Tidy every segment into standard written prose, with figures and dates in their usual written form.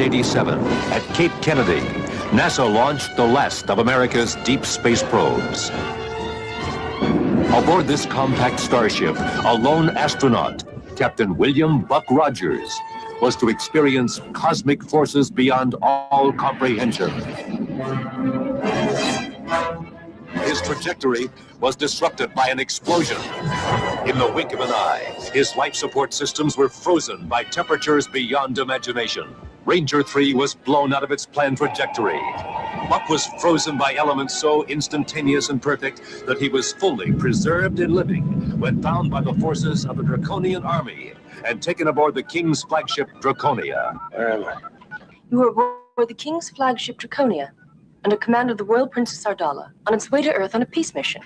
1987, at Cape Kennedy, NASA launched the last of America's deep space probes. Aboard this compact starship, a lone astronaut, Captain William Buck Rogers, was to experience cosmic forces beyond all comprehension. His trajectory was disrupted by an explosion. In the wink of an eye, his life support systems were frozen by temperatures beyond imagination. Ranger 3 was blown out of its planned trajectory. Buck was frozen by elements so instantaneous and perfect that he was fully preserved and living when found by the forces of the Draconian army and taken aboard the King's flagship Draconia. Where am I? You were aboard the King's flagship Draconia, under command of the Royal Princess Ardala, on its way to Earth on a peace mission.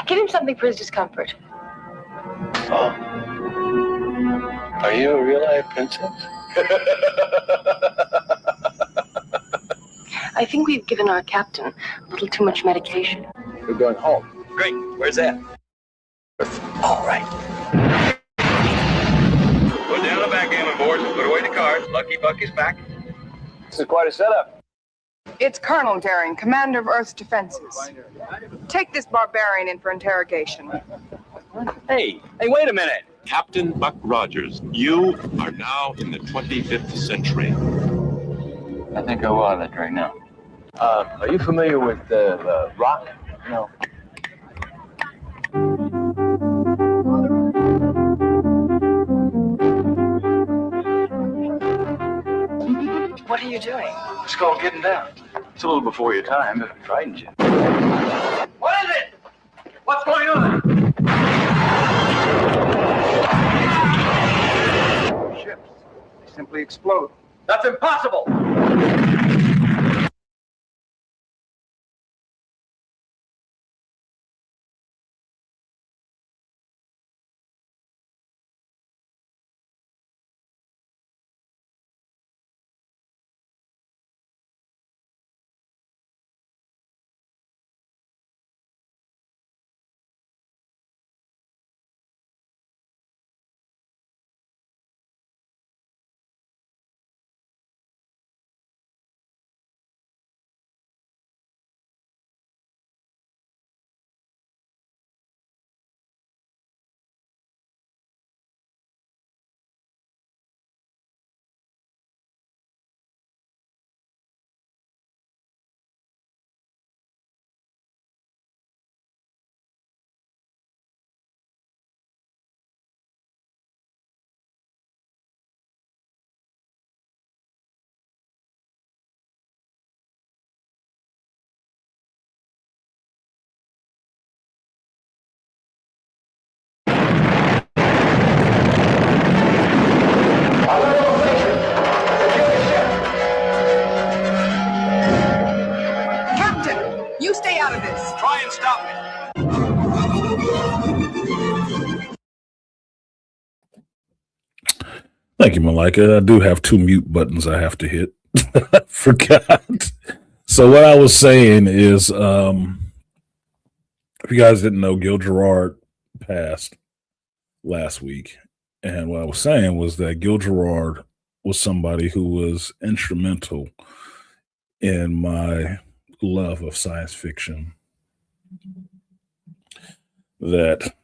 Give him something for his discomfort. Oh. Are you a real-life princess? I think we've given our captain a little too much medication. We're going home. Great. Where's that? All right. Put down the backgammon boards and put away the cards. Lucky Buck is back. This is quite a setup. It's Colonel Daring, commander of Earth's defenses. Take this barbarian in for interrogation. Hey, wait a minute. Captain Buck Rogers, you are now in the 25th century. I think I will have that right now. Are you familiar with the rock? No. What are you doing? It's called getting down. It's a little before your time, if it frightens you. What is it? What's going on? Ships. They simply explode. That's impossible. You stay out of this. Try and stop me. Thank you, Malika. I do have two mute buttons I have to hit. I forgot. So what I was saying is, if you guys didn't know, Gil Gerard passed last week. And what I was saying was that Gil Gerard was somebody who was instrumental in my love of science fiction. That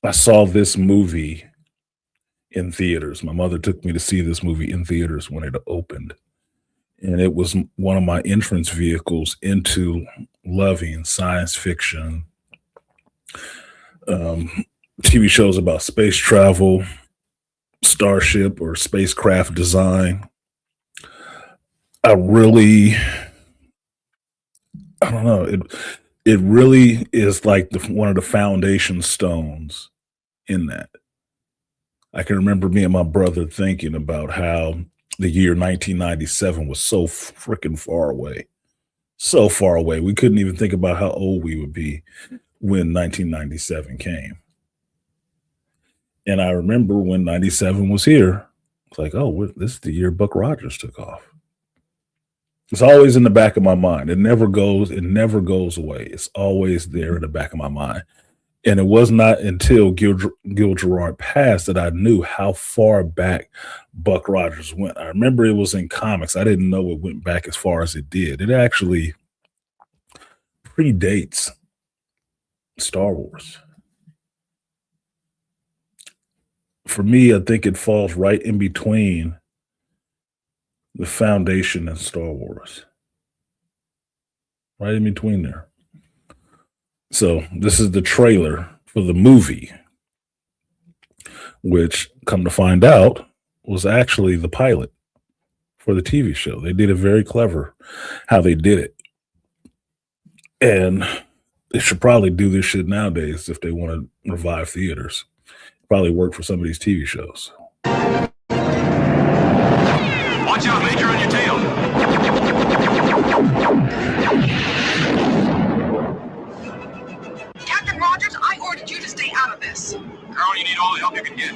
I saw this movie in theaters. My mother took me to see this movie in theaters when it opened. And it was one of my entrance vehicles into loving science fiction, TV shows about space travel, starship or spacecraft design. I don't know. It really is like one of the foundation stones in that. I can remember me and my brother thinking about how the year 1997 was so freaking far away. So far away. We couldn't even think about how old we would be when 1997 came. And I remember when 97 was here, it's like, oh, this is the year Buck Rogers took off. It's always in the back of my mind. It never goes away. It's always there in the back of my mind. And it was not until Gil Gerard passed that I knew how far back Buck Rogers went. I remember it was in comics. I didn't know it went back as far as it did. It actually predates Star Wars. For me, I think it falls right in between the Foundation and Star Wars. Right in between there. So this is the trailer for the movie, which, come to find out, was actually the pilot for the TV show. They did it very clever how they did it. And they should probably do this shit nowadays if they want to revive theaters. Probably work for some of these TV shows. Watch out, Major, on your tail. Captain Rogers, I ordered you to stay out of this. Girl, you need all the help you can get.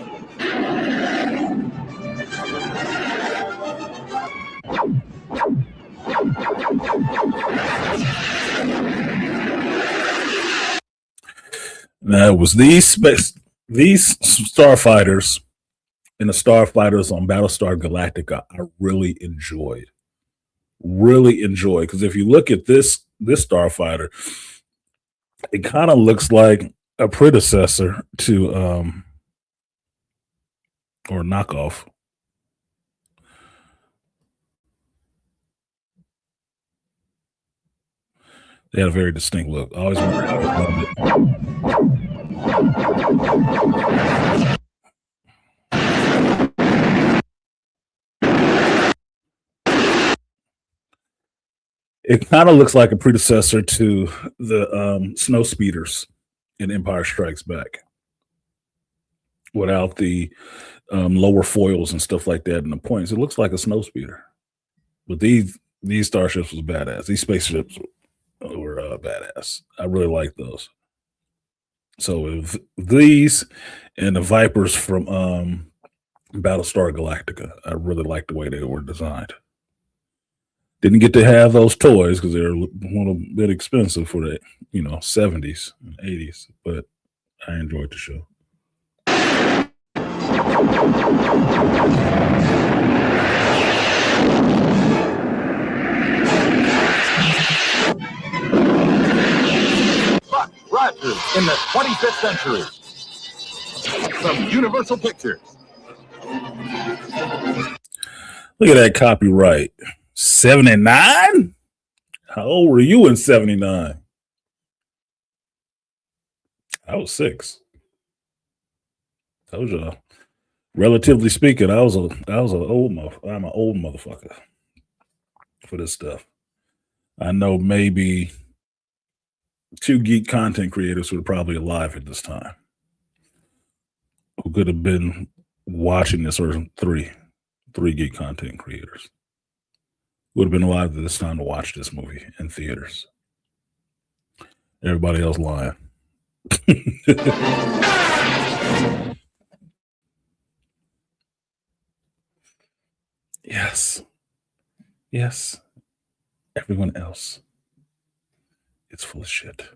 Now, it was these starfighters and the starfighters on Battlestar Galactica I really enjoyed. Because if you look at this starfighter, it kind of looks like a predecessor to or knockoff. They had a very distinct look. I always wondered how it did. It kind of looks like a predecessor to the snow speeders in Empire Strikes Back, without the lower foils and stuff like that and the points. It looks like a snow speeder, but these starships was badass. These spaceships were badass. I really like those. So if these and the Vipers from Battlestar Galactica, I really like the way they were designed. Didn't get to have those toys because they're a little bit expensive for the 70s and 80s, but I enjoyed the show. Buck Rogers in the 25th century. From Universal Pictures. Look at that copyright. 79? How old were you in 79? I was 6. Told you, relatively speaking, I'm an old motherfucker for this stuff. I know maybe 2 geek content creators who are probably alive at this time who could have been watching this, or 3 geek content creators would have been alive at this time to watch this movie in theaters. Everybody else lying. Yes. Everyone else, it's full of shit.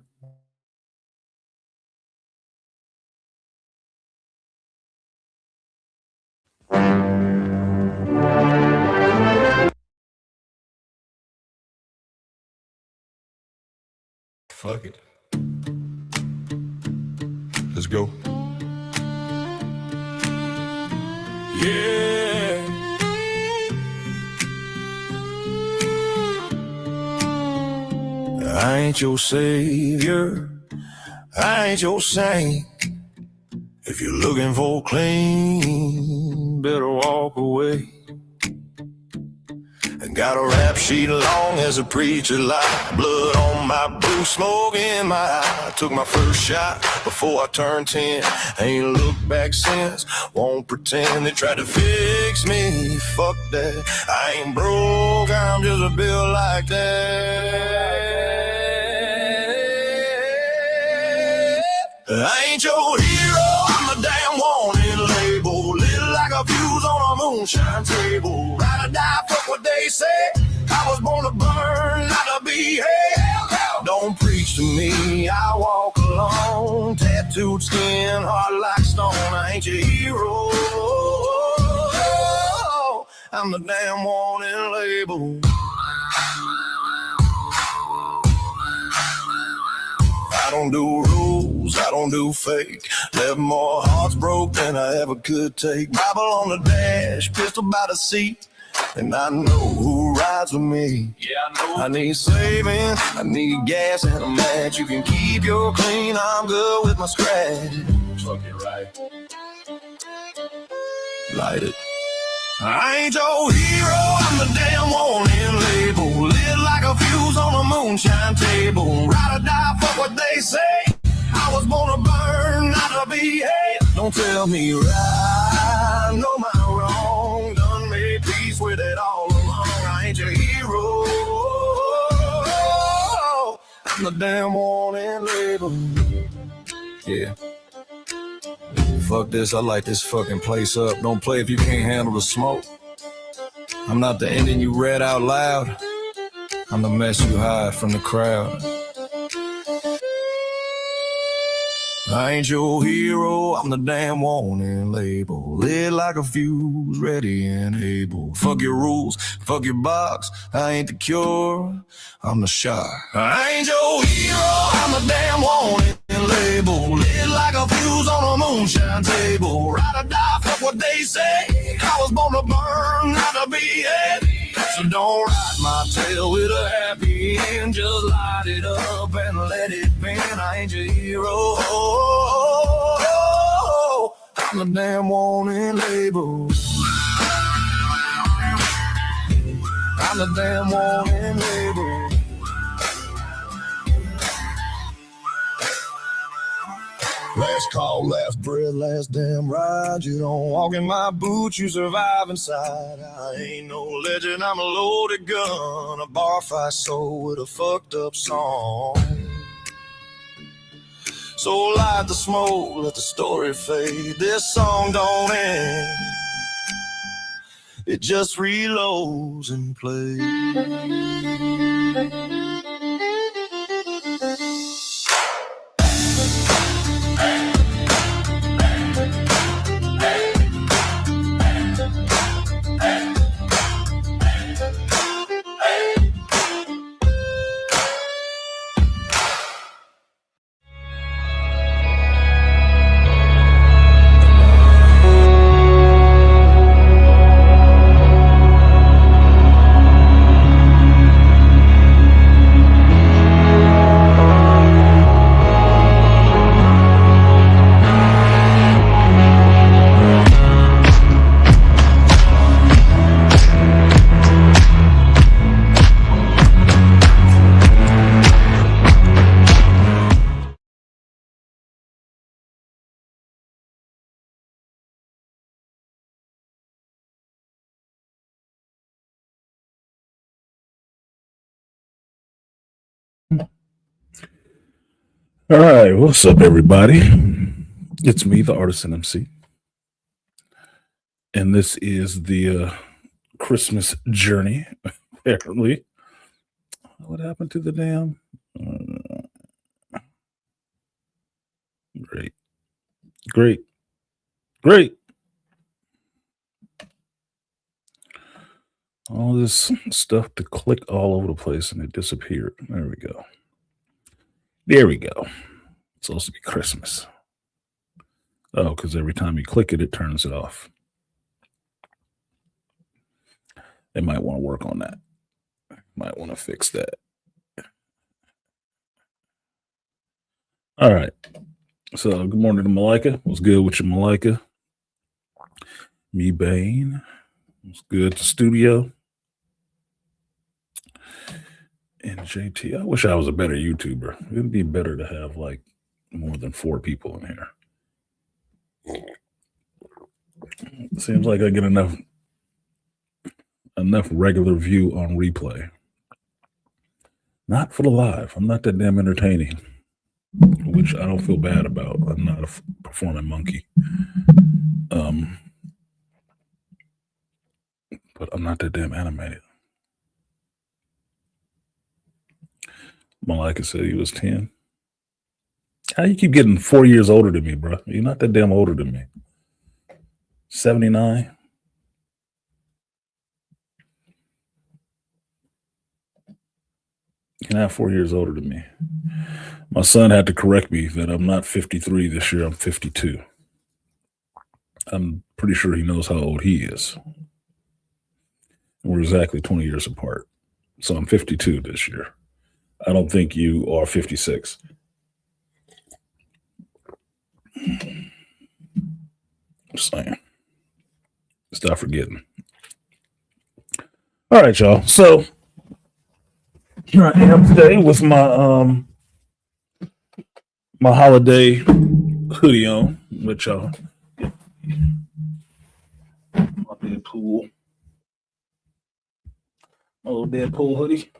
Fuck it. Let's go. Yeah. I ain't your savior. I ain't your saint. If you're looking for clean, better walk away. Got a rap sheet long as a preacher lie. Blood on my boots, smoke in my eye. I took my first shot before I turned 10. Ain't looked back since. Won't pretend they tried to fix me. Fuck that. I ain't broke, I'm just a bill like that. I ain't your hero, I'm a damn wanted label. Lit like a fuse on a moonshine table. Ride or die, fuck what they say. I was born to burn, not to be held. Don't preach to me, I walk alone. Tattoo tattooed skin, heart like stone. I ain't your hero. I'm the damn warning label. I don't do rules, I don't do fake. Left more hearts broke than I ever could take. Bible on the dash, pistol by the seat. And I know who rides with me. Yeah, I know. I need saving, I need gas and a match. You can keep your clean, I'm good with my scratch. Fuck it right. Light it. I ain't your hero, I'm the damn warning label. Lit like a fuse on a moonshine table. Ride or die, fuck what they say. I was born to burn, not to be hate. Don't tell me right, know my wrong. Done made peace with it all along. I ain't your hero, I'm the damn warning label. Yeah. Fuck this, I light this fucking place up. Don't play if you can't handle the smoke. I'm not the ending you read out loud. I'm the mess you hide from the crowd. I ain't your hero, I'm the damn warning label. Lit like a fuse, ready and able. Fuck your rules, fuck your box. I ain't the cure, I'm the shot. I ain't your hero, I'm the damn warning label. Lit like a fuse on a moonshine table. Ride or die, fuck what they say. I was born to burn, not to be heavy. So don't ride my tail with a happy end. Just light it up and let it bend. I ain't your hero, I'm the damn warning label. I'm the damn warning label. Last call, last breath, last damn ride. You don't walk in my boots, you survive inside. I ain't no legend, I'm a loaded gun. A bar fight soul with a fucked up song. So light the smoke, let the story fade. This song don't end, it just reloads and plays. All right, what's up, everybody? It's me, the Artisan MC, and this is the Christmas journey. Apparently, what happened to the damn? Great, great, great! All this stuff to click all over the place, and it disappeared. There we go. There we go. It's supposed to be Christmas. Oh, because every time you click it, it turns it off. They might want to work on that. Might want to fix that. All right. So, good morning to Malika. What's good with you, Malika? Me, Bane. What's good to studio? And JT. I wish I was a better YouTuber. It'd be better to have like more than 4 people in here. It seems like I get enough regular view on replay. Not for the live. I'm not that damn entertaining, which I don't feel bad about. I'm not a performing monkey. But I'm not that damn animated. Malika said he was 10. How you keep getting 4 years older than me, bro? You're not that damn older than me. 79. You're not 4 years older than me. My son had to correct me that I'm not 53 this year. I'm 52. I'm pretty sure he knows how old he is. We're exactly 20 years apart. So I'm 52 this year. I don't think you are 56. Just saying. Stop forgetting. All right, y'all. So here I am today with my my holiday hoodie on, which y'all my Deadpool. My little Deadpool hoodie.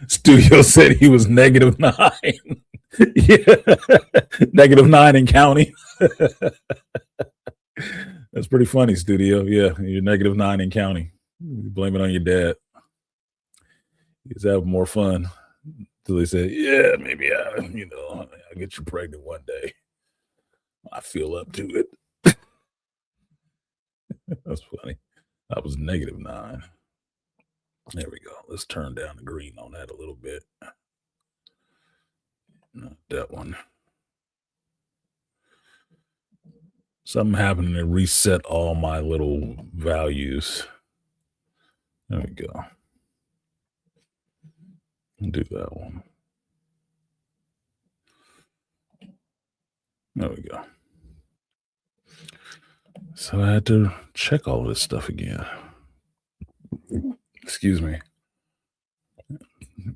Studio said he was -9. Yeah. -9 in county. That's pretty funny, Studio. Yeah, you're -9 in county. You blame it on your dad. He's having more fun. Until they said, yeah, maybe I'll get you pregnant one day. I feel up to it. That's funny. I was -9. There we go. Let's turn down the green on that a little bit. Not that one. Something happened to reset all my little values. There we go. Do that one. There we go. So I had to check all this stuff again. Excuse me.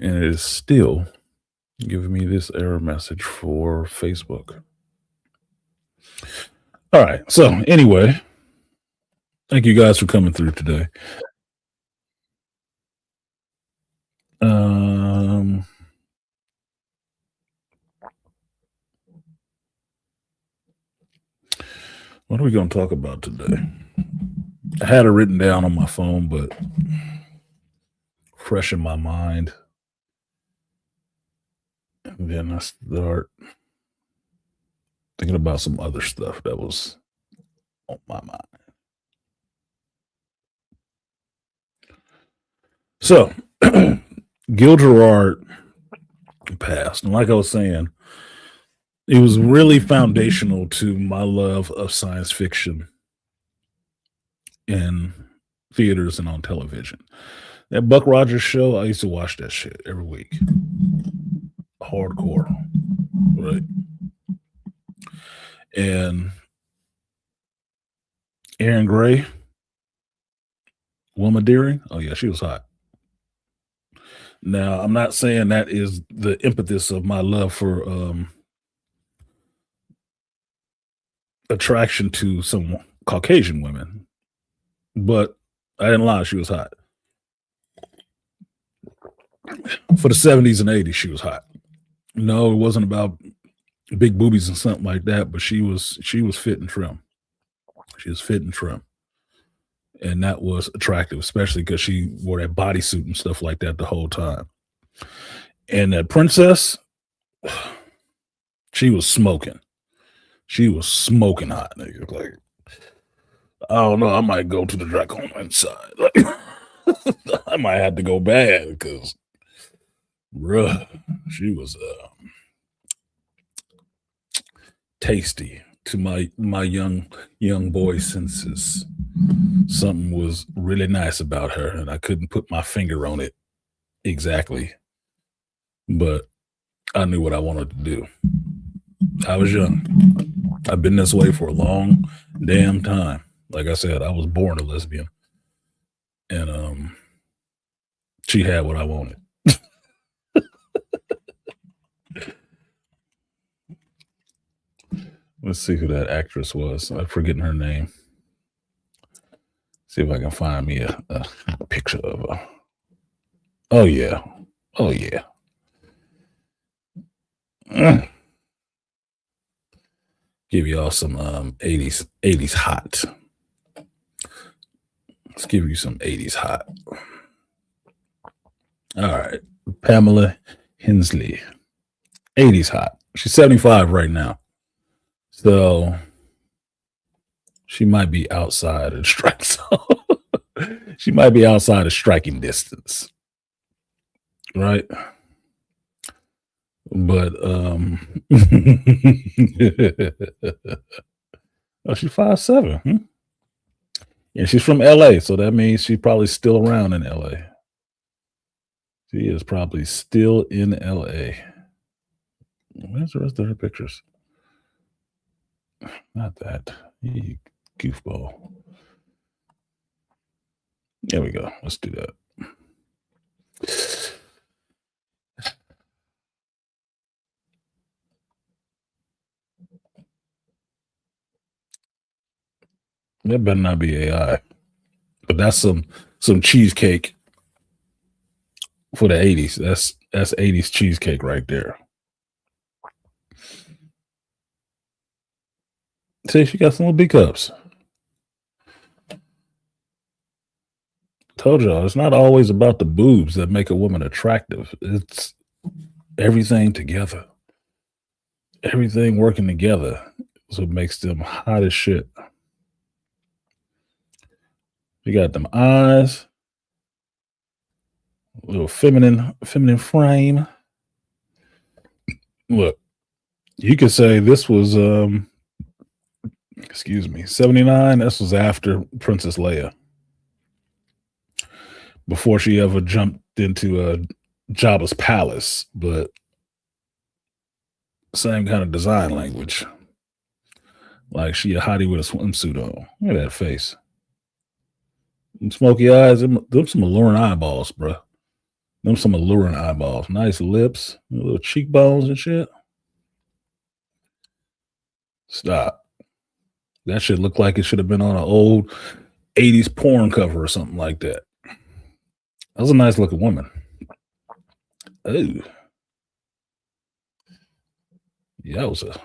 And it is still giving me this error message for Facebook. All right. So anyway, thank you guys for coming through today. What are we going to talk about today? I had it written down on my phone, but fresh in my mind. And then I start thinking about some other stuff that was on my mind. So, Gil Gerard passed. And like I was saying, it was really foundational to my love of science fiction in theaters and on television. That Buck Rogers show, I used to watch that shit every week. Hardcore, right? And Erin Gray, Wilma Deering, oh yeah, she was hot. Now, I'm not saying that is the impetus of my love for attraction to some Caucasian women, but I didn't lie, she was hot. For the 70s and 80s, she was hot. No, it wasn't about big boobies and something like that, but she was fit and trim. She was fit and trim. And that was attractive, especially because she wore that bodysuit and stuff like that the whole time. And that princess, she was smoking. She was smoking hot, nigga. Like, I don't know, I might go to the Draconian side. Like, I might have to go bad because, bruh, she was tasty to my young boy senses. Something was really nice about her, and I couldn't put my finger on it exactly, but I knew what I wanted to do. I was young. I've been this way for a long damn time. Like I said, I was born a lesbian, and she had what I wanted. Let's see who that actress was. I'm forgetting her name. See if I can find me a picture of her. Oh yeah. Oh yeah. Give y'all some 80s hot. Let's give you some 80s hot. All right. Pamela Hensley. 80s hot. She's 75 right now. So she might be outside of strike zone. She might be outside of striking distance. Right? But oh, she's 5'7". Hmm? Yeah, she's from LA, so that means she's probably still around in LA. She is probably still in LA. Where's the rest of her pictures? Not that. You goofball. There we go. Let's do that. That better not be AI. But that's some cheesecake for the 80s. That's 80s cheesecake right there. See, she got some little B cups. Told y'all, it's not always about the boobs that make a woman attractive. It's everything together. Everything working together is what makes them hot as shit. You got them eyes, a little feminine frame. Look, you could say this was 79. This was after Princess Leia. Before she ever jumped into Jabba's palace, but same kind of design language. Like she a hottie with a swimsuit on. Look at that face. Them smoky eyes, them some alluring eyeballs, bro. Them some alluring eyeballs. Nice lips, little cheekbones and shit. Stop. That shit looked like it should have been on an old 80s porn cover or something like that. That was a nice looking woman. Oh. Yowza.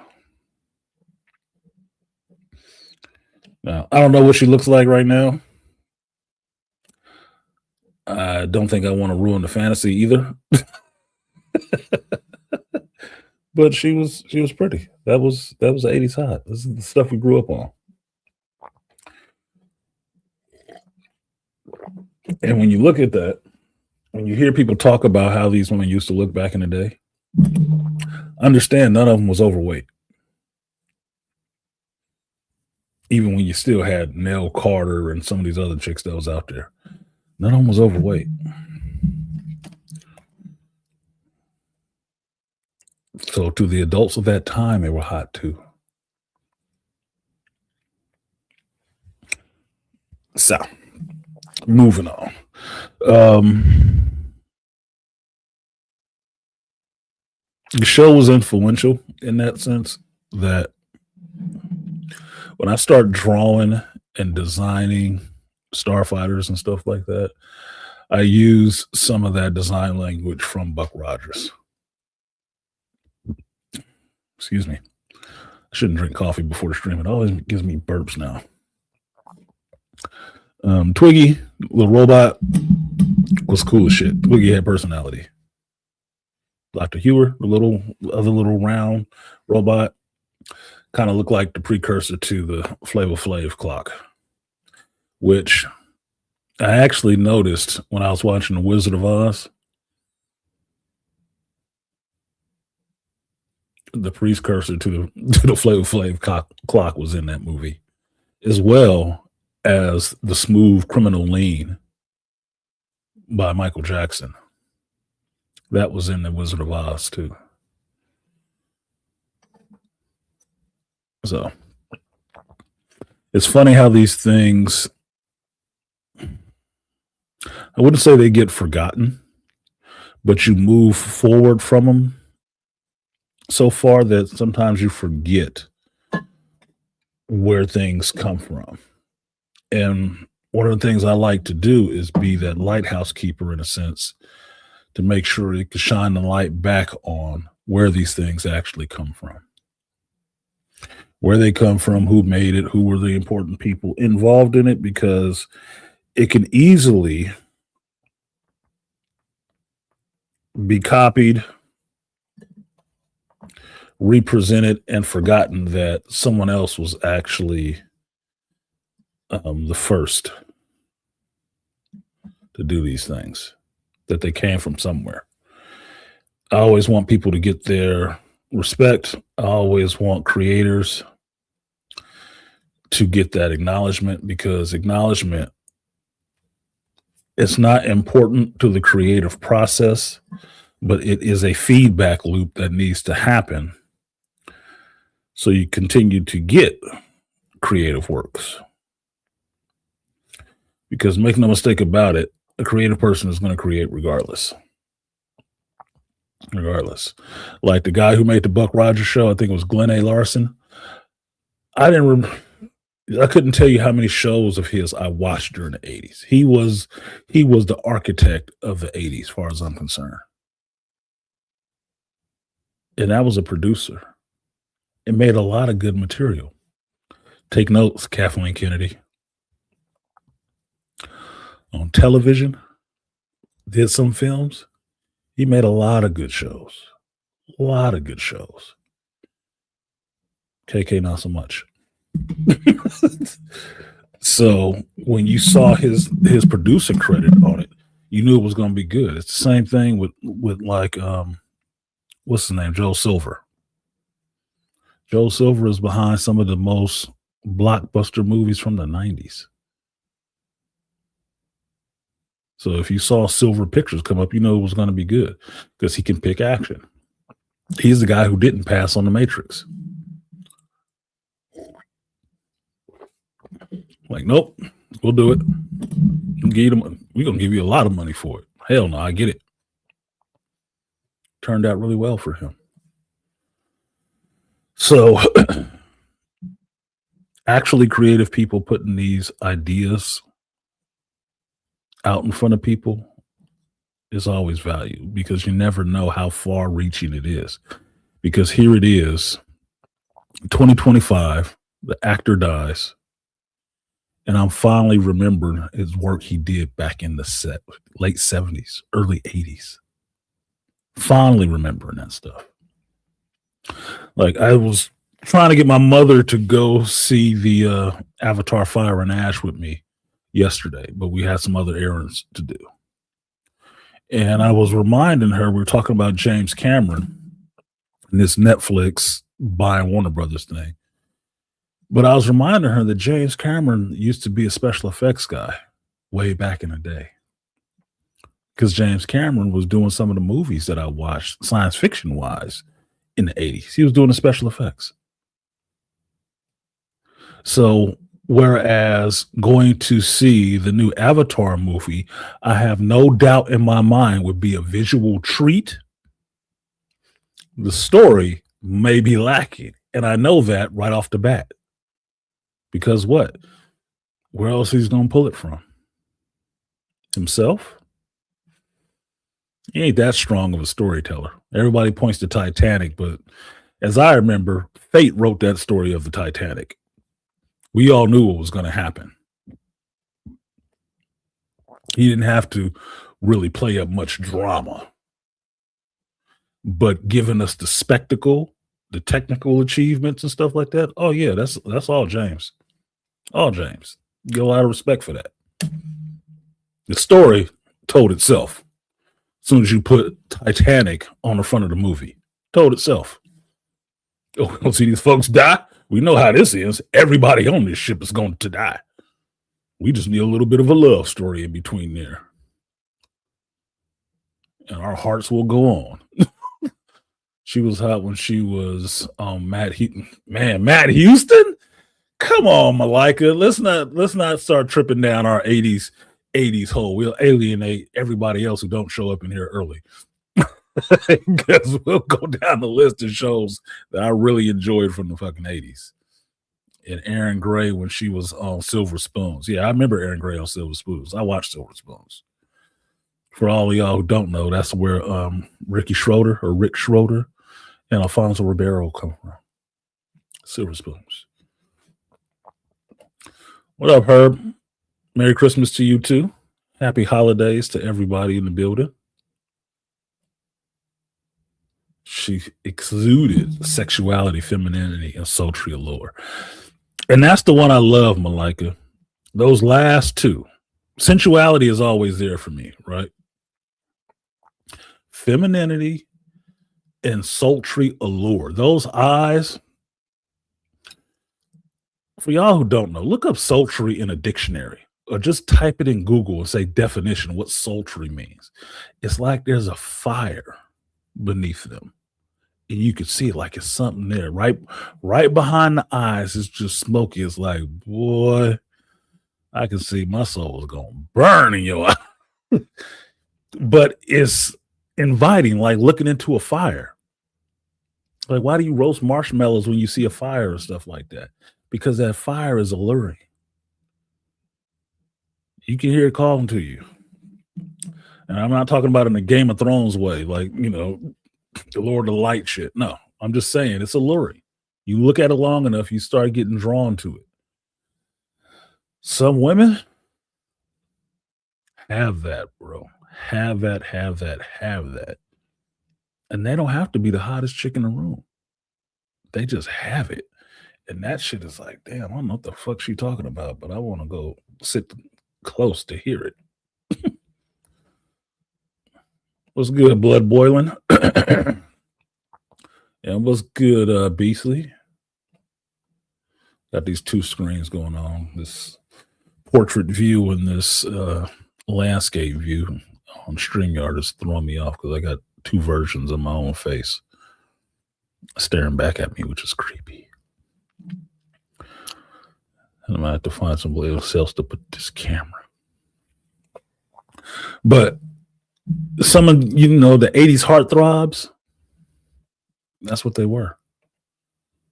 Now, I don't know what she looks like right now. I don't think I want to ruin the fantasy either. But she was pretty. That was 80s hot. This is the stuff we grew up on. And when you look at that, when you hear people talk about how these women used to look back in the day, understand none of them was overweight. Even when you still had Nell Carter and some of these other chicks that was out there, none of them was overweight. So to the adults of that time, they were hot too. So, moving on. The show was influential in that sense that when I started drawing and designing starfighters and stuff like that, I use some of that design language from Buck Rogers. Excuse me. I shouldn't drink coffee before the stream. It always gives me burps now. Twiggy, little robot, was cool as shit. Twiggy had personality. Dr. Hewer, the other little round robot, kind of looked like the precursor to the Flavor Flav clock, which I actually noticed when I was watching The Wizard of Oz. The precursor to the Flavor Flav clock was in that movie, as well as The Smooth Criminal Lean by Michael Jackson. That was in The Wizard of Oz too. So it's funny how these things, I wouldn't say they get forgotten, but you move forward from them so far that sometimes you forget where things come from. And one of the things I like to do is be that lighthouse keeper in a sense, to make sure it can shine the light back on where these things actually come from. Where they come from, who made it, who were the important people involved in it, because it can easily be copied, represented, and forgotten that someone else was actually the first to do these things, that they came from somewhere. I always want people to get their respect. I always want creators to get that acknowledgement, because acknowledgement is not important to the creative process, but it is a feedback loop that needs to happen so you continue to get creative works. Because make no mistake about it, a creative person is going to create regardless. Like the guy who made the Buck Rogers show, I think it was Glenn A. Larson. I couldn't tell you how many shows of his I watched during the 80s. He was the architect of the 80s, as far as I'm concerned. And I was a producer. It made a lot of good material. Take notes, Kathleen Kennedy. On television, did some films. He made a lot of good shows. KK, not so much. So when you saw his producer credit on it, you knew it was going to be good. It's the same thing with like what's his name, Joe Silver. Joe Silver is behind some of the most blockbuster movies from the 90s. So if you saw Silver Pictures come up, you know it was going to be good, because he can pick action. He's the guy who didn't pass on The Matrix. Like, nope, we'll do it. We're going to give you a lot of money for it. Hell no, I get it. Turned out really well for him. So actually creative people putting these ideas out in front of people is always valued, because you never know how far reaching it is. Because here it is, 2025, the actor dies, and I'm finally remembering his work he did back in the late 70s, early 80s. Finally remembering that stuff. Like, I was trying to get my mother to go see the Avatar Fire and Ash with me yesterday, but we had some other errands to do. And I was reminding her, we were talking about James Cameron and this Netflix buying Warner Brothers thing. But I was reminding her that James Cameron used to be a special effects guy way back in the day. Because James Cameron was doing some of the movies that I watched, science fiction wise, in the 80s. He was doing the special effects. So, whereas going to see the new Avatar movie, I have no doubt in my mind would be a visual treat, the story may be lacking. And I know that right off the bat. Because what? Where else he's going to pull it from? Himself? He ain't that strong of a storyteller. Everybody points to Titanic, but as I remember, fate wrote that story of the Titanic. We all knew what was going to happen. He didn't have to really play up much drama. But giving us the spectacle, the technical achievements and stuff like that, oh yeah, that's all James. All James. Get a lot of respect for that. The story told itself. As soon as you put Titanic on the front of the movie, told itself. Oh, don't see these folks die. We know how this is. Everybody on this ship is going to die. We just need a little bit of a love story in between there. And our hearts will go on. She was hot when she was Matt Houston. Come on, Malika. Let's not start tripping down our 80s hole. We'll alienate everybody else who don't show up in here early. Because we'll go down the list of shows that I really enjoyed from the fucking 80s. And Erin Gray when she was on Silver Spoons. Yeah, I remember Erin Gray on Silver Spoons. I watched Silver Spoons. For all of y'all who don't know, that's where Rick Schroeder and Alfonso Ribeiro come from. Silver Spoons. What up, Herb? Merry Christmas to you too. Happy holidays to everybody in the building. She exuded sexuality, femininity, and sultry allure. And that's the one I love, Malika. Those last two. Sensuality is always there for me, right? Femininity and sultry allure. Those eyes, for y'all who don't know, look up sultry in a dictionary or just type it in Google and say definition, what sultry means. It's like there's a fire beneath them. And you can see it like it's something there. Right behind the eyes, it's just smoky. It's like, boy, I can see my soul is going to burn in your eye. But it's inviting, like looking into a fire. Like, why do you roast marshmallows when you see a fire and stuff like that? Because that fire is alluring. You can hear it calling to you. And I'm not talking about in the Game of Thrones way, like, you know, the Lord of the Light shit. No, I'm just saying it's alluring. You look at it long enough, you start getting drawn to it. Some women have that, bro. Have that. And they don't have to be the hottest chick in the room. They just have it. And that shit is like, damn, I don't know what the fuck she talking about, but I want to go sit close to hear it. What's good, blood boiling? Yeah, what's good, Beasley? Got these two screens going on. This portrait view and this landscape view on StreamYard is throwing me off because I got two versions of my own face staring back at me, which is creepy. And I'm gonna have to find somebody else to put this camera. But some of the 80s heartthrobs, that's what they were.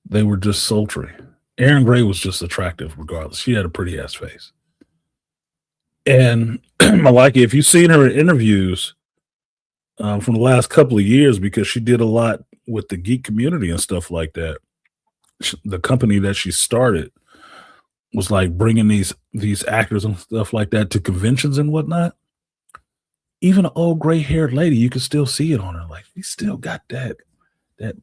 They were just sultry. Erin Gray was just attractive regardless. She had a pretty ass face. And Malika, if you've seen her in interviews from the last couple of years, because she did a lot with the geek community and stuff like that, the company that she started was like bringing these actors and stuff like that to conventions and whatnot. Even an old gray-haired lady, you can still see it on her. Like, she still got that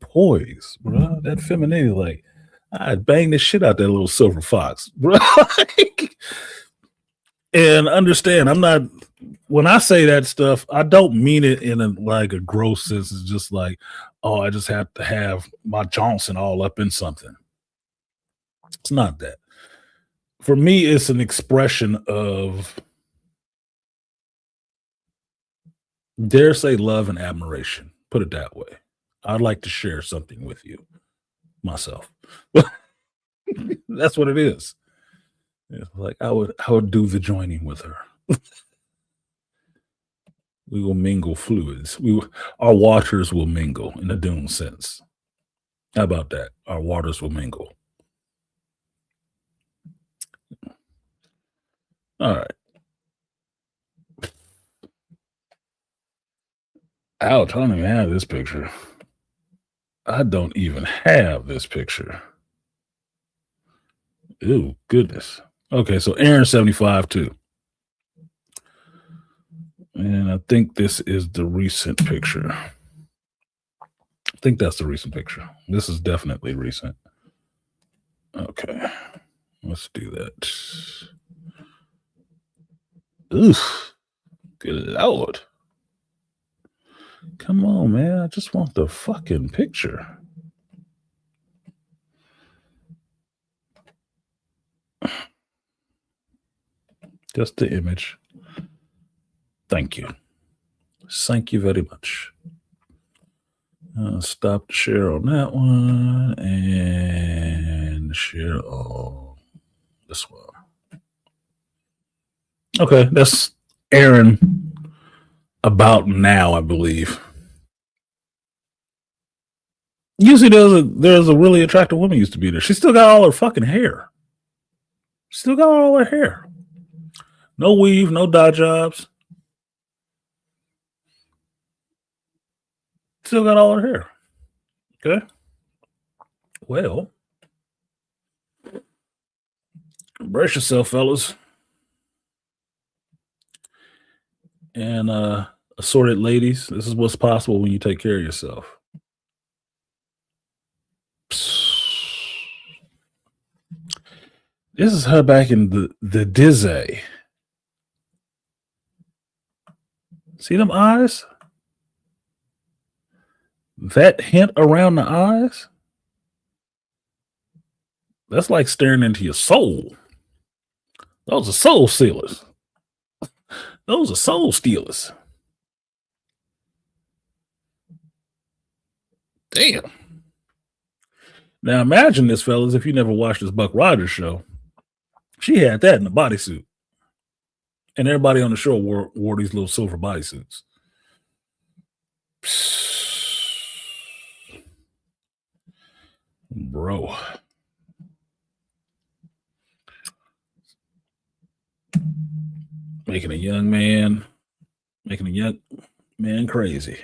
poise, bro, that femininity. Like, I'd bang the shit out that little silver fox, bro. And understand, I'm not, when I say that stuff, I don't mean it in a gross sense. It's just like, oh, I just have to have my Johnson all up in something. It's not that. For me, it's an expression of, dare say, love and admiration. Put it that way. I'd like to share something with you, myself. That's what it is. It's like I would do the joining with her. We will mingle fluids. Our waters will mingle in a Dune sense. How about that? Our waters will mingle. All right. Ouch, I don't even have this picture. I don't even have this picture. Ew, goodness. Okay, so Aaron's 75 too. And I think this is the recent picture. I think that's the recent picture. This is definitely recent. Okay, let's do that. Oof, good Lord. Come on, man. I just want the fucking picture. Just the image. Thank you. Thank you very much. Stop the share on that one and share on this one. Okay, that's Aaron about now, I believe. Usually there's a really attractive woman used to be there. She still got all her fucking hair. Still got all her hair. No weave, no dye jobs. Still got all her hair. Okay. Well, brace yourself, fellas. And assorted ladies, this is what's possible when you take care of yourself. This is her back in the Dizzy. See them eyes? That hint around the eyes? That's like staring into your soul. Those are soul stealers. Those are soul stealers. Damn. Now imagine this, fellas, if you never watched this Buck Rogers show. She had that in a bodysuit. And everybody on the show wore these little silver bodysuits. Bro. Making a young man crazy.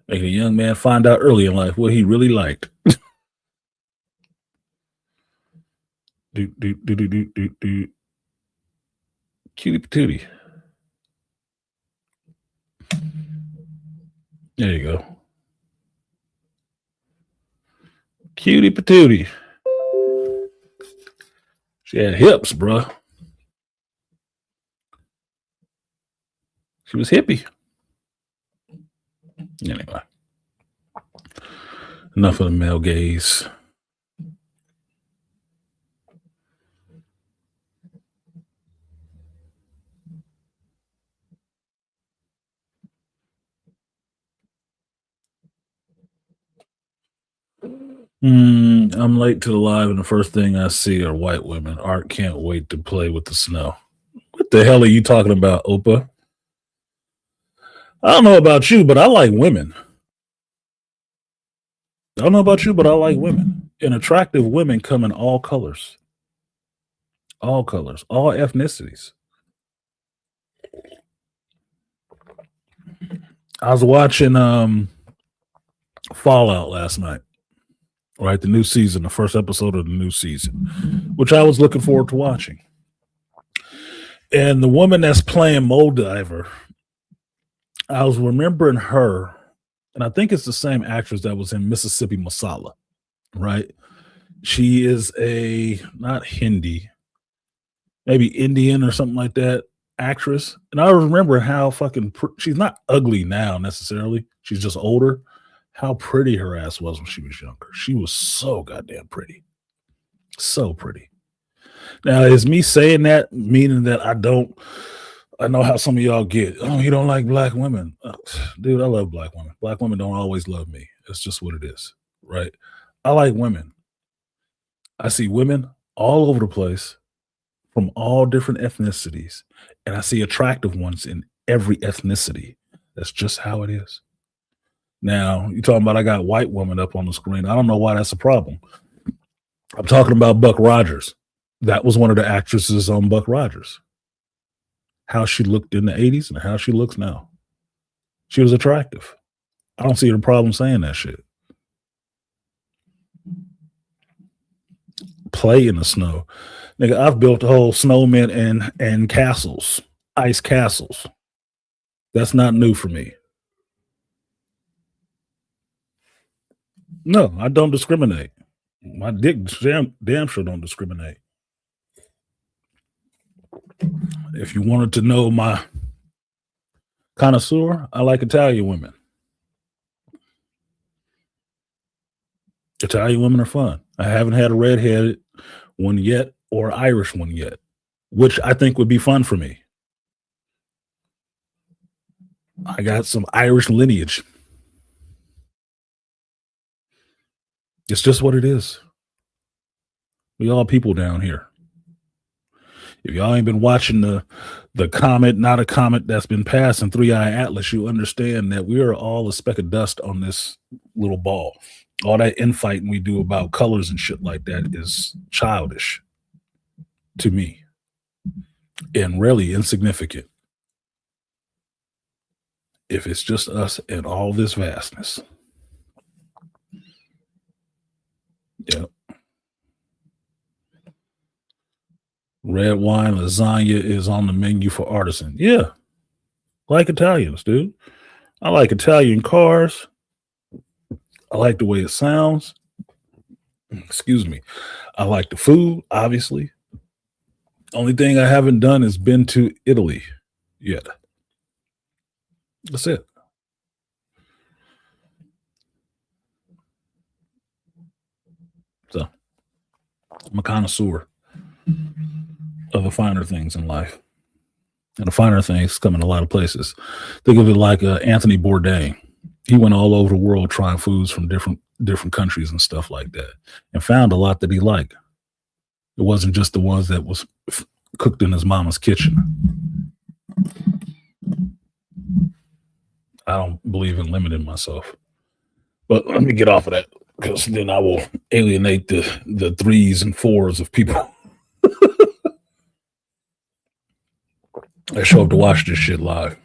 Making a young man find out early in life what he really liked. Do. Cutie patootie. There you go. Cutie patootie. She had hips, bruh. She was hippie. Anyway. Enough of the male gaze. I'm late to the live, and the first thing I see are white women. Art can't wait to play with the snow. What the hell are you talking about, Opa? I don't know about you, but I like women. I don't know about you, but I like women. And attractive women come in all colors. All colors, all ethnicities. I was watching Fallout last night. Right, the new season, the first episode of the new season, which I was looking forward to watching. And the woman that's playing Moldiver, I was remembering her, and I think it's the same actress that was in Mississippi Masala, right? She is not Hindi, maybe Indian or something like that actress. And I remember how she's not ugly now necessarily. She's just older. How pretty her ass was when she was younger. She was so goddamn pretty. So pretty. Now, is me saying that meaning that I know how some of y'all get, oh, you don't like black women. Dude, I love black women. Black women don't always love me. It's just what it is, right? I like women. I see women all over the place from all different ethnicities, and I see attractive ones in every ethnicity. That's just how it is. Now, you're talking about I got white woman up on the screen. I don't know why that's a problem. I'm talking about Buck Rogers. That was one of the actresses on Buck Rogers. How she looked in the 80s and how she looks now. She was attractive. I don't see a problem saying that shit. Play in the snow. Nigga, I've built a whole snowmen and castles, ice castles. That's not new for me. No, I don't discriminate. My dick damn sure don't discriminate. If you wanted to know my connoisseur, I like Italian women. Italian women are fun. I haven't had a redheaded one yet or an Irish one yet, which I think would be fun for me. I got some Irish lineage. It's just what it is. We all people down here. If y'all ain't been watching the comet, not a comet that's been passing 3-Eye Atlas, you understand that we are all a speck of dust on this little ball. All that infighting we do about colors and shit like that is childish to me and really insignificant. If it's just us and all this vastness. Yep. Red wine lasagna is on the menu for artisan. Yeah. Like Italians, dude. I like Italian cars. I like the way it sounds. Excuse me. I like the food, obviously. Only thing I haven't done is been to Italy yet. That's it. So I'm a connoisseur of the finer things in life. And the finer things come in a lot of places. Think of it like Anthony Bourdain. He went all over the world trying foods from different countries and stuff like that, and found a lot that he liked. It wasn't just the ones that was cooked in his mama's kitchen. I don't believe in limiting myself. But let me get off of that, because then I will alienate the threes and fours of people that show up to watch this shit live.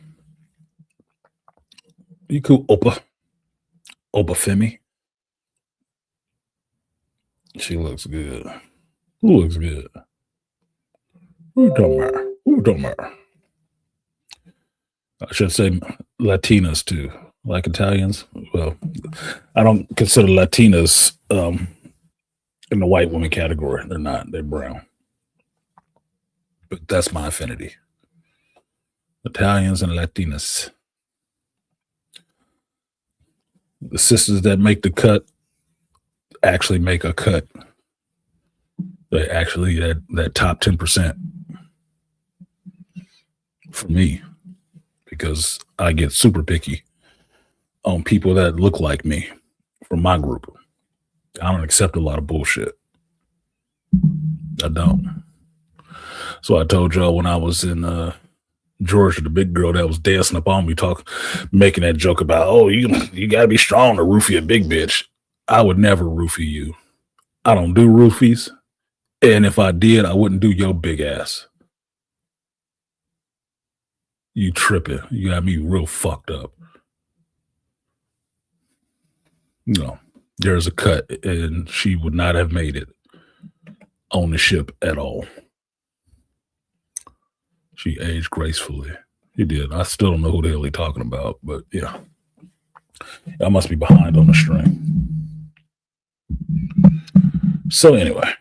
You cool, Opa Femi? She looks good. Who looks good? Who don't matter? I should say Latinas too, like Italians. Well, I don't consider Latinas in the white woman category. They're not. They're brown. But that's my affinity. Italians and Latinas. The sisters that make the cut actually make a cut. They actually that top 10% for me, because I get super picky on people that look like me from my group. I don't accept a lot of bullshit. I don't. So I told y'all when I was in Georgia, the big girl that was dancing up on me, making that joke about, oh, you gotta be strong to roofie a big bitch. I would never roofie you. I don't do roofies. And if I did, I wouldn't do your big ass. You tripping. You got me real fucked up. No, there's a cut, and she would not have made it on the ship at all. She aged gracefully. He did. I still don't know who the hell he's talking about, but yeah. I must be behind on the string. So anyway.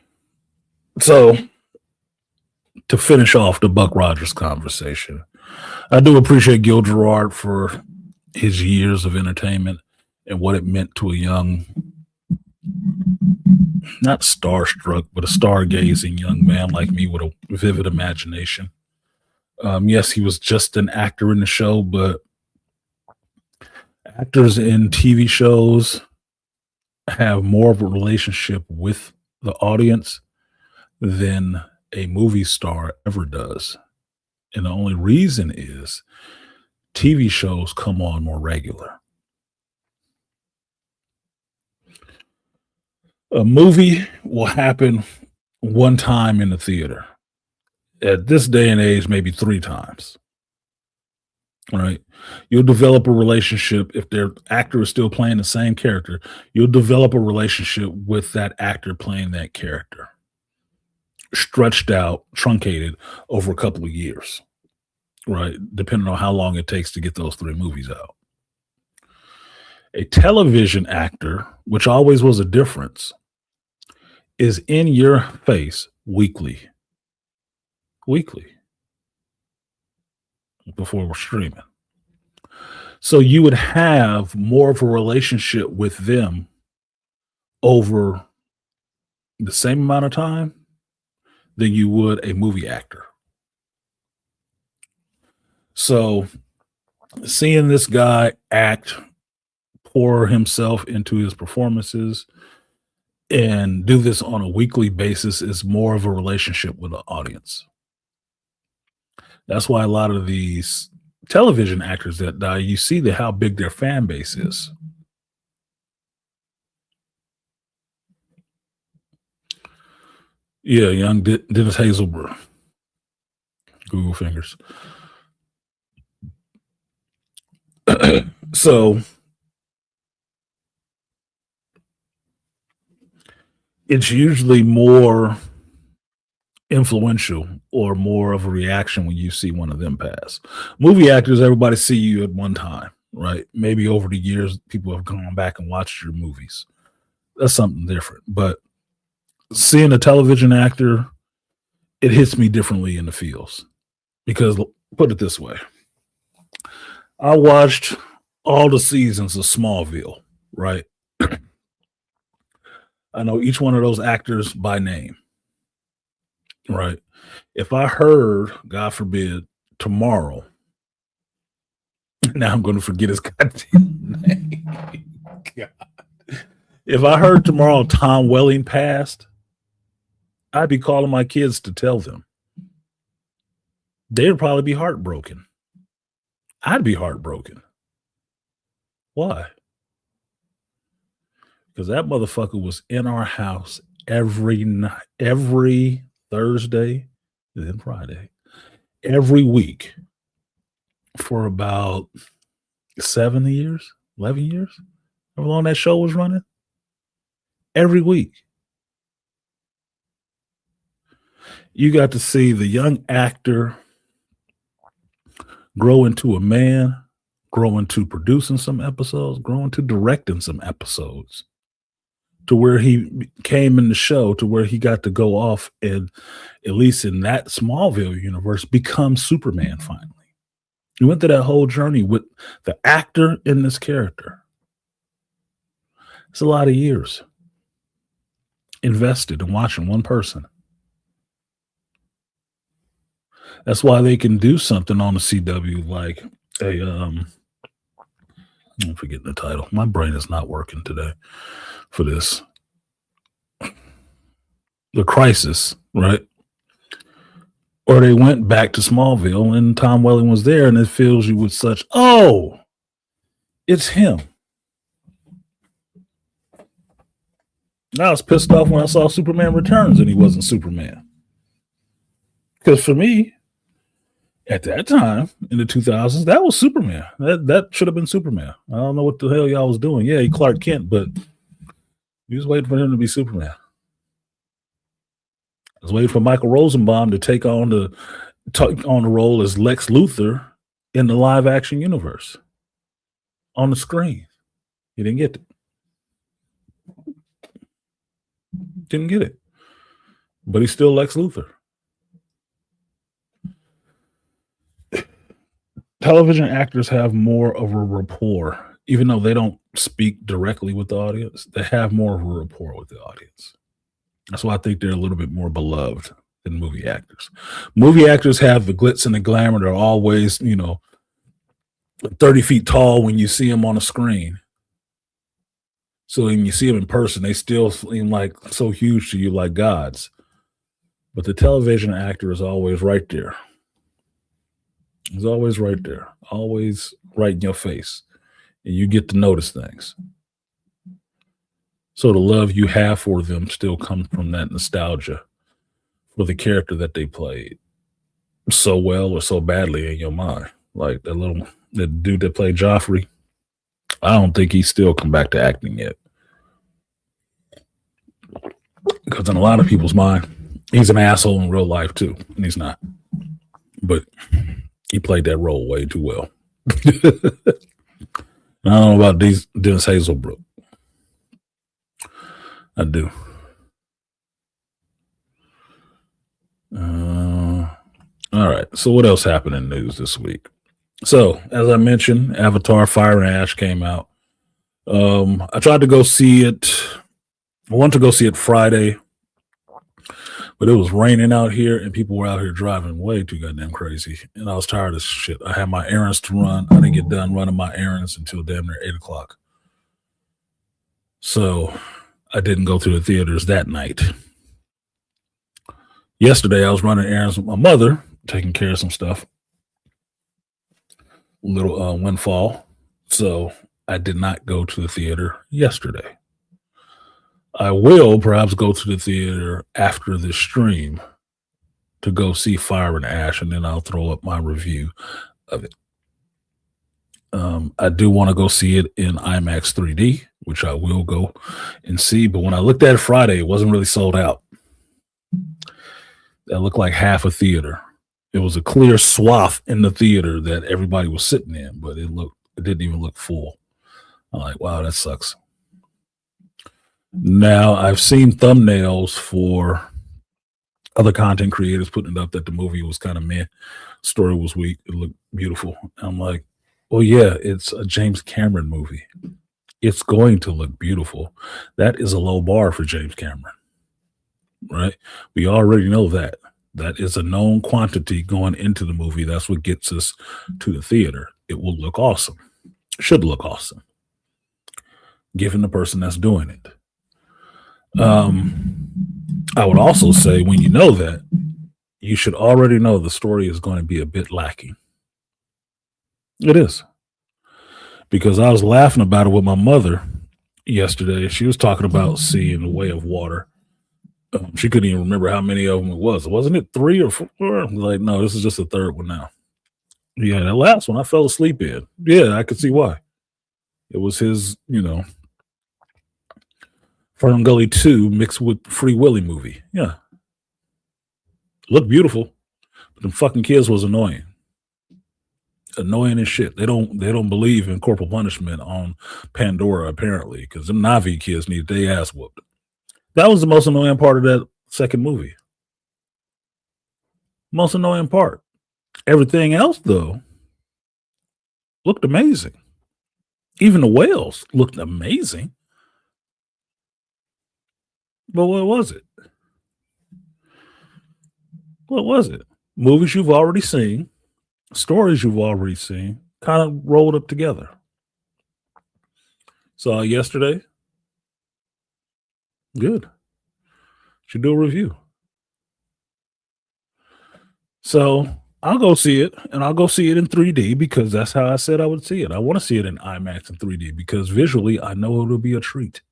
So to finish off the Buck Rogers conversation, I do appreciate Gil Gerard for his years of entertainment and what it meant to a young, not starstruck, but a stargazing young man like me with a vivid imagination. Yes, he was just an actor in the show, but actors in TV shows have more of a relationship with the audience than a movie star ever does. And the only reason is TV shows come on more regular. A movie will happen one time in the theater. At this day and age, maybe 3 times. All right. You'll develop a relationship. If their actor is still playing the same character, you'll develop a relationship with that actor playing that character. Stretched out, truncated over a couple of years. Right. Depending on how long it takes to get those 3 movies out. A television actor, which always was a difference, is in your face weekly. Before we're streaming. So you would have more of a relationship with them over the same amount of time than you would a movie actor. So seeing this guy pour himself into his performances and do this on a weekly basis is more of a relationship with the audience. That's why a lot of these television actors that die, you see how big their fan base is. Yeah, young Dennis Hazelbrook. Google fingers. So it's usually more influential or more of a reaction when you see one of them pass. Movie actors, everybody see you at one time, right? Maybe over the years, people have gone back and watched your movies. That's something different. But seeing a television actor, it hits me differently in the feels. Because put it this way, I watched all the seasons of Smallville, right? I know each one of those actors by name, right? If I heard, God forbid, tomorrow, now I'm going to forget his goddamn name. God. If I heard tomorrow Tom Welling passed, I'd be calling my kids to tell them. They'd probably be heartbroken. I'd be heartbroken. Why? Because that motherfucker was in our house every night, every Thursday, then Friday, every week for about 7 years, 11 years, how long that show was running. Every week. You got to see the young actor grow into a man, grow into producing some episodes, grow into directing some episodes, to where he came in the show, to where he got to go off and, at least in that Smallville universe, become Superman finally. He went through that whole journey with the actor in this character. It's a lot of years invested in watching one person. That's why they can do something on the CW like I'm forgetting the title. My brain is not working today for this. The Crisis, right? Or they went back to Smallville and Tom Welling was there, and it fills you with such, oh, it's him. I was pissed off when I saw Superman Returns and he wasn't Superman. Because for me, at that time in the 2000s, that was Superman. That should have been Superman. I don't know what the hell y'all was doing. Yeah, he Clark Kent, but you was waiting for him to be Superman. I was waiting for Michael Rosenbaum to take on the role as Lex Luthor in the live action universe on the screen. He didn't get it. Didn't get it. But he's still Lex Luthor. Television actors have more of a rapport, even though they don't speak directly with the audience. They have more of a rapport with the audience. That's why I think they're a little bit more beloved than movie actors. Movie actors have the glitz and the glamour. They're always, 30 feet tall when you see them on a screen. So when you see them in person, they still seem like so huge to you, like gods. But the television actor is always right there. He's always right there, always right in your face. And you get to notice things. So the love you have for them still comes from that nostalgia for the character that they played so well or so badly in your mind. Like the dude that played Joffrey, I don't think he's still come back to acting yet. Because in a lot of people's mind, he's an asshole in real life too, and he's not. But he played that role way too well. I don't know about Dennis Hazelbrook. I do. All right. So what else happened in news this week? So, as I mentioned, Avatar Fire and Ash came out. I tried to go see it. I wanted to go see it Friday, but it was raining out here and people were out here driving way too goddamn crazy. And I was tired of shit. I had my errands to run. I didn't get done running my errands until damn near 8 o'clock. So I didn't go to the theaters that night. Yesterday, I was running errands with my mother, taking care of some stuff. Little windfall. So I did not go to the theater yesterday. I will perhaps go to the theater after this stream to go see Fire and Ash, and then I'll throw up my review of it. I do want to go see it in IMAX 3D, which I will go and see. But when I looked at it Friday, it wasn't really sold out. That looked like half a theater. It was a clear swath in the theater that everybody was sitting in, but it didn't even look full. I'm like, wow, that sucks. Now, I've seen thumbnails for other content creators putting it up that the movie was kind of meh. Story was weak. It looked beautiful. I'm like, well, yeah, it's a James Cameron movie. It's going to look beautiful. That is a low bar for James Cameron, right? We already know that. That is a known quantity going into the movie. That's what gets us to the theater. It will look awesome. Should look awesome, given the person that's doing it. I would also say when you know that, you should already know the story is going to be a bit lacking. It is. Because I was laughing about it with my mother yesterday. She was talking about seeing The Way of Water. She couldn't even remember how many of them it was. Wasn't it 3 or 4? I'm like, no, this is just the third one now. Yeah, that last one I fell asleep in. Yeah, I could see why. It was his, Fern Gully 2 mixed with Free Willy movie. Yeah. Looked beautiful, but them fucking kids was annoying. Annoying as shit. They don't believe in corporal punishment on Pandora, apparently, because them Navi kids need their ass whooped. That was the most annoying part of that second movie. Most annoying part. Everything else, though, looked amazing. Even the whales looked amazing. But what was it? What was it? Movies you've already seen, stories you've already seen, kind of rolled up together. Saw it yesterday. Good. Should do a review. So I'll go see it, and I'll go see it in 3D because that's how I said I would see it. I want to see it in IMAX and 3D because visually I know it'll be a treat.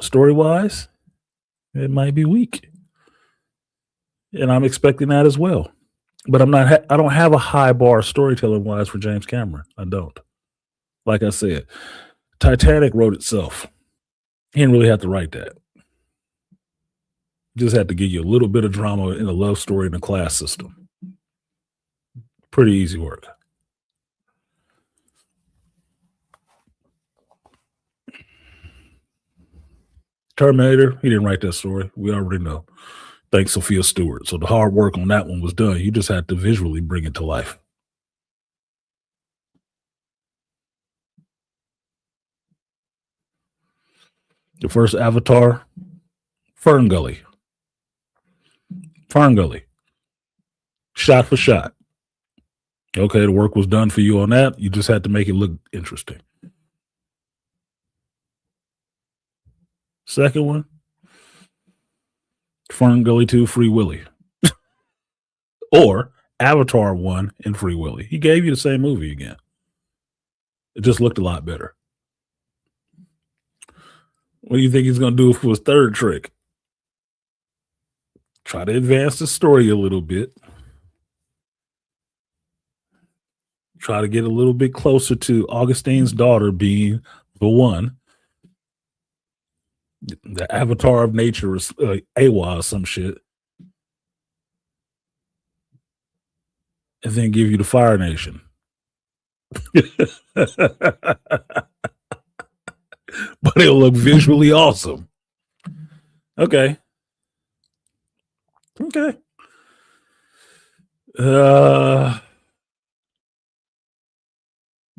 Story-wise, it might be weak. And I'm expecting that as well. But I don't have a high bar storytelling-wise for James Cameron. I don't. Like I said, Titanic wrote itself. He didn't really have to write that. Just had to give you a little bit of drama in a love story in a class system. Pretty easy work. Terminator, he didn't write that story. We already know. Thanks, Sophia Stewart. So the hard work on that one was done. You just had to visually bring it to life. The first Avatar, Fern Gully. Fern Gully. Shot for shot. Okay, the work was done for you on that. You just had to make it look interesting. Second one, Fern Gully 2, Free Willy. Or Avatar 1 and Free Willy. He gave you the same movie again. It just looked a lot better. What do you think he's going to do for his third trick? Try to advance the story a little bit. Try to get a little bit closer to Augustine's daughter being the one. The avatar of nature is AWA or some shit. And then give you the Fire Nation. But it'll look visually awesome. Okay.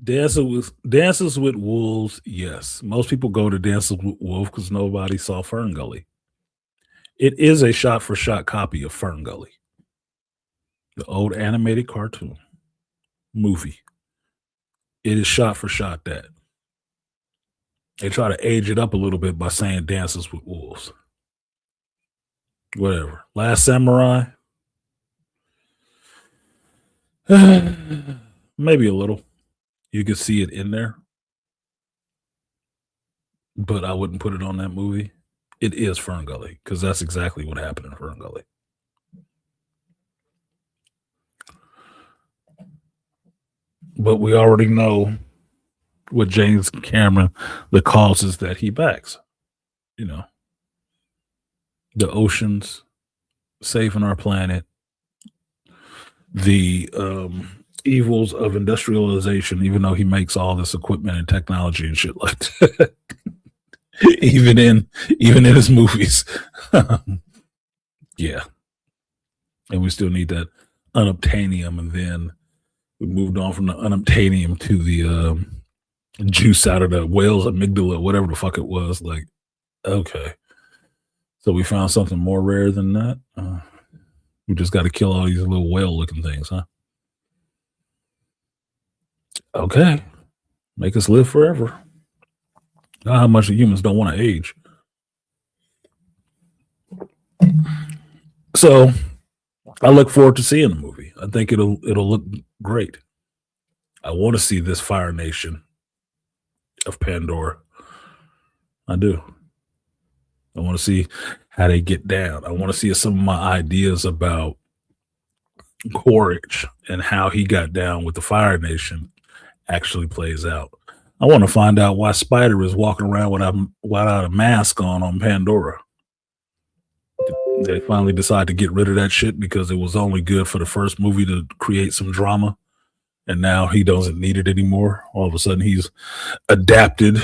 Dances with Wolves, yes. Most people go to Dances with Wolves because nobody saw Fern Gully. It is a shot-for-shot copy of Fern Gully, the old animated cartoon movie. It is shot-for-shot that. They try to age it up a little bit by saying Dances with Wolves. Whatever. Last Samurai. Maybe a little. You could see it in there. But I wouldn't put it on that movie. It is Fern Gully, because that's exactly what happened in Fern Gully. But we already know with James Cameron, the causes that he backs. You know, the oceans, saving our planet, the evils of industrialization, even though he makes all this equipment and technology and shit like that. even in his movies. Yeah. And we still need that unobtainium, and then we moved on from the unobtainium to the juice out of the whale's amygdala, whatever the fuck it was. Like, okay. So we found something more rare than that. We just got to kill all these little whale-looking things, huh? Okay. Make us live forever. Not how much the humans don't want to age. So I look forward to seeing the movie. I think it'll look great. I want to see this Fire Nation of Pandora. I do. I want to see how they get down. I want to see some of my ideas about Quaritch and how he got down with the Fire Nation actually plays out. I want to find out why Spider is walking around without a mask on Pandora. They finally decided to get rid of that shit because it was only good for the first movie to create some drama. And now he doesn't need it anymore. All of a sudden, he's adapted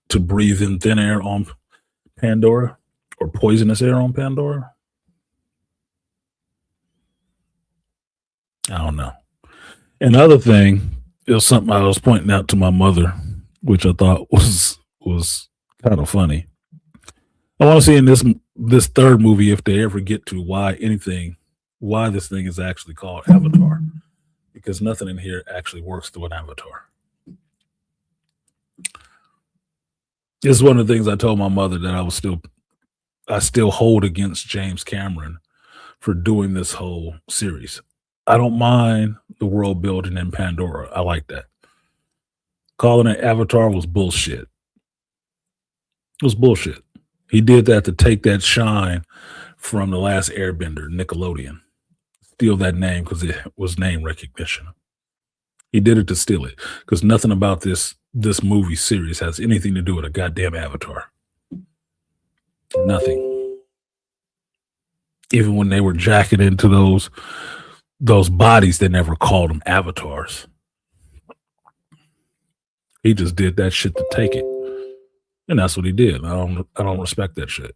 to breathe in thin air on Pandora or poisonous air on Pandora. I don't know. Another thing is something I was pointing out to my mother, which I thought was kind of funny. I want to see in this third movie, if they ever get to why this thing is actually called Avatar, because nothing in here actually works through an avatar. This is one of the things I told my mother that I still hold against James Cameron for doing this whole series. I don't mind the world building in Pandora. I like that. Calling it Avatar was bullshit. It was bullshit. He did that to take that shine from The Last Airbender, Nickelodeon. Steal that name because it was name recognition. He did it to steal it because nothing about this movie series has anything to do with a goddamn avatar. Nothing. Even when they were jacking into those bodies, they never called them avatars. He just did that shit to take it. And that's what he did. I don't respect that shit.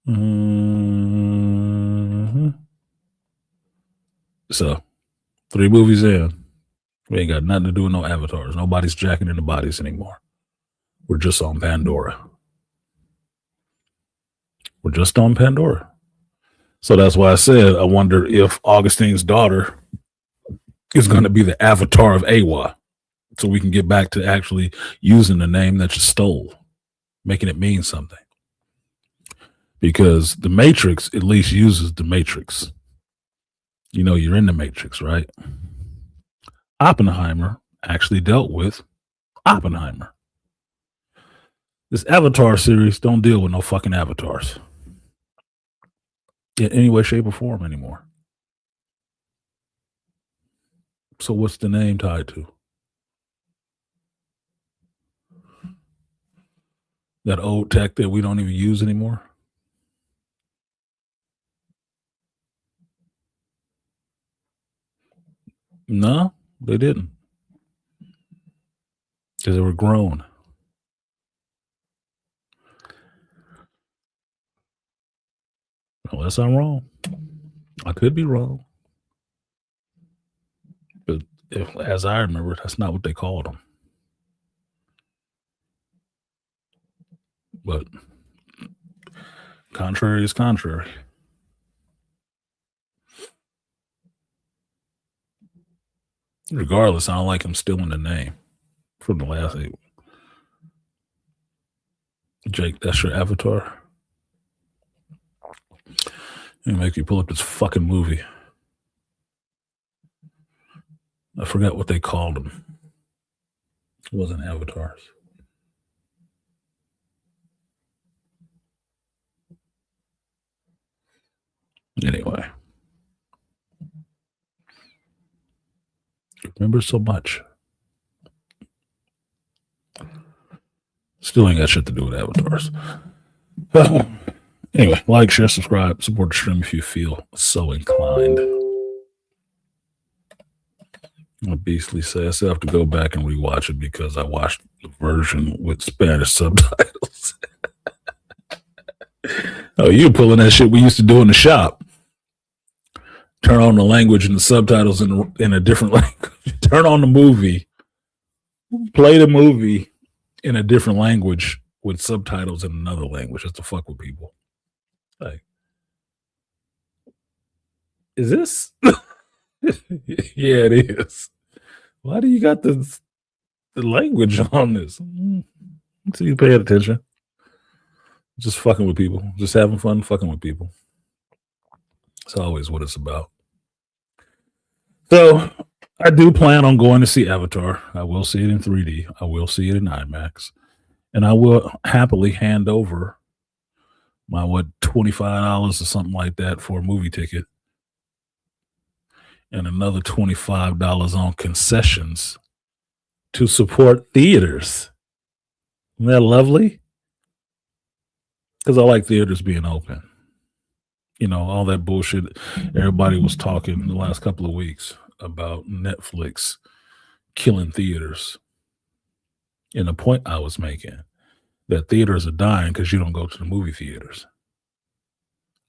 Mm-hmm. So, 3 movies in, we ain't got nothing to do with no avatars. Nobody's jacking into bodies anymore. We're just on Pandora. We're just on Pandora. So that's why I said I wonder if Augustine's daughter is going to be the avatar of Awa, so we can get back to actually using the name that you stole, making it mean something. Because the Matrix at least uses the Matrix. You know, you're in the Matrix, right? Oppenheimer actually dealt with Oppenheimer. This Avatar series don't deal with no fucking avatars in any way, shape, or form anymore. So what's the name tied to? That old tech that we don't even use anymore? No, they didn't. Because they were grown. Unless I'm wrong. I could be wrong. But as I remember, that's not what they called them. But contrary is contrary. Regardless, I don't like him stealing the name from the last 8. Jake, that's your avatar? Let me make you pull up this fucking movie. I forgot what they called them. It wasn't avatars. Anyway. Remember so much. Still ain't got shit to do with avatars. Anyway, like, share, subscribe, support the stream if you feel so inclined. I beastly say I still have to go back and rewatch it because I watched version with Spanish subtitles. Oh, you pulling that shit we used to do in the shop. Turn on the language and the subtitles in a different language. Turn on the movie. Play the movie in a different language with subtitles in another language just to fuck with people. Like, is this? Yeah, it is. Why do you got the language on this? So you pay attention. Just fucking with people. Just having fun fucking with people. It's always what it's about. So I do plan on going to see Avatar. I will see it in 3D. I will see it in IMAX. And I will happily hand over my, $25 or something like that for a movie ticket. And another $25 on concessions to support theaters. Isn't that lovely? Because I like theaters being open. You know, all that bullshit everybody was talking the last couple of weeks about Netflix killing theaters. And the point I was making, that theaters are dying because you don't go to the movie theaters.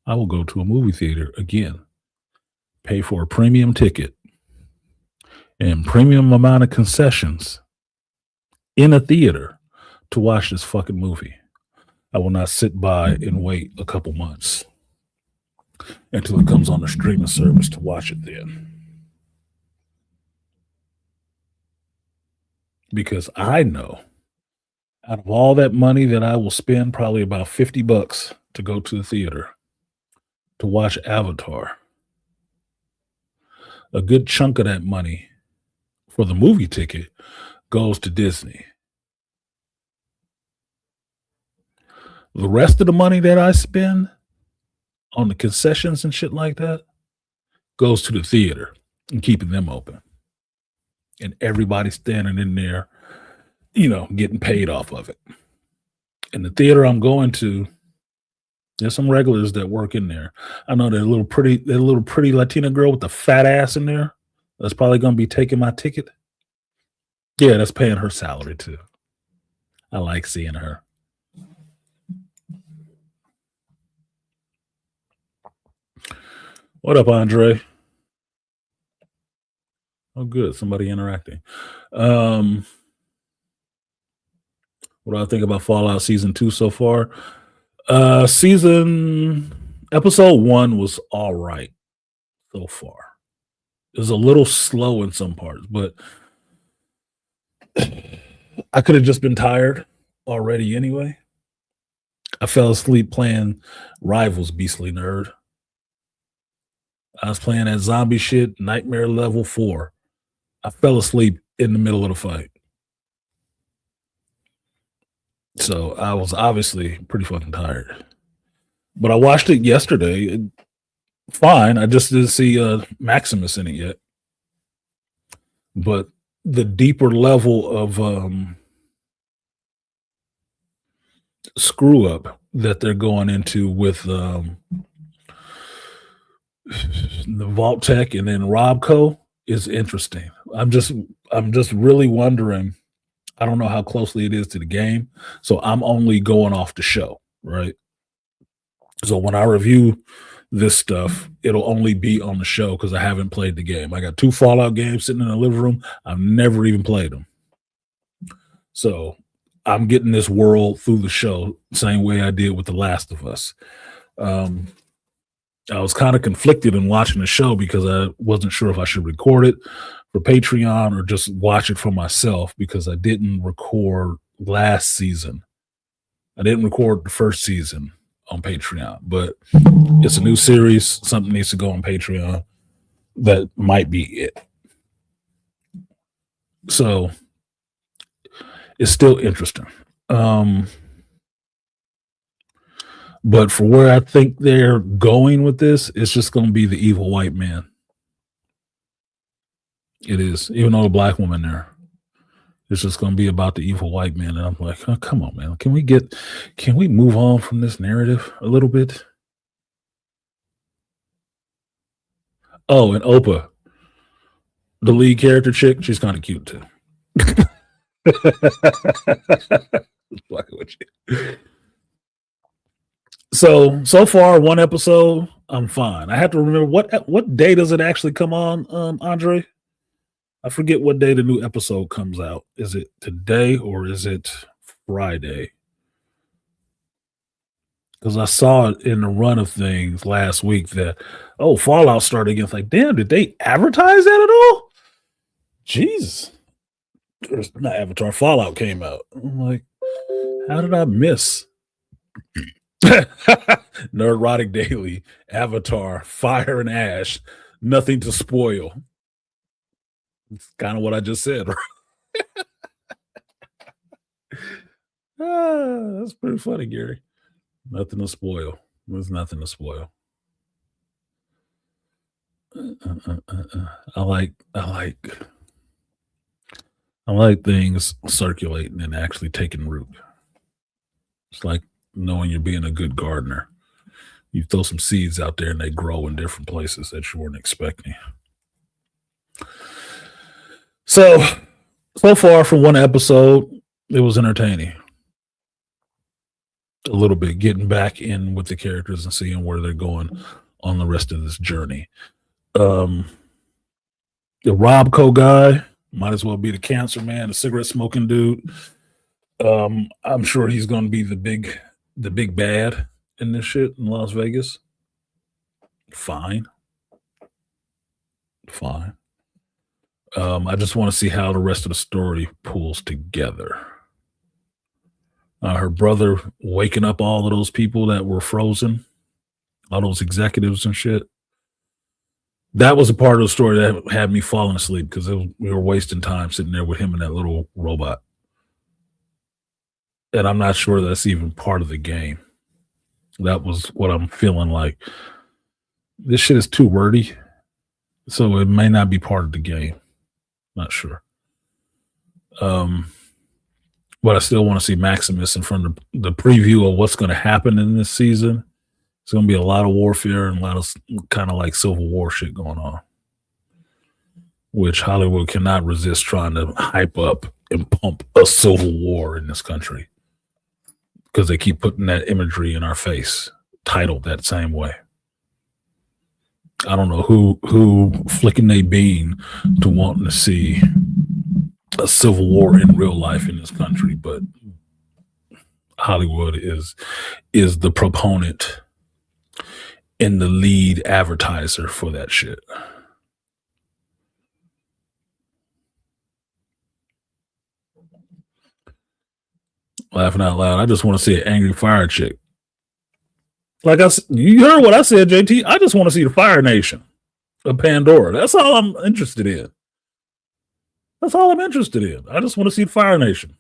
I will go to a movie theater again, pay for a premium ticket and premium amount of concessions in a theater to watch this fucking movie. I will not sit by and wait a couple months until it comes on the streaming service to watch it then. Because I know out of all that money that I will spend, probably about $50 to go to the theater to watch Avatar, a good chunk of that money for the movie ticket goes to Disney. The rest of the money that I spend on the concessions and shit like that goes to the theater and keeping them open. And everybody standing in there, you know, getting paid off of it. And the theater I'm going to, there's some regulars that work in there. I know that little pretty Latina girl with the fat ass in there that's probably going to be taking my ticket. Yeah, that's paying her salary too. I like seeing her. What up, Andre? Oh, good. Somebody interacting. What do I think about Fallout Season 2 so far? Episode 1 was all right so far. It was a little slow in some parts, but I could have just been tired already anyway. I fell asleep playing Rivals, beastly nerd. I was playing that zombie shit, Nightmare Level 4. I fell asleep in the middle of the fight. So I was obviously pretty fucking tired. But I watched it yesterday. Fine. I just didn't see Maximus in it yet. But the deeper level of screw up that they're going into with the Vault Tech and then Robco is interesting. I'm just really wondering. I don't know how closely it is to the game, so I'm only going off the show, right? So when I review this stuff, it'll only be on the show because I haven't played the game. I got 2 Fallout games sitting in the living room. I've never even played them. So I'm getting this world through the show, same way I did with The Last of Us. I was kind of conflicted in watching the show because I wasn't sure if I should record it for Patreon or just watch it for myself because I didn't record last season. I didn't record the first season on Patreon, but it's a new series. Something needs to go on Patreon. That might be it. So it's still interesting. But for where I think they're going with this, it's just going to be the evil white man. It is, even though a black woman there. It's just going to be about the evil white man. And I'm like, oh, come on, man. Can we move on from this narrative a little bit? Oh, and Opa, the lead character chick, she's kind of cute too. Fucking with you. So far, one episode, I'm fine. I have to remember what day does it actually come on, Andre? I forget what day the new episode comes out. Is it today or is it Friday? Because I saw it in the run of things last week that, Fallout started again. It's like, damn, did they advertise that at all? Jesus. There's not Avatar, Fallout came out. I'm like, how did I miss? Nerdrotic Daily, Avatar, Fire and Ash, nothing to spoil. It's kind of what I just said. That's pretty funny, Gary. Nothing to spoil. There's nothing to spoil. I like things circulating and actually taking root. It's like knowing you're being a good gardener. You throw some seeds out there and they grow in different places that you weren't expecting. So far from one episode, it was entertaining. A little bit, getting back in with the characters and seeing where they're going on the rest of this journey. The Robco guy might as well be the cancer man, the cigarette smoking dude. I'm sure he's going to be the big bad in this shit in Las Vegas. Fine. I just want to see how the rest of the story pulls together. Her brother waking up all of those people that were frozen, all those executives and shit. That was a part of the story that had me falling asleep because we were wasting time sitting there with him and that little robot. And I'm not sure that's even part of the game. That was what I'm feeling like. This shit is too wordy, so it may not be part of the game. Not sure. But I still want to see Maximus in front of the preview of what's going to happen in this season. It's going to be a lot of warfare and a lot of kind of like Civil War shit going on, which Hollywood cannot resist trying to hype up and pump a civil war in this country because they keep putting that imagery in our face, titled that same way. I don't know who flicking their bean to wanting to see a civil war in real life in this country, but Hollywood is the proponent and the lead advertiser for that shit. Laughing out loud. I just want to see an angry fire chick. Like you heard what I said, JT. I just want to see the Fire Nation of Pandora. That's all I'm interested in. I just want to see the Fire Nation.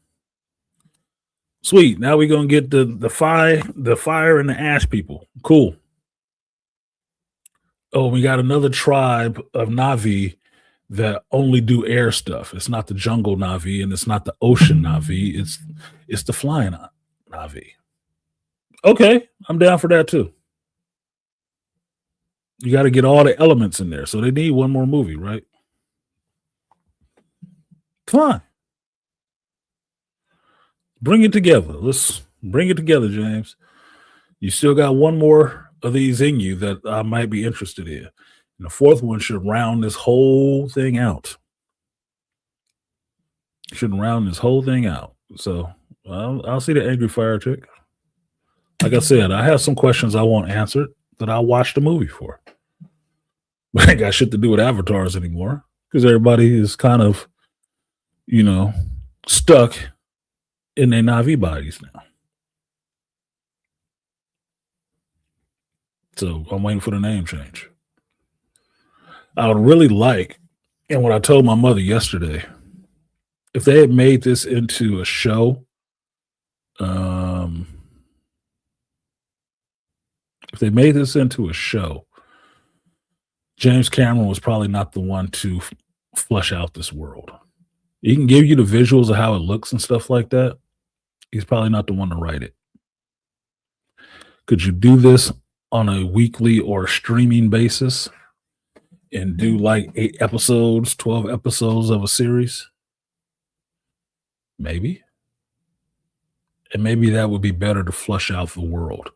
Sweet. Now we're gonna get the fire and the ash people. Cool. Oh, we got another tribe of Na'vi that only do air stuff. It's not the jungle Na'vi and it's not the ocean Na'vi. It's the flying Na'vi. Okay, I'm down for that too. You got to get all the elements in there. So they need one more movie, right? Come on. Bring it together. Let's bring it together, James. You still got one more of these in you that I might be interested in. And the fourth one should round this whole thing out. So I'll see the angry fire chick. Like I said, I have some questions I want answered that I'll watch the movie for. But I ain't got shit to do with avatars anymore because everybody is kind of, stuck in their Na'vi bodies now. So I'm waiting for the name change. I would really like, and what I told my mother yesterday, if they had made this into a show, James Cameron was probably not the one to flesh out this world. He can give you the visuals of how it looks and stuff like that. He's probably not the one to write it. Could you do this on a weekly or streaming basis and do like 8 episodes, 12 episodes of a series? Maybe. And maybe that would be better to flush out the world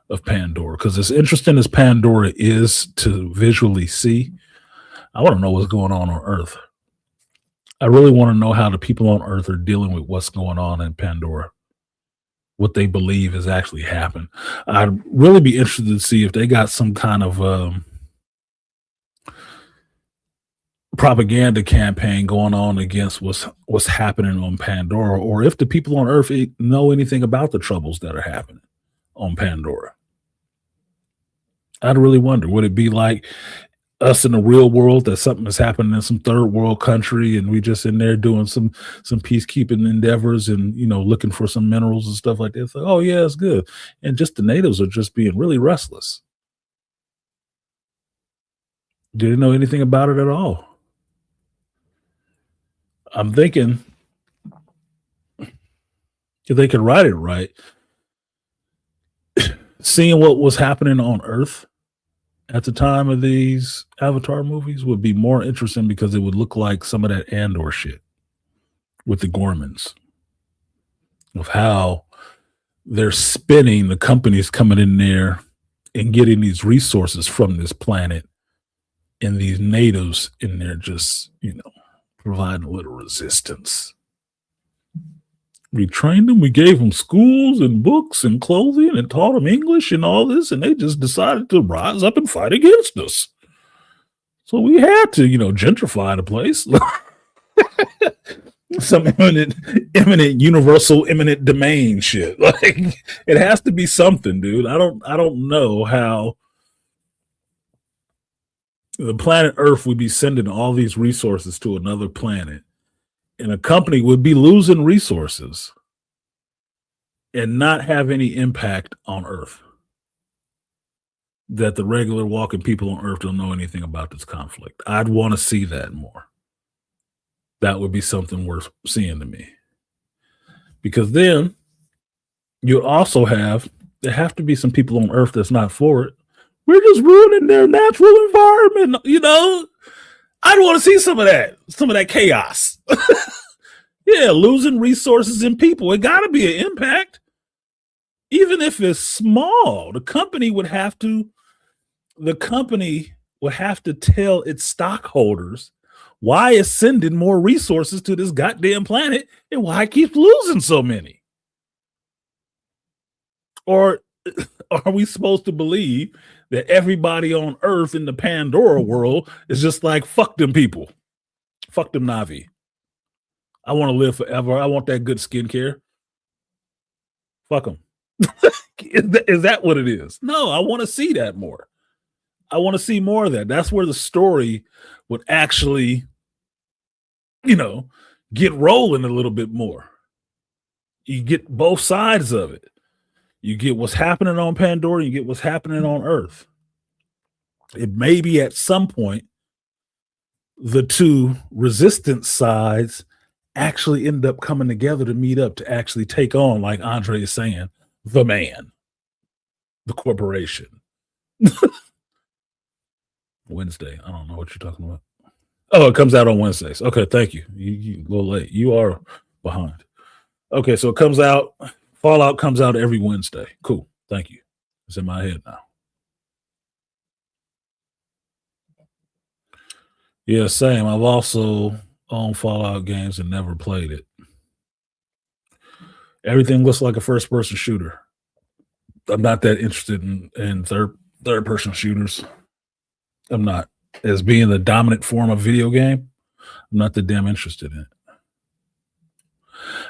of Pandora. Because as interesting as Pandora is to visually see, I want to know what's going on Earth. I really want to know how the people on Earth are dealing with what's going on in Pandora, what they believe has actually happened. I'd really be interested to see if they got some kind of propaganda campaign going on against what's happening on Pandora, or if the people on Earth know anything about the troubles that are happening on Pandora. I'd really wonder, would it be like us in the real world, that something is happening in some third world country and we just in there doing some peacekeeping endeavors and, you know, looking for some minerals and stuff like that. It's like, oh yeah, it's good. And just the natives are just being really restless. Didn't know anything about it at all. I'm thinking if they could write it right, seeing what was happening on Earth at the time of these Avatar movies would be more interesting, because it would look like some of that Andor shit with the Gormans, of how they're spinning the companies coming in there and getting these resources from this planet, and these natives in there just, you know, providing a little resistance. We trained them, we gave them schools and books and clothing and taught them English and all this, and they just decided to rise up and fight against us. So we had to, you know, gentrify the place. Some imminent universal eminent domain shit. Like, it has to be something, dude. I don't know how the planet Earth would be sending all these resources to another planet, and a company would be losing resources and not have any impact on Earth, that the regular walking people on Earth don't know anything about this conflict. I'd want to see that more. That would be something worth seeing to me. Because then you also there have to be some people on Earth that's not for it. We're just ruining their natural environment, you know? I'd want to see some of that chaos. Yeah, losing resources and people. It got to be an impact. Even if it's small, the company would have to tell its stockholders why it's sending more resources to this goddamn planet and why it keeps losing so many. Or are we supposed to believe that everybody on Earth in the Pandora world is just like, fuck them people, fuck them Navi, I want to live forever, I want that good skincare, fuck them? Is that what it is? No, I want to see that more. I want to see more of that. That's where the story would actually, you know, get rolling a little bit more. You get both sides of it. You get what's happening on Pandora, you get what's happening on Earth. It may be at some point the two resistance sides actually end up coming together to meet up to actually take on, like Andre is saying, the man, the corporation. Wednesday. I don't know what you're talking about. Oh, it comes out on Wednesdays. Okay, thank you. You a little late. You are behind. Okay, so it comes out. Fallout comes out every Wednesday. Cool. Thank you. It's in my head now. Yeah, same. I've also owned Fallout games and never played it. Everything looks like a first-person shooter. I'm not that interested in third-person shooters. I'm not. As being the dominant form of video game, I'm not that damn interested in it.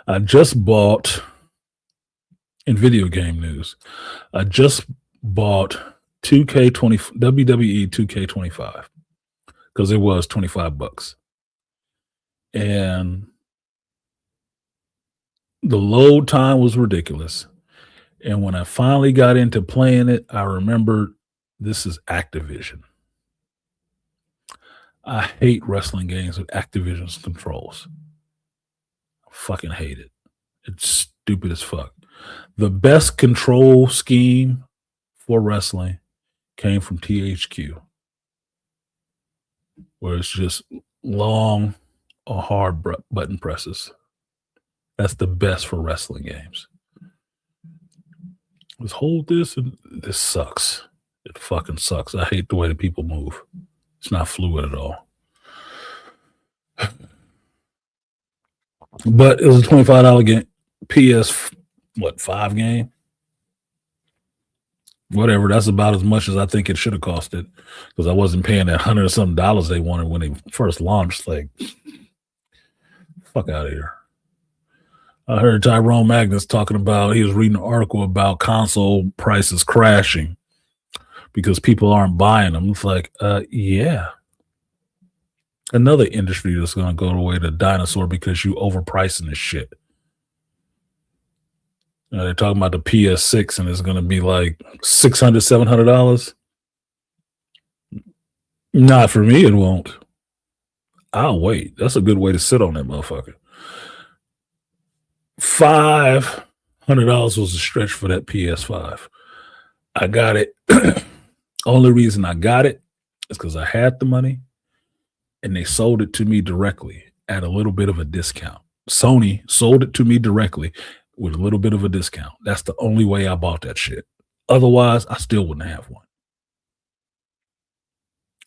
I just bought, in video game news, I just bought WWE 2K25 because it was $25. And the load time was ridiculous. And when I finally got into playing it, I remembered this is Activision. I hate wrestling games with Activision's controls. I fucking hate it. It's stupid as fuck. The best control scheme for wrestling came from THQ, where it's just long or hard button presses. That's the best for wrestling games. Let's hold this, and this sucks. It fucking sucks. I hate the way that people move. It's not fluid at all. But it was a $25 game. PS, 5 game? Whatever. That's about as much as I think it should have costed, because I wasn't paying that $100 or something they wanted when they first launched. Like, fuck out of here. I heard Tyrone Magnus talking about, he was reading an article about console prices crashing because people aren't buying them. It's like, yeah. Another industry that's going to go the way to dinosaur because you overpricing this shit. They're talking about the PS6 and it's going to be like $600, $700. Not for me, it won't. I'll wait. That's a good way to sit on that motherfucker. $500 was a stretch for that PS5. I got it. Only reason I got it is because I had the money and they sold it to me directly at a little bit of a discount. Sony sold it to me directly with a little bit of a discount. That's the only way I bought that shit. Otherwise, I still wouldn't have one.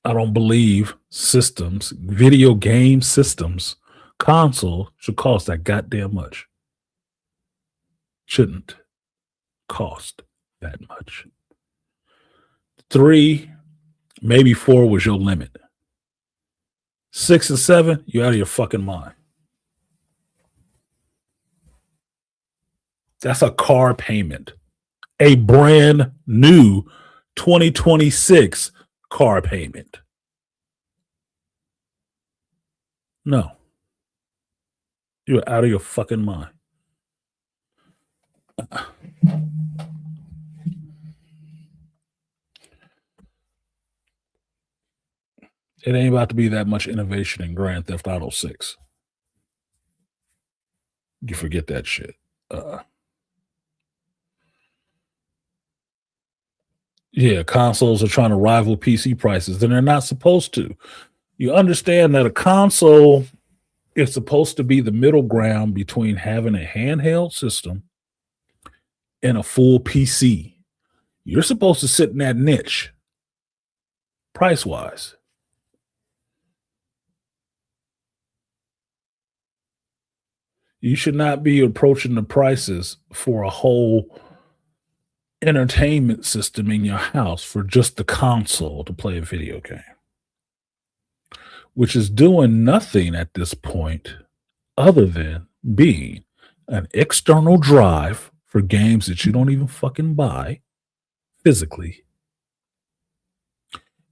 I don't believe systems, video game systems, console should cost that goddamn much. Shouldn't cost that much. 3, maybe 4 was your limit. 6 and 7, you're out of your fucking mind. That's a car payment. A brand new 2026 car payment. No. You're out of your fucking mind. It ain't about to be that much innovation in Grand Theft Auto 6. You forget that shit. Yeah, consoles are trying to rival PC prices, and they're not supposed to. You understand that a console is supposed to be the middle ground between having a handheld system and a full PC. You're supposed to sit in that niche, price-wise. You should not be approaching the prices for a whole entertainment system in your house for just the console to play a video game, which is doing nothing at this point other than being an external drive for games that you don't even fucking buy physically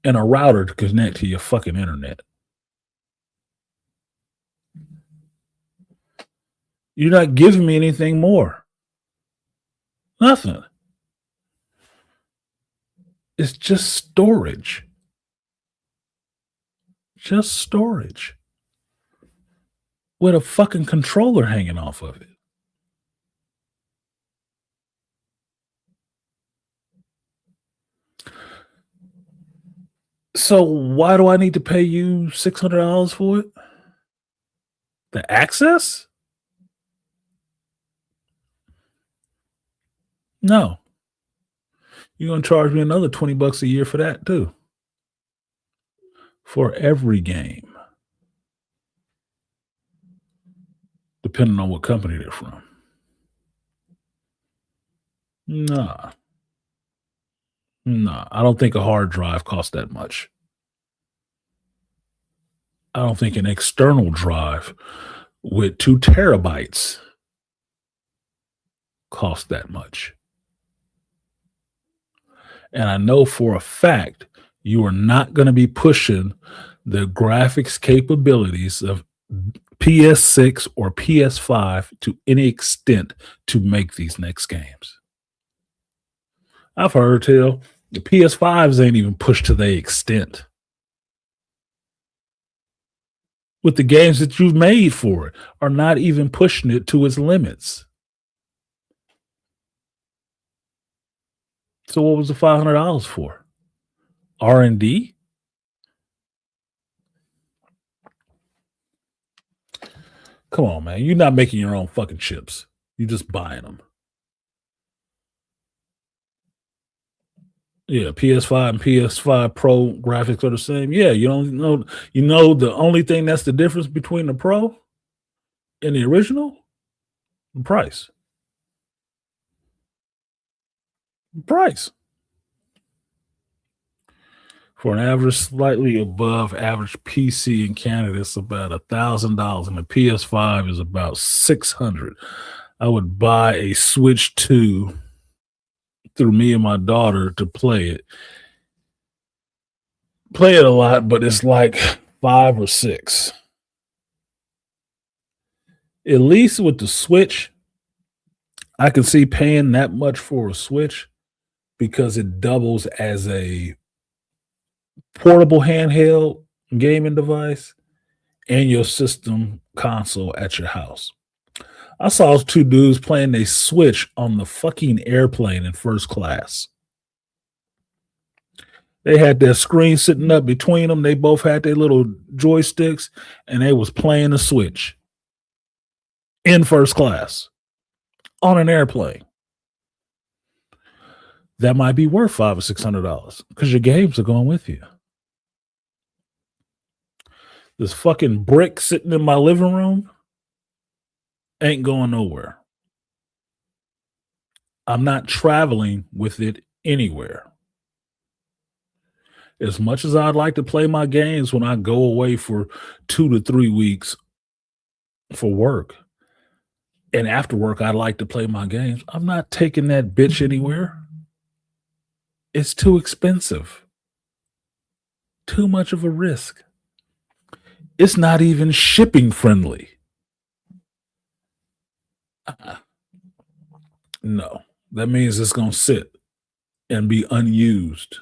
and a router to connect to your fucking internet. You're not giving me anything more. Nothing. It's just storage. Just storage. With a fucking controller hanging off of it. So why do I need to pay you $600 for it? The access? No. You're going to charge me another $20 a year for that too. For every game. Depending on what company they're from. Nah. I don't think a hard drive costs that much. I don't think an external drive with 2 terabytes costs that much. And I know for a fact you are not going to be pushing the graphics capabilities of PS6 or PS5 to any extent to make these next games. I've heard tell the PS5s ain't even pushed to the extent. With the games that you've made for it are not even pushing it to its limits. So what was the $500 for? R&D? Come on, man. You're not making your own fucking chips. You're just buying them. Yeah, PS5 and PS5 Pro graphics are the same. Yeah, you don't know. You know the only thing that's the difference between the Pro and the original? The price. Price. For an average, slightly above average PC in Canada, it's about $1,000, and the PS5 is about $600. I would buy a Switch 2 through me and my daughter to play it. Play it a lot, but it's like 5 or 6. At least with the Switch, I can see paying that much for a Switch because it doubles as a portable handheld gaming device and your system console at your house. I saw 2 dudes playing a Switch on the fucking airplane in first class. They had their screen sitting up between them. They both had their little joysticks, and they was playing the Switch in first class on an airplane. That might be worth $500 or $600 because your games are going with you. This fucking brick sitting in my living room ain't going nowhere. I'm not traveling with it anywhere. As much as I'd like to play my games when I go away for 2 to 3 weeks for work, and after work I'd like to play my games, I'm not taking that bitch anywhere. It's too expensive. Too much of a risk. It's not even shipping friendly. No, that means it's going to sit and be unused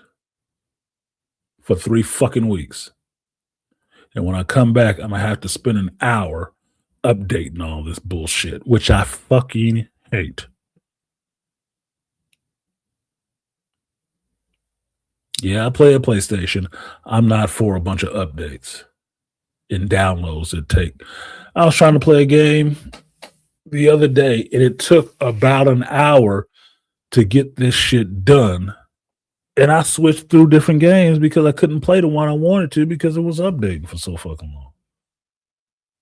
for 3 fucking weeks. And when I come back, I'm going to have to spend an hour updating all this bullshit, which I fucking hate. Yeah, I play a PlayStation. I'm not for a bunch of updates and downloads that take. I was trying to play a game the other day, and it took about an hour to get this shit done. And I switched through different games because I couldn't play the one I wanted to because it was updating for so fucking long.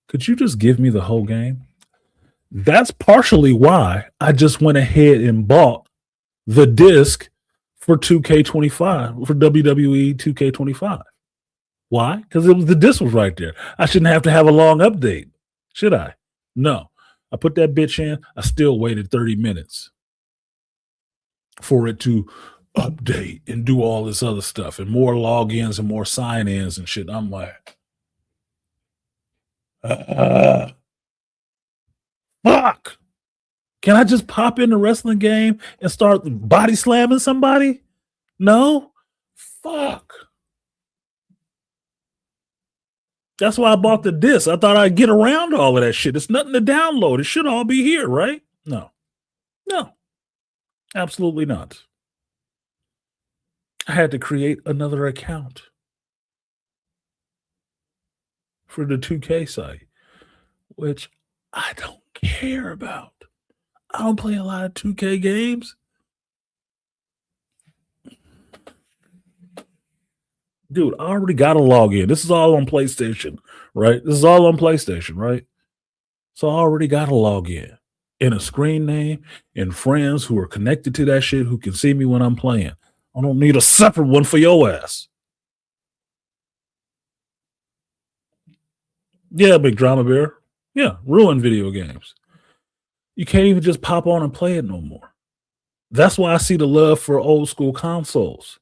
Could you just give me the whole game? That's partially why I just went ahead and bought the disc for 2K25, for WWE 2K25. Why? Because the disc was right there. I shouldn't have to have a long update, should I? No. I put that bitch in. I still waited 30 minutes for it to update and do all this other stuff and more logins and more sign-ins and shit. I'm like, fuck. Can I just pop in the wrestling game and start body slamming somebody? No? Fuck. That's why I bought the disc. I thought I'd get around all of that shit. It's nothing to download. It should all be here, right? No. No. Absolutely not. I had to create another account for the 2K site, which I don't care about. I don't play a lot of 2K games. Dude, I already got a login. This is all on PlayStation, right? This is all on PlayStation, right? So I already got a login and a screen name and friends who are connected to that shit who can see me when I'm playing. I don't need a separate one for your ass. Yeah, Big Drama Bear. Yeah, ruin video games. You can't even just pop on and play it no more. That's why I see the love for old school consoles.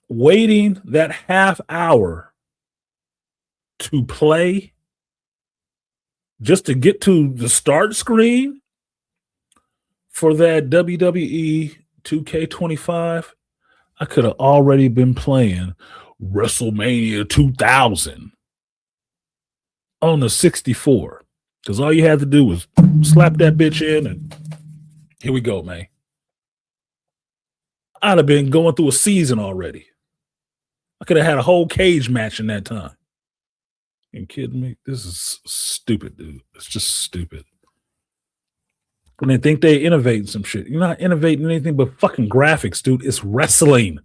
Waiting that half hour to play just to get to the start screen for that WWE 2K25, I could have already been playing WrestleMania 2000 on the 64 because all you had to do was slap that bitch in and here we go, man. I'd have been going through a season already. I could have had a whole cage match in that time. You kidding me? This is stupid, dude. It's just stupid. And they think they innovating some shit. You're not innovating anything but fucking graphics, dude. It's wrestling.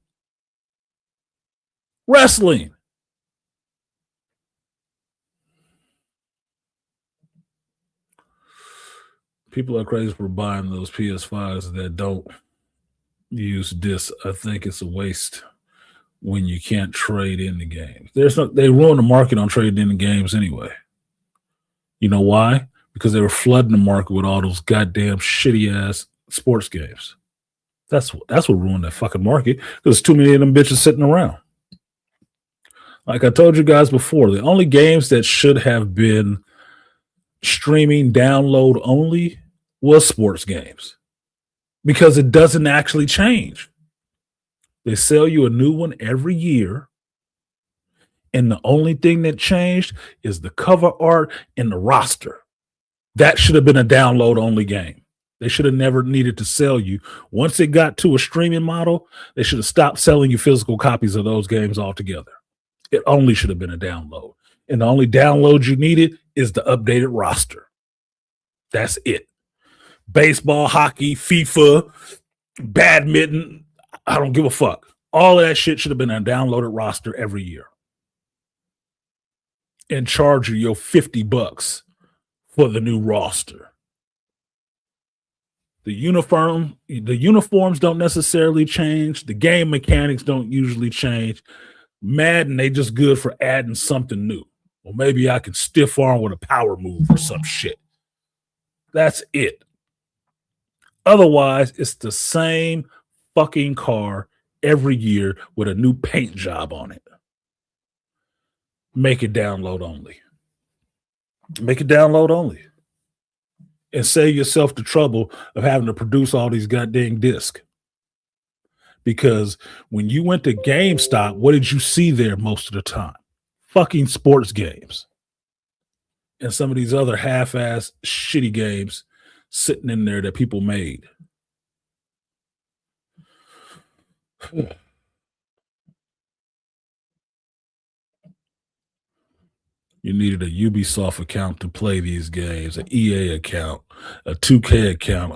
Wrestling. People are crazy for buying those PS5s that don't use discs. I think it's a waste when you can't trade in the games. They ruin the market on trading in the games anyway. You know why? Because they were flooding the market with all those goddamn shitty ass sports games. That's what ruined that fucking market. There's too many of them bitches sitting around. Like I told you guys before, the only games that should have been streaming download only was sports games because it doesn't actually change. They sell you a new one every year, and the only thing that changed is the cover art and the roster. That should have been a download only game. They should have never needed to sell you. Once it got to a streaming model, they should have stopped selling you physical copies of those games altogether. It only should have been a download. And the only download you needed is the updated roster. That's it. Baseball, hockey, FIFA, badminton, I don't give a fuck. All of that shit should have been a downloaded roster every year. And charge you your $50 for the new roster. The uniforms don't necessarily change. The game mechanics don't usually change. Madden, they just good for adding something new. Or maybe I can stiff arm with a power move or some shit. That's it. Otherwise, it's the same fucking car every year with a new paint job on it. Make it download only. Make it download only. And save yourself the trouble of having to produce all these goddamn discs. Because when you went to GameStop, what did you see there most of the time? Fucking sports games. And some of these other half-ass shitty games sitting in there that people made. You needed a Ubisoft account to play these games, an EA account, a 2K account.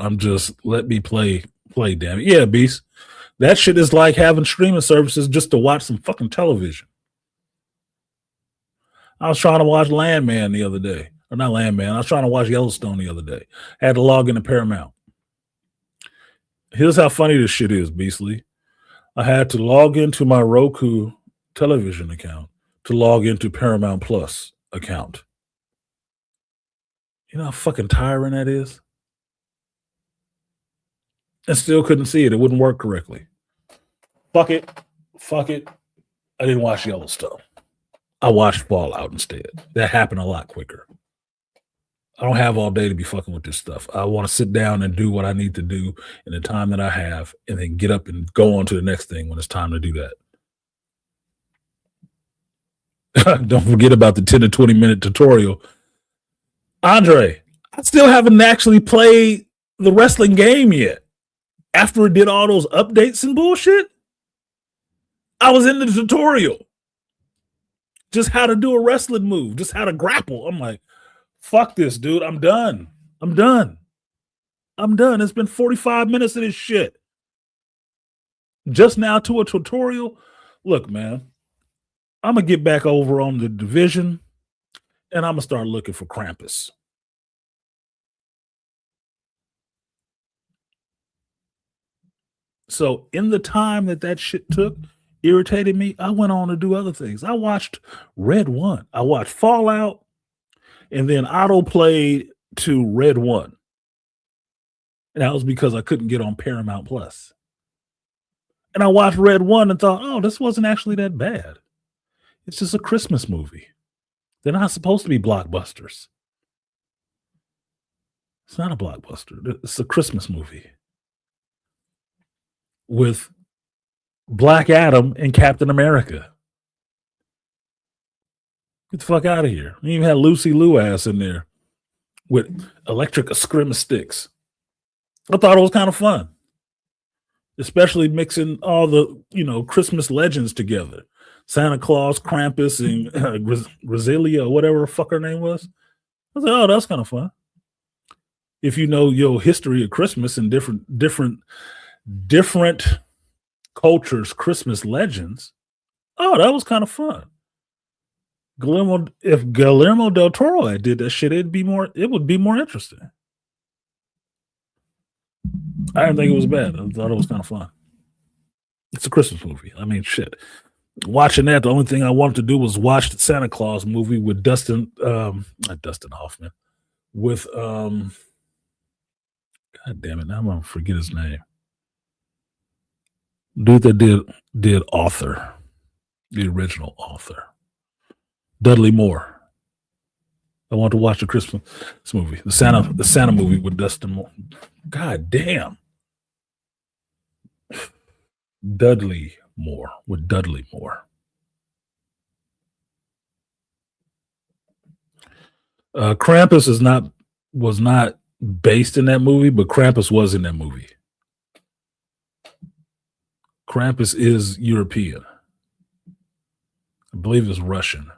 Let me play, damn it. Yeah, Beast. That shit is like having streaming services just to watch some fucking television. I was trying to watch Landman the other day. Or not Landman. I was trying to watch Yellowstone the other day. I had to log into Paramount. Here's how funny this shit is, Beastly. I had to log into my Roku television account to log into Paramount Plus account. You know how fucking tiring that is? And still couldn't see it. It wouldn't work correctly. Fuck it. I didn't watch Yellowstone. I watched Fallout instead. That happened a lot quicker. I don't have all day to be fucking with this stuff. I want to sit down and do what I need to do in the time that I have and then get up and go on to the next thing when it's time to do that. Don't forget about the 10 to 20 minute tutorial. Andre, I still haven't actually played the wrestling game yet. After it did all those updates and bullshit, I was in the tutorial. Just how to do a wrestling move, just how to grapple. I'm like, fuck this, dude. I'm done. It's been 45 minutes of this shit. Just now to a tutorial. Look, man, I'm going to get back over on the Division and I'm going to start looking for Krampus. So in the time that shit took, irritated me, I went on to do other things. I watched Red 1. I watched Fallout and then auto played to Red 1. And that was because I couldn't get on Paramount Plus. And I watched Red 1 and thought, oh, this wasn't actually that bad. It's just a Christmas movie. They're not supposed to be blockbusters. It's not a blockbuster. It's a Christmas movie with Black Adam and Captain America. Get the fuck out of here. You even had Lucy Liu ass in there with electric eskrima sticks. I thought it was kind of fun, especially mixing all the, Christmas legends together. Santa Claus, Krampus, and Griselia, or whatever the fuck her name was. I was like, oh, that's kind of fun. If you know your history of Christmas and different cultures' Christmas legends, oh, that was kind of fun. If Guillermo del Toro had did that shit, it would be more interesting. I didn't think it was bad. I thought it was kind of fun. It's a Christmas movie. I mean, shit. Watching that, the only thing I wanted to do was watch the Santa Claus movie with not Dustin Hoffman, with God damn it, now I'm gonna forget his name. Dude that did Author, the original Author, Dudley Moore. I want to watch the Christmas movie, the Santa movie with Dustin Moore. God damn, Dudley Moore with Dudley Moore. Krampus was not based in that movie, but Krampus was in that movie. Krampus is European. I believe it's Russian.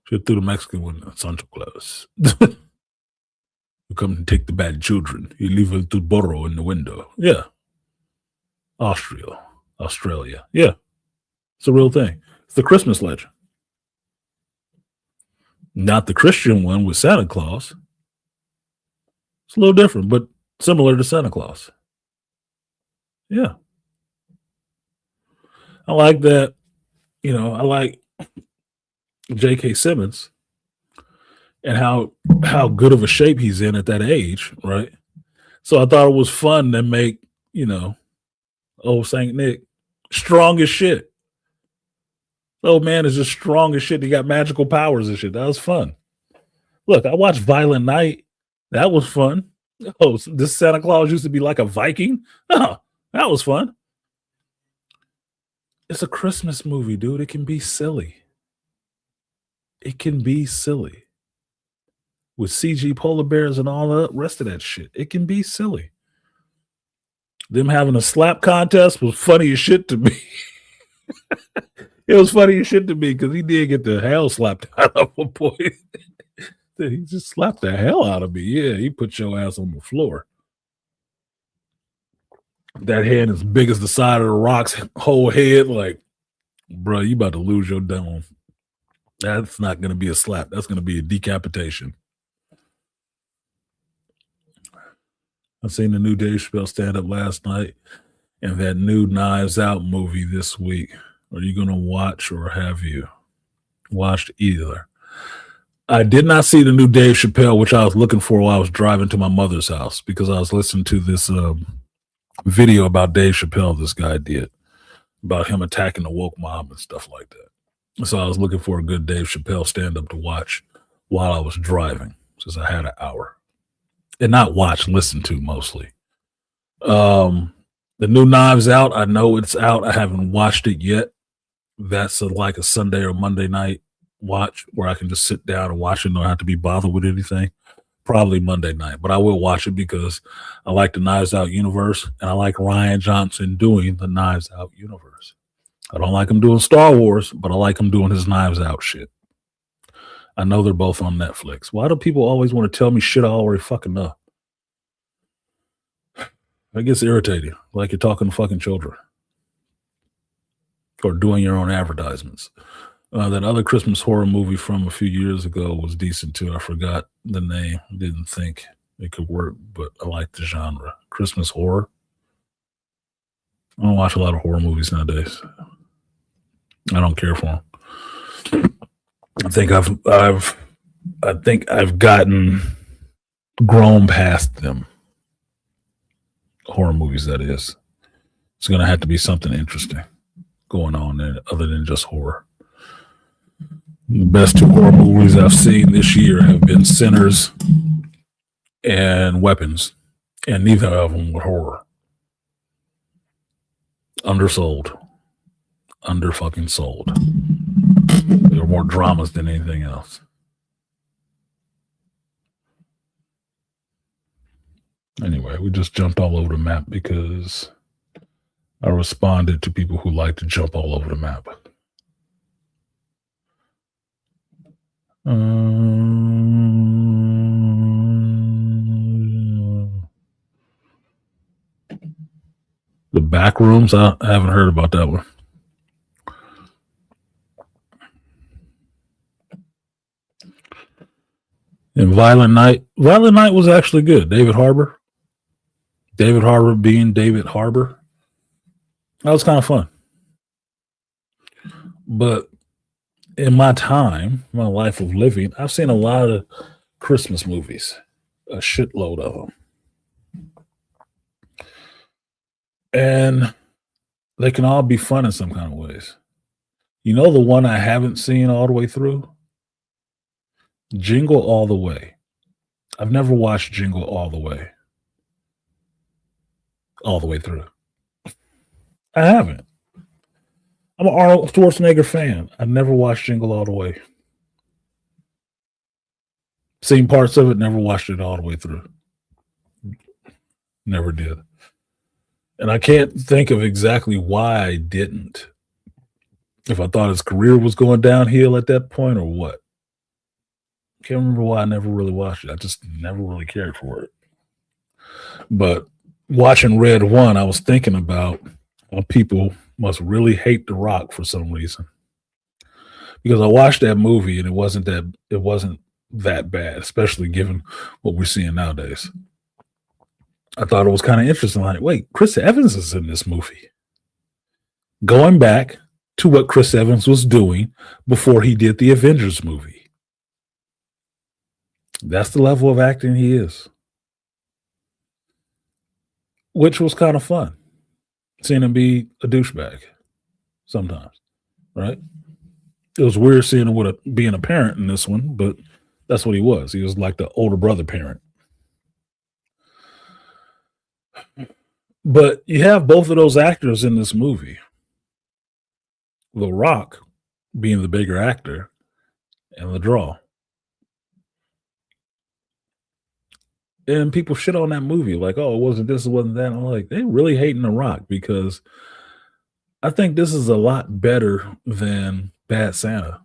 Shoot through the Mexican window, Santa Claus. You come and take the bad children. You leave a burro in the window. Yeah. Australia. Yeah. It's a real thing. It's the Christmas legend. Not the Christian one with Santa Claus. It's a little different, but similar to Santa Claus. Yeah. I like that. You know, I like J.K. Simmons and how good of a shape he's in at that age, right? So I thought it was fun to make, old Saint Nick strong as shit. Old man is just strong as shit. He got magical powers and shit. That was fun. Look, I watched Violent Night. That was fun. Oh, this Santa Claus used to be like a Viking. Oh, that was fun. It's a Christmas movie, dude. It can be silly. It can be silly. With CG polar bears and all the rest of that shit. It can be silly. Them having a slap contest was funny as shit to me. It was funny as shit to me because he did get the hell slapped out of a boy. He just slapped the hell out of me. Yeah, he put your ass on the floor. That hand as big as the side of the Rock's whole head. Like, bro, you about to lose your dome. That's not going to be a slap. That's going to be a decapitation. I seen the new Dave Chappelle stand-up last night and that new Knives Out movie this week. Are you going to watch or have you watched either? I did not see the new Dave Chappelle, which I was looking for while I was driving to my mother's house because I was listening to this video about Dave Chappelle this guy did about him attacking the woke mob and stuff like that. So I was looking for a good Dave Chappelle stand-up to watch while I was driving since I had an hour. And not watch, listen to mostly. The new Knives Out, I know it's out. I haven't watched it yet. That's like a Sunday or Monday night watch where I can just sit down and watch it and don't have to be bothered with anything. Probably Monday night, but I will watch it because I like the Knives Out universe and I like Rian Johnson doing the Knives Out universe. I don't like him doing Star Wars, but I like him doing his Knives Out shit. I know they're both on Netflix. Why do people always want to tell me shit I already fucking know? That gets irritating, like you're talking to fucking children or doing your own advertisements. That other Christmas horror movie from a few years ago was decent too. I forgot the name. Didn't think it could work, but I like the genre. Christmas horror. I don't watch a lot of horror movies nowadays. I don't care for them. I think I've gotten grown past them. Horror movies, that is. It's going to have to be something interesting going on there other than just horror. The best two horror movies I've seen this year have been Sinners and Weapons, and neither of them were horror. Undersold. Under fucking sold. They were more dramas than anything else. Anyway, we just jumped all over the map because I responded to people who like to jump all over the map. The back rooms, I haven't heard about that one. And Violent Night was actually good. David Harbour being David Harbour. That was kind of fun. But in my time, my life of living, I've seen a lot of Christmas movies, a shitload of them. And they can all be fun in some kind of ways. You know the one I haven't seen all the way through? Jingle All the Way. I've never watched Jingle all the way through. I haven't. I'm an Arnold Schwarzenegger fan. I've never watched Jingle All the Way. Seen parts of it, never watched it all the way through. Never did. And I can't think of exactly why I didn't. If I thought his career was going downhill at that point or what. Can't remember why I never really watched it. I just never really cared for it. But watching Red One, I was thinking about how people must really hate The Rock for some reason. Because I watched that movie and it wasn't that bad, especially given what we're seeing nowadays. I thought it was kind of interesting. Like, wait, Chris Evans is in this movie. Going back to what Chris Evans was doing before he did the Avengers movie. That's the level of acting he is. Which was kind of fun. Seeing him be a douchebag sometimes, right? It was weird seeing him being a parent in this one, but that's what he was. He was like the older brother parent. But you have both of those actors in this movie. The Rock being the bigger actor and the draw. And people shit on that movie like, oh, it wasn't this, it wasn't that. I'm like, they really hating The Rock because I think this is a lot better than Bad Santa.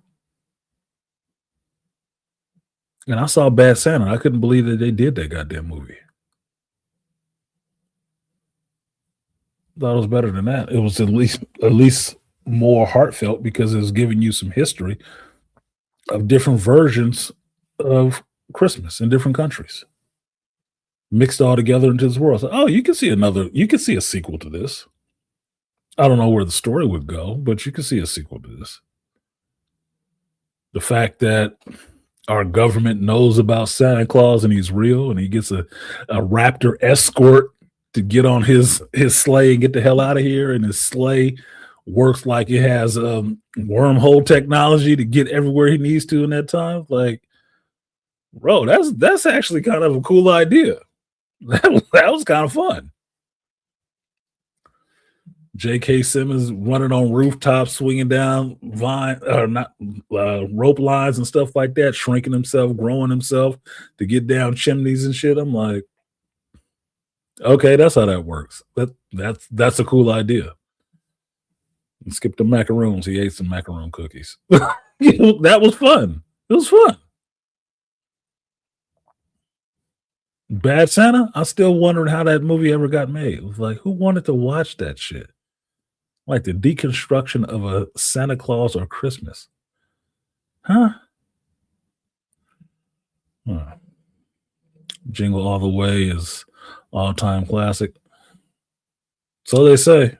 And I saw Bad Santa. I couldn't believe that they did that goddamn movie. Thought it was better than that. It was at least more heartfelt because it was giving you some history of different versions of Christmas in different countries. Mixed all together into this world. So, oh, you can see a sequel to this. I don't know where the story would go, but you can see a sequel to this. The fact that our government knows about Santa Claus and he's real and he gets a raptor escort to get on his sleigh and get the hell out of here, and his sleigh works like it has wormhole technology to get everywhere he needs to in that time. Like, bro, that's actually kind of a cool idea. That was kind of fun. J.K. Simmons running on rooftops, swinging down rope lines and stuff like that, shrinking himself, growing himself to get down chimneys and shit. I'm like, okay, that's how that works. That's a cool idea. And skip the macaroons. He ate some macaroon cookies. That was fun. It was fun. Bad Santa, I still wondering how that movie ever got made. It was like, who wanted to watch that shit? Like the deconstruction of a Santa Claus or Christmas. Huh? Jingle All the Way is all-time classic. So they say.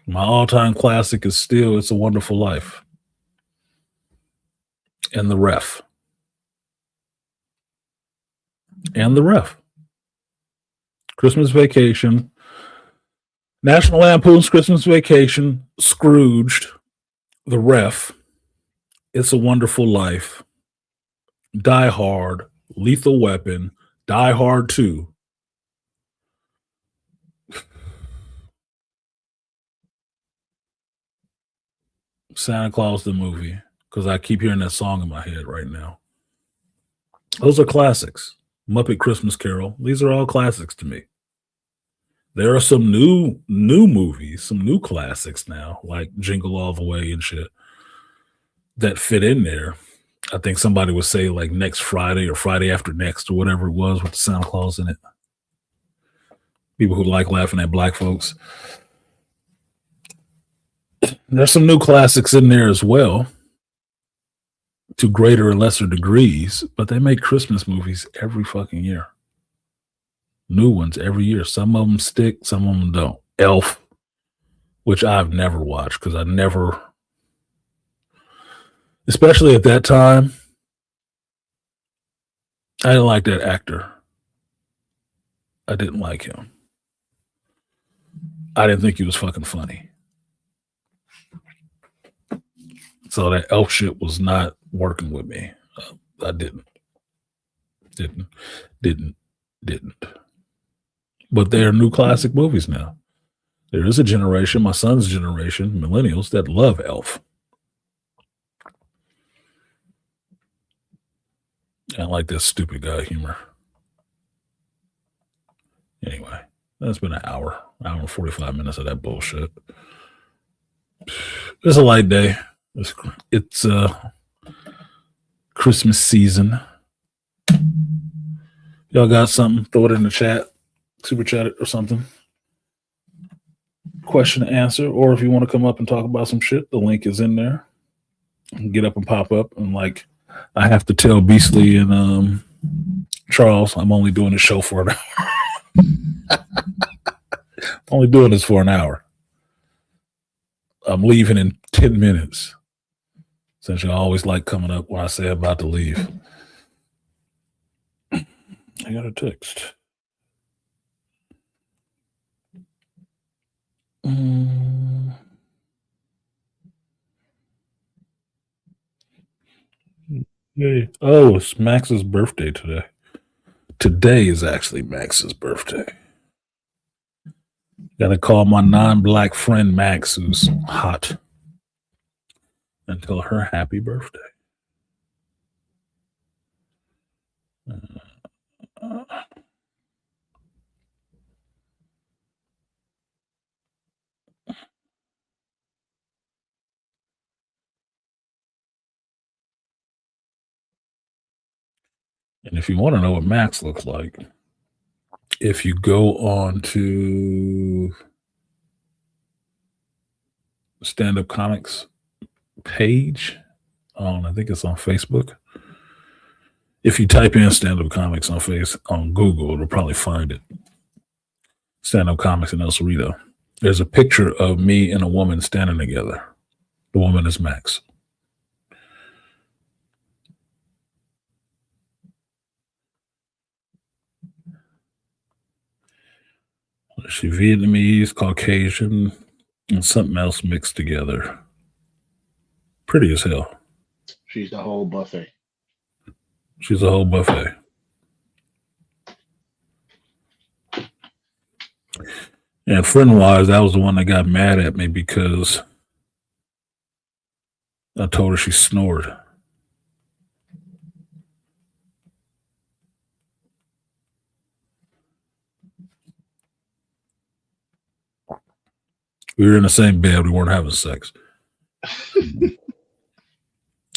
My all-time classic is still It's a Wonderful Life. And The Ref. Christmas Vacation, National Lampoon's Christmas Vacation, Scrooged, The Ref, It's a Wonderful Life, Die Hard, Lethal Weapon, Die Hard 2. Santa Claus the movie, because I keep hearing that song in my head right now. Those are classics. Muppet Christmas Carol. These are all classics to me. There are some new movies, some new classics now, like Jingle All the Way and shit, that fit in there. I think somebody would say like next Friday or Friday after next or whatever it was with the Santa Claus in it. People who like laughing at black folks. There's some new classics in there as well, to greater or lesser degrees, but they make Christmas movies every fucking year. New ones every year. Some of them stick, some of them don't. Elf, which I've never watched because I never, especially at that time, I didn't like that actor. I didn't like him. I didn't think he was fucking funny. So that elf shit was not working with me. I didn't. But they are new classic movies now. There is a generation, my son's generation, millennials, that love Elf. I like this stupid guy humor. Anyway, that's been an hour and 45 minutes of that bullshit. It's a light day. It's Christmas season. Y'all got something? Throw it in the chat, super chat it or something. Question and answer, or if you want to come up and talk about some shit, the link is in there. Get up and pop up, and like I have to tell Beastly and Charles, I'm only doing the show for an hour. Only doing this for an hour. I'm leaving in 10 minutes. Since you always like coming up when I say I'm about to leave. I got a text. Hey. Oh, it's Max's birthday today. Today is actually Max's birthday. Gotta call my non-black friend Max, who's hot, and tell her happy birthday. And if you want to know what Max looks like, if you go on to Stand Up Comics page I think it's on Facebook. If you type in Stand Up Comics on Google, it'll probably find it. Stand Up Comics in El Cerrito. There's a picture of me and a woman standing together. The woman is Max. She's Vietnamese, Caucasian, and something else mixed together. Pretty as hell. She's the whole buffet. She's a whole buffet. And friend-wise, that was the one that got mad at me because I told her she snored. We were in the same bed. We weren't having sex.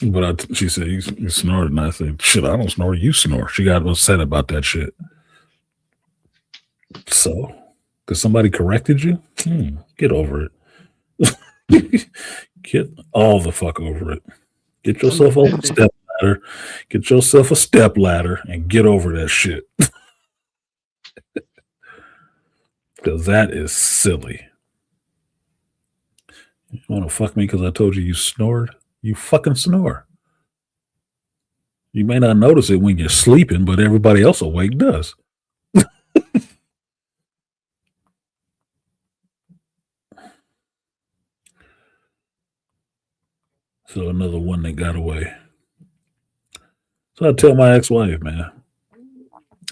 But she said, you snored. And I said, shit, I don't snore. You snore. She got upset about that shit. So, because somebody corrected you? Get over it. Get all the fuck over it. Get yourself a step ladder. Get yourself a step ladder and get over that shit. Because that is silly. You want to fuck me because I told you snored? You fucking snore. You may not notice it when you're sleeping, but everybody else awake does. So another one that got away. So I tell my ex-wife, man,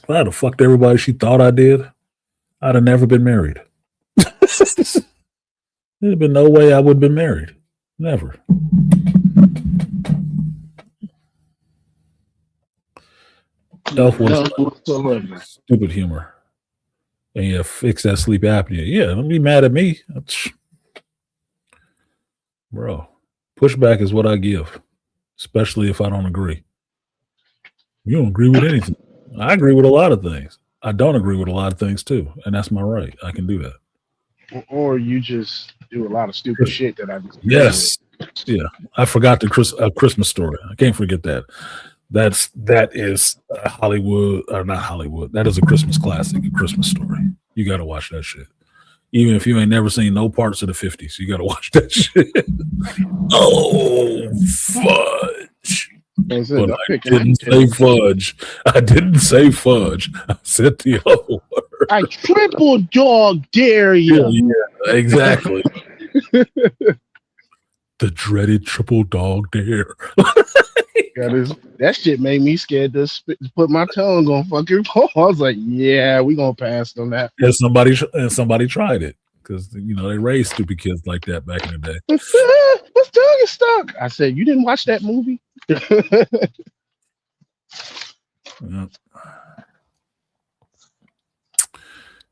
if I'd have fucked everybody she thought I did, I'd have never been married. There'd been no way I would have been married. Never. Elf was None whatsoever. stupid humor. And yeah, fix that sleep apnea. Yeah, don't be mad at me. Bro, pushback is what I give, especially if I don't agree. You don't agree with anything. I agree with a lot of things. I don't agree with a lot of things too, and that's my right. I can do that. Or you just do a lot of stupid shit that I disagree with. Yes, yeah. I forgot the Christmas Story. I can't forget that. That is Hollywood or not Hollywood. That is a Christmas classic, a Christmas Story. You got to watch that shit. Even if you ain't never seen no parts of the 50s, you got to watch that shit. Oh, fudge. But I didn't say fudge. I didn't say fudge. I said the other word. I triple dog dare you. Yeah, exactly. The dreaded triple dog dare. That shit made me scared to put my tongue on fucking phone. I was like, yeah, we gonna pass on that. And somebody tried it because they raised stupid kids like that back in the day. What's tongue is stuck? I said, you didn't watch that movie?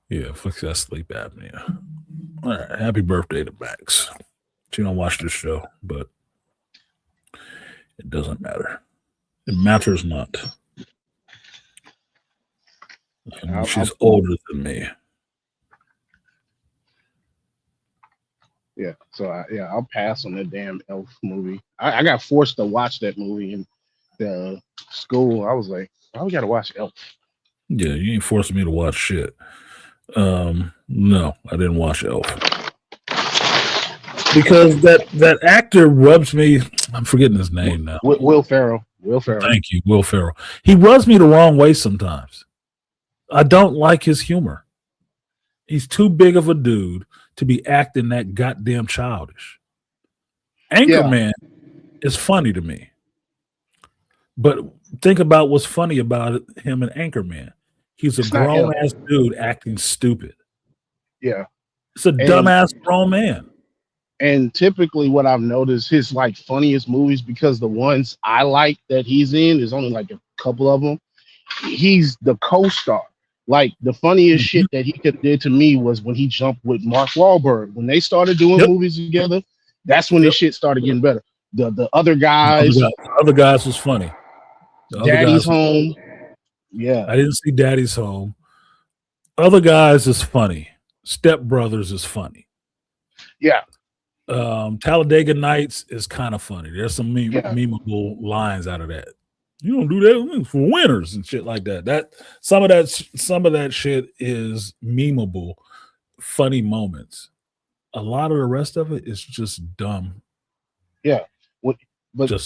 Yeah, fix that sleep apnea. All right, happy birthday to Max. She don't watch this show, but it doesn't matter. It matters not. She's older than me. Yeah, so I'll pass on that damn Elf movie. I got forced to watch that movie in the school. I was like, oh, we gotta watch Elf. Yeah, you ain't forcing me to watch shit. No, I didn't watch Elf. Because that actor rubs me. I'm forgetting his name now. Will Ferrell. Will Ferrell. Thank you, Will Ferrell. He rubs me the wrong way sometimes. I don't like his humor. He's too big of a dude to be acting that goddamn childish. Anchorman is funny to me. But think about what's funny about him and Anchorman. He's a grown-ass dude acting stupid. Yeah. It's a dumbass grown man. And typically what I've noticed, his like funniest movies, because the ones I like that he's in, there's only like a couple of them, he's the co-star. Like the funniest shit that he did to me was when he jumped with Mark Wahlberg. When they started doing movies together, that's when this shit started getting better. The other guys. The other guys was funny. Daddy's Home. Yeah. I didn't see Daddy's Home. Other guys is funny. Step Brothers is funny. Yeah. Talladega Nights is kind of funny. There's some memeable lines out of that. You don't do that for winners and shit like that. That some of that shit is memeable, funny moments. A lot of the rest of it is just dumb. Yeah, but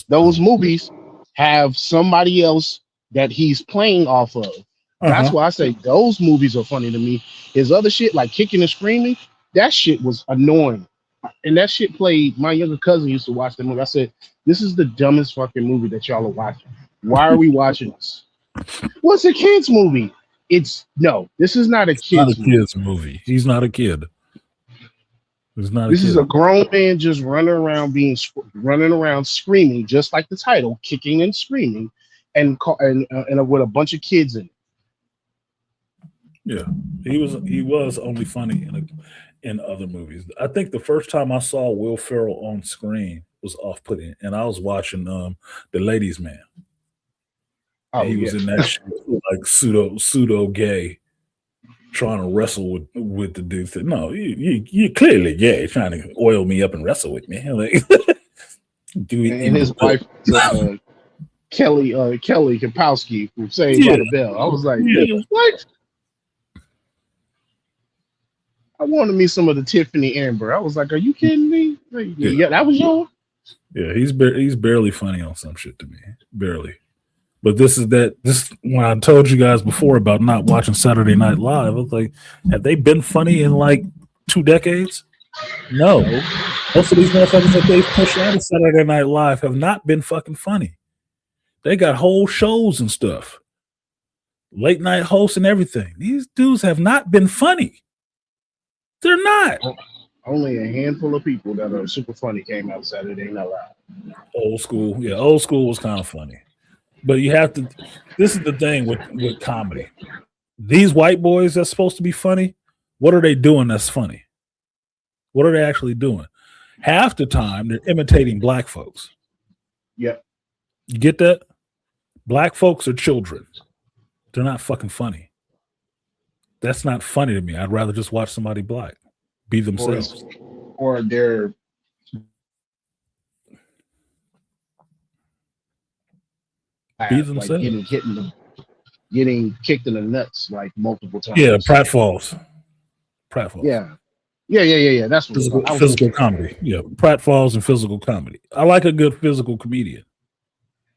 those movies have somebody else that he's playing off of. That's why I say those movies are funny to me. His other shit, like Kicking and Screaming, that shit was annoying. And that shit played. My younger cousin used to watch that movie. I said, "This is the dumbest fucking movie that y'all are watching. Why are we watching this? What's a kid's movie? This is not a kid's movie. He's not a kid. This is a grown man just running around screaming, just like the title, Kicking and Screaming, and with a bunch of kids in it. Yeah, he was only funny in other movies. I think the first time I saw Will Ferrell on screen was off-putting, and I was watching The Ladies' Man. He was in that shit, like pseudo gay, trying to wrestle with the dude. Said, "No, you clearly gay, trying to oil me up and wrestle with me." Like, dude, and his wife, Kelly Kapowski from Saved by the Bell. I was like, what? I wanted me some of the Tiffany Amber. I was like, are you kidding me? Like, yeah, that was yours. Yeah, he's barely funny on some shit to me, barely. But this when I told you guys before about not watching Saturday Night Live, I was like, have they been funny in like 2 decades? No. Most of these motherfuckers that they've pushed out of Saturday Night Live have not been fucking funny. They got whole shows and stuff. Late night hosts and everything. These dudes have not been funny. They're not. Only a handful of people that are super funny came out Saturday Night Live. Old School. Yeah, Old School was kind of funny. But you have to. This is the thing with comedy. These white boys that's supposed to be funny, what are they doing that's funny? What are they actually doing? Half the time they're imitating black folks. Yep. You get that? Black folks are children. They're not fucking funny. That's not funny to me. I'd rather just watch somebody black be themselves. Or they're be like themselves. getting kicked in the nuts like multiple times. Yeah, pratfalls. Yeah. That's what physical comedy. Yeah, pratfalls and physical comedy. I like a good physical comedian,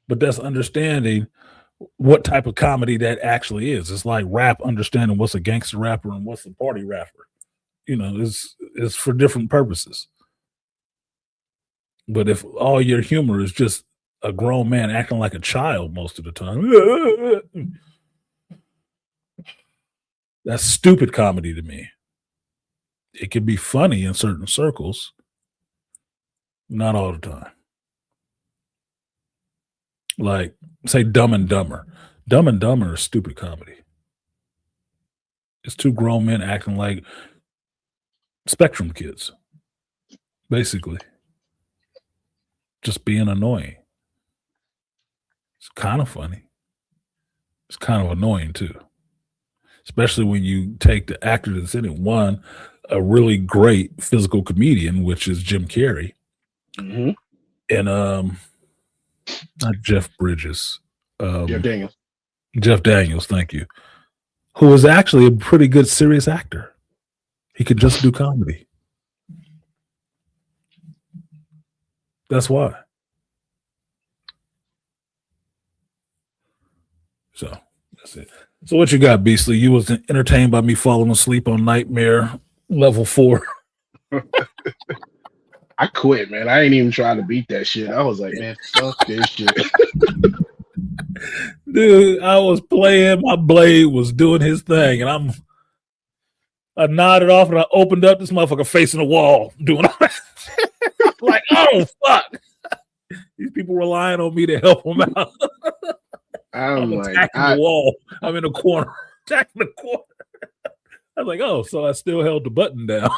but that's understanding what type of comedy that actually is. It's like rap, understanding what's a gangster rapper and what's a party rapper. You know, it's for different purposes. But if all your humor is just a grown man acting like a child most of the time, that's stupid comedy to me. It can be funny in certain circles, not all the time. Like, say, Dumb and Dumber. Dumb and Dumber is stupid comedy. It's two grown men acting like Spectrum kids, basically. Just being annoying. It's kind of funny. It's kind of annoying, too. Especially when you take the actor that's in it. One, a really great physical comedian, which is Jim Carrey. Mm-hmm. And not Jeff Bridges. Jeff Daniels, thank you. Who is actually a pretty good serious actor. He could just do comedy. That's why. So that's it. So what you got, Beastly? You was entertained by me falling asleep on Nightmare Level 4. I quit, man. I ain't even trying to beat that shit. I was like, man, fuck this shit. Dude, I was playing, my blade was doing his thing, and I nodded off and I opened up, this motherfucker facing the wall doing all that. Like, oh fuck. These people relying on me to help them out. I'm attacking the wall. I'm in a corner. Attacking the corner. I was like, oh, so I still held the button down.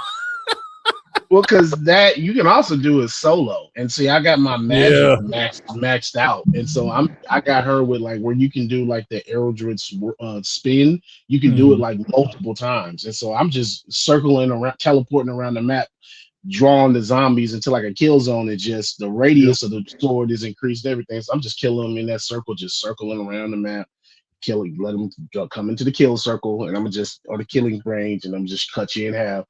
Well, because that you can also do a solo, and see, I got my magic maxed out, and so I got her with like where you can do like the Aerodrit spin. You can do it like multiple times, and so I'm just circling around, teleporting around the map, drawing the zombies until like a kill zone. It's just the radius of the sword is increased, everything. So I'm just killing them in that circle, just circling around the map, killing, let them come into the kill circle, and I'm just on the killing range, and I'm just cut you in half.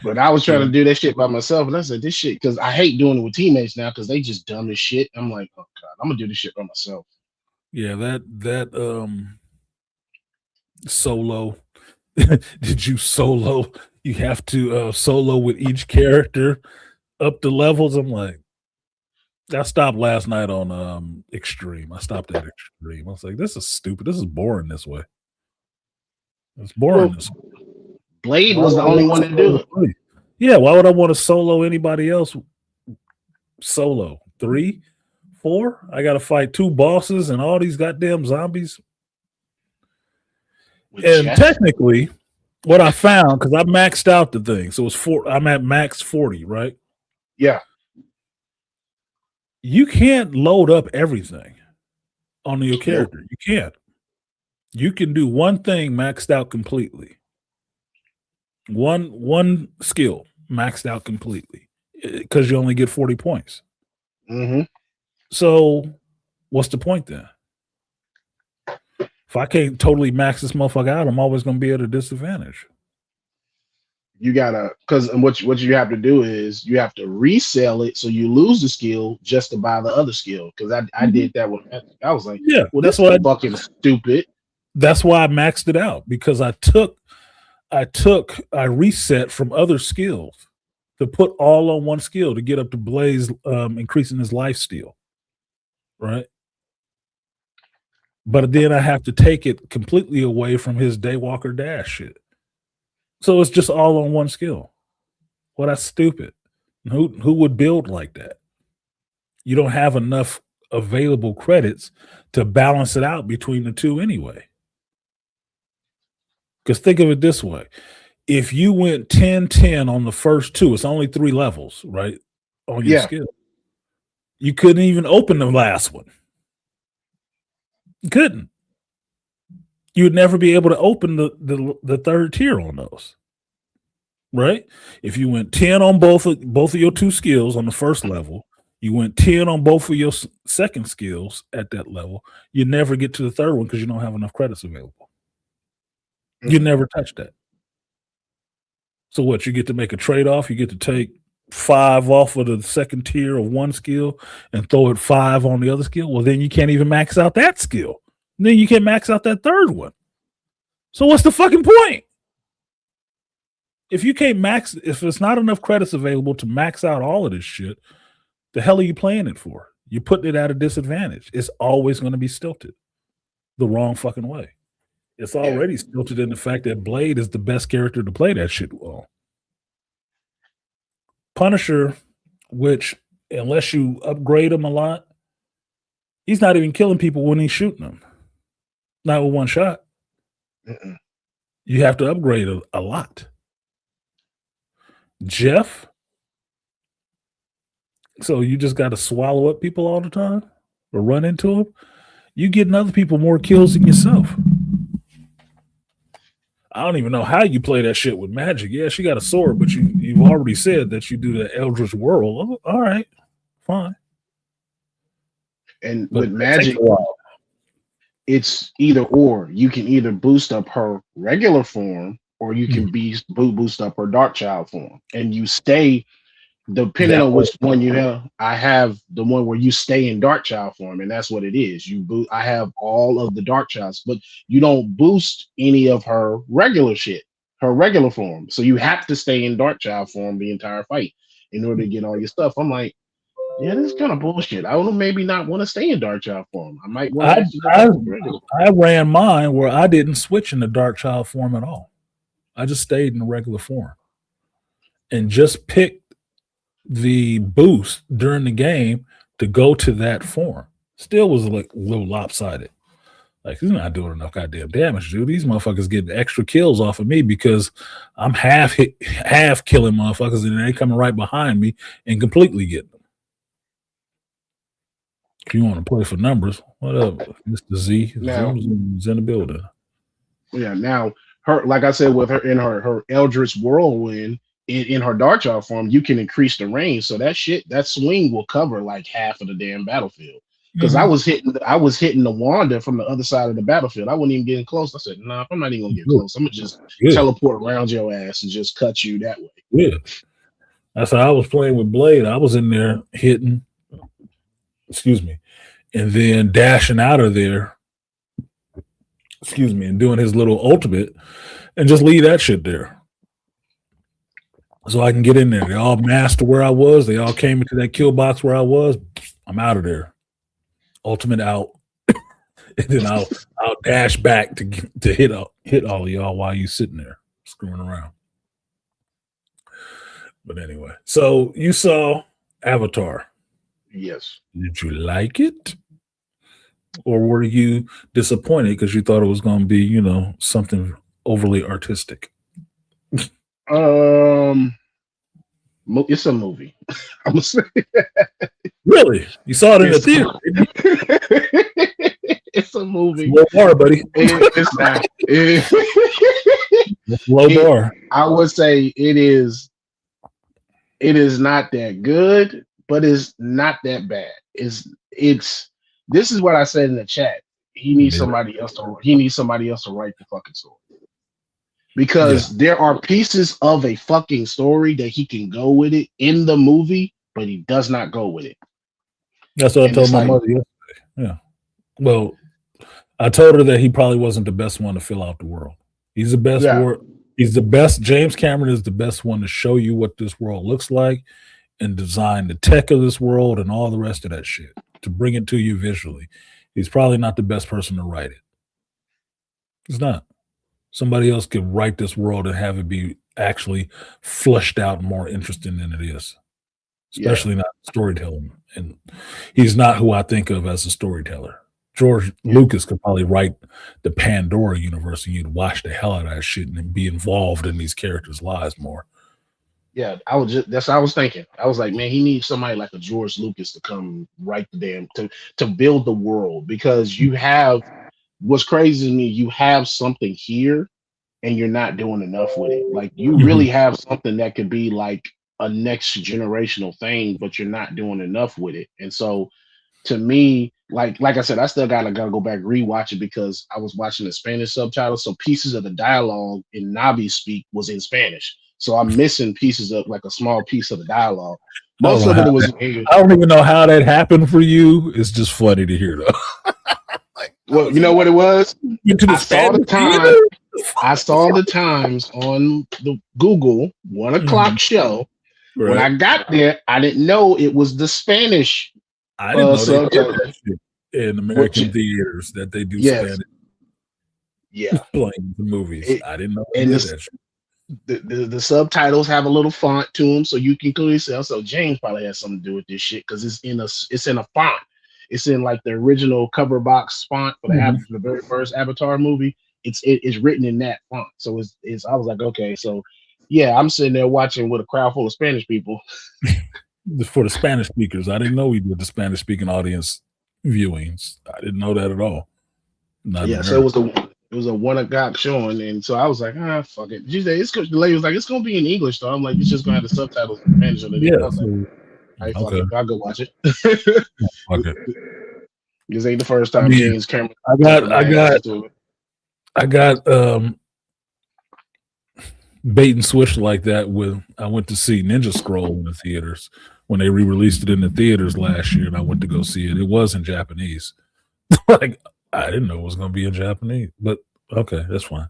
But I was trying to do that shit by myself, and I said this shit because I hate doing it with teammates now because they just dumb as shit. I'm like, oh god, I'm gonna do this shit by myself. Yeah, that solo. Did you solo? You have to solo with each character up the levels. I'm like, I stopped last night on Extreme. I stopped at Extreme. I was like, this is stupid. This is boring this way. It's boring this way. Blade was the only one to do it. Yeah, why would I want to solo anybody else? Solo 3, 4. I got to fight 2 bosses and all these goddamn zombies. And technically, what I found, because I maxed out the thing, so it's 4. I'm at max 40, right? Yeah. You can't load up everything on your character. You can't. You can do one thing maxed out completely. One skill maxed out completely because you only get 40 points. Mm-hmm. So what's the point then? If I can't totally max this motherfucker out, I'm always going to be at a disadvantage. You gotta, because what you have to do is you have to resell it so you lose the skill just to buy the other skill. Because I did that with, I was like, yeah, well, that's why fucking stupid. That's why I maxed it out, because I reset from other skills to put all on one skill to get up to Blaze, increasing his life steal. Right. But then I have to take it completely away from his Daywalker dash shit. So it's just all on one skill. Well, that's stupid. Who would build like that? You don't have enough available credits to balance it out between the two anyway. Because think of it this way. If you went 10-10 on the first two, it's only 3 levels, right? On your skill. You couldn't even open the last one. You couldn't. You would never be able to open the third tier on those. Right? If you went 10 on both of your 2 skills on the first level, you went 10 on both of your second skills at that level, you never get to the third one because you don't have enough credits available. You never touch that. So what? You get to make a trade-off. You get to take 5 off of the second tier of one skill and throw it 5 on the other skill. Well, then you can't even max out that skill. And then you can't max out that third one. So what's the fucking point? If you can't if it's not enough credits available to max out all of this shit, the hell are you playing it for? You're putting it at a disadvantage. It's always going to be stilted the wrong fucking way. It's already stilted in the fact that Blade is the best character to play that shit well. Punisher, which unless you upgrade him a lot, he's not even killing people when he's shooting them. Not with one shot. You have to upgrade a lot. Jeff, so you just got to swallow up people all the time or run into them. You getting other people more kills than yourself. I don't even know how you play that shit with magic. Yeah, she got a sword, but you've already said that you do the Eldritch Whirl. Oh, all right, fine. And with magic, it's either or. You can either boost up her regular form or you can boost up her Darkchild form. And you stay, depending on which one you have. I have the one where you stay in Darkchild form, and that's what it is. I have all of the Darkchilds, but you don't boost any of her regular shit, her regular form. So you have to stay in Darkchild form the entire fight in order to get all your stuff. I'm like, yeah, this is kind of bullshit. I would maybe not want to stay in Darkchild form. I might want to. I ran mine where I didn't switch into Darkchild form at all. I just stayed in the regular form and just picked the boost during the game to go to that form. Still was like a little lopsided. Like, he's not doing enough goddamn damage, dude. These motherfuckers getting extra kills off of me because I'm half killing motherfuckers and they coming right behind me and completely getting them. If you want to play for numbers, what up, Mr. Z? Zoom's in the building. Yeah, now her, like I said, with her in her Eldritch Whirlwind in her Darkchild form, you can increase the range. So that swing will cover like half of the damn battlefield. Because I was hitting the Wanda from the other side of the battlefield. I wasn't even getting close. I said, nah, I'm not even gonna get close. I'm gonna just teleport around your ass and just cut you that way. Yeah. That's how I was playing with Blade. I was in there hitting, and then dashing out of there, and doing his little ultimate and just leave that shit there. So I can get in there. They all masked to where I was. They all came into that kill box where I was. I'm out of there. Ultimate out. And then I'll dash back to hit all of y'all while you sitting there screwing around. But anyway, so you saw Avatar. Yes. Did you like it? Or were you disappointed because you thought it was going to be, something overly artistic? It's a movie. I'm gonna say. Really? You saw it in the theater? It's a movie. Low bar, buddy. It's not. It's low bar. I would say it is not that good, but it's not that bad. It's. This is what I said in the chat. He needs somebody else to write the fucking story. Because there are pieces of a fucking story that he can go with it in the movie, but he does not go with it. That's what I told my mother yesterday. Yeah. Well, I told her that he probably wasn't the best one to fill out the world. He's the best. He's the best. James Cameron is the best one to show you what this world looks like and design the tech of this world and all the rest of that shit to bring it to you visually. He's probably not the best person to write it. He's not. Somebody else could write this world and have it be actually fleshed out and more interesting than it is. especially not storytelling. And he's not who I think of as a storyteller. George Lucas could probably write the Pandora universe and you'd watch the hell out of that shit and be involved in these characters' lives more. Yeah, that's what I was thinking. I was like, man, he needs somebody like a George Lucas to come write the damn to build the world, because you have what's crazy to me, you have something here and you're not doing enough with it. Like you really have something that could be like a next generational thing, but you're not doing enough with it. And so to me, like I said, I still gotta go back rewatch it because I was watching the Spanish subtitles. So pieces of the dialogue in Navi speak was in Spanish. So I'm missing pieces of like a small piece of the dialogue. Most of it was in English. I don't even know how that happened for you. It's just funny to hear though. Well, you know what it was? I saw the times on the Google 1 o'clock show. Right. When I got there, I didn't know it was the Spanish. I didn't know they did that shit in American theaters that they do Spanish. Yeah, playing the movies. I didn't know they did that shit. The subtitles have a little font to them, so you can clearly see. So James probably has something to do with this shit because it's in a font. It's in like the original cover box font for the very first Avatar movie. It's written in that font. So it's I was like, okay, so yeah, I'm sitting there watching with a crowd full of Spanish people. For the Spanish speakers, I didn't know we did the Spanish speaking audience viewings. I didn't know that at all. So it was a 1 o'clock showing, and so I was like, fuck it. The lady was like, it's gonna be in English though. I'm like, it's just gonna have the subtitles in Spanish on it. Yeah, I was like, fuck it, I'll go watch it. Fuck it. This ain't the first time James Cameron. I got bait and switch like that when I went to see Ninja Scroll in the theaters when they re-released it in the theaters last year, and I went to go see it. It was in Japanese. Like I didn't know it was going to be in Japanese, but okay, that's fine.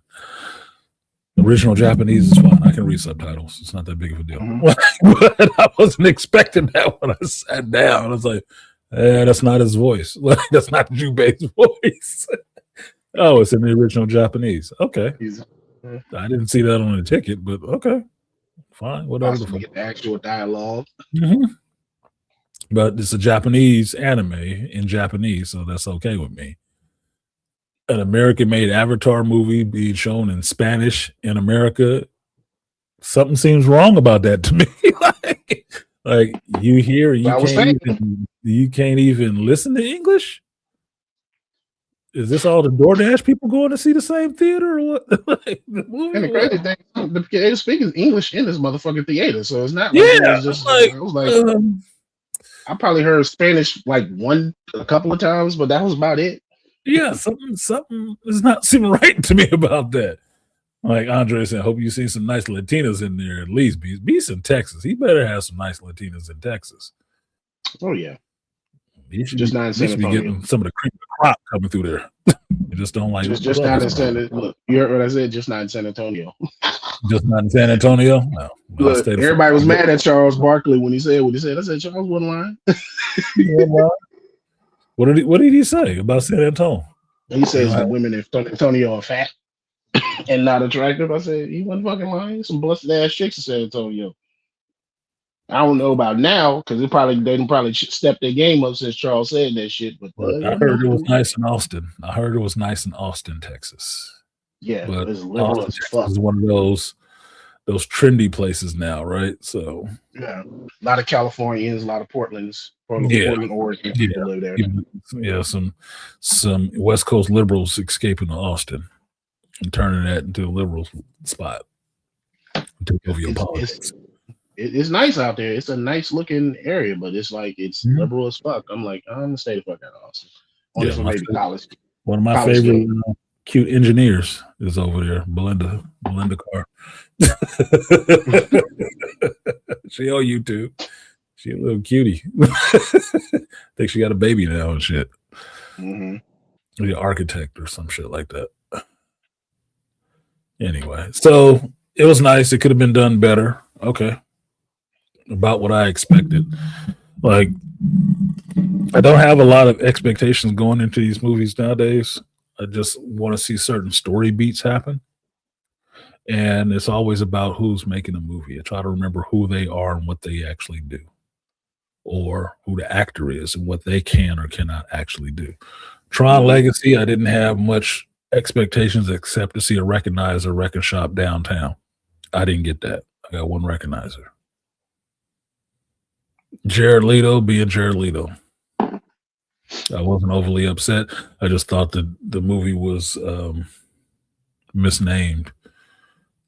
Original Japanese is fine. I can read subtitles. It's not that big of a deal. But I wasn't expecting that when I sat down. I was like, that's not his voice. Like, that's not Jubei's voice. Oh, it's in the original Japanese. Okay. I didn't see that on the ticket, but okay. Fine. Whatever. Get the actual dialogue. But it's a Japanese anime in Japanese, so that's okay with me. An American-made Avatar movie being shown in Spanish in America, something seems wrong about that to me. like you hear, you can't even listen to English. Is this all the DoorDash people going to see the same theater or what? The movie? And the crazy thing, they're speaking English in this motherfucking theater, so it's not. I probably heard Spanish like a couple of times, but that was about it. Yeah, something is not seeming right to me about that. Like Andre said, hope you see some nice Latinas in there at least. Be's in Texas. He better have some nice Latinas in Texas. Oh yeah. He should not be getting some of the cream of the crop coming through there. You just don't like just not in San Antonio. Look, you heard what I said, just not in San Antonio. Just not in San Antonio? No. Look, everybody was mad at Charles Barkley when he said what he said. I said Charles wasn't lying. What did he say about San Antonio? He says that women in San Antonio are fat and not attractive. I said he wasn't fucking lying. Some busted ass chicks in San Antonio. I don't know about now because they probably stepped their game up since Charles said that shit. But I heard it was nice in Austin. Texas. Yeah, but it's liberal as fuck. Is one of those trendy places now, right? So yeah, a lot of Californians, a lot of Portland, Oregon people live there. Yeah, some West Coast liberals escaping to Austin and turning that into a liberal spot. Take over your politics. It's nice out there. It's a nice looking area, but it's like it's liberal as fuck. I'm like, I'm gonna stay the fuck out of Austin. Only for maybe college. One of my favorite cute engineers is over there, Belinda Carr. She on YouTube. She a little cutie. Think she got a baby now and shit. An architect or some shit like that. Anyway, so it was nice. It could have been done better. Okay. About what I expected. Like, I don't have a lot of expectations going into these movies nowadays. I just want to see certain story beats happen. And it's always about who's making a movie. I try to remember who they are and what they actually do. or who the actor is and what they can or cannot actually do. Tron Legacy, I didn't have much expectations except to see a recognizer record shop downtown. I didn't get that. I got one recognizer. Jared Leto being Jared Leto. I wasn't overly upset. I just thought that the movie was misnamed,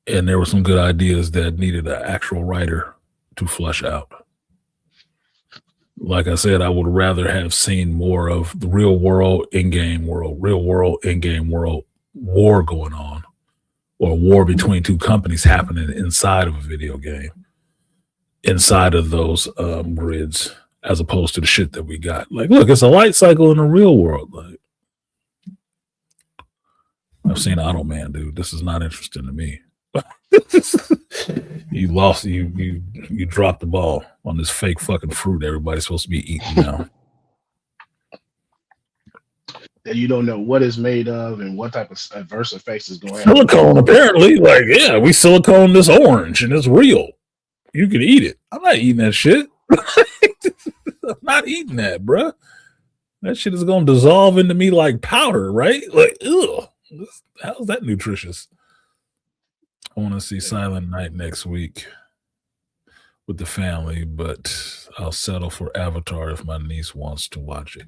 and there were some good ideas that needed an actual writer to flush out. Like I said, I would rather have seen more of the real world, in-game world war going on, or war between two companies happening inside of a video game, inside of those grids, as opposed to the shit that we got. Like, look, it's a light cycle in the real world. Like, I've seen Auto Man, dude. This is not interesting to me. You lost. You dropped the ball on this fake fucking fruit everybody's supposed to be eating now. You don't know what it's made of and what type of adverse effects is going on. Silicone, apparently. Like, yeah, we silicone this orange and it's real. You can eat it. I'm not eating that shit. I'm not eating that, bruh. That shit is going to dissolve into me like powder, right? Like, ugh. How's that nutritious? I want to see Silent Night next week with the family, but I'll settle for Avatar if my niece wants to watch it.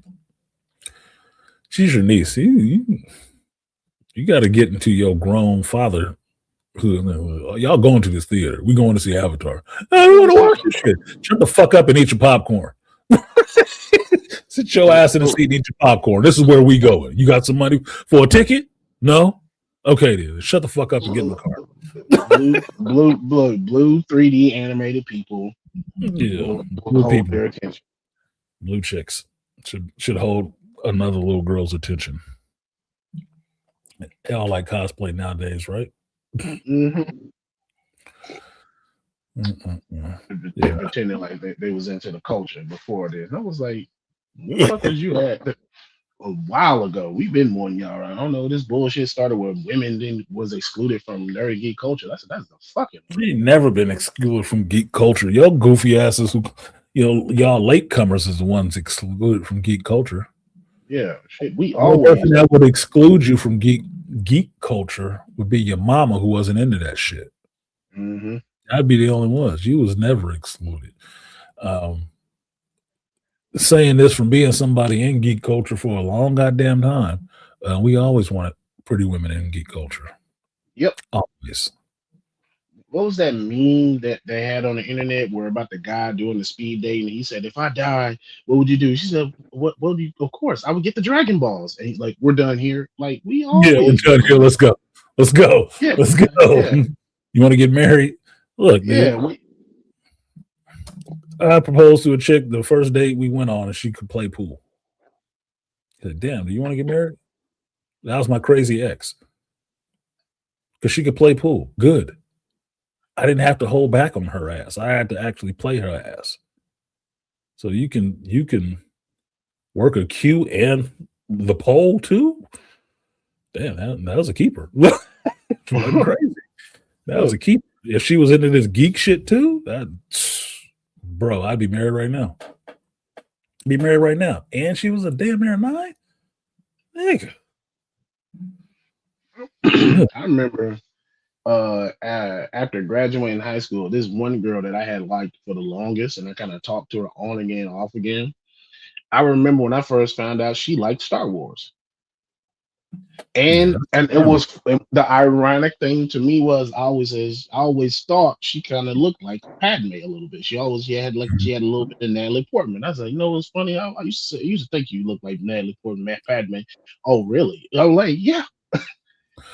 She's your niece. You got to get into your grown father. Y'all going to this theater. We going to see Avatar. I don't want to watch this shit. Shut the fuck up and eat your popcorn. Sit your ass in the seat and eat your popcorn. This is where we going. You got some money for a ticket? No? Okay, then. Shut the fuck up and get in the car. Blue 3D animated people. Yeah. Blue people. Their attention. Blue chicks should hold another little girl's attention. They all like cosplay nowadays, right? Mm-hmm. Yeah. Pretending like they was into the culture before this. I was like, what the fuck was you at a while ago? We've been warning y'all, right? I don't know. This bullshit started where women then was excluded from nerdy geek culture. That's the fucking. We ain't never been excluded from geek culture. Y'all goofy asses who, y'all latecomers is the ones excluded from geek culture. Yeah, shit. We The only person that would exclude you from geek culture would be your mama, who wasn't into that shit. Mm-hmm. I'd be the only ones. You was never excluded. Saying this from being somebody in geek culture for a long goddamn time, we always wanted pretty women in geek culture. Yep. Always. What was that meme that they had on the internet where about the guy doing the speed dating? And he said, if I die, what would you do? She said, what do you, of course, I would get the Dragon Balls. And he's like, we're done here. Like, we all. Yeah, we're done here. Let's go. Yeah. Let's go. Yeah. You want to get married? Look, dude. I proposed to a chick the first date we went on, and she could play pool. I said, damn, do you want to get married? That was my crazy ex. Because she could play pool. Good. I didn't have to hold back on her ass. I had to actually play her ass. So you can work a cue and the pole too? Damn, that was a keeper. Crazy. That was a keeper. If she was into this geek shit too, bro, I'd be married right now. And she was a damn near 9? Nigga. I remember after graduating high school, this one girl that I had liked for the longest, and I kind of talked to her on again, off again. I remember when I first found out she liked Star Wars. And it was the ironic thing to me was I always thought she kind of looked like Padme a little bit. She had a little bit of Natalie Portman. I was like, what's funny? I used to think you looked like Natalie Portman, Padme. Oh, really? I'm like, yeah.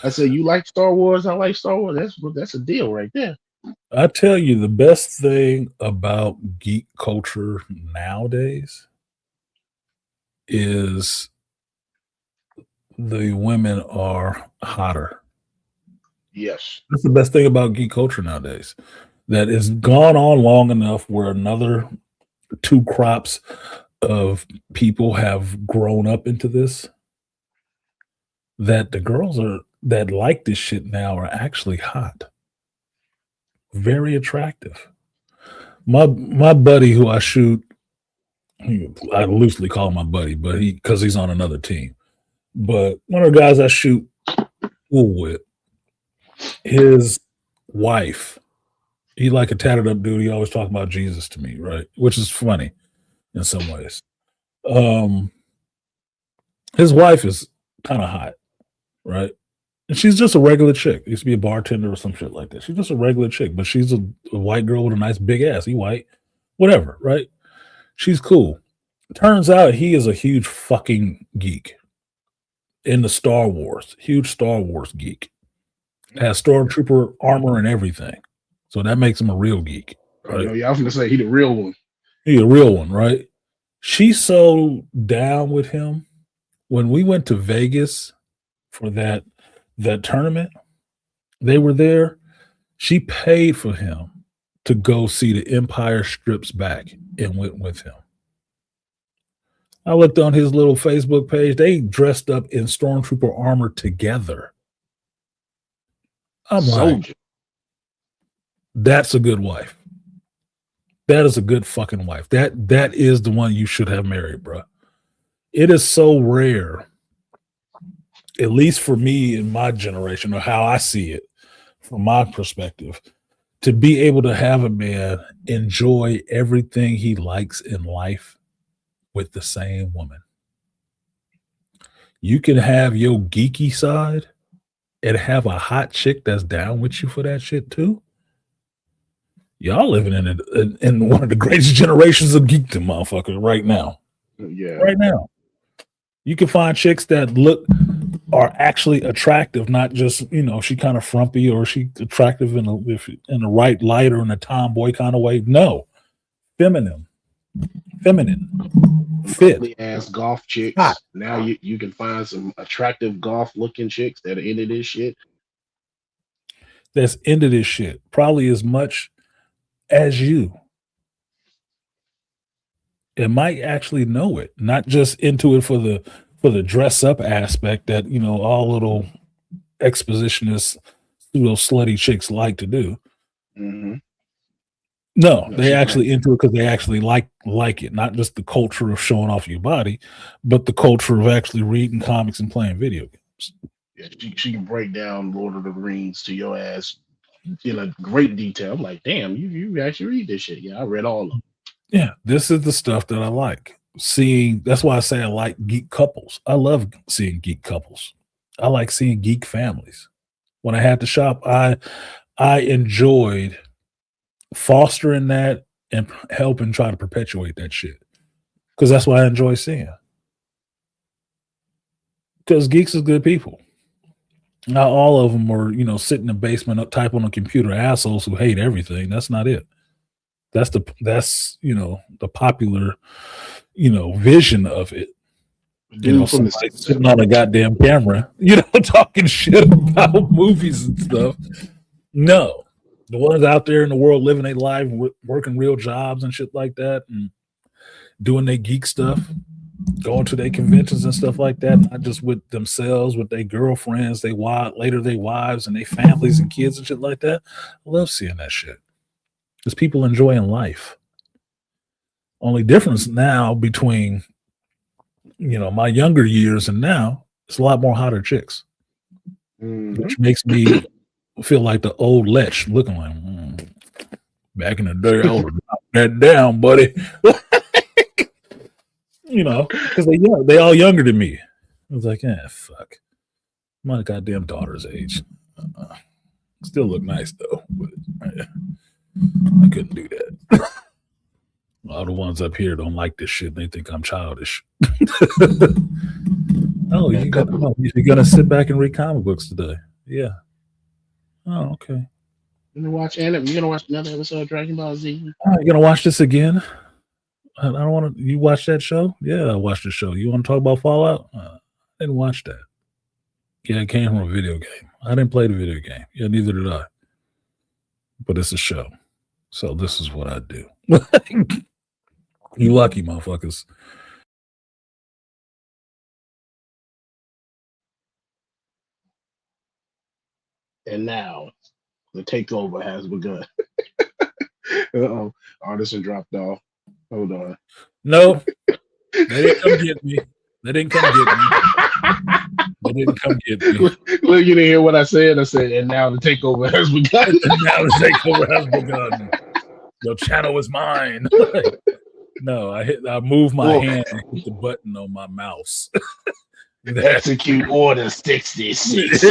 I said, you like Star Wars? I like Star Wars. That's a deal right there. I tell you, the best thing about geek culture nowadays is the women are hotter. Yes. That's the best thing about geek culture nowadays. That it's gone on long enough where another 2 crops of people have grown up into this, that the girls that like this shit now are actually hot. Very attractive. My buddy who I shoot I loosely call him my buddy, but because he's on another team. But one of the guys I shoot pool with, his wife, he like a tatted up dude. He always talking about Jesus to me, right? Which is funny in some ways. His wife is kind of hot, right? And she's just a regular chick. Used to be a bartender or some shit like that. She's just a regular chick, but she's a white girl with a nice big ass. He white, whatever, right? She's cool. Turns out he is a huge fucking geek into Star Wars. Huge Star Wars geek. Has stormtrooper armor and everything. So that makes him a real geek. Right? Oh, yeah, I was gonna say he the real one. He a real one, right? She's so down with him. When we went to Vegas for that tournament, they were there. She paid for him to go see the Empire Strips Back and went with him. I looked on his little Facebook page. They dressed up in stormtrooper armor together. I'm like, that's a good wife. That is a good fucking wife. That is the one you should have married, bro. It is so rare, at least for me in my generation, or how I see it from my perspective, to be able to have a man enjoy everything he likes in life with the same woman. You can have your geeky side and have a hot chick that's down with you for that shit too. Y'all living in one of the greatest generations of geekdom, motherfucker, right now. Yeah. Right now. You can find chicks that are actually attractive, not just, she kind of frumpy or she attractive in the right light or in a tomboy kind of way. No. Feminine, fit. Ass golf chicks. Hot. Now you can find some attractive golf looking chicks that are into this shit. That's into this shit. Probably as much as you. It might actually know it, not just into it for the dress up aspect that, all little expositionist pseudo slutty chicks like to do. Mm-hmm. No, they actually into it because they actually like it, not just the culture of showing off your body, but the culture of actually reading comics and playing video games. Yeah, she can break down Lord of the Rings to your ass in great detail. I'm like, damn, you actually read this shit. Yeah, I read all of them. Yeah, this is the stuff that I like seeing. That's why I say I like geek couples. I love seeing geek couples. I like seeing geek families. When I had to shop, I enjoyed fostering that and helping try to perpetuate that shit, because that's what I enjoy seeing. Because geeks are good people. Not all of them are, sit in the basement up type on a computer assholes who hate everything. That's not it. That's the popular, vision of it. Somebody sitting on a goddamn camera, talking shit about movies and stuff. No, the ones out there in the world living their life, working real jobs and shit like that, and doing their geek stuff, going to their conventions and stuff like that, not just with themselves, with their girlfriends, their wives, and their families and kids and shit like that. I love seeing that shit. Because people enjoying life. Only difference now between, my younger years and now, it's a lot more hotter chicks, which makes me feel like the old lech, looking like, back in the day, I would knock that down, buddy. Because they all younger than me. I was like, fuck. My goddamn daughter's age. Still look nice though, but I couldn't do that. All the ones up here don't like this shit. They think I'm childish. Oh, you're gonna sit back and read comic books today? Yeah. Oh, okay. You're gonna watch another episode of Dragon Ball Z? You're gonna watch this again? I don't want to. You watch that show? Yeah, I watched the show. You want to talk about Fallout? I didn't watch that. Yeah, it came from a video game. I didn't play the video game. Yeah, neither did I. But it's a show. So this is what I do. You lucky motherfuckers. And now the takeover has begun. Artisan dropped off. Hold on. No, they didn't come get me. They didn't come get me. They didn't come get me. Look, you didn't hear what I said. I said, and now the takeover has begun. And now the takeover has begun. Your channel is mine. No, I moved my hand and hit the button on my mouse. Execute order 66.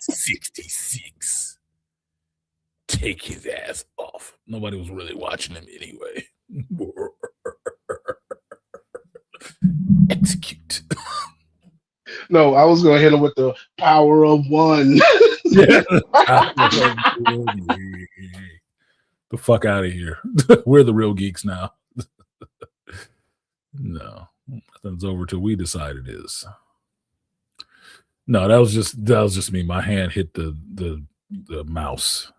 66. Take his ass off. Nobody was really watching him anyway. Execute. No, I was gonna hit him with the power of one. The fuck out of here. We're the real geeks now. No, nothing's over till we decide it is. No, that was just me. My hand hit the mouse.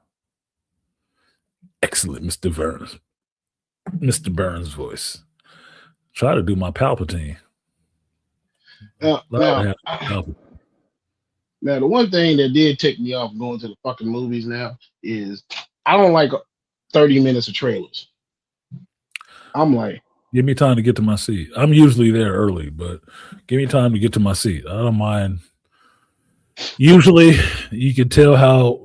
Excellent, Mr. Burns. Mr. Burns' voice. Try to do my Palpatine. Now, the one thing that did take me off going to the fucking movies now is I don't like 30 minutes of trailers. I'm like, give me time to get to my seat. I'm usually there early, but give me time to get to my seat. I don't mind. Usually, you can tell how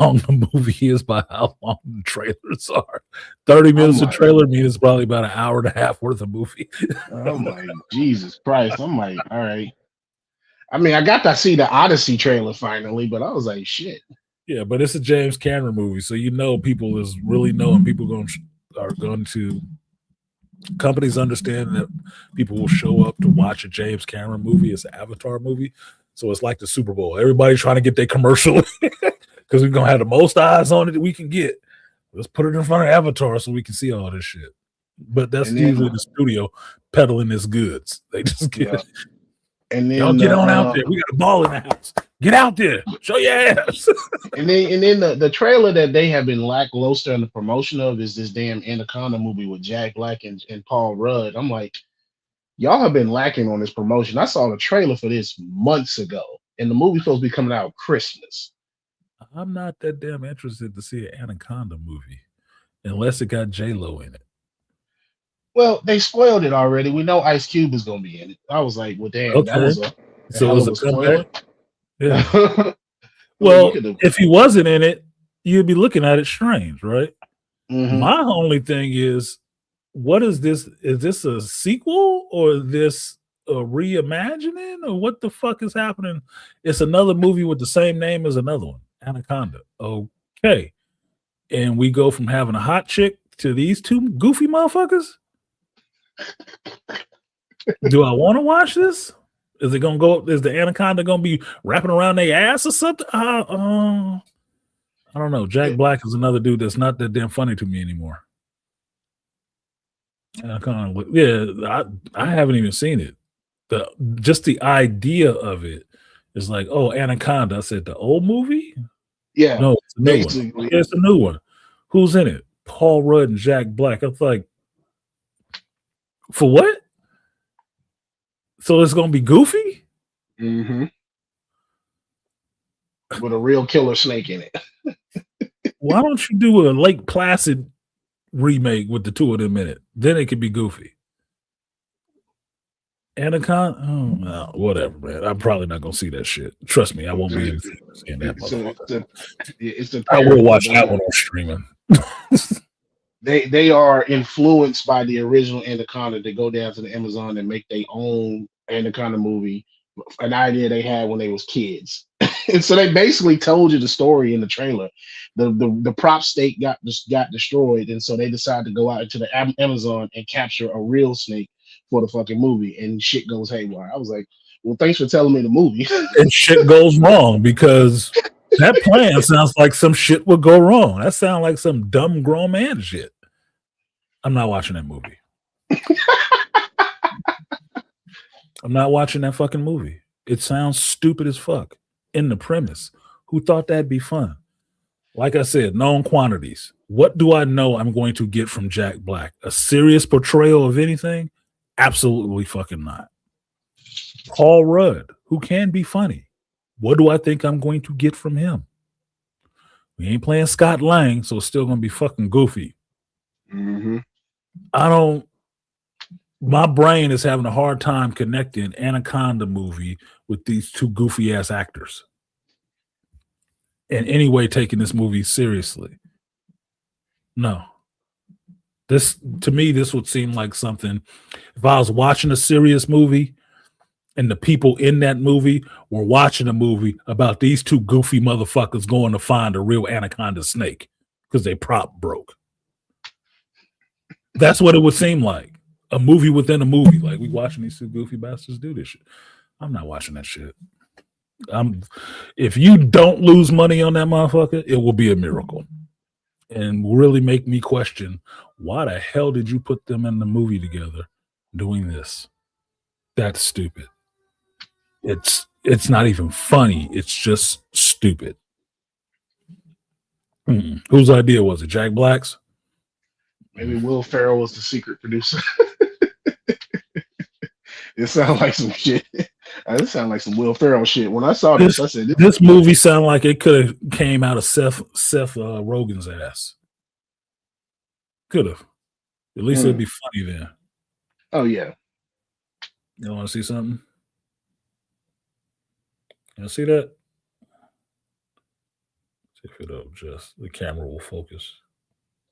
long the movie is by how long the trailers are. 30 minutes of trailer means it's probably about an hour and a half worth of movie. I'm like, Jesus Christ. I'm like, all right. I mean, I got to see the Odyssey trailer finally, but I was like, shit. Yeah, but it's a James Cameron movie, so you know people is really knowing people are going to. Companies understand that people will show up to watch a James Cameron movie. It's an Avatar movie. So it's like the Super Bowl. Everybody's trying to get their commercial because we're going to have the most eyes on it that we can get. Let's put it in front of Avatar so we can see all this shit. But that's usually the studio peddling his goods. They just get it. And then y'all get on out there. We got a ball in the house. Get out there. Show your ass. and then the trailer that they have been lackluster in the promotion of is this damn Anaconda movie with Jack Black and Paul Rudd. I'm like, y'all have been lacking on this promotion. I saw the trailer for this months ago, and the movie's supposed to be coming out Christmas. I'm not that damn interested to see an Anaconda movie unless it got J-Lo in it. Well, they spoiled it already. We know Ice Cube is going to be in it. I was like, well, damn, okay. That was a so it was a spoiler. Yeah. Well, if he wasn't in it, you'd be looking at it strange, right? Mm-hmm. My only thing is, what is this? Is this a sequel or is this a reimagining or what the fuck is happening? It's another movie with the same name as another one, Anaconda. Okay. And we go from having a hot chick to these two goofy motherfuckers? Do I want to watch this? Is it gonna go? Is the Anaconda gonna be wrapping around their ass or something? I don't know. Jack Black is another dude that's not that damn funny to me anymore. Anaconda, yeah, I haven't even seen it. Just the idea of it is like, oh, Anaconda. I said the old movie. Yeah, no, it's a new one. Yeah, it's a new one. Who's in it? Paul Rudd and Jack Black. I was like, for what? So it's gonna be goofy? Mm-hmm. With a real killer snake in it. Why don't you do a Lake Placid remake with the two of them in it? Then it could be goofy. Anaconda? Oh, no, whatever, man. I'm probably not gonna see that shit. Trust me, I won't be in that. I will watch that one on streaming. They are influenced by the original Anaconda. They go down to the Amazon and make their own Anaconda movie, an idea they had when they was kids. And so they basically told you the story in the trailer. The prop stake got destroyed, and so they decided to go out into the Amazon and capture a real snake for the fucking movie, and shit goes haywire. I was like, well, thanks for telling me the movie. And shit goes wrong because that plan sounds like some shit would go wrong. That sounds like some dumb grown man shit. I'm not watching that movie. I'm not watching that fucking movie. It sounds stupid as fuck in the premise. Who thought that'd be fun? Like I said, known quantities. What do I know I'm going to get from Jack Black? A serious portrayal of anything? Absolutely fucking not. Paul Rudd, who can be funny. What do I think I'm going to get from him? We ain't playing Scott Lang, so it's still going to be fucking goofy. Mm-hmm. I don't. My brain is having a hard time connecting Anaconda movie with these two goofy ass actors. In any way, taking this movie seriously. No. This to me, this would seem like something. If I was watching a serious movie and the people in that movie were watching a movie about these two goofy motherfuckers going to find a real anaconda snake because they prop broke. That's what it would seem like. A movie within a movie. Like we watching these two goofy bastards do this shit. I'm not watching that shit. If you don't lose money on that motherfucker, it will be a miracle. And really make me question, why the hell did you put them in the movie together doing this? That's stupid. It's not even funny. It's just stupid. Whose idea was it? Jack Black's? Maybe Will Ferrell was the secret producer. It sounds like some shit. This sounds like some Will Ferrell shit. When I saw this, I said, "This movie sounded like it could have came out of Seth Rogen's ass. Could have. At least it'd be funny then." Oh yeah. You want to see something? You see that? See if it'll just the camera will focus.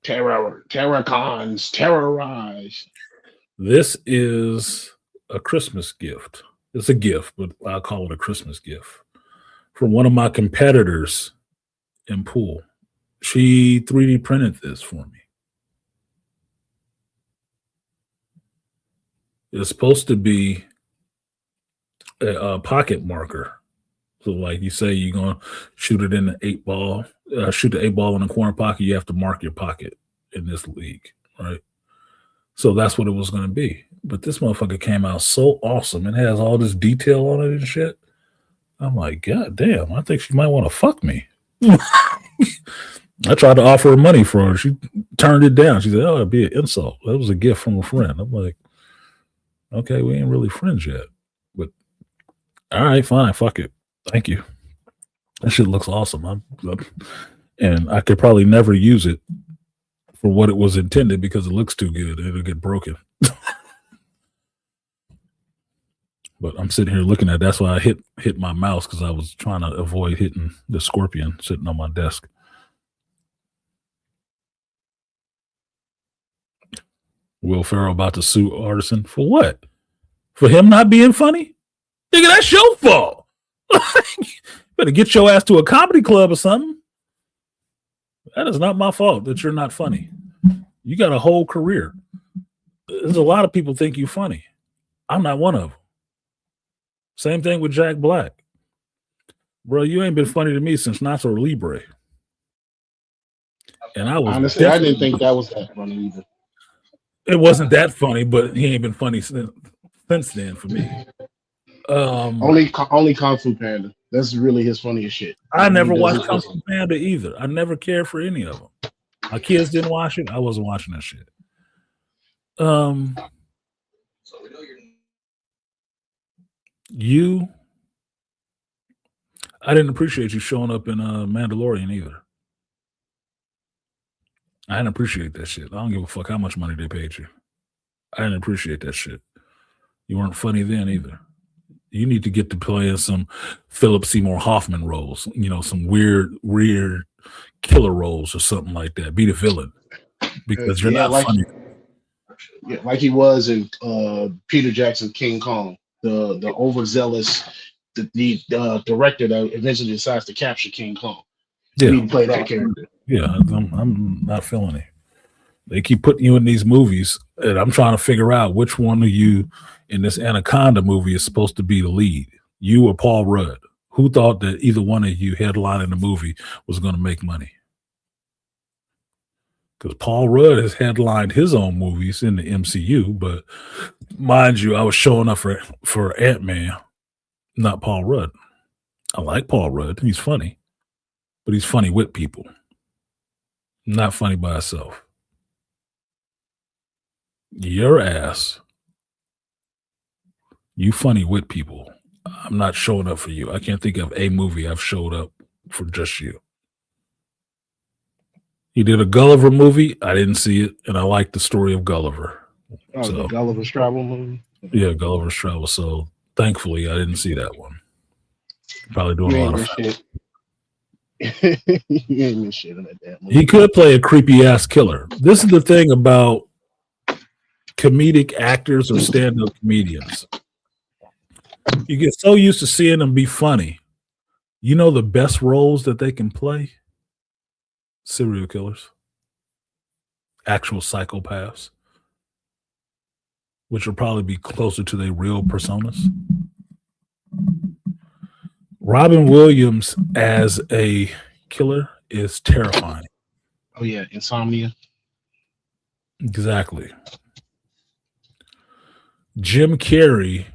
Terracons, terrorize. This is a Christmas gift. It's a gift, but I'll call it a Christmas gift from one of my competitors in pool. She 3D printed this for me. It's supposed to be a pocket marker. So, like you say, you're gonna shoot it in the 8-ball, shoot the 8-ball in the corner pocket. You have to mark your pocket in this league, right? So that's what it was gonna be. But this motherfucker came out so awesome and has all this detail on it and shit. I'm like, God damn, I think she might want to fuck me. I tried to offer her money for her. She turned it down. She said, "Oh, it'd be an insult. That was a gift from a friend." I'm like, okay, we ain't really friends yet. But all right, fine, fuck it. Thank you. That shit looks awesome. And I could probably never use it for what it was intended because it looks too good. It'll get broken. But I'm sitting here looking at it. That's why I hit my mouse because I was trying to avoid hitting the scorpion sitting on my desk. Will Ferrell about to sue Artisan for what? For him not being funny? Nigga, that's your fault. Better get your ass to a comedy club or something. That is not my fault that you're not funny. You got a whole career. There's a lot of people think you funny. I'm not one of them. Same thing with Jack Black. Bro, you ain't been funny to me since Nacho Libre. And I was honestly, I didn't think that was that funny either. It wasn't that funny, but he ain't been funny since then for me. Only Kung Fu Panda. That's really his funniest shit. I never watched Kung Fu Panda either. I never cared for any of them. My kids didn't watch it. I wasn't watching that shit. I didn't appreciate you showing up in Mandalorian either. I didn't appreciate that shit. I don't give a fuck how much money they paid you. I didn't appreciate that shit. You weren't funny then either. You need to get to playing some Philip Seymour Hoffman roles, some weird killer roles or something like that. Be the villain because you're not funny. Yeah, like he was in Peter Jackson's King Kong, the overzealous the director that eventually decides to capture King Kong. Yeah, he play that character. Yeah, I'm not feeling it. They keep putting you in these movies, and I'm trying to figure out which one of you in this Anaconda movie is supposed to be the lead. You or Paul Rudd? Who thought that either one of you headlining the movie was going to make money? Because Paul Rudd has headlined his own movies in the MCU, but mind you, I was showing up for Ant-Man, not Paul Rudd. I like Paul Rudd. He's funny, but he's funny with people. Not funny by himself. Your ass, you funny with people. I'm not showing up for you. I can't think of a movie I've showed up for just you. He did a Gulliver movie. I didn't see it, and I like the story of Gulliver. Oh, So the Gulliver's Travel movie. yeah, Gulliver's Travel. So thankfully, I didn't see that one. Probably doing You a ain't lot miss of. shit. You ain't miss shit in that damn movie. He could play a creepy ass killer. This is the thing about comedic actors or stand up comedians. You get so used to seeing them be funny. You know the best roles that they can play? Serial killers, actual psychopaths, which will probably be closer to their real personas. Robin Williams as a killer is terrifying. Oh yeah, Insomnia. Exactly. Jim Carrey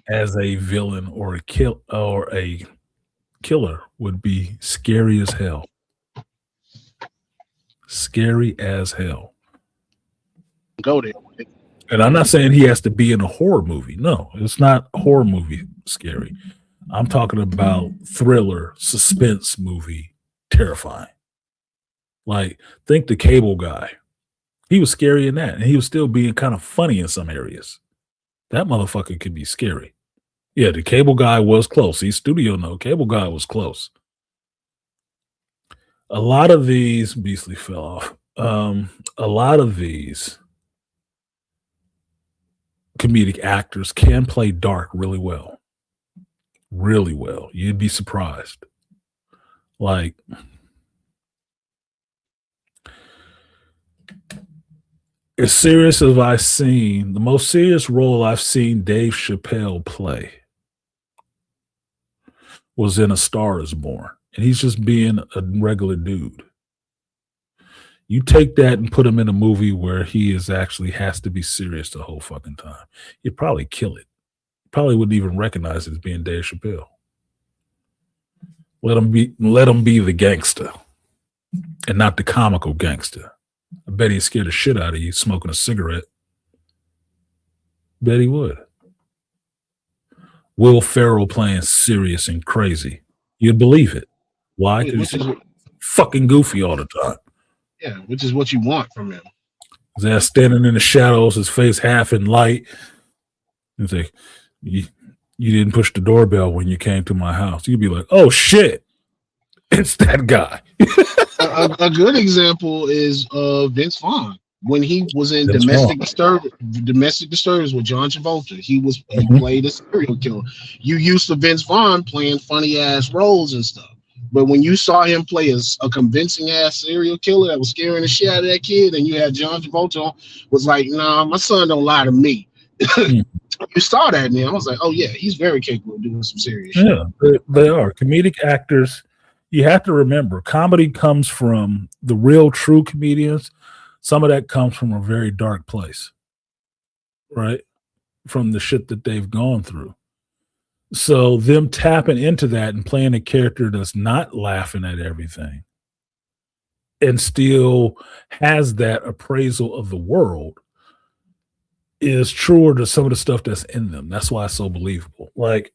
as a villain or a killer would be scary as hell. Scary as hell. Go there. And I'm not saying he has to be in a horror movie. No, it's not a horror movie scary. I'm talking about thriller, suspense movie, terrifying. Like, think the Cable Guy. He was scary in that, and he was still being kind of funny in some areas. That motherfucker could be scary. Yeah, the Cable Guy was close. He's studio no. Cable Guy was close. A lot of these Beastly fell off. A lot of these comedic actors can play dark really well. Really well. You'd be surprised. Like, as serious as I've seen, the most serious role I've seen Dave Chappelle play was in A Star Is Born. And he's just being a regular dude. You take that and put him in a movie where he is actually has to be serious the whole fucking time. You'd probably kill it. Probably wouldn't even recognize it as being Dave Chappelle. Let him be the gangster and not the comical gangster. I bet he'd scare the shit out of you smoking a cigarette. Bet he would. Will Ferrell playing serious and crazy. You'd believe it. Why? Because he's fucking goofy all the time. Yeah, which is what you want from him. His ass standing in the shadows, his face half in light. He's like, you didn't push the doorbell when you came to my house. You'd be like, oh shit, it's that guy. a good example is Vince Vaughn when he was in Domestic Disturbance with John Travolta. He played a serial killer. You used to Vince Vaughn playing funny ass roles and stuff. But when you saw him play a convincing ass serial killer that was scaring the shit out of that kid, and you had John Travolta was like, nah, my son don't lie to me. You saw that, and I was like, oh yeah, he's very capable of doing some serious shit. Yeah, they are. Comedic actors, you have to remember, comedy comes from the real true comedians. Some of that comes from a very dark place, right? From the shit that they've gone through. So them tapping into that and playing a character that's not laughing at everything and still has that appraisal of the world is truer to some of the stuff that's in them. That's why it's so believable. Like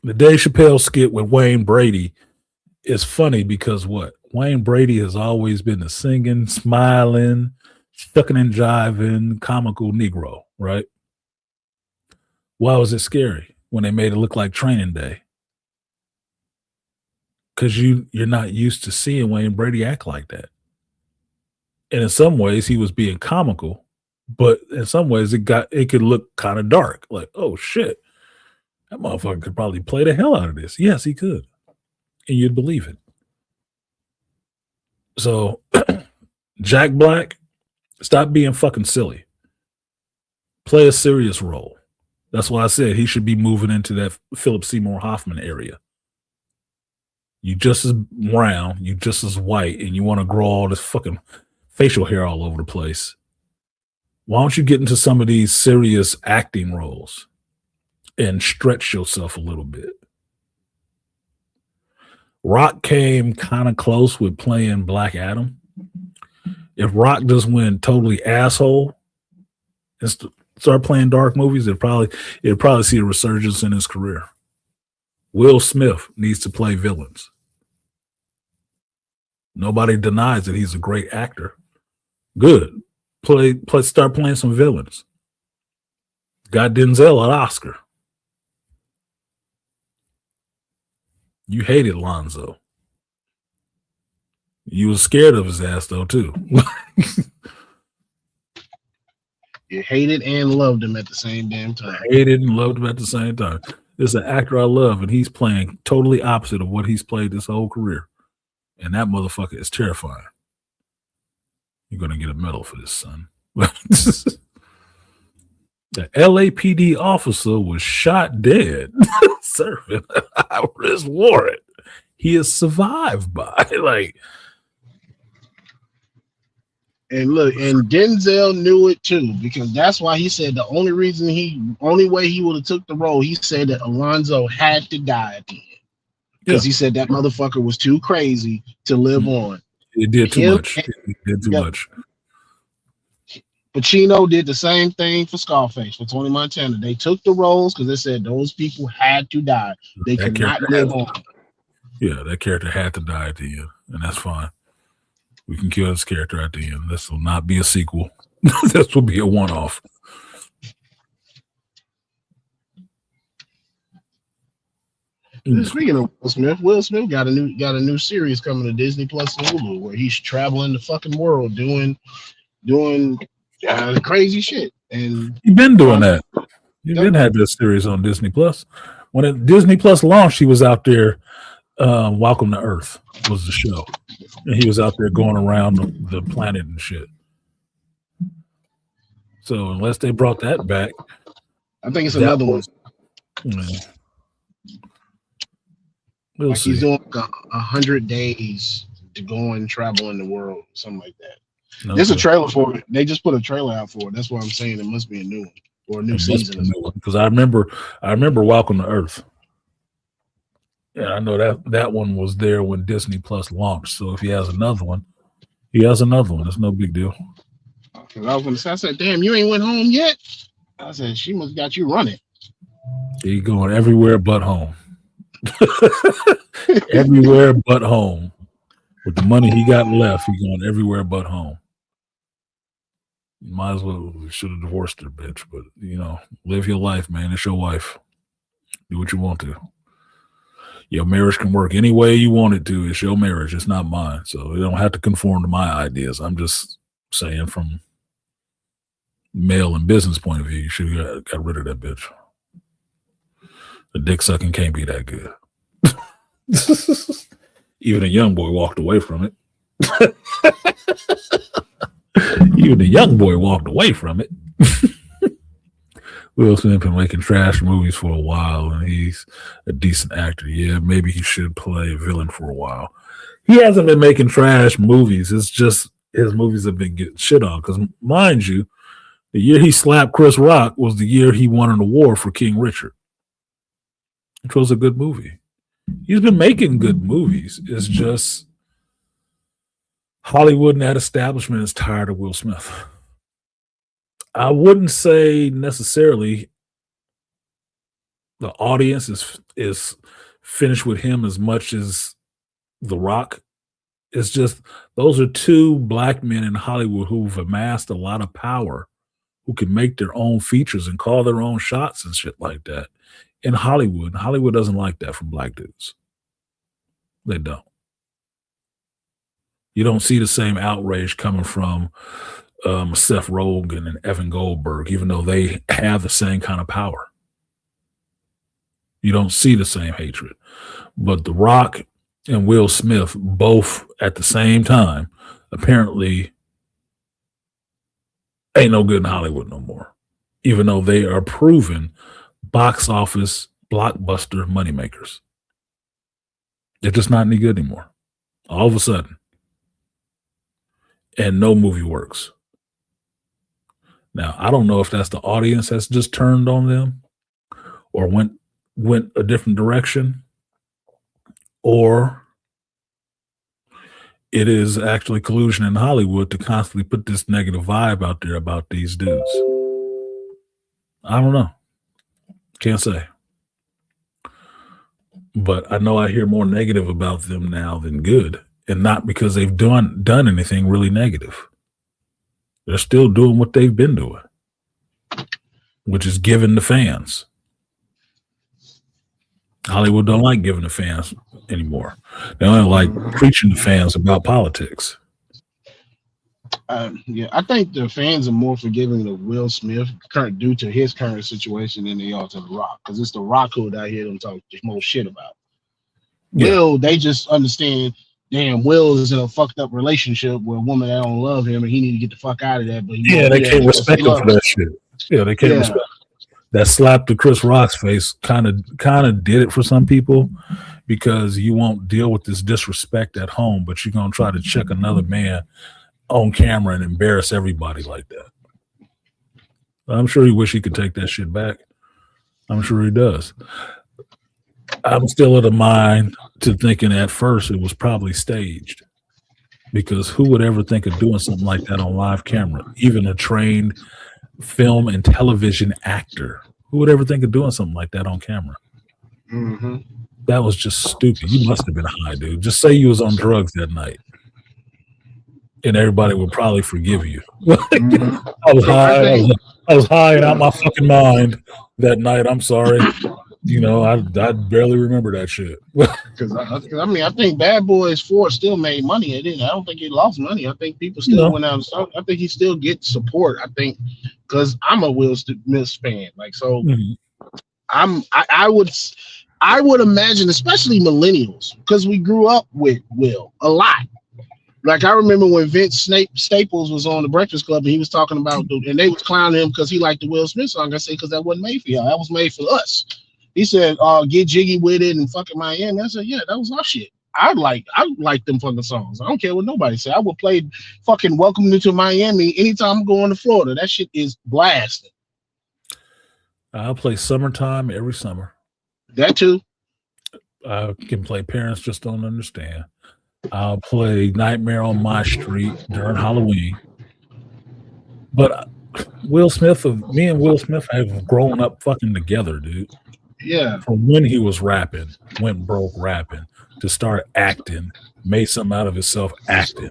the Dave Chappelle skit with Wayne Brady is funny because what? Wayne Brady has always been a singing, smiling, shucking and jiving, comical Negro, right? Why was it scary when they made it look like Training Day? Because you're not used to seeing Wayne Brady act like that. And in some ways, he was being comical, but in some ways, it could look kind of dark. Like, oh shit, that motherfucker could probably play the hell out of this. Yes, he could, and you'd believe it. So, Jack Black, stop being fucking silly. Play a serious role. That's why I said he should be moving into that Philip Seymour Hoffman area. You just as brown, you just as white, and you want to grow all this fucking facial hair all over the place. Why don't you get into some of these serious acting roles and stretch yourself a little bit? Rock came kind of close with playing Black Adam. If Rock just went totally asshole and start playing dark movies, it'd probably see a resurgence in his career. Will Smith needs to play villains. Nobody denies that he's a great actor. Good. Start playing some villains. Got Denzel an Oscar. You hated Lonzo. You was scared of his ass though too. You hated and loved him at the same damn time. Hated and loved him at the same time. This is an actor I love, and he's playing totally opposite of what he's played this whole career. And that motherfucker is terrifying. You're gonna get a medal for this, son. The LAPD officer was shot dead serving an arrest warrant. He is survived by And look, and Denzel knew it too, because that's why he said the only way he would have took the role, he said that Alonzo had to die at the end. Because he said that motherfucker was too crazy to live on. It did too much. It did too much. Pacino did the same thing for Scarface, for Tony Montana. They took the roles because they said those people had to die. They could not live on. Yeah, that character had to die at the end, and that's fine. We can kill this character at the end. This will not be a sequel. This will be a one-off. Speaking of Will Smith got a new series coming to Disney Plus and Hulu where he's traveling the fucking world doing crazy shit. And he's been doing that. He didn't have this series on Disney Plus. When Disney Plus launched, he was out there. Welcome to Earth was the show, and he was out there going around the planet and shit. So unless they brought that back, I think it's another one. We'll see. He's doing 100 days to go and travel in the world, something like that. Okay. There's a trailer for it. They just put a trailer out for it. That's why I'm saying it must be a new one or a new season. Because I remember Welcome to Earth. Yeah, I know that one was there when Disney Plus launched. So if he has another one, he has another one. It's no big deal. Because I was going to say, I said, damn, you ain't went home yet? I said, she must got you running. He going everywhere but home. Everywhere but home. With the money he got left, he going everywhere but home. You might as well should have divorced her, bitch. But live your life, man. It's your wife. Do what you want to. Your marriage can work any way you want it to. It's your marriage. It's not mine. So you don't have to conform to my ideas. I'm just saying from male and business point of view, you should have got rid of that bitch. The dick sucking can't be that good. Even a young boy walked away from it. Even the young boy walked away from it. Will Smith been making trash movies for a while, and he's a decent actor. Yeah, maybe he should play a villain for a while. He hasn't been making trash movies. It's just his movies have been getting shit on. Because, mind you, the year he slapped Chris Rock was the year he won an award for King Richard, which was a good movie. He's been making good movies. It's just Hollywood and that establishment is tired of Will Smith. I wouldn't say necessarily the audience is finished with him as much as The Rock. It's just those are two black men in Hollywood who've amassed a lot of power, who can make their own features and call their own shots and shit like that. In Hollywood doesn't like that from black dudes. They don't. You don't see the same outrage coming from Seth Rogen and Evan Goldberg, even though they have the same kind of power. You don't see the same hatred. But The Rock and Will Smith, both at the same time, apparently ain't no good in Hollywood no more, even though they are proven box office blockbuster moneymakers. They're just not any good anymore. All of a sudden. And no movie works. Now, I don't know if that's the audience that's just turned on them or went a different direction, or it is actually collusion in Hollywood to constantly put this negative vibe out there about these dudes. I don't know. Can't say. But I know I hear more negative about them now than good. and not because they've done anything really negative. They're still doing what they've been doing, which is giving the fans. Hollywood don't like giving the fans anymore. They only like preaching to fans about politics. Yeah, I think the fans are more forgiving of Will Smith due to his current situation than they are to The Rock, because it's The Rock who I hear them talk the most shit about. Yeah. Will, they just understand, damn, Will is in a fucked up relationship with a woman that don't love him, and he need to get the fuck out of that. But they can't respect him for that shit. Yeah, they can't respect. That slap to Chris Rock's face kind of did it for some people, because you won't deal with this disrespect at home, but you're gonna try to check another man on camera and embarrass everybody like that. I'm sure he wish he could take that shit back. I'm sure he does. I'm still of the mind to thinking at first it was probably staged, because who would ever think of doing something like that on live camera? Even a trained film and television actor, who would ever think of doing something like that on camera? Mm-hmm. That was just stupid. You must have been high, dude. Just say you was on drugs that night, and everybody would probably forgive you. I was high. I was high and out my fucking mind that night. I'm sorry. I barely remember that shit. Because I think Bad Boys 4 still made money. It didn't. I don't think it lost money. I think people still went out and saw. I think he still gets support. I think because I'm a Will Smith fan. Like, so I would imagine, especially millennials, because we grew up with Will a lot. Like, I remember when Vince Staples was on the Breakfast Club and he was talking about, and they was clowning him because he liked the Will Smith song. I said, because that wasn't made for y'all. That was made for us. He said, get jiggy with it and fucking Miami. I said, yeah, that was our shit. I like them fucking songs. I don't care what nobody said. I would play fucking Welcome to Miami anytime I'm going to Florida. That shit is blasting. I'll play Summertime every summer. That too. I can play Parents Just Don't Understand. I'll play Nightmare on My Street during Halloween. But me and Will Smith have grown up fucking together, dude. Yeah. From when he was rapping, went broke rapping, to start acting, made something out of himself acting,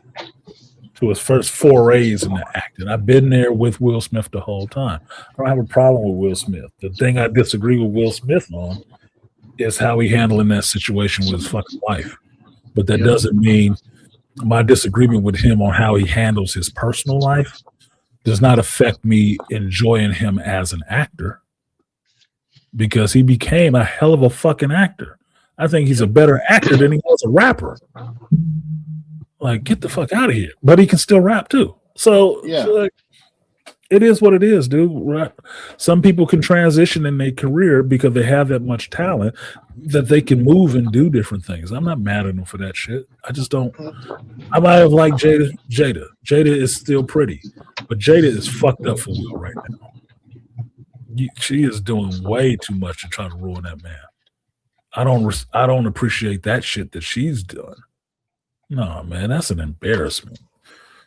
to his first forays into acting. I've been there with Will Smith the whole time. I don't have a problem with Will Smith. The thing I disagree with Will Smith on is how he handling that situation with his fucking wife. But that doesn't mean my disagreement with him on how he handles his personal life does not affect me enjoying him as an actor, because he became a hell of a fucking actor. I think he's a better actor than he was a rapper. Like, get the fuck out of here. But he can still rap too. So it is what it is, dude. Some people can transition in their career because they have that much talent that they can move and do different things. I'm not mad at them for that shit. I just don't. I might have liked Jada. Jada is still pretty, but Jada is fucked up for Will right now. She is doing way too much to try to ruin that man. I don't appreciate that shit that she's doing. No, man, that's an embarrassment.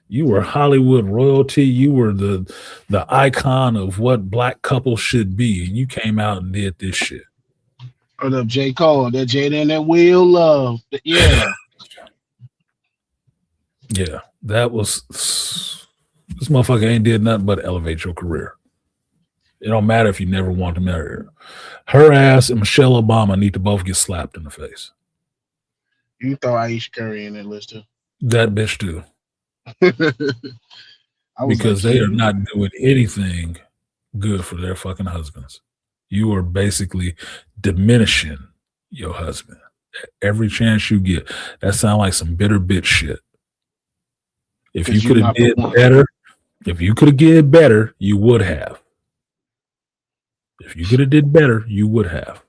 You were Hollywood royalty. You were the icon of what black couples should be, and you came out and did this shit. What up, J. Cole? That Jada and that Will Love. Yeah. Yeah, that was... This motherfucker ain't did nothing but elevate your career. It don't matter if you never want to marry her. Her ass and Michelle Obama need to both get slapped in the face. You throw Aisha Curry in that list too? That bitch too. Because they are not doing anything good for their fucking husbands. You are basically diminishing your husband every chance you get. That sounds like some bitter bitch shit. If you could have did better, you would have. If you could have did better, you would have.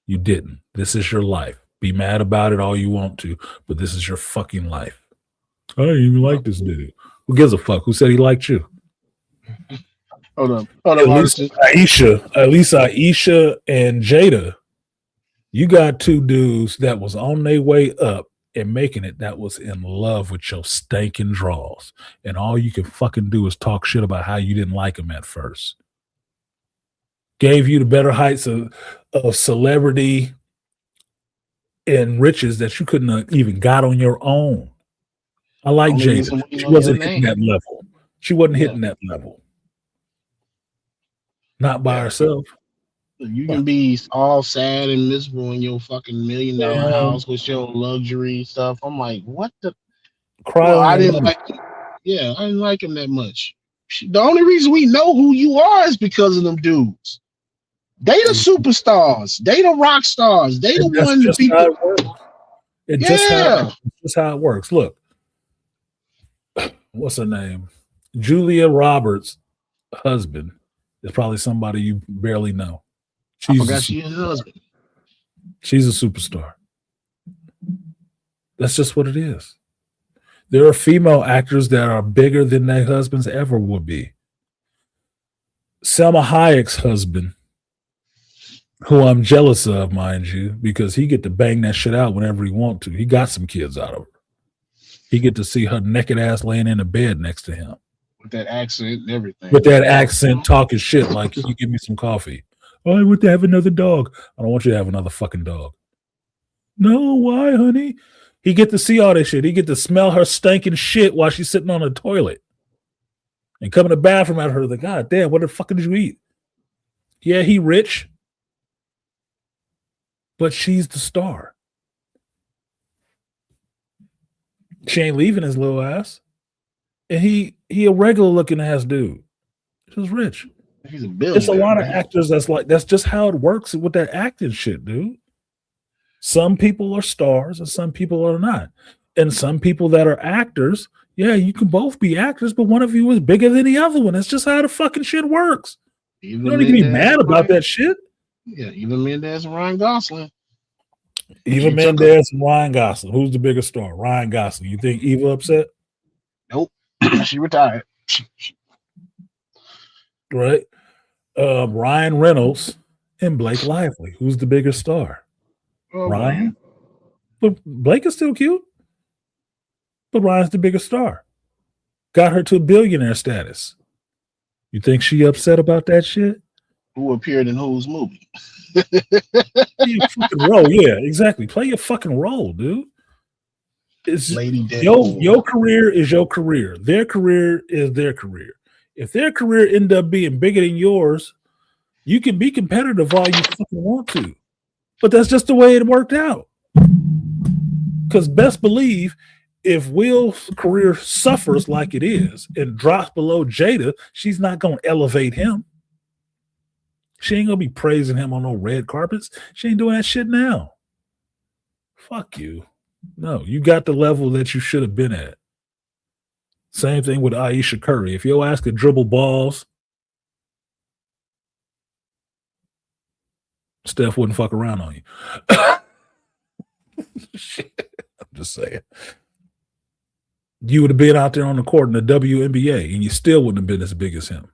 You didn't. This is your life. Be mad about it all you want to, but this is your fucking life. I didn't even like this dude. Who gives a fuck? Who said he liked you? Hold on. At least Aisha and Jada, you got two dudes that was on their way up and making it, that was in love with your stinking draws. And all you can fucking do is talk shit about how you didn't like them at first. Gave you the better heights of celebrity and riches that you couldn't have even got on your own. I like Only Jada. reason we She know wasn't your hitting name. that level. She wasn't Yeah. hitting that level. Not by Yeah. herself. You can be all sad and miserable in your fucking $1 million house with your luxury stuff. I'm like, what the? Cry Well, on I your didn't money. like him. Yeah, I didn't like him that much. The only reason we know who you are is because of them dudes. They the superstars. They the rock stars. They the And that's one the just how people. it works. Yeah. Just how it works. Look, what's her name? Julia Roberts' husband is probably somebody you barely know. I forgot she is his husband. She's a superstar. That's just what it is. There are female actors that are bigger than their husbands ever would be. Selma Hayek's husband, who I'm jealous of, mind you, because he get to bang that shit out whenever he want to. He got some kids out of her. He get to see her naked ass laying in a bed next to him. With that accent and everything. With that accent, talking shit like, can you give me some coffee? Oh, I want to have another dog. I don't want you to have another fucking dog. No, why, honey? He get to see all this shit. He get to smell her stinking shit while she's sitting on the toilet. And come in the bathroom at her, like, God damn, what the fuck did you eat? Yeah, he rich. But she's the star. She ain't leaving his little ass. And he a regular looking ass dude. She's rich. He's a billionaire. It's a lot of actors that's just how it works with that acting shit, dude. Some people are stars and some people are not. And some people that are actors, yeah, you can both be actors, but one of you is bigger than the other one. That's just how the fucking shit works. You don't need to be mad about that shit. Yeah, even Mendez and Ryan Gosling. Even Mendez and Ryan Gosling. Who's the bigger star? Ryan Gosling. You think Eva upset? Nope. She retired. Right. Ryan Reynolds and Blake Lively. Who's the bigger star? Ryan? But Blake is still cute. But Ryan's the bigger star. Got her to billionaire status. You think she upset about that shit? Who appeared in whose movie? Play your fucking role. Yeah, exactly. Play your fucking role, dude. It's your career is your career. Their career is their career. If their career end up being bigger than yours, you can be competitive all you fucking want to. But that's just the way it worked out. Because best believe, if Will's career suffers like it is and drops below Jada, she's not going to elevate him. She ain't going to be praising him on no red carpets. She ain't doing that shit now. Fuck you. No, you got the level that you should have been at. Same thing with Aisha Curry. If your ass could dribble balls, Steph wouldn't fuck around on you. Shit, I'm just saying. You would have been out there on the court in the WNBA, and you still wouldn't have been as big as him.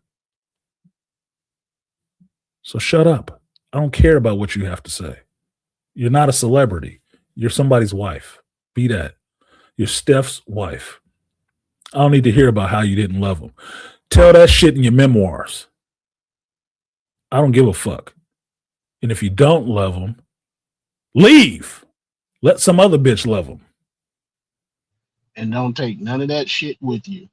So shut up. I don't care about what you have to say. You're not a celebrity. You're somebody's wife. Be that. You're Steph's wife. I don't need to hear about how you didn't love him. Tell that shit in your memoirs. I don't give a fuck. And if you don't love him, leave. Let some other bitch love him. And don't take none of that shit with you.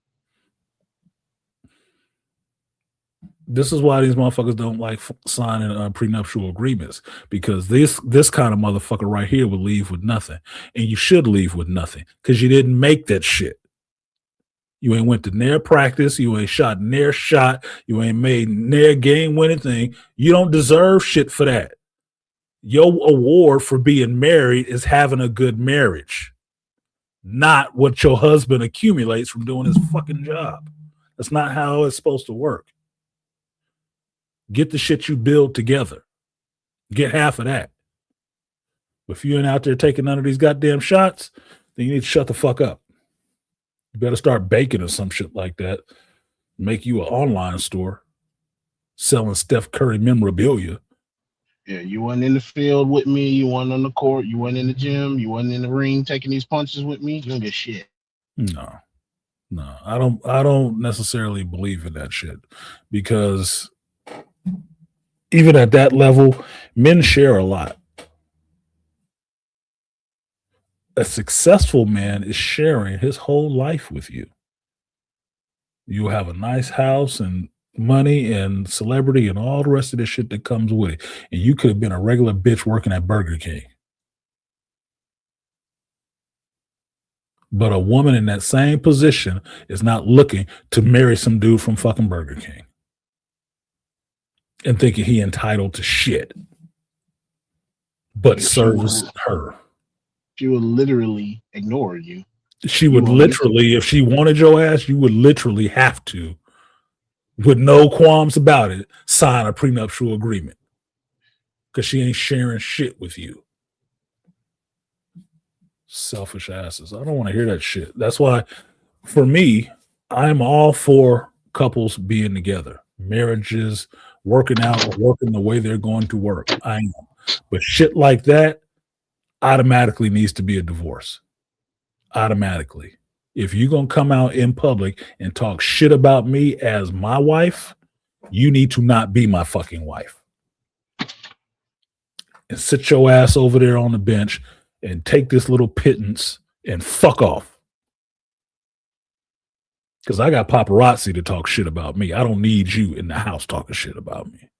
This is why these motherfuckers don't like signing prenuptial agreements, because this kind of motherfucker right here would leave with nothing. And you should leave with nothing because you didn't make that shit. You ain't went to near practice. You ain't shot near shot. You ain't made near game winning thing. You don't deserve shit for that. Your award for being married is having a good marriage, not what your husband accumulates from doing his fucking job. That's not how it's supposed to work. Get the shit you build together. Get half of that. But if you ain't out there taking none of these goddamn shots, then you need to shut the fuck up. You better start baking or some shit like that. Make you an online store selling Steph Curry memorabilia. Yeah, you wasn't in the field with me. You wasn't on the court. You wasn't in the gym. You wasn't in the ring taking these punches with me. You don't get shit. No, I don't necessarily believe in that shit, because even at that level, men share a lot. A successful man is sharing his whole life with you. You have a nice house and money and celebrity and all the rest of the shit that comes with it. And you could have been a regular bitch working at Burger King. But a woman in that same position is not looking to marry some dude from fucking Burger King and thinking he entitled to shit, but service her. She would literally ignore you. She would literally, if she wanted your ass, you would literally have to, with no qualms about it, sign a prenuptial agreement because she ain't sharing shit with you. Selfish asses. I don't want to hear that shit. That's why, for me, I'm all for couples being together, marriages, working out, working the way they're going to work. I am. But shit like that automatically needs to be a divorce. Automatically. If you're going to come out in public and talk shit about me as my wife, you need to not be my fucking wife. And sit your ass over there on the bench and take this little pittance and fuck off. Because I got paparazzi to talk shit about me. I don't need you in the house talking shit about me.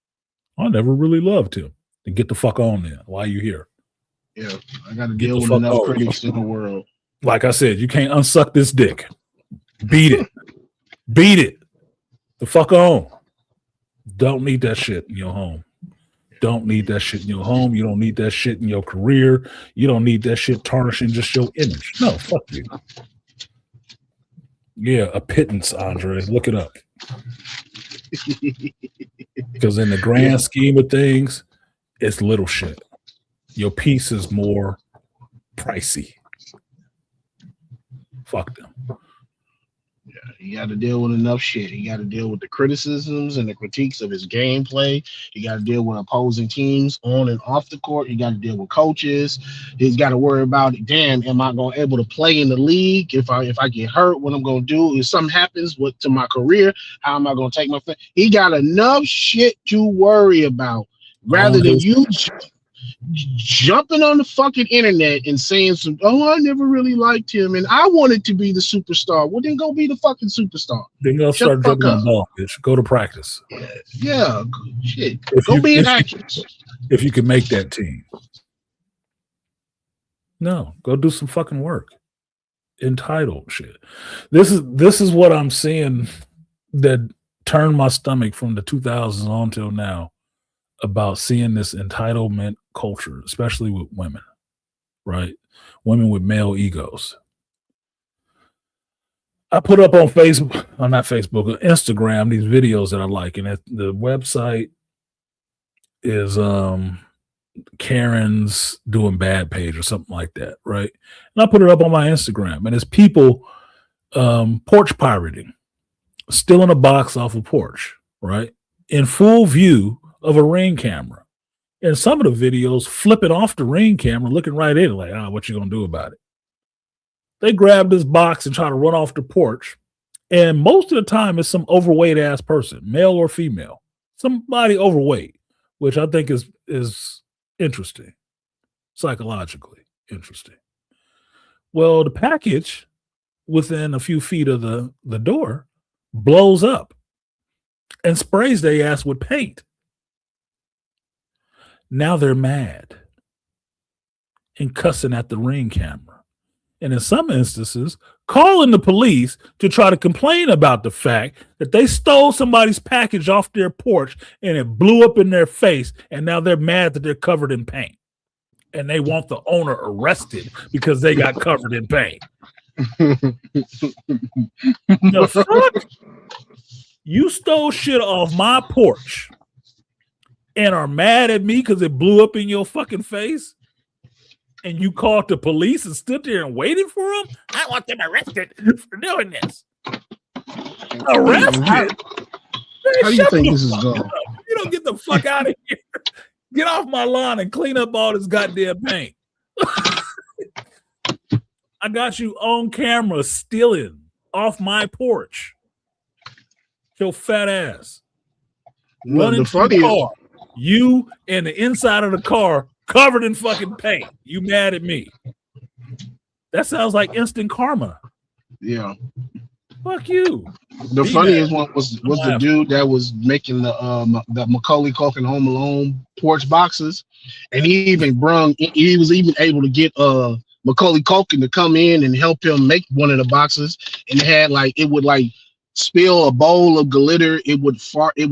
I never really loved him. Then get the fuck on there. Why are you here? Yeah, I got to deal with enough critics in the world. Like I said, you can't unsuck this dick. Beat it. Beat it. The fuck on. Don't need that shit in your home. Don't need that shit in your home. You don't need that shit in your career. You don't need that shit tarnishing just your image. No, fuck you. Yeah, a pittance, Andre. Look it up. Because in the grand scheme of things, it's little shit. Your piece is more pricey. Fuck them. Yeah, you got to deal with enough shit. You got to deal with the criticisms and the critiques of his gameplay. You got to deal with opposing teams on and off the court. You got to deal with coaches. He's got to worry about, damn, am I going to able to play in the league? If I get hurt, what I'm going to do? If something happens to my career, how am I going to take my family? He got enough shit to worry about rather than you jumping on the fucking internet and saying some, I never really liked him and I wanted to be the superstar. Well, then go be the fucking superstar. Then go start jumping on the ball, bitch. Go to practice. Yeah, shit. Go be an actress. If you can make that team. No, go do some fucking work. Entitled shit. This is what I'm seeing that turned my stomach from the 2000s on till now about seeing this entitlement culture, especially with women, right? Women with male egos. I put up on Facebook, or not Facebook, Instagram, these videos that I like, and the website is Karen's Doing Bad page or something like that, right? And I put it up on my Instagram, and it's people porch pirating, stealing a box off a porch, right? In full view of a Ring camera. And some of the videos flipping off the Ring camera, looking right at it, like, what you gonna do about it? They grab this box and try to run off the porch. And most of the time, it's some overweight ass person, male or female, somebody overweight, which I think is interesting, psychologically interesting. Well, the package within a few feet of the door blows up and sprays their ass with paint. Now they're mad and cussing at the Ring camera. And in some instances, calling the police to try to complain about the fact that they stole somebody's package off their porch and it blew up in their face. And now they're mad that they're covered in paint. And they want the owner arrested because they got covered in paint. The fuck? You stole shit off my porch and are mad at me because it blew up in your fucking face? And you called the police and stood there and waited for them? I want them arrested for doing this. Arrested? How do you think this is going? You don't get the fuck out of here. Get off my lawn and clean up all this goddamn paint. I got you on camera stealing off my porch. Your fat ass. Running to the car. You and the inside of the car covered in fucking paint. You mad at me? That sounds like instant karma. Yeah. Fuck you. The Be funniest mad. one was the dude that was making the Macaulay Culkin Home Alone porch boxes, and he was even able to get Macaulay Culkin to come in and help him make one of the boxes, and it had like it would like spill a bowl of glitter, it would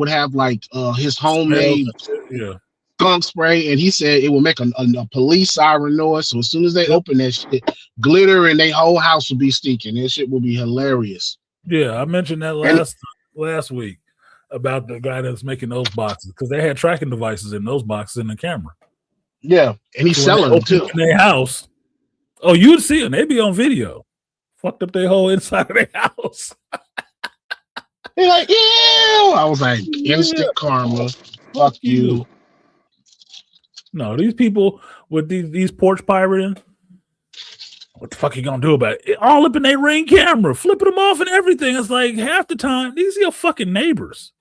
have like his homemade Yeah. skunk spray, and he said it would make a police siren noise. So as soon as they open that shit, glitter and their whole house will be stinking. That shit will be hilarious. Yeah, I mentioned that last week about the guy that's making those boxes because they had tracking devices in those boxes in the camera. Yeah, and he's selling them too in their house. Oh, you would see them; they'd be on video. Fucked up their whole inside of their house. They're like, yeah. I was like, instant karma. Fuck you. No, these people with these porch pirating. What the fuck are you gonna do about it? All up in their Ring camera, flipping them off and everything. It's like half the time, these are your fucking neighbors.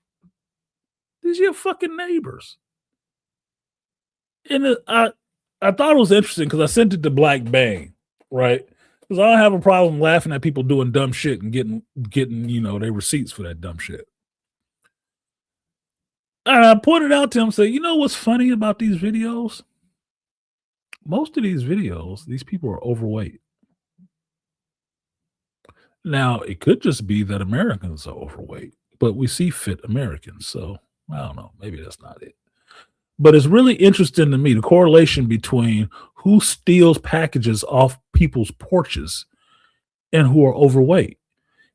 These are your fucking neighbors. And I thought it was interesting because I sent it to Black Bang, right? Because I don't have a problem laughing at people doing dumb shit and getting their receipts for that dumb shit. And I pointed out to him, say, you know what's funny about these videos? Most of these videos, these people are overweight. Now, it could just be that Americans are overweight, but we see fit Americans. So I don't know. Maybe that's not it. But it's really interesting to me, the correlation between who steals packages off people's porches and who are overweight.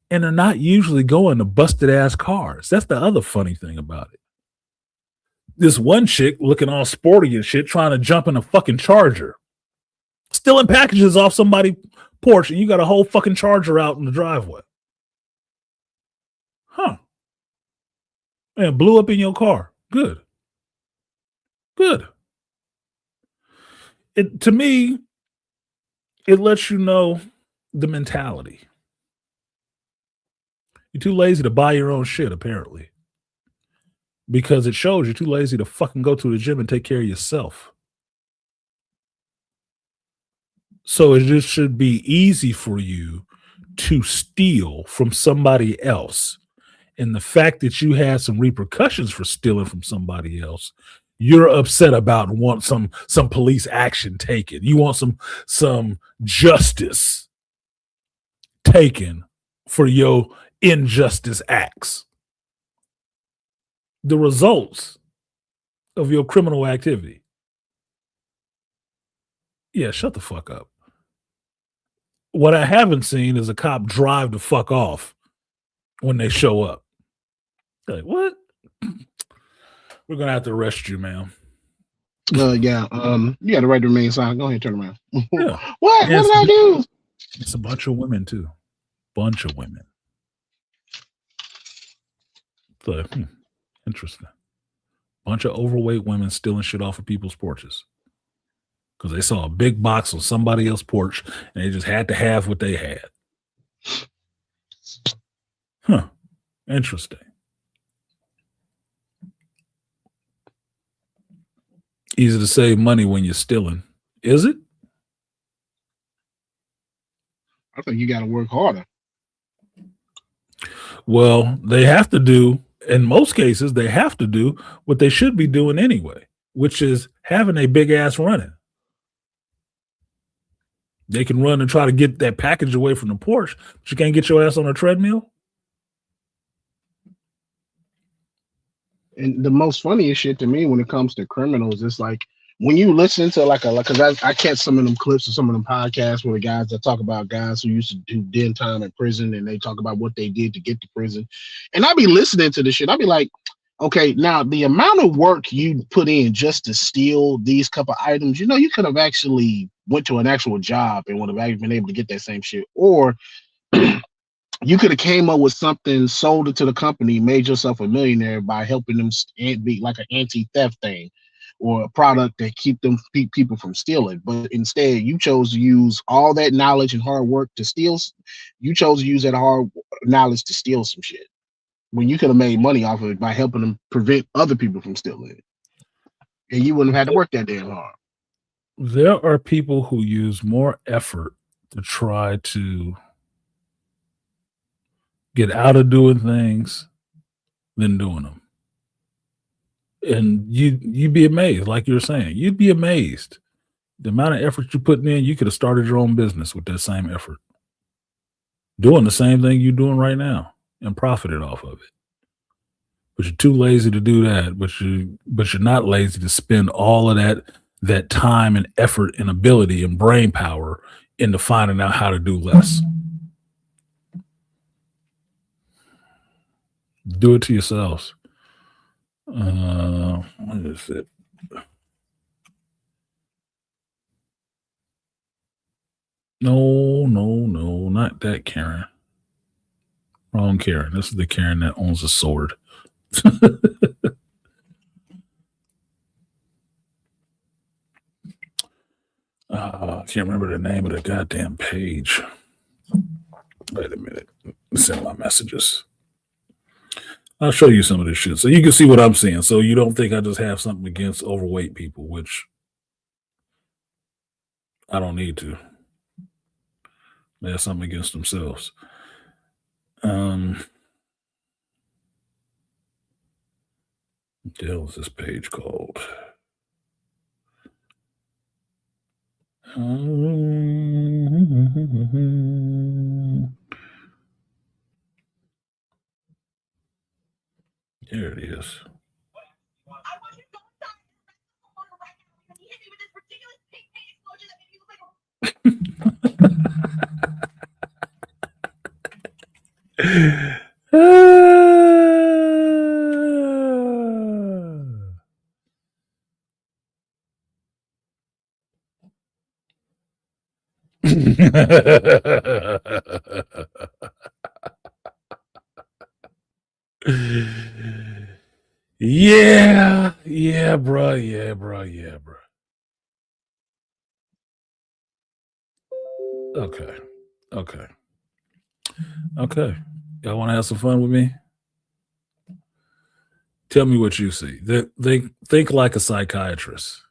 And they're not usually going to busted ass cars. That's the other funny thing about it. This one chick looking all sporty and shit, trying to jump in a fucking Charger, stealing packages off somebody's porch, and you got a whole fucking Charger out in the driveway. Huh. And blew up in your car. Good. To me, it lets you know the mentality. You're too lazy to buy your own shit, apparently. Because it shows you're too lazy to fucking go to the gym and take care of yourself. So it just should be easy for you to steal from somebody else. And the fact that you had some repercussions for stealing from somebody else, you're upset about and want some police action taken. You want some justice taken for your injustice acts. The results of your criminal activity. Yeah, shut the fuck up. What I haven't seen is a cop drive the fuck off when they show up. Like, what? We're gonna have to arrest you, ma'am. Yeah. You got the right to remain silent. Go ahead, turn around. Yeah. What did I do? It's a bunch of women too. Bunch of women. So, interesting. Bunch of overweight women stealing shit off of people's porches. Because they saw a big box on somebody else's porch and they just had to have what they had. Huh. Interesting. Easy to save money when you're stealing. Is it? I think you got to work harder. Well, they have to do, in most cases, they have to do what they should be doing anyway, which is having a big ass running. They can run and try to get that package away from the porch, but you can't get your ass on a treadmill. And the most funniest shit to me when it comes to criminals is like when you listen to because I catch some of them clips or some of them podcasts where the guys that talk about guys who used to do den time in prison and they talk about what they did to get to prison. And I be listening to this shit. I be like, okay, now the amount of work you put in just to steal these couple items, you could have actually went to an actual job and would have been able to get that same shit. Or you could have came up with something, sold it to the company, made yourself a millionaire by helping them be like an anti-theft thing or a product that keep people from stealing. But instead, you chose to use all that knowledge and hard work to steal. You chose to use that hard knowledge to steal some shit when you could have made money off of it by helping them prevent other people from stealing it. And you wouldn't have had to work that damn hard. There are people who use more effort to try to get out of doing things than doing them. And you'd be amazed, like you're saying. You'd be amazed. The amount of effort you're putting in, you could have started your own business with that same effort. Doing the same thing you're doing right now and profited off of it. But you're too lazy to do that. But you're not lazy to spend all of that time and effort and ability and brain power into finding out how to do less. Do it to yourselves. What is it? No, not that Karen. Wrong Karen. This is the Karen that owns a sword. I can't remember the name of the goddamn page. Wait a minute. Send my messages. I'll show you some of this shit so you can see what I'm seeing. So you don't think I just have something against overweight people, which I don't need to. They have something against themselves. What the hell is this page called? Here it is. Yeah, bro. Okay. Y'all want to have some fun with me? Tell me what you see. Think like a psychiatrist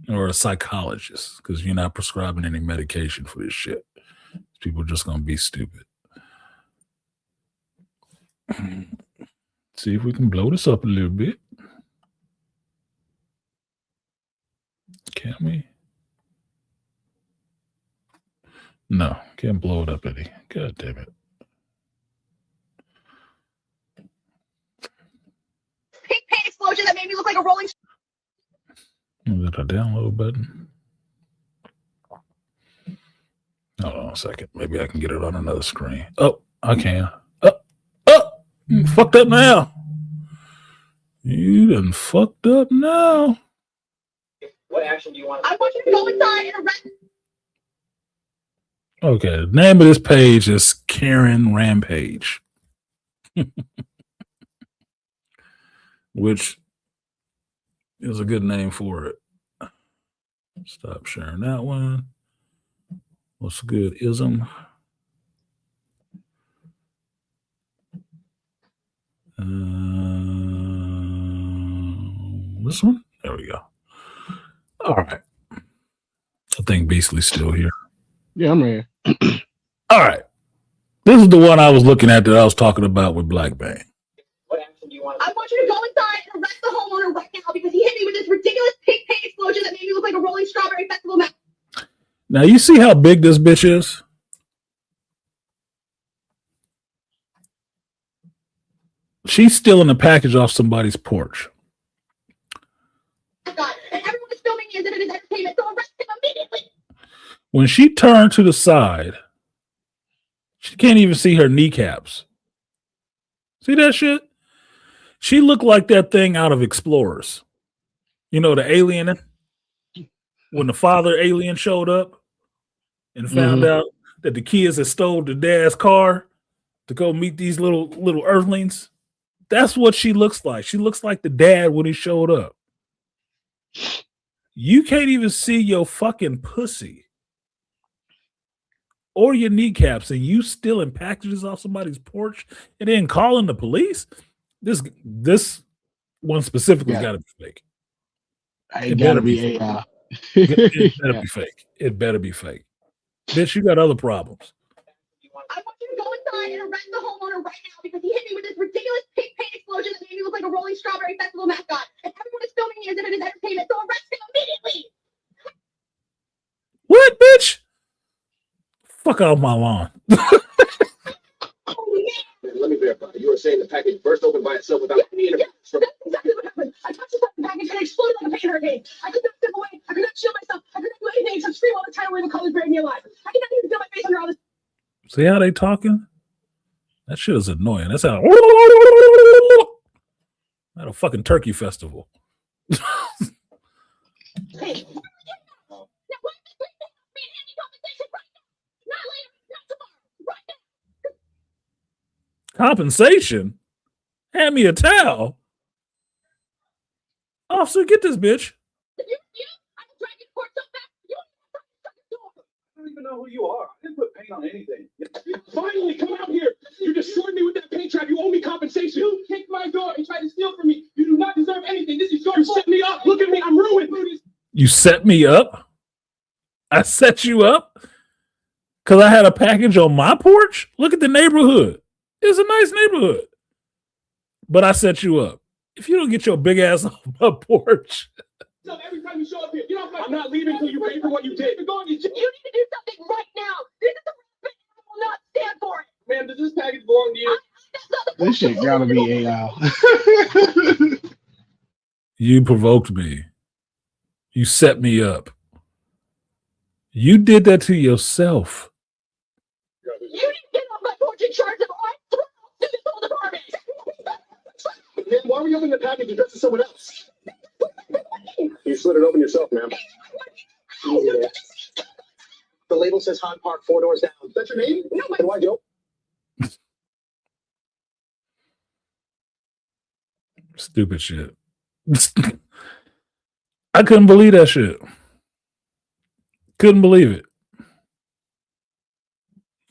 or a psychologist, because you're not prescribing any medication for this shit. People are just going to be stupid. See if we can blow this up a little bit. Can we? No, can't blow it up any. God damn it. Pink paint explosion that made me look like a rolling. Is that a download button? Hold on a second. Maybe I can get it on another screen. Oh, I can. You fucked up now. You done fucked up now. What action do you want? I want you to go inside and arrest. Okay, the name of this page is Karen Rampage. Which is a good name for it. Stop sharing that one. What's a good ism? This one? There we go. All right. I think Beastly's still here. Yeah, I'm here. All right. This is the one I was looking at that I was talking about with Black Bang. What action do you want? I want you to go inside and arrest the homeowner right now because he hit me with this ridiculous pink paint explosion that made me look like a rolling strawberry festival map. Now, you see how big this bitch is? She's stealing a package off somebody's porch. God, and everyone is filming me as if it is entertainment, so arrest him immediately. When she turned to the side, she can't even see her kneecaps. See that shit? She looked like that thing out of Explorers. You know, the alien, when the father alien showed up and found out that the kids had stole the dad's car to go meet these little earthlings. That's what she looks like. She looks like the dad when he showed up. You can't even see your fucking pussy or your kneecaps, and you stealing packages off somebody's porch and then calling the police. This one specifically got to be fake. It gotta be AI. It better be fake. It better be fake. Bitch, you got other problems. I want you to go inside and arrest the homeowner right now because he hit me with this ridiculous pink paint explosion that made me look like a Rolling Strawberry Festival mascot. And everyone is filming me as if it is entertainment, so arrest him immediately. What, bitch? Fuck off my lawn. Let me verify. You were saying the package burst open by itself without any interference from... That's exactly what happened. I touched the package and it exploded like a paint hurricane. I could not step away. I could not shield myself. I could not do anything except scream all the time where the colors buried me alive. I could not even feel my face under all this. See how they talking? That shit is annoying. That's how at a fucking turkey festival. Hey. Compensation? Hand me a towel. Officer, get this bitch. I don't even know who you are. I didn't put paint on anything. Finally, come out here. You destroyed me with that paint trap. You owe me compensation. You kicked my door and tried to steal from me. You do not deserve anything. This is your fault. You set me up. Look at me. I'm ruined. You set me up? I set you up? Because I had a package on my porch? Look at the neighborhood. It's a nice neighborhood. But I set you up. If you don't get your big ass off my porch. So every time you show up here, get off my... I'm not leaving until you pay for what you did. You need to do something right now. This is the respect. I will not stand for it. Man, does this package belong to you? This shit gotta be AI. You provoked me. You set me up. You did that to yourself. You need to get off my porch and charge them all to this whole department. Man, why were you opening the package addressed to someone else? You slid it open yourself, ma'am. The label says Han Park, 4 doors down. Is that your name? No, my... Why, Joe? Stupid shit. I couldn't believe that shit. Couldn't believe it.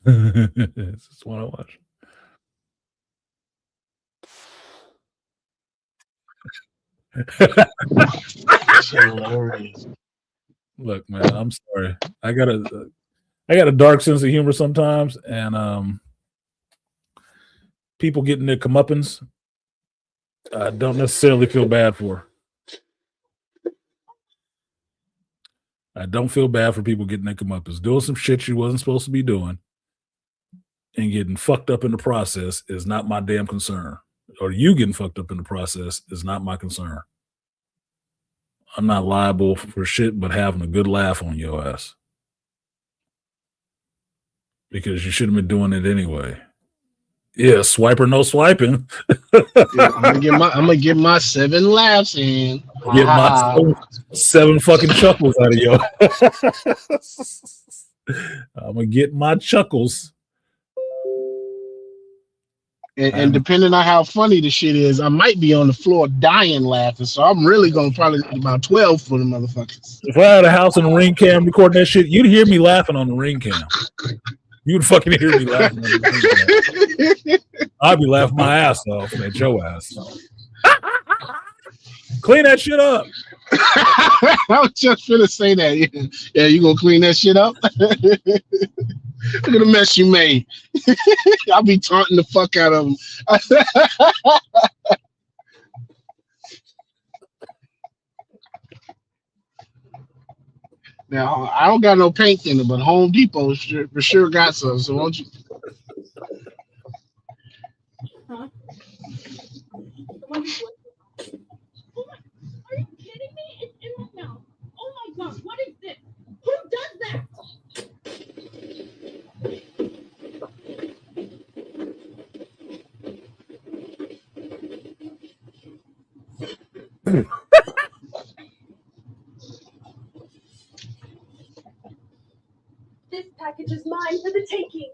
This is what I watch. Look, man, I'm sorry. I got a dark sense of humor sometimes, and people getting their comeuppance, I don't necessarily feel bad for. I don't feel bad for people getting their comeuppance. Doing some shit you wasn't supposed to be doing and getting fucked up in the process is not my damn concern. Or you getting fucked up in the process is not my concern. I'm not liable for shit but having a good laugh on your ass. Because you should have been doing it anyway. Yeah, swipe or no swiping. Yeah, I'm gonna get my 7 laughs in. Get my 7 fucking chuckles out of you. I'm gonna get my chuckles. And depending on how funny the shit is, I might be on the floor dying laughing. So I'm really gonna probably get about 12 for the motherfuckers. If I had a house and a ring cam recording that shit, you'd hear me laughing on the ring cam. You'd fucking hear me laughing on the ring cam. I'd be laughing my ass off at your ass. Clean that shit up. I was just gonna say that. Yeah, you gonna clean that shit up? Look at the mess you made. I'll be taunting the fuck out of them. Now, I don't got no paint in it, but Home Depot for sure got some. So won't you? Huh? Are you kidding me? It's in my mouth. Oh my gosh, what is this? Who does that? This package is mine for the taking.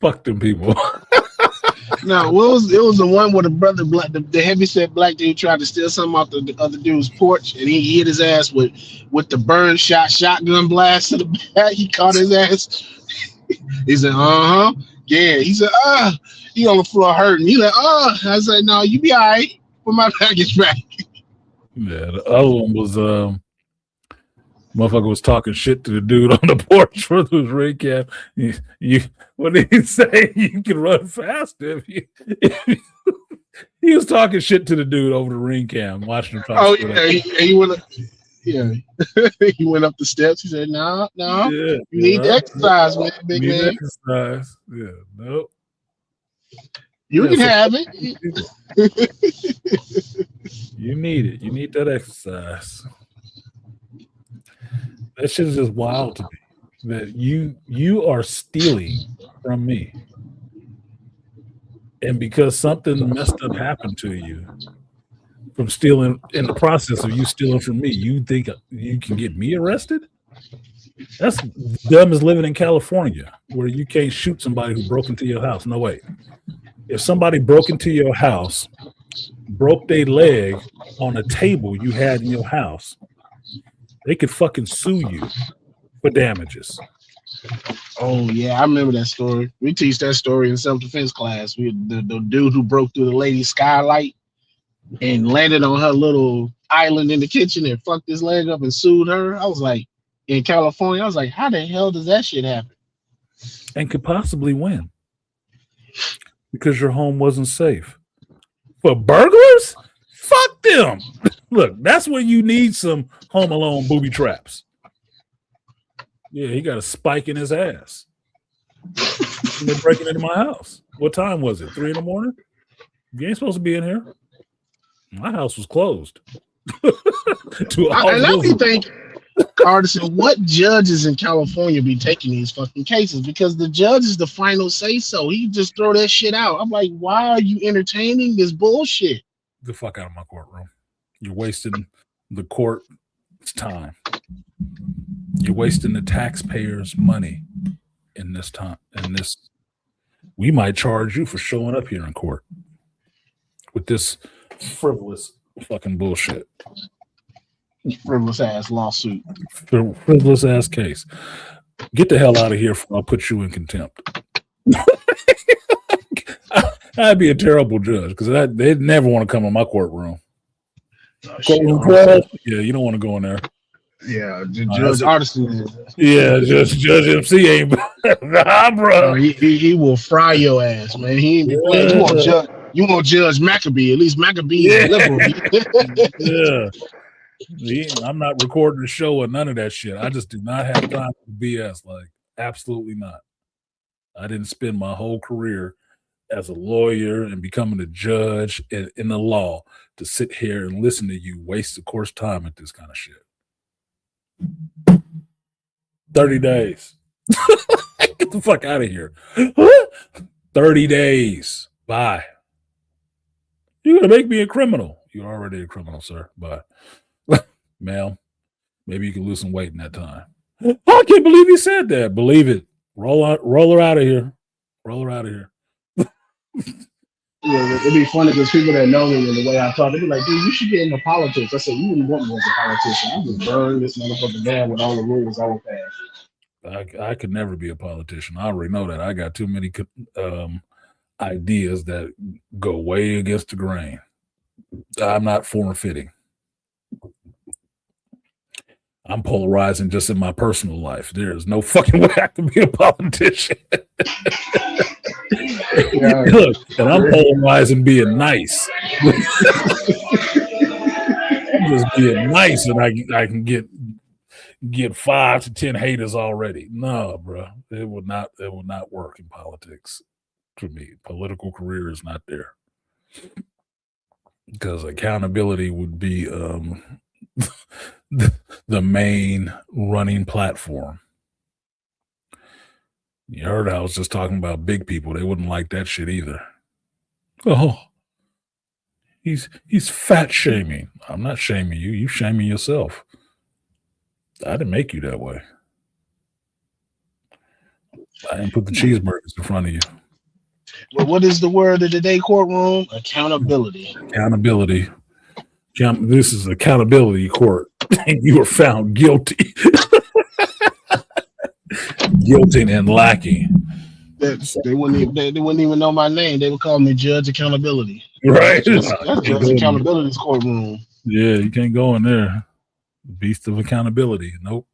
Fuck them people. No, it was the one where the brother black, the heavyset black dude tried to steal something off the other dude's porch, and he hit his ass with the burn shotgun blast to the back. He caught his ass. He said, yeah. He said, he on the floor hurting. He like, I said, no, you be all right. Put my package back. Yeah, the other one was motherfucker was talking shit to the dude on the porch for the ring cam. What did he say? You can run faster he was talking shit to the dude over the ring cam, watching him try to he went he went up the steps. He said, no, you need to exercise, man, big man. Exercise. Yeah, nope. You can have it. You need it. You need that exercise. That shit is just wild to me. That you are stealing from me. And because something messed up happened to you from stealing, in the process of you stealing from me, you think you can get me arrested? That's dumb as living in California, where you can't shoot somebody who broke into your house. No way. If somebody broke into your house, broke their leg on a table you had in your house, they could fucking sue you for damages. Oh yeah, I remember that story. We teach that story in self-defense class. The dude who broke through the lady's skylight and landed on her little island in the kitchen and fucked his leg up and sued her. I was like, in California, I was like, how the hell does that shit happen? And could possibly win because your home wasn't safe. For burglars? Fuck them. Look, that's when you need some Home Alone booby traps. Yeah, he got a spike in his ass. They're breaking into my house. What time was it? 3 a.m? You ain't supposed to be in here. My house was closed. And let me think, Artisan, what judges in California be taking these fucking cases? Because the judge is the final say so. He just throw that shit out. I'm like, why are you entertaining this bullshit? The fuck out of my courtroom. You're wasting the court's time. You're wasting the taxpayers' money in this time. We might charge you for showing up here in court with this frivolous fucking bullshit. Frivolous ass lawsuit. Frivolous ass case. Get the hell out of here before I'll put you in contempt. I'd be a terrible judge because they'd never want to come in my courtroom. Courtroom 12? Yeah, you don't want to go in there. Yeah, Judge Artisan. Yeah, Judge MC ain't. Nah, bro. He will fry your ass, man. He ain't be playing. You won't judge Maccabee. At least Maccabee is liberal. Yeah. I'm not recording the show or none of that shit. I just do not have time for BS. Like, absolutely not. I didn't spend my whole career as a lawyer and becoming a judge in the law to sit here and listen to you waste the course time at this kind of shit. 30 days. Get the fuck out of here. 30 days. Bye. You're going to make me a criminal. You're already a criminal, sir. Bye. Ma'am, maybe you can lose some weight in that time. I can't believe he said that. Believe it. Roll her out of here. Roll her out of here. Yeah, it'd be funny because people that know me and the way I talk, they'd be like, dude, you should get into politics. I said, you wouldn't want me as a politician. I'm just burn this motherfucker down with all the rules I will pass. I could never be a politician. I already know that. I got too many ideas that go way against the grain. I'm not form-fitting. I'm polarizing just in my personal life. There is no fucking way I can be a politician. Look, and I'm polarizing being nice. Just being nice, and I can get 5 to 10 haters already. No, bro, it would not work in politics for me. Political career is not there because accountability would be the main running platform. You heard I was just talking about big people. They wouldn't like that shit either. Oh, he's fat shaming. I'm not shaming you. You shaming yourself. I didn't make you that way. I didn't put the cheeseburgers in front of you. Well, what is the word of the day, courtroom? Accountability. Accountability. This is accountability court. And you were found guilty. Guilty and lacking. They wouldn't even know my name. They would call me Judge Accountability. Right. That's Judge Accountability's courtroom. Yeah, you can't go in there. Beast of accountability. Nope.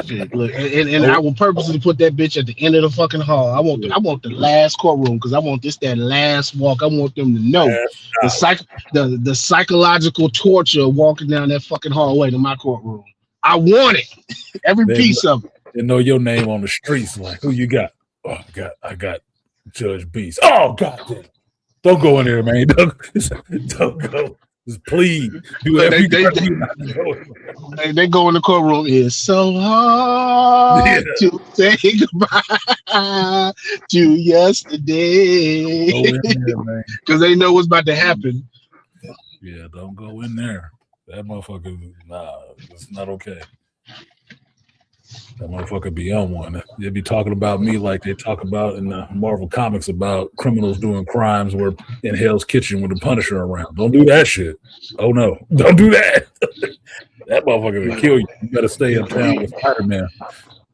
Shit, look, and I will purposely put that bitch at the end of the fucking hall. I want the last courtroom because I want that last walk. I want them to know the psychological torture of walking down that fucking hallway to my courtroom. I want it. Every piece of it. They know your name on the streets. Like, who you got? Oh, I got Judge Beast. Oh, goddamn. Don't go in there, man. Don't go. Just please. They go in the courtroom. It's so hard to say goodbye to yesterday. Because they know what's about to happen. Yeah, don't go in there. That motherfucker, it's not okay. That motherfucker be on one. They be talking about me like they talk about in the Marvel comics about criminals doing crimes where in Hell's Kitchen with the Punisher around. Don't do that shit. Oh no, don't do that. That motherfucker will kill you. You better stay in town with Spider-Man.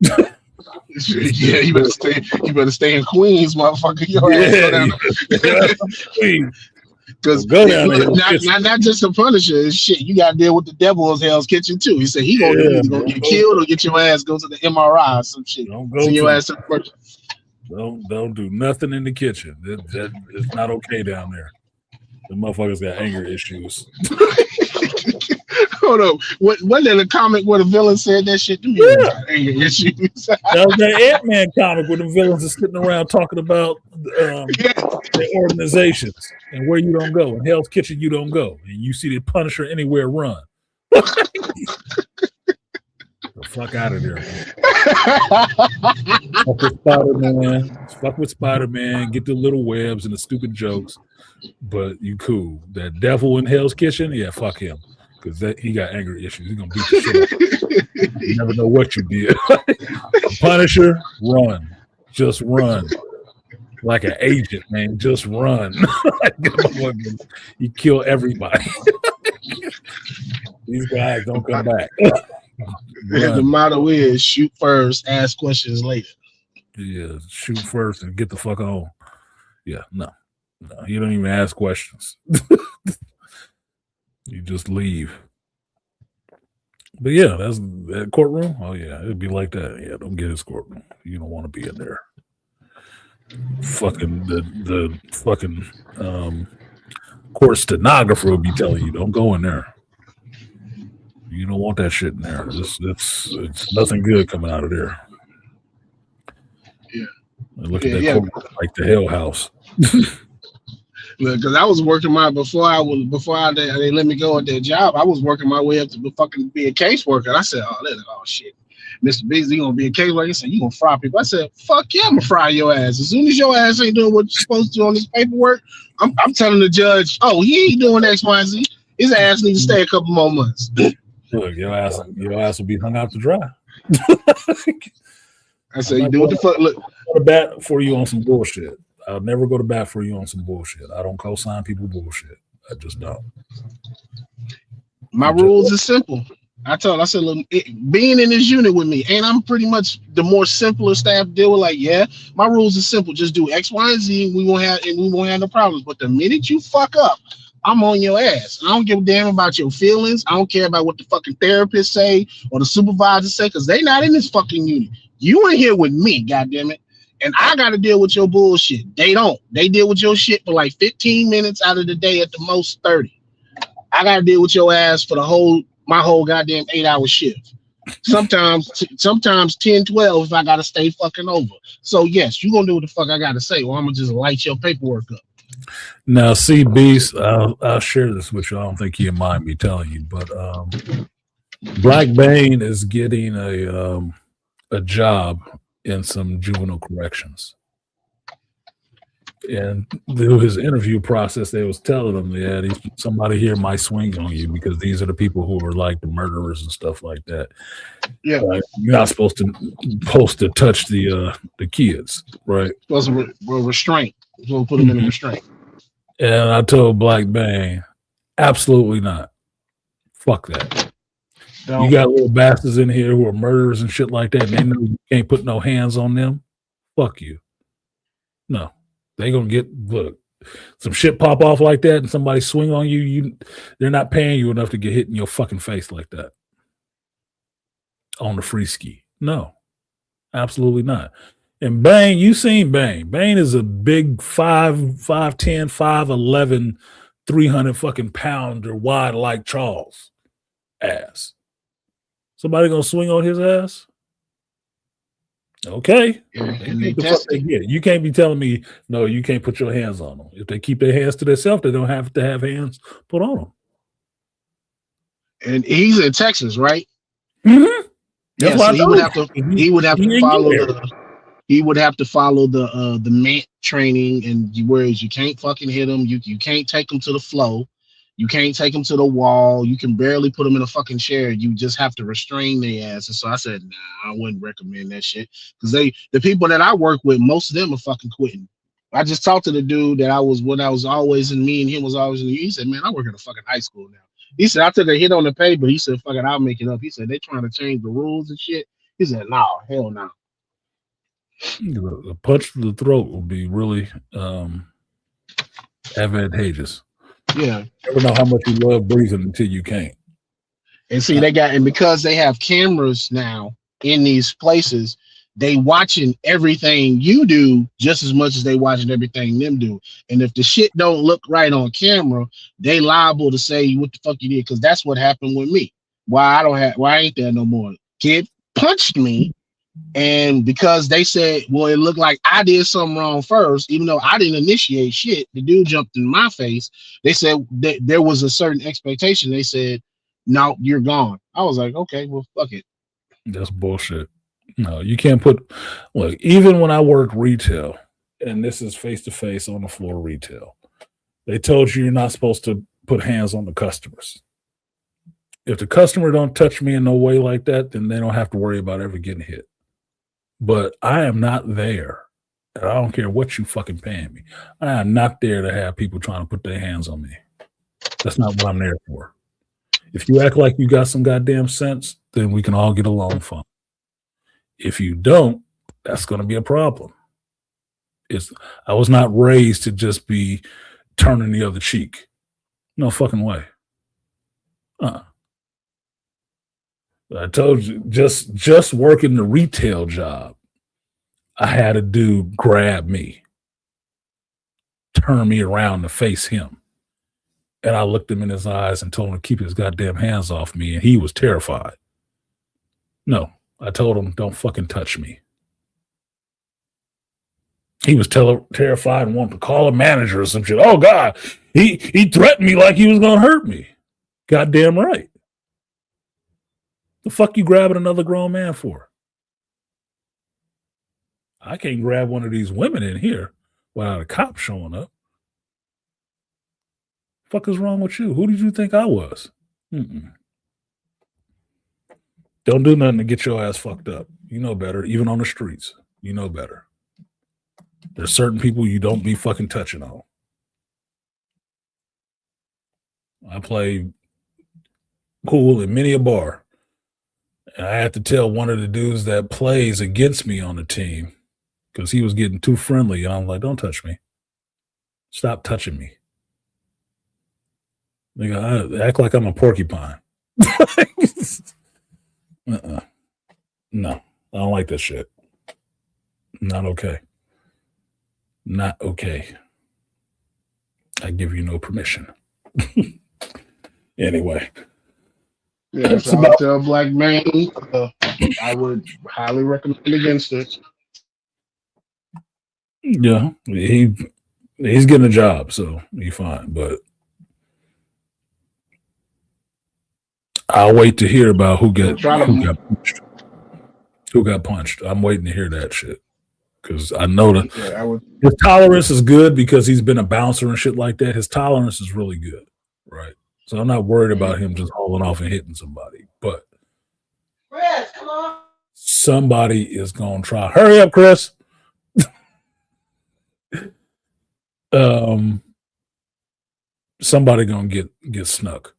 Yeah, you better stay in Queens, motherfucker. Queens. Because not just the Punisher, shit. You got to deal with the devil's Hell's Kitchen too. He said he gonna get killed or get your ass go to the MRI or some shit. Don't go your ass to don't do nothing in the kitchen. It's not okay down there. The motherfuckers got anger issues. Hold on. Wasn't there a comic where the villain said that shit to me? Yeah. Anger issues. That was that Ant-Man comic where the villains are sitting around talking about their organizations and where you don't go. In Hell's Kitchen, you don't go. And you see the Punisher anywhere run. The fuck out of there. Fuck with Spider-Man. Fuck with Spider-Man. Get the little webs and the stupid jokes. But you cool. That devil in Hell's Kitchen, yeah, fuck him. Because he got anger issues. He's going to beat the shit out. You never know what you did. Punisher, run. Just run. Like an agent, man. Just run. You kill everybody. These guys don't come back. And the motto is shoot first, ask questions later. Yeah, shoot first and get the fuck on. Yeah, no, you don't even ask questions. You just leave. But yeah, that's that courtroom. Oh yeah, it'd be like that. Yeah, don't get his courtroom. You don't want to be in there. Fucking the fucking court stenographer will be telling you don't go in there. You don't want that shit in there. It's nothing good coming out of there. Yeah. Look at that court like the Hell House. Because I was working before they let me go at that job, I was working my way up to fucking be a caseworker. And I said, oh shit, Mr. Beasley gonna be a caseworker. He said, you gonna fry people. I said, fuck yeah, I'm gonna fry your ass. As soon as your ass ain't doing what you're supposed to do on this paperwork, I'm telling the judge, oh, he ain't doing X, Y, and Z. His ass needs to stay a couple more months. Look, your ass will be hung out to dry. I said, you do what the fuck. Look, go to bat for you on some bullshit. I'll never go to bat for you on some bullshit. I don't co-sign people bullshit. I just don't. My rules are simple. I said, look, being in this unit with me, and I'm pretty much the more simpler staff deal with. Like, yeah, my rules are simple. Just do X, Y, and Z. We won't have no problems. But the minute you fuck up, I'm on your ass. I don't give a damn about your feelings. I don't care about what the fucking therapists say or the supervisors say, because they not in this fucking unit. You in here with me, goddammit. And I got to deal with your bullshit. They don't. They deal with your shit for like 15 minutes out of the day, at the most 30. I got to deal with your ass for my whole goddamn 8-hour shift. Sometimes 10, 12 if I got to stay fucking over. So yes, you're going to do what the fuck I got to say, or I'm going to just light your paperwork up. Now, see, Beast, I'll share this with you. I don't think you mind me telling you, but Black Bane is getting a job in some juvenile corrections. And through his interview process, they was telling him, yeah, somebody here might swing on you because these are the people who are like the murderers and stuff like that. Yeah, you're not supposed to touch the kids, right? Supposed to restraint. We'll put them in a restraint. And I told Black Bang, absolutely not. Fuck that. You got little bastards in here who are murderers and shit like that, and they know you can't put no hands on them. Fuck you. No. They gonna get some shit pop off like that and somebody swing on you, they're not paying you enough to get hit in your fucking face like that. On the free ski. No. Absolutely not. And Bang, you seen Bang. Bang is a big 5'10, 5'11, 300 fucking pounder wide like Charles ass. Somebody gonna swing on his ass? Okay. You can't be telling me, no, you can't put your hands on them. If they keep their hands to themselves, they don't have to have hands put on them. And he's in Texas, right? Mm-hmm. Yeah, so he would have to follow the MANT training, and whereas you can't fucking hit them, you can't take them to the flow, you can't take them to the wall, you can barely put them in a fucking chair. You just have to restrain their ass. And so I said, nah, I wouldn't recommend that shit because the people that I work with, most of them are fucking quitting. I just talked to the dude that I was always in. Me and him was always in. He said, man, I work at a fucking high school now. He said, I took a hit on the pay, but he said, fuck it, I'll make it up. He said, they trying to change the rules and shit. He said, no, hell no. A punch to the throat will be really advantageous. Yeah. You never know how much you love breathing until you can't. And see, and because they have cameras now in these places, they watching everything you do just as much as they watching everything them do. And if the shit don't look right on camera, they liable to say what the fuck you did, because that's what happened with me. Why I ain't there no more. Kid punched me, and because they said, well, it looked like I did something wrong first, even though I didn't initiate shit. The dude jumped in my face. They said that there was a certain expectation. They said, no, you're gone. I was like, okay, well, fuck it. That's bullshit. No, you can't look, even when I worked retail, and this is face-to-face on the floor retail, they told you you're not supposed to put hands on the customers. If the customer don't touch me in no way like that, then they don't have to worry about ever getting hit. But I am not there. And I don't care what you fucking paying me. I am not there to have people trying to put their hands on me. That's not what I'm there for. If you act like you got some goddamn sense, then we can all get along fine. If you don't, that's going to be a problem. I was not raised to just be turning the other cheek. No fucking way. I told you, just working the retail job, I had a dude grab me, turn me around to face him. And I looked him in his eyes and told him to keep his goddamn hands off me, and he was terrified. No, I told him, don't fucking touch me. He was terrified and wanted to call a manager or some shit. Oh, God, he threatened me like he was going to hurt me. Goddamn right. The fuck you grabbing another grown man for? I can't grab one of these women in here without a cop showing up. Fuck is wrong with you? Who did you think I was? Don't do nothing to get your ass fucked up. You know better, even on the streets. You know better. There's certain people you don't be fucking touching on. I play pool in many a bar. And I had to tell one of the dudes that plays against me on the team because he was getting too friendly. I'm like, don't touch me. Stop touching me. Nigga, I act like I'm a porcupine. No, I don't like that shit. Not okay. Not okay. I give you no permission. Anyway. Yeah, so I'll tell Black Man, I would highly recommend against it. Yeah, he's getting a job, so he's fine. But I'll wait to hear about who got punched. Who got punched? I'm waiting to hear that shit. because I know that Yeah, his tolerance is good because he's been a bouncer and shit like that. His tolerance is really good, right? So I'm not worried about him just hauling off and hitting somebody. But Chris, come on. somebody is gonna try. Hurry up, Chris. Somebody gonna get snuck.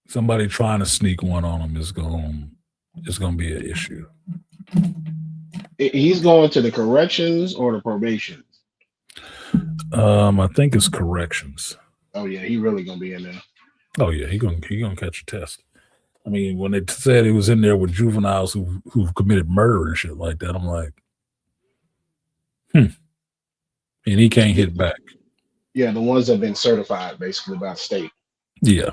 Somebody trying to sneak one on him is gonna be an issue. He's going to the corrections or the probation. I think it's corrections. Oh yeah, he really gonna be in there. Oh yeah, he gonna catch a test. I mean, when they said he was in there with juveniles who've committed murder and shit like that, I'm like, and he can't hit back. Yeah, the ones that have been certified basically by the state. Yeah,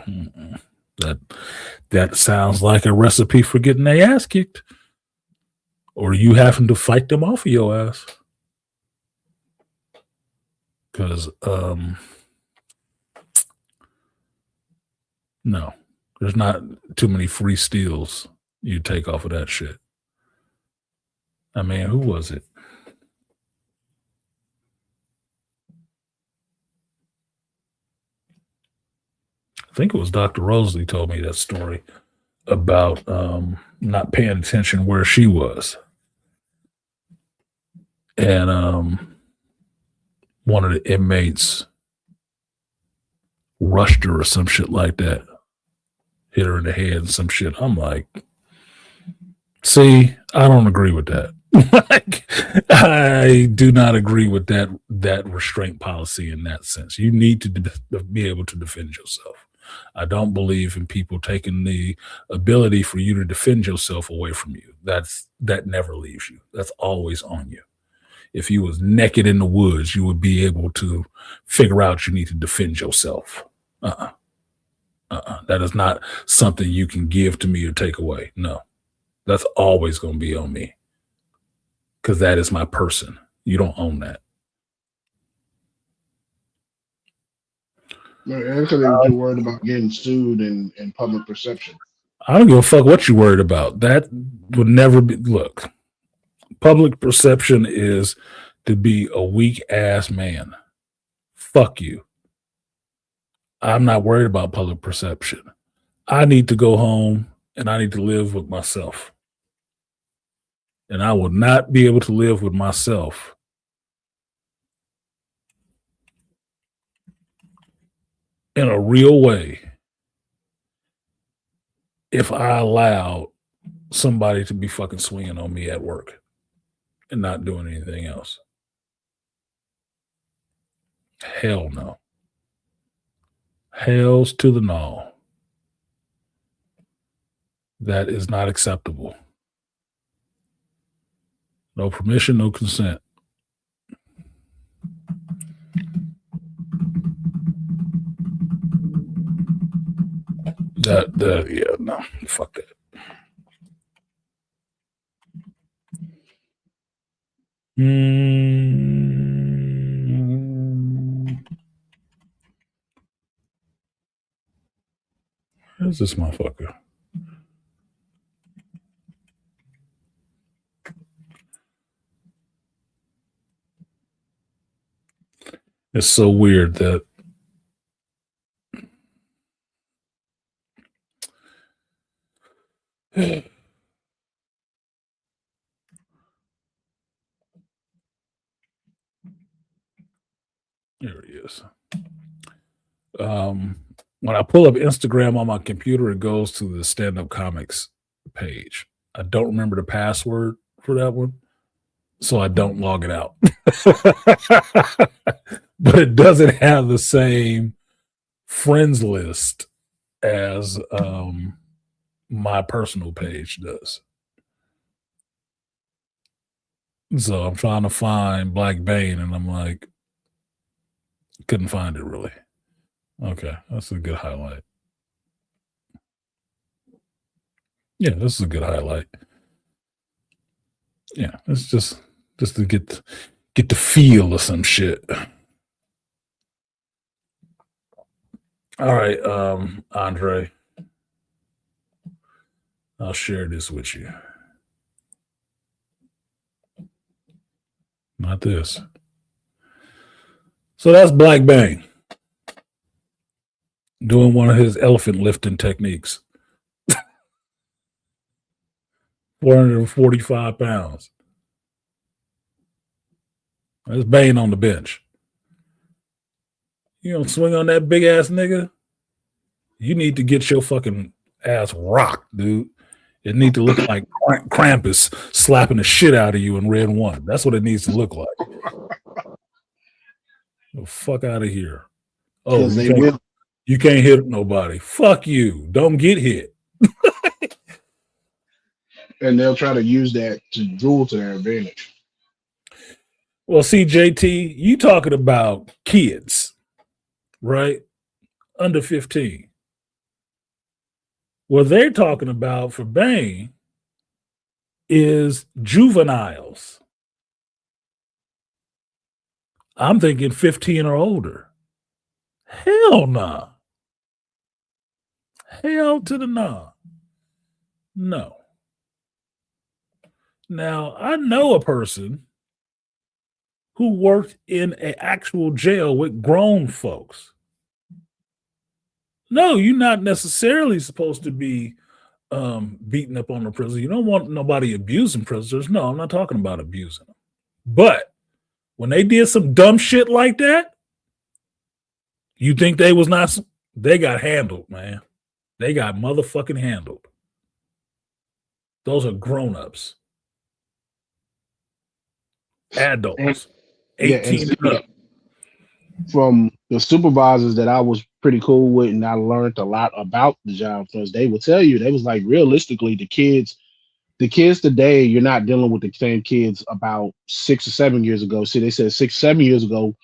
that sounds like a recipe for getting their ass kicked, or you having to fight them off of your ass. Because no, there's not too many free steals you take off of that shit. I mean, who was it? I think it was Dr. Rosalie told me that story about not paying attention where she was. And one of the inmates rushed her or some shit like that, hit her in the head and some shit. I'm like, see, I don't agree with that. I do not agree with that restraint policy in that sense. You need to be able to defend yourself. I don't believe in people taking the ability for you to defend yourself away from you. That never leaves you. That's always on you. If you was naked in the woods, you would be able to figure out you need to defend yourself. That is not something you can give to me or take away. No, that's always going to be on me because that is my person. You don't own that. Because they're worried about getting sued and public perception. I don't give a fuck what you're worried about. That would never be. Look, public perception is to be a weak ass man. Fuck you. I'm not worried about public perception. I need to go home and I need to live with myself. And I will not be able to live with myself in a real way if I allow somebody to be fucking swinging on me at work and not doing anything else. Hell no. Hells to the no. That is not acceptable. No permission, no consent. Yeah, no, fuck that. Where's this motherfucker? It's so weird that there he is. When I pull up Instagram on my computer, it goes to the stand-up comics page. I don't remember the password for that one, so I don't log it out. But it doesn't have the same friends list as my personal page does. So I'm trying to find Black Bane, and I'm like, couldn't find it really. Okay, that's a good highlight. Yeah, this is a good highlight. Yeah, it's just to get the feel of some shit. All right, Andre, I'll share this with you. Not this. So that's Black Bang doing one of his elephant lifting techniques. 445 pounds. That's Bane on the bench. You don't swing on that big ass nigga. You need to get your fucking ass rocked, dude. It need to look like Krampus slapping the shit out of you in Red One. That's what it needs to look like. The fuck out of here. Oh, you can't hit nobody. Fuck you. Don't get hit. And they'll try to use that to duel to their advantage. Well, see, JT, you talking about kids, right? Under 15. What they're talking about for Bane is juveniles. I'm thinking 15 or older. Hell nah. Hell to the nah. No. Now, I know a person who worked in an actual jail with grown folks. No, you're not necessarily supposed to be beating up on the prisoner. You don't want nobody abusing prisoners. No, I'm not talking about abusing them. But when they did some dumb shit like that, you think they was not? They got handled, man. They got motherfucking handled. Those are grown-ups. Adults. 18 and up. From the supervisors that I was pretty cool with, and I learned a lot about the job because they would tell you, they was like, realistically, the kids today, you're not dealing with the same kids about 6 or 7 years ago. See, they said 6, 7 years ago,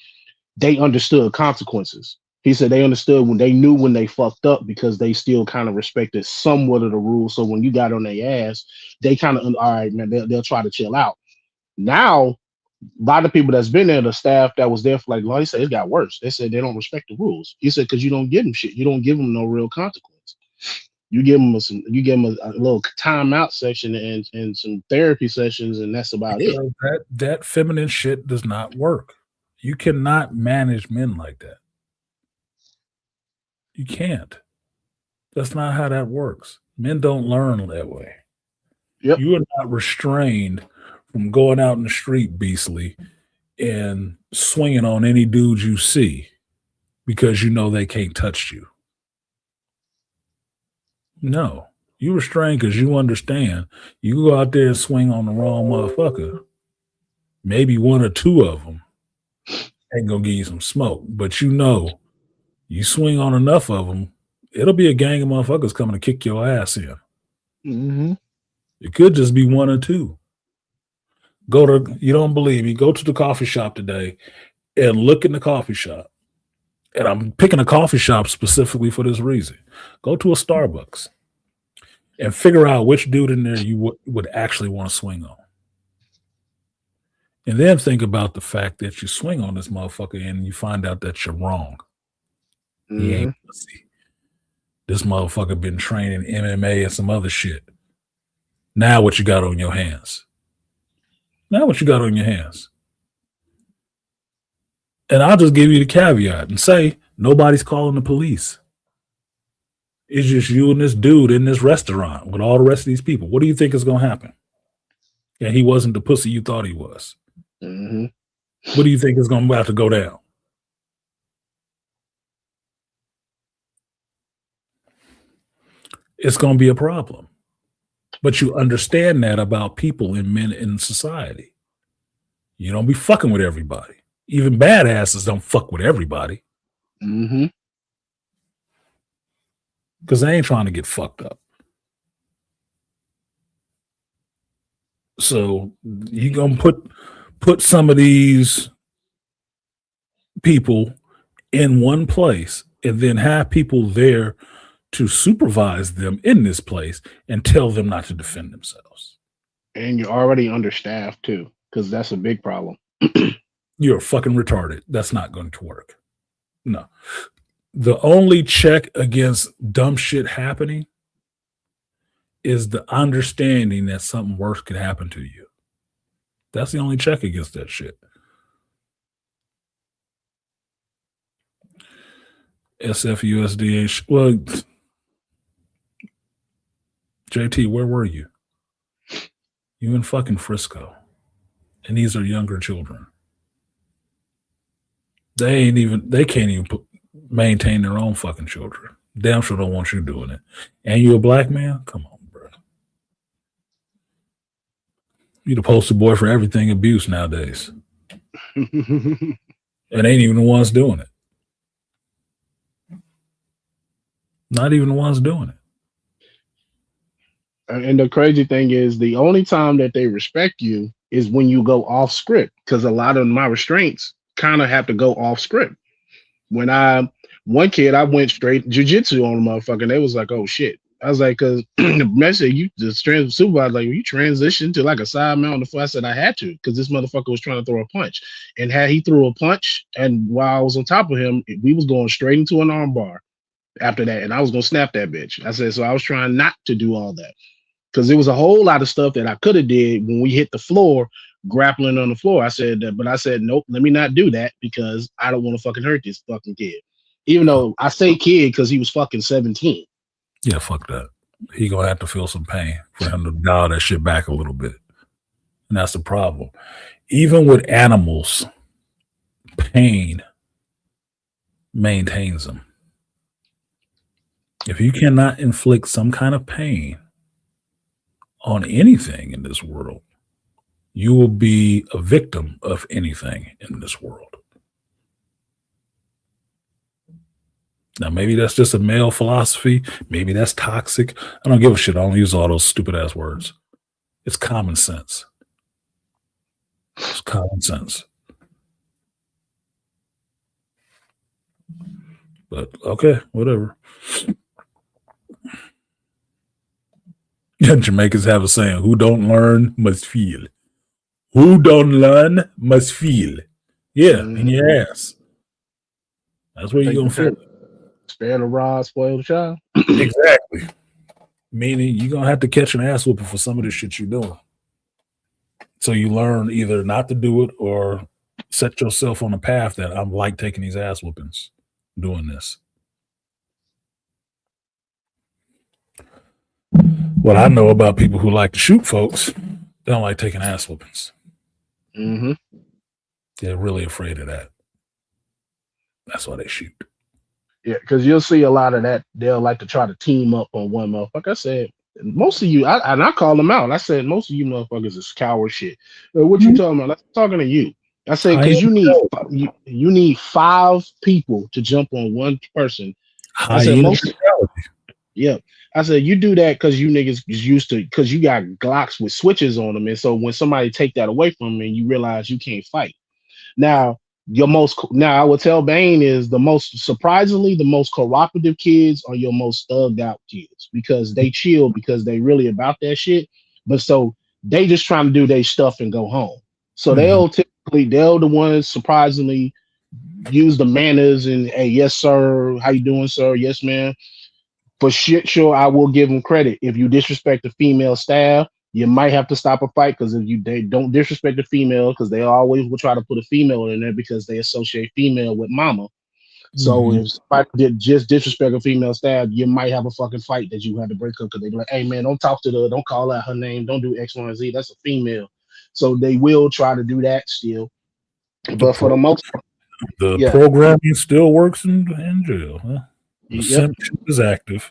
they understood consequences. He said they understood when they knew when they fucked up because they still kind of respected somewhat of the rules. So when you got on their ass, they kind of, all right, man, they'll try to chill out. Now, a lot of people that's been there, the staff that was there for like he said, it got worse. They said they don't respect the rules. He said because you don't give them shit. You don't give them no real consequence. You give them a little timeout section and some therapy sessions, and that's about it. That feminine shit does not work. You cannot manage men like that. You can't. That's not how that works. Men don't learn that way. Yep. You are not restrained from going out in the street, beastly, and swinging on any dude you see because you know they can't touch you. No. You restrain because you understand. You go out there and swing on the wrong motherfucker. Maybe one or two of them ain't gonna give you some smoke, but you know, you swing on enough of them, it'll be a gang of motherfuckers coming to kick your ass in. Mm-hmm. It could just be one or two. You don't believe me, go to the coffee shop today and look in the coffee shop. And I'm picking a coffee shop specifically for this reason. Go to a Starbucks and figure out which dude in there you would actually want to swing on. And then think about the fact that you swing on this motherfucker and you find out that you're wrong. Mm-hmm. He ain't pussy. This motherfucker been training MMA and some other shit. Now what you got on your hands? And I'll just give you the caveat and say nobody's calling the police. It's just you and this dude in this restaurant with all the rest of these people. What do you think is going to happen? Yeah, he wasn't the pussy you thought he was. Mm-hmm. What do you think is going to have to go down? It's going to be a problem. But you understand that about people and men in society. You don't be fucking with everybody. Even badasses don't fuck with everybody. Mm-hmm. Because they ain't trying to get fucked up. So you gonna put some of these people in one place and then have people there to supervise them in this place and tell them not to defend themselves. And you're already understaffed too, because that's a big problem. You're fucking retarded. That's not going to work. No. The only check against dumb shit happening is the understanding that something worse could happen to you. That's the only check against that shit. SFUSDH. Well, JT, where were you? You in fucking Frisco. And these are younger children. They can't even maintain their own fucking children. Damn sure don't want you doing it. And you a black man? Come on, bro. You the poster boy for everything abuse nowadays. And ain't even the ones doing it. Not even the ones doing it. And the crazy thing is, the only time that they respect you is when you go off script, because a lot of my restraints kind of have to go off script. When one kid, I went straight jujitsu on the motherfucker, and they was like, "Oh shit." I was like, "Cause the message you just supervisor, like, you transitioned to like a side mount on the floor." I said I had to, because this motherfucker was trying to throw a punch, and had he threw a punch, and while I was on top of him, we was going straight into an arm bar after that, and I was gonna snap that bitch. I said, so I was trying not to do all that, because there was a whole lot of stuff that I could have did when we hit the floor, grappling on the floor. I said that, but I said, nope, let me not do that, because I don't want to fucking hurt this fucking kid. Even though I say kid because he was fucking 17. Yeah, fuck that. He gonna have to feel some pain for him to dial that shit back a little bit. And that's the problem. Even with animals, pain maintains them. If you cannot inflict some kind of pain on anything in this world, you will be a victim of anything in this world. Now, maybe that's just a male philosophy. Maybe that's toxic. I don't give a shit. I don't use all those stupid ass words. It's common sense. It's common sense. But okay, whatever. Yeah, Jamaicans have a saying: "Who don't learn must feel. Who don't learn must feel." Yeah, in your ass. That's where you're gonna feel it. Spare the rod, spoil the child. Exactly. Meaning you're gonna have to catch an ass whooping for some of this shit you're doing. So you learn either not to do it or set yourself on a path that I'm like taking these ass whoopings, doing this. What I know about people who like to shoot folks, they don't like taking ass whoopings. Mm-hmm. They're really afraid of that. That's why they shoot. Yeah, because you'll see a lot of that. They'll like to try to team up on one motherfucker. I said, most of you, I call them out. I said, most of you motherfuckers is coward shit. What you talking about? I'm talking to you. I said, because you need 5 people to jump on one person. I said, yeah. I said, you do that because you niggas is used to, because you got Glocks with switches on them. And so when somebody take that away from them, and you realize you can't fight. Now, I would tell Bane is the most cooperative kids are your most thugged out kids, because they chill, because they really about that shit. But so they just trying to do their stuff and go home. So they'll the ones surprisingly use the manners and, hey, yes sir, how you doing, sir? Yes, man. For shit, sure, I will give them credit. If you disrespect the female staff, you might have to stop a fight, because they don't disrespect the female, because they always will try to put a female in there because they associate female with mama. So if somebody did just disrespect a female staff, you might have a fucking fight that you have to break up, because they be like, hey man, don't don't call out her name, don't do X, Y, and Z. That's a female. So they will try to do that still. But for the most part, the programming still works in jail, huh? The simp is active.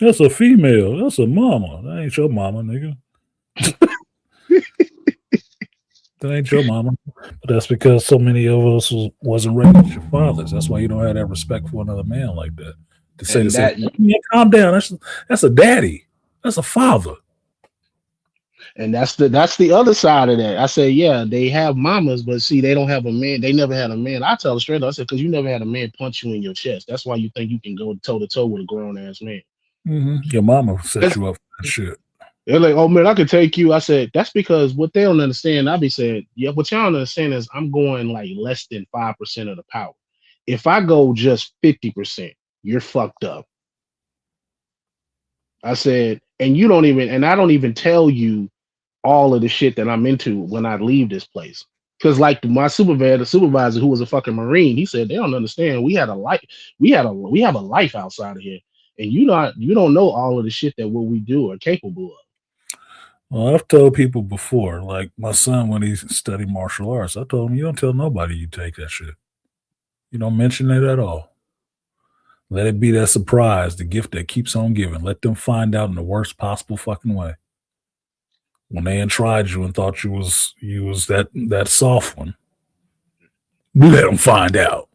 That's a female. That's a mama. That ain't your mama, nigga. That ain't your mama. But that's because so many of us wasn't raised with your fathers. That's why you don't have that respect for another man like that. To say, calm down. That's a daddy. That's a father. And that's the other side of that. I say, yeah, they have mamas, but see, they don't have a man. They never had a man. I tell them straight up, I said, because you never had a man punch you in your chest. That's why you think you can go toe to toe with a grown ass man. Mm-hmm. Your mama set you up for that shit. They're like, oh man, I could take you. I said, that's because what they don't understand. I be saying, yeah, what y'all don't understand is I'm going like less than 5% of the power. If I go just 50%, you're fucked up. I said, and I don't even tell you all of the shit that I'm into when I leave this place. Because like my supervisor who was a fucking Marine, he said they don't understand. We had a life, we have a life outside of here, and you don't know all of the shit that what we do are capable of. Well, I've told people before, like my son when he studied martial arts, I told him you don't tell nobody you take that shit. You don't mention it at all. Let it be that surprise, the gift that keeps on giving. Let them find out in the worst possible fucking way. When they tried you and thought you was that soft one, let them find out.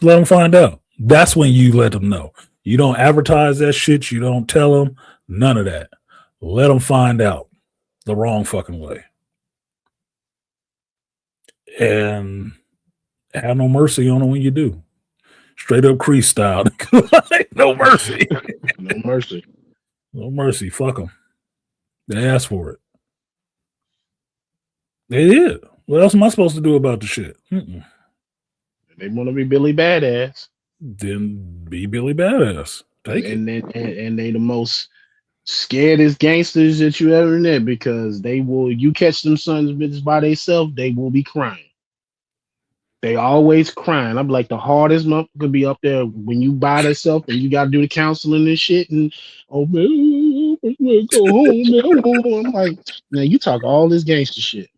Let them find out. That's when you let them know. You don't advertise that shit. You don't tell them none of that. Let them find out the wrong fucking way. And have no mercy on them when you do. Straight up crease style. No mercy. No mercy. No mercy. Fuck them. They asked for it. They did. What else am I supposed to do about the shit? Mm-mm. They want to be Billy Badass. Then be Billy Badass. Take it. And they the most scaredest gangsters that you ever met because they will. You catch them sons of bitches by themselves, they will be crying. They always crying. I'm like the hardest motherfucker be up there when you by yourself and you got to do the counseling and shit. And oh man, go home, man. I'm like, man, you talk all this gangster shit.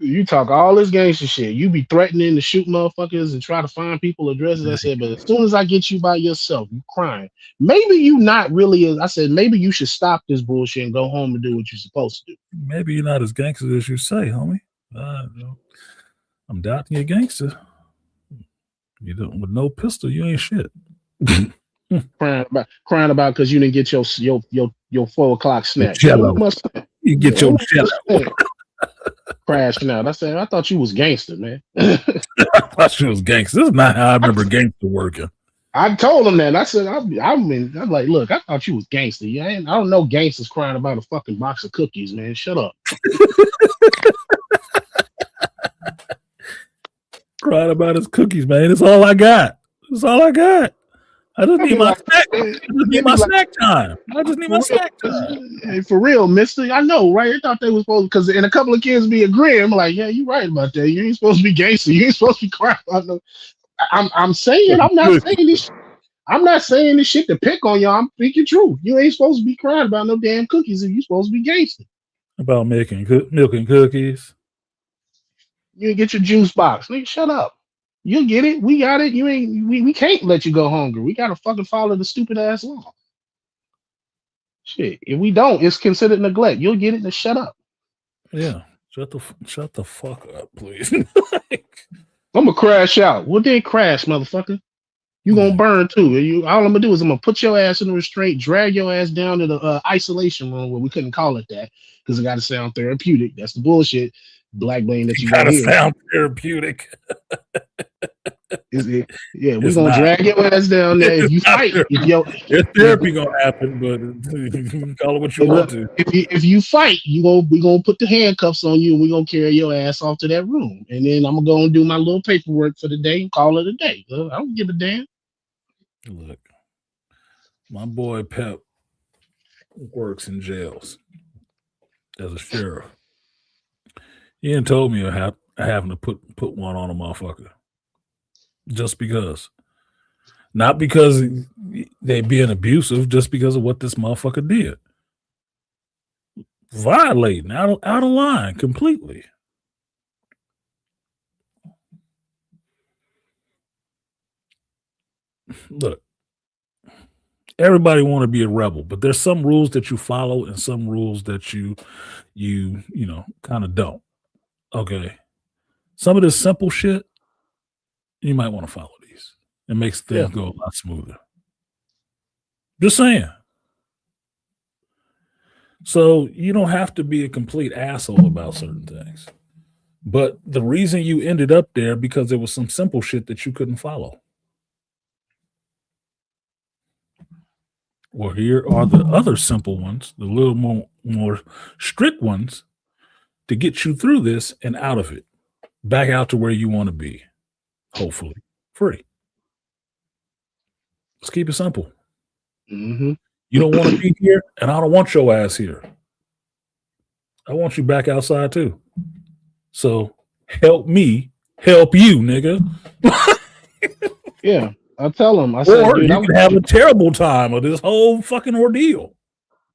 You talk all this gangster shit. You be threatening to shoot motherfuckers and try to find people addresses. I said, but as soon as I get you by yourself, you crying. Maybe you not really. I said, maybe you should stop this bullshit and go home and do what you're supposed to do. Maybe you're not as gangster as you say, homie. I'm doubting you're gangster. You don't with no pistol, you ain't shit. crying about because you didn't get your 4:00 snack. You get your jello. Crashing out. I said, I thought you was gangster, man. I thought you was gangster. This is not how I remember gangster working. I told him that. I said, I'm like, look, I thought you was gangster. Yeah, I don't know gangsters crying about a fucking box of cookies, man. Shut up. Crying about his cookies, man. That's all I got. That's all I got. I just need my snack. I just need my snack time. I just need my snack time. Hey, for real, mister. I know, right? I thought they was supposed because and a couple of kids be agreeing. I'm like, yeah, you're right about that. You ain't supposed to be gangster. You ain't supposed to be crying about no. I'm saying, I'm not saying this. I'm not saying this shit to pick on y'all. I'm speaking true. You ain't supposed to be crying about no damn cookies if you supposed to be gangster. About milking cookies. You get your juice box. Nigga, shut up. You'll get it. We got it. You ain't. We can't let you go hungry. We gotta fucking follow the stupid ass law. Shit. If we don't, it's considered neglect. You'll get it. And shut up. Yeah. Shut the fuck up, please. I'm gonna crash out. Well, then crash, motherfucker. You gonna burn too. All I'm gonna do is I'm gonna put your ass in the restraint, drag your ass down to the isolation room where we couldn't call it that because it got to sound therapeutic. That's the bullshit. Black Bane that you got to sound therapeutic. Yeah, we're gonna drag your ass down there. If you fight, if therapy gonna happen, but you can call it what you want to. If you fight, we gonna put the handcuffs on you and we're gonna carry your ass off to that room. And then I'm gonna go and do my little paperwork for the day and call it a day. I don't give a damn. Look, my boy Pep works in jails as a sheriff. He ain't told me having to put one on a motherfucker. Just because. Not because they being abusive, just because of what this motherfucker did. Violating out of line completely. Look, everybody want to be a rebel, but there's some rules that you follow and some rules that you kind of don't. Okay. Some of this simple shit, you might want to follow these. It makes things go a lot smoother. Just saying. So you don't have to be a complete asshole about certain things. But the reason you ended up there because there was some simple shit that you couldn't follow. Well, here are the other simple ones, the little more strict ones to get you through this and out of it. Back out to where you want to be. Hopefully. Free. Let's keep it simple. Mm-hmm. You don't want to be here, and I don't want your ass here. I want you back outside too. So help me help you, nigga. Yeah, I tell him. I said, Or dude, you can have a terrible time of this whole fucking ordeal.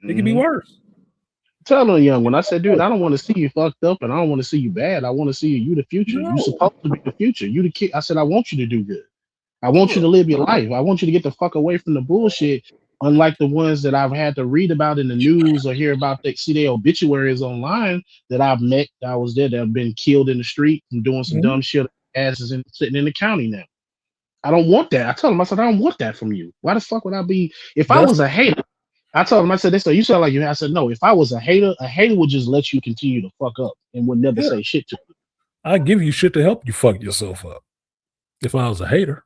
It could be worse. Tell him, young one. I said, dude, I don't want to see you fucked up, and I don't want to see you bad. I want to see you the future. No. You supposed to be the future. You the kid. I said, I want you to do good. I want you to live your life. I want you to get the fuck away from the bullshit. Unlike the ones that I've had to read about in the news or hear about, they see their obituaries online that I've met. That was there that have been killed in the street and doing some dumb shit. Asses sitting in the county now. I don't want that. I told him, I said, I don't want that from you. Why the fuck would I be? If I was a hater, I told him, I said, they said, you sound like you. I said, no, if I was a hater would just let you continue to fuck up and would never say shit to you. I give you shit to help you fuck yourself up. If I was a hater,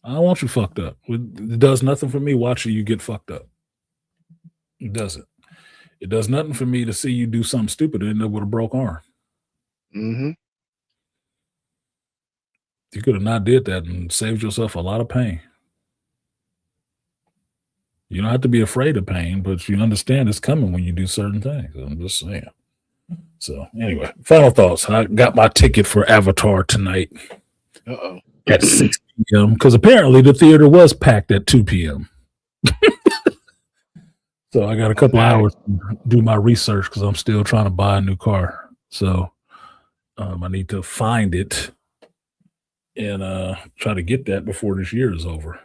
I don't want you fucked up. It does nothing for me watching you get fucked up. It doesn't. It does nothing for me to see you do something stupid and end up with a broke arm. Mm-hmm. You could have not did that and saved yourself a lot of pain. You don't have to be afraid of pain, but you understand it's coming when you do certain things. I'm just saying. So anyway, final thoughts. I got my ticket for Avatar tonight at 6 p.m. because apparently the theater was packed at 2 p.m. So I got a couple hours to do my research because I'm still trying to buy a new car. So I need to find it and try to get that before this year is over.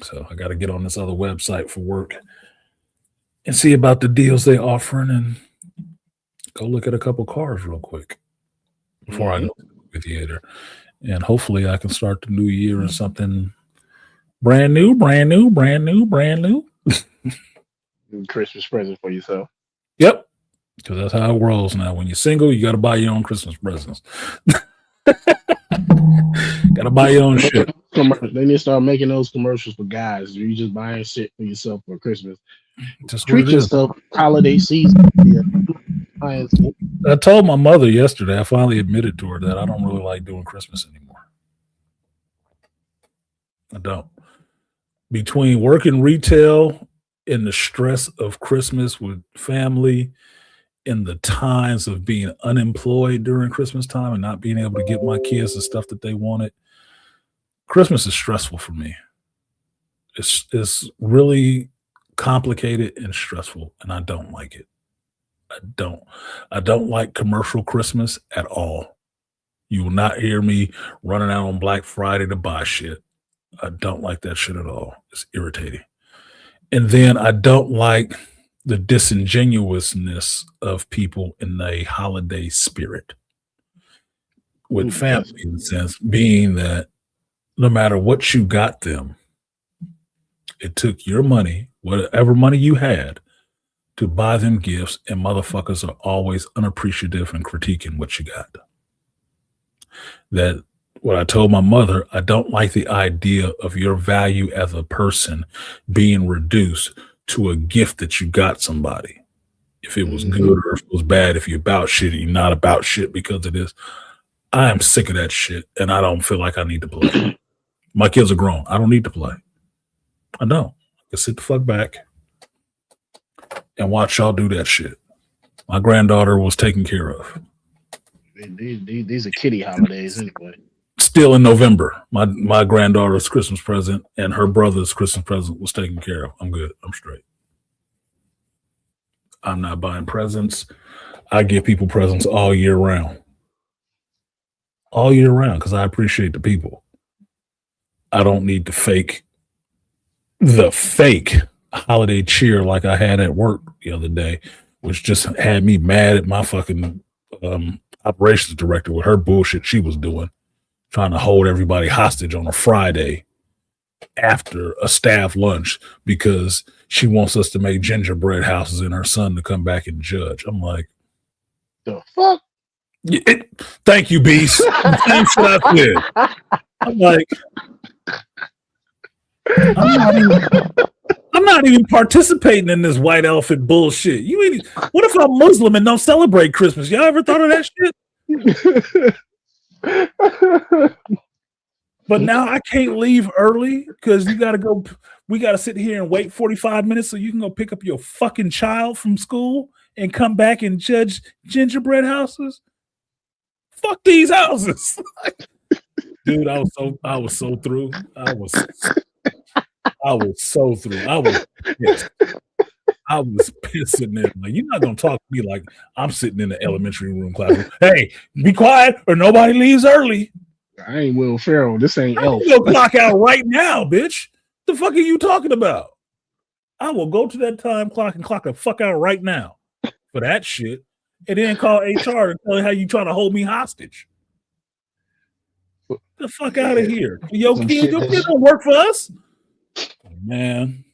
So I got to get on this other website for work and see about the deals they're offering and go look at a couple cars real quick before I go to the theater. And hopefully I can start the new year in something brand new. Christmas present for yourself. Yep. Because that's how it rolls now. When you're single, you got to buy your own Christmas presents. Got to buy your own shit. They need to start making those commercials for guys. You just buying shit for yourself for Christmas. Just treat yourself holiday season. Yeah. I told my mother yesterday, I finally admitted to her that I don't really like doing Christmas anymore. I don't. Between working retail and the stress of Christmas with family and the times of being unemployed during Christmas time and not being able to get my kids the stuff that they wanted, Christmas is stressful for me. It's really complicated and stressful, and I don't like it. I don't like commercial Christmas at all. You will not hear me running out on Black Friday to buy shit. I don't like that shit at all. It's irritating. And then I don't like the disingenuousness of people in a holiday spirit with family, in the sense being that no matter what you got them, it took your money, whatever money you had, to buy them gifts, and motherfuckers are always unappreciative and critiquing what you got. That what I told my mother, I don't like the idea of your value as a person being reduced to a gift that you got somebody. If it was good or if it was bad, if you're about shit, you're not about shit because it is. I am sick of that shit, and I don't feel like I need to play. My kids are grown. I don't need to play. I don't. I can sit the fuck back and watch y'all do that shit. My granddaughter was taken care of. These are kiddie holidays anyway. Still in November, my granddaughter's Christmas present and her brother's Christmas present was taken care of. I'm good. I'm straight. I'm not buying presents. I give people presents all year round. All year round because I appreciate the people. I don't need the fake holiday cheer like I had at work the other day, which just had me mad at my fucking operations director with her bullshit she was doing, trying to hold everybody hostage on a Friday after a staff lunch because she wants us to make gingerbread houses and her son to come back and judge. I'm like, the fuck? Thank you, Beast. Same shit I said. I'm like, I'm not even participating in this white elephant bullshit. What if I'm Muslim and don't celebrate Christmas? Y'all ever thought of that shit? But now I can't leave early because you got to go. We got to sit here and wait 45 minutes so you can go pick up your fucking child from school and come back and judge gingerbread houses. Fuck these houses. Dude, I was so through. I was so through. I was pissed. I was pissing there. Like, you're not gonna talk to me like I'm sitting in the elementary room classroom. Hey, be quiet or nobody leaves early. I ain't Will Ferrell. This ain't Elf. Go clock out right now, bitch. The fuck are you talking about? I will go to that time clock and clock the fuck out right now for that shit, and then call HR and tell you how you trying to hold me hostage. The fuck out of here. Your kid don't work for us. Man.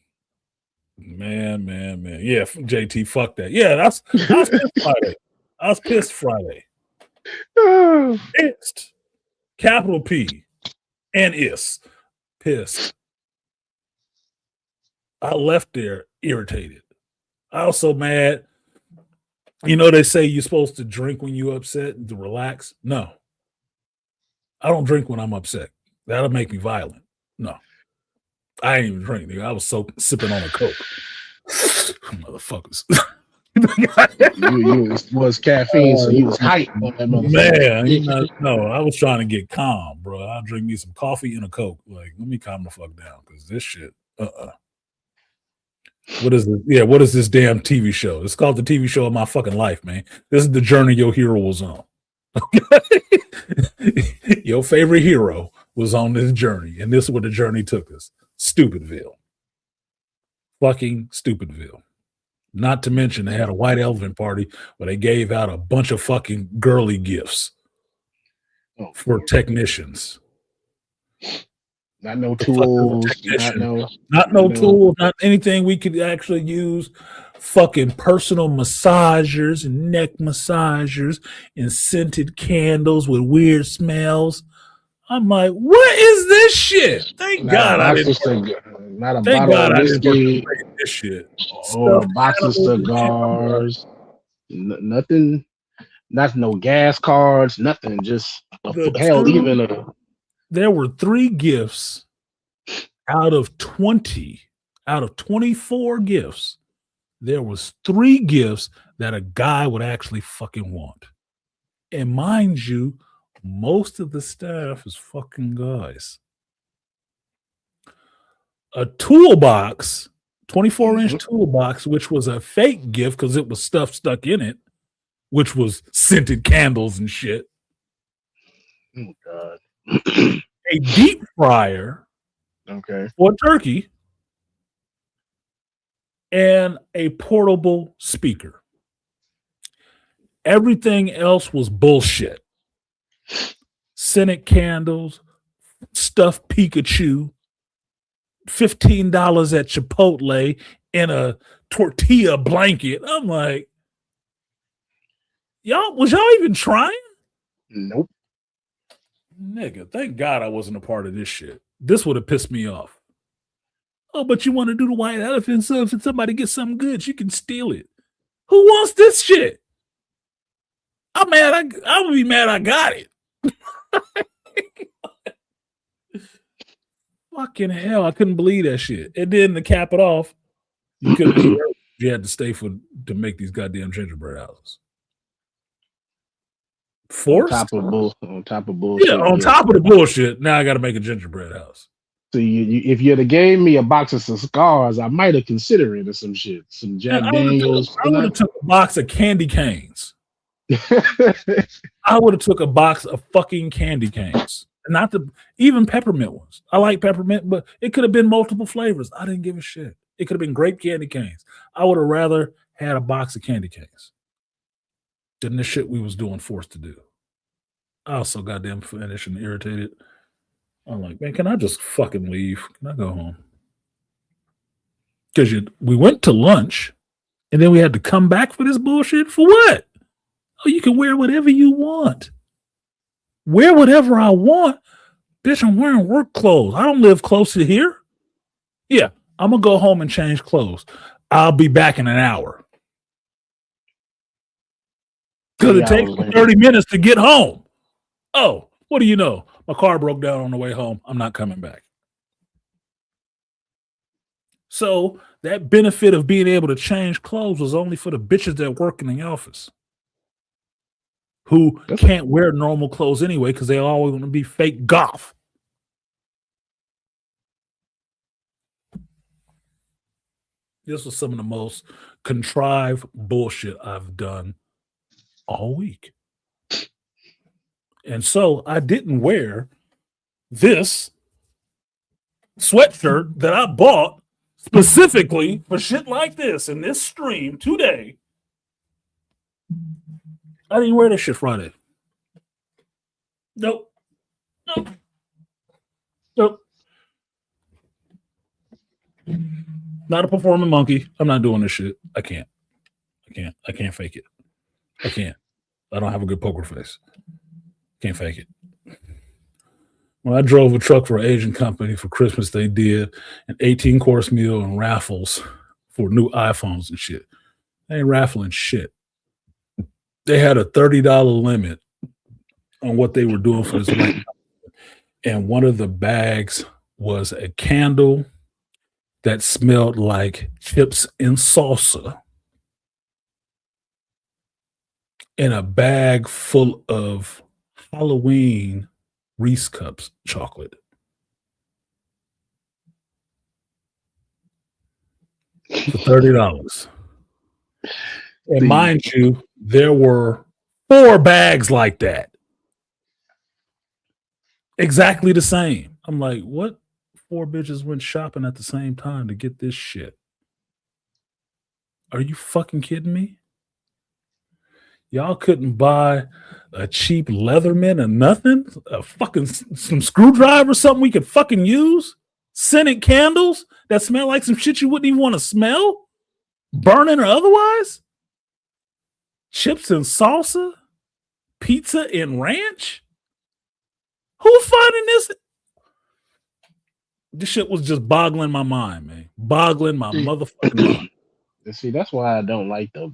Yeah, JT, fuck that. Yeah, I was pissed Friday. I was pissed Friday. Pissed. Capital P and is pissed. I left there irritated. I was so mad. You know, they say you're supposed to drink when you're upset and to relax. No. I don't drink when I'm upset. That'll make me violent. No. I ain't even drink, nigga. I was so sipping on a Coke. Motherfuckers. you was caffeine, so you was hype on that motherfucker. Man, no, I was trying to get calm, bro. I'll drink me some coffee and a Coke. Like, let me calm the fuck down, because this shit, What is it? Yeah, what is this damn TV show? It's called the TV show of my fucking life, man. This is the journey your hero was on. Your favorite hero was on this journey, and this is where the journey took us. Stupidville. Fucking Stupidville. Not to mention they had a white elephant party where they gave out a bunch of fucking girly gifts for technicians. Not no tools. Not no tools. Not anything we could actually use. Fucking personal massagers and neck massagers and scented candles with weird smells. I'm like, what is this shit? Thank God I didn't. Not a bottle of whiskey. This shit. Or a box of cigars. Nothing. Not no gas cards. Nothing. Just there were 3 gifts out of 24 gifts. There was 3 gifts that a guy would actually fucking want. And mind you, most of the staff is fucking guys. A toolbox, 24-inch toolbox, which was a fake gift because it was stuff stuck in it, which was scented candles and shit. Oh, God. A deep fryer for turkey, and a portable speaker. Everything else was bullshit. Scented candles, stuffed Pikachu, $15 at Chipotle in a tortilla blanket. I'm like, was y'all even trying? Nope. Nigga, thank God I wasn't a part of this shit. This would have pissed me off. Oh, but you want to do the white elephant, so if somebody gets something good, you can steal it. Who wants this shit? I'm mad. I would be mad I got it. Fucking hell, I couldn't believe that shit. And then to cap it off, you couldn't leave early. You had to stay to make these goddamn gingerbread houses. Forced? On top of bullshit. Yeah, on top of the bullshit. Now I got to make a gingerbread house. So if you'd have gave me a box of cigars, I might have considered it or some shit. Some Jack Daniels. I would have took a box of candy canes. I would have took a box of fucking candy canes. Not even peppermint ones. I like peppermint, but it could have been multiple flavors. I didn't give a shit. It could have been grape candy canes. I would have rather had a box of candy canes than the shit we was doing forced to do. I was so goddamn finished and irritated. I'm like, man, can I just fucking leave? Can I go home? Because we went to lunch, and then we had to come back for this bullshit. For what? Oh, you can wear whatever you want. Wear whatever I want. Bitch, I'm wearing work clothes. I don't live close to here. Yeah, I'm going to go home and change clothes. I'll be back in an hour. Because it takes 30 minutes to get home. Oh, what do you know? My car broke down on the way home. I'm not coming back. So that benefit of being able to change clothes was only for the bitches that work in the office who can't wear normal clothes anyway because they always want to be fake goth. This was some of the most contrived bullshit I've done all week. And so I didn't wear this sweatshirt that I bought specifically for shit like this in this stream today. I didn't wear this shit Friday. Nope. Not a performing monkey. I'm not doing this shit. I can't fake it. I can't. I don't have a good poker face. Can't fake it. When I drove a truck for an Asian company for Christmas, they did an 18-course meal and raffles for new iPhones and shit. They ain't raffling shit. They had a $30 limit on what they were doing for this night. And one of the bags was a candle that smelled like chips and salsa and a bag full of Halloween Reese Cups chocolate. For $30. And mind you, there were 4 bags like that. Exactly the same. I'm like, what 4 bitches went shopping at the same time to get this shit? Are you fucking kidding me? Y'all couldn't buy a cheap Leatherman or nothing? A fucking some screwdriver, something we could fucking use? Scented candles that smell like some shit you wouldn't even want to smell? Burning or otherwise? Chips and salsa? Pizza and ranch? Who's finding this? This shit was just boggling my mind, man. Boggling my motherfucking mind. See, that's why I don't like the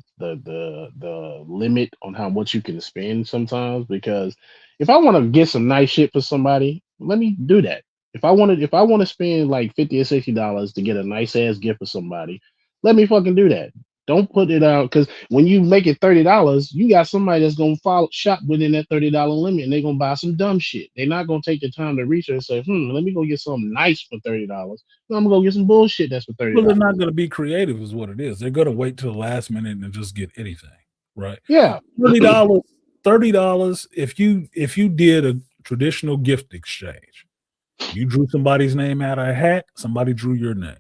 limit on how much you can spend sometimes, because if I want to get some nice shit for somebody, let me do that. If I want to spend like $50 or $60 to get a nice ass gift for somebody, let me fucking do that. Don't put it out, because when you make it $30, you got somebody that's gonna shop within that $30 limit, and they're gonna buy some dumb shit. They're not gonna take the time to research and say, let me go get something nice for $30. I'm gonna go get some bullshit that's for $30. Well, they're not gonna be creative, is what it is. They're gonna wait till the last minute and just get anything, right? Yeah, $30. If you did a traditional gift exchange, you drew somebody's name out of a hat, somebody drew your name.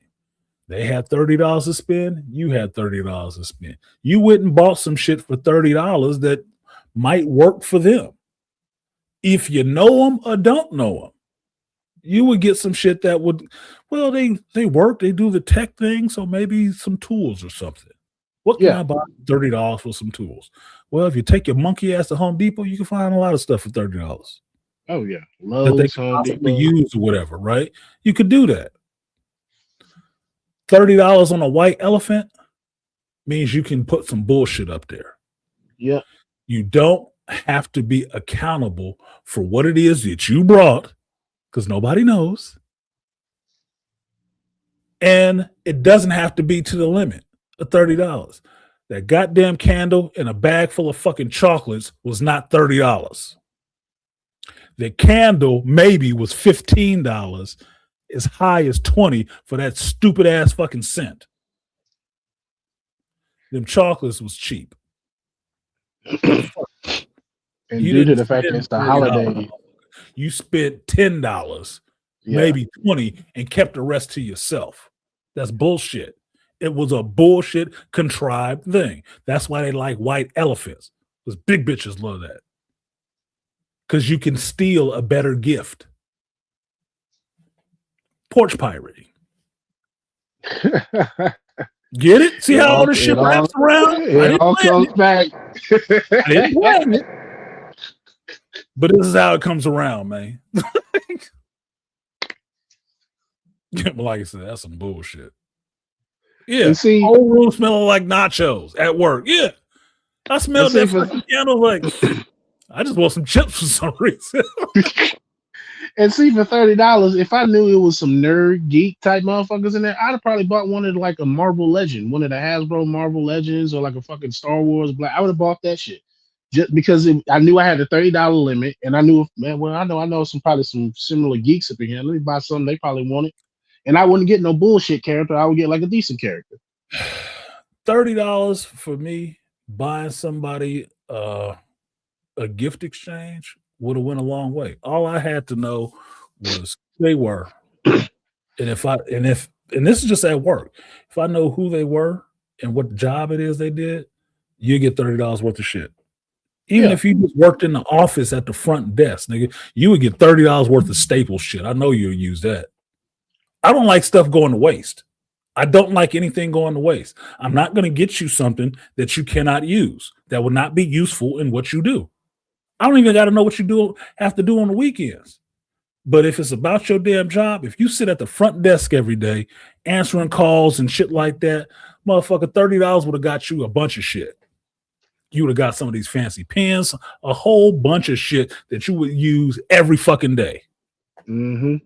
They had $30 to spend. You had $30 to spend. You went and bought some shit for $30 that might work for them. If you know them or don't know them, you would get some shit that would, well, they work, they do the tech thing, so maybe some tools or something. What can I buy $30 for some tools? Well, if you take your monkey ass to Home Depot, you can find a lot of stuff for $30. Oh yeah, that they can possibly use or whatever, right? You could do that. $30 on a white elephant means you can put some bullshit up there. Yeah. You don't have to be accountable for what it is that you brought, because nobody knows. And it doesn't have to be to the limit of $30. That goddamn candle and a bag full of fucking chocolates was not $30. The candle maybe was $15. As high as 20 for that stupid ass fucking scent. Them chocolates was cheap. And due to the fact that it's the holiday, you spent $10, maybe 20, and kept the rest to yourself. That's bullshit. It was a bullshit contrived thing. That's why they like white elephants. Because big bitches love that. Because you can steal a better gift. Porch pirating. Get it? See how all this shit wraps around? It all comes back. I didn't plan it. But this is how it comes around, man. Like I said, that's some bullshit. Yeah. See, whole room smelling like nachos at work. Yeah. I smelled that fucking candle like I just want some chips for some reason. And see, for $30, if I knew it was some nerd geek type motherfuckers in there, I'd have probably bought one of like a Marvel Legend, one of the Hasbro Marvel Legends, or like a fucking Star Wars Black. I would have bought that shit just because I knew I had a $30 limit, and I knew, man, well, I know some probably some similar geeks up in here. Let me buy something they probably want it, and I wouldn't get no bullshit character. I would get like a decent character. $30 for me buying somebody a gift exchange would have went a long way. All I had to know was who they were, and this is just at work. If I know who they were and what job it is they did, you get $30 worth of shit. Even if you just worked in the office at the front desk, nigga, you would get $30 worth of Staples shit. I know you'll use that. I don't like stuff going to waste. I don't like anything going to waste. I'm not going to get you something that you cannot use, that will not be useful in what you do. I don't even got to know what you have to do on the weekends. But if it's about your damn job, if you sit at the front desk every day answering calls and shit like that, motherfucker, $30 would have got you a bunch of shit. You would have got some of these fancy pens, a whole bunch of shit that you would use every fucking day. $30.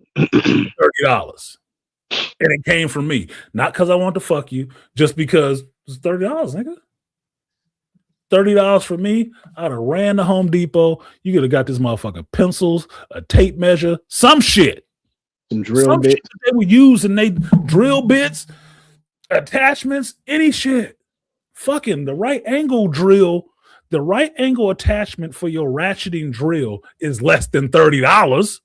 And it came from me. Not because I want to fuck you, just because it's $30, nigga. $30 for me, I'd have ran to Home Depot. You could have got this motherfucker pencils, a tape measure, some shit. Some drill bits. Shit that they would use, and they drill bits, attachments, any shit. Fucking the right angle drill, the right angle attachment for your ratcheting drill is less than $30.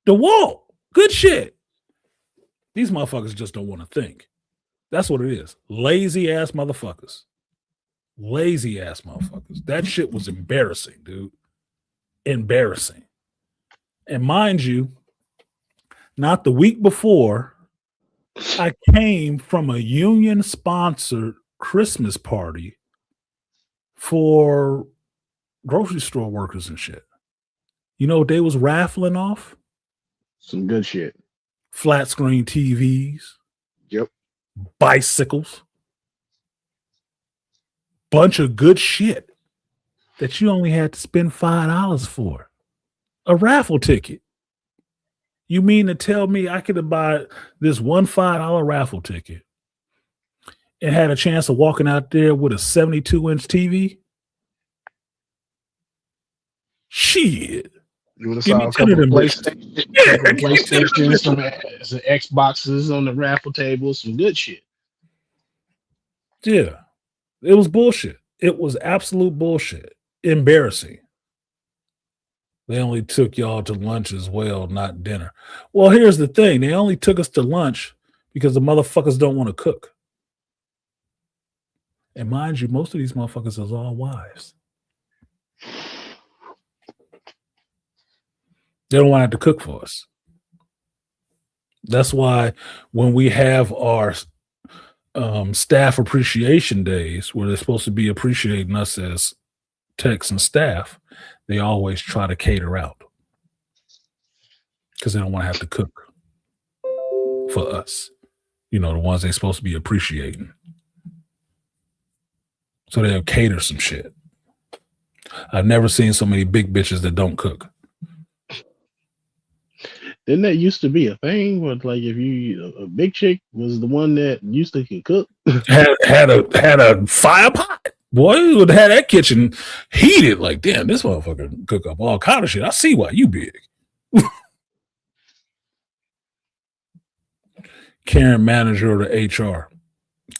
The wall, good shit. These motherfuckers just don't want to think. That's what it is. Lazy ass motherfuckers. Lazy ass motherfuckers. That shit was embarrassing, dude. Embarrassing. And mind you, not the week before, I came from a union-sponsored Christmas party for grocery store workers and shit. You know what they was raffling off? Some good shit. Flat screen TVs. Yep. Bicycles. Bunch of good shit that you only had to spend $5 for. A raffle ticket. You mean to tell me I could have bought this one $5 raffle ticket and had a chance of walking out there with a 72-inch TV? Shit. You would have saw a couple of PlayStation, some Xboxes on the raffle table, some good shit. Yeah. It was bullshit. It was absolute bullshit. Embarrassing. They only took y'all to lunch as well, not dinner. Well, here's the thing. They only took us to lunch because the motherfuckers don't want to cook. And mind you, most of these motherfuckers is all wives. They don't want to have to cook for us. That's why when we have our staff appreciation days, where they're supposed to be appreciating us as techs and staff, they always try to cater out because they don't want to have to cook for us. You know, the ones they're supposed to be appreciating. So they'll cater some shit. I've never seen so many big bitches that don't cook. Didn't that used to be a thing? But like, if you a big chick was the one that used to cook, had a fire pot. Boy, you would have had that kitchen heated. Like, damn, this motherfucker cook up all kind of shit. I see why you big. Karen manager or the HR?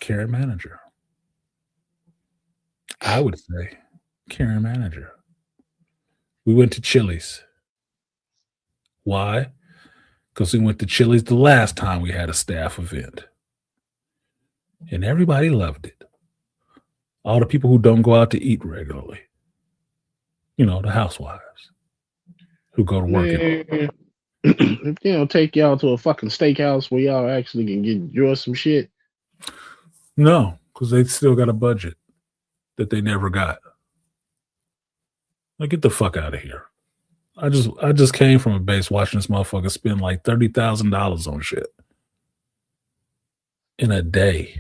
Karen manager. I would say Karen manager. We went to Chili's. Why? Because we went to Chili's the last time we had a staff event. And everybody loved it. All the people who don't go out to eat regularly. You know, the housewives who go to work. If they don't take y'all to a fucking steakhouse where y'all actually can enjoy some shit. No, because they still got a budget that they never got. Like, get the fuck out of here. I just came from a base watching this motherfucker spend like $30,000 on shit in a day.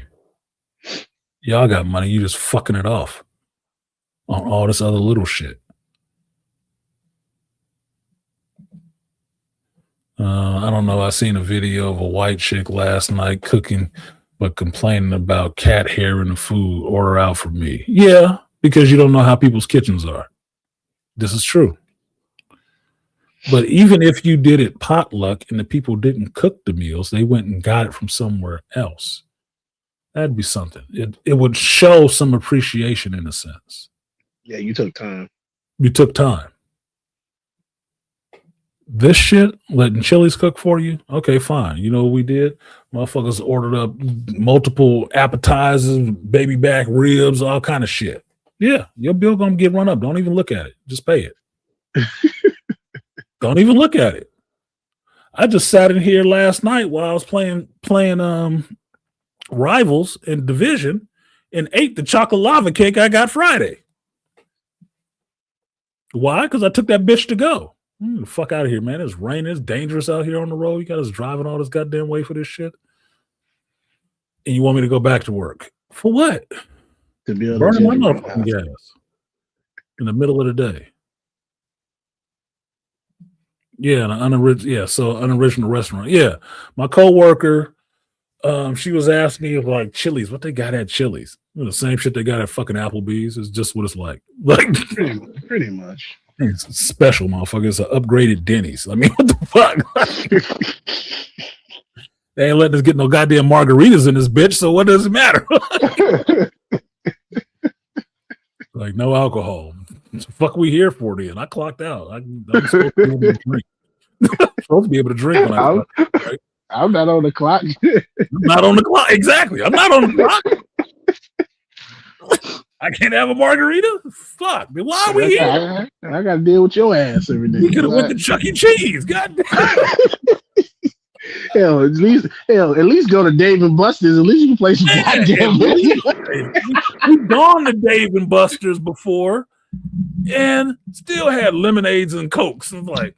Y'all got money, you just fucking it off on all this other little shit. I don't know. I seen a video of a white chick last night cooking, but complaining about cat hair in the food. Order out for me. Yeah, because you don't know how people's kitchens are. This is true. But even if you did it potluck and the people didn't cook the meals, they went and got it from somewhere else. That'd be something. It would show some appreciation in a sense. Yeah, you took time. You took time. This shit, letting Chili's cook for you, okay, fine. You know what we did? Motherfuckers ordered up multiple appetizers, baby back ribs, all kind of shit. Yeah, your bill gonna get run up. Don't even look at it. Just pay it. Don't even look at it. I just sat in here last night while I was playing Rivals and Division and ate the chocolate lava cake I got Friday. Why? Because I took that bitch to go. The fuck out of here, man. It's raining. It's dangerous out here on the road. You got us driving all this goddamn way for this shit. And you want me to go back to work. For what? To be burning my motherfucking gas in the middle of the day. Yeah, so unoriginal restaurant. Yeah. My coworker, she was asking me like Chili's, what they got at Chili's. The same shit they got at fucking Applebee's. Is just what it's like. Like pretty much. It's special, motherfucker. It's an upgraded Denny's. I mean, what the fuck? They ain't letting us get no goddamn margaritas in this bitch, so what does it matter? Like, no alcohol. What the fuck we here for then? I clocked out. I'm supposed to be able to drink. Supposed to be able to drink when I clock out, right? I'm not on the clock. I'm not on the clock. Exactly. I'm not on the clock. I can't have a margarita? Fuck. Why are we here? I got to deal with your ass every day. We could have went to Chuck E. Cheese. God damn. Hell, at least go to Dave and Buster's. At least you can play some goddamn music. We've gone to Dave and Buster's before and still had lemonades and Cokes. And like,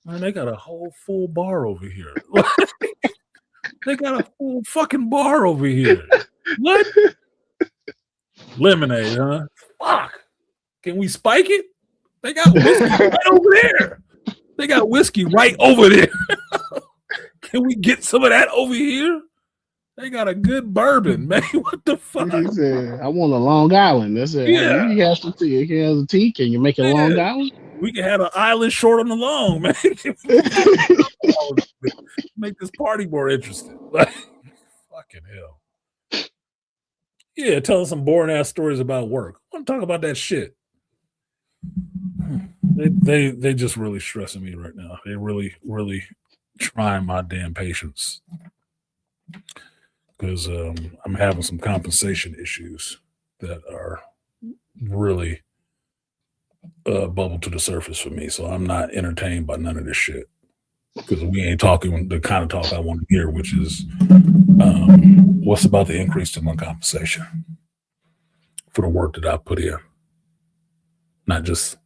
man, they got a whole full bar over here. They got a full fucking bar over here. What? Lemonade, huh? Fuck. Can we spike it? They got whiskey right over there. They got whiskey right over there. Can we get some of that over here? They got a good bourbon, man. What the fuck? He said, I want a Long Island. That's it. Yeah. You have some tea. It has a tea. Can you make it a Long Island? We can have an island short on the long, man. Make this party more interesting. Like, fucking hell. Yeah, tell us some boring ass stories about work. I want to talk about that shit. They just really stressing me right now. They really, really trying my damn patience because I'm having some compensation issues that are really bubble to the surface for me. So I'm not entertained by none of this shit because we ain't talking the kind of talk I want to hear, which is what's about the increase to my compensation for the work that I put in, not just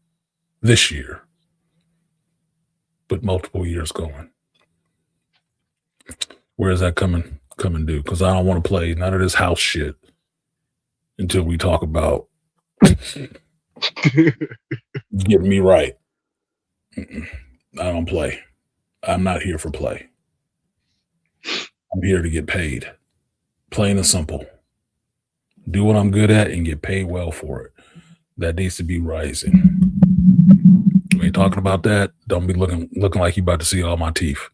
this year, but multiple years going. Where is that coming due? Because I don't want to play none of this house shit until we talk about getting me right. I don't play. I'm not here for play. I'm here to get paid. Plain and simple. Do what I'm good at and get paid well for it. That needs to be rising. We ain't talking about that. Don't be looking like you about to see all my teeth.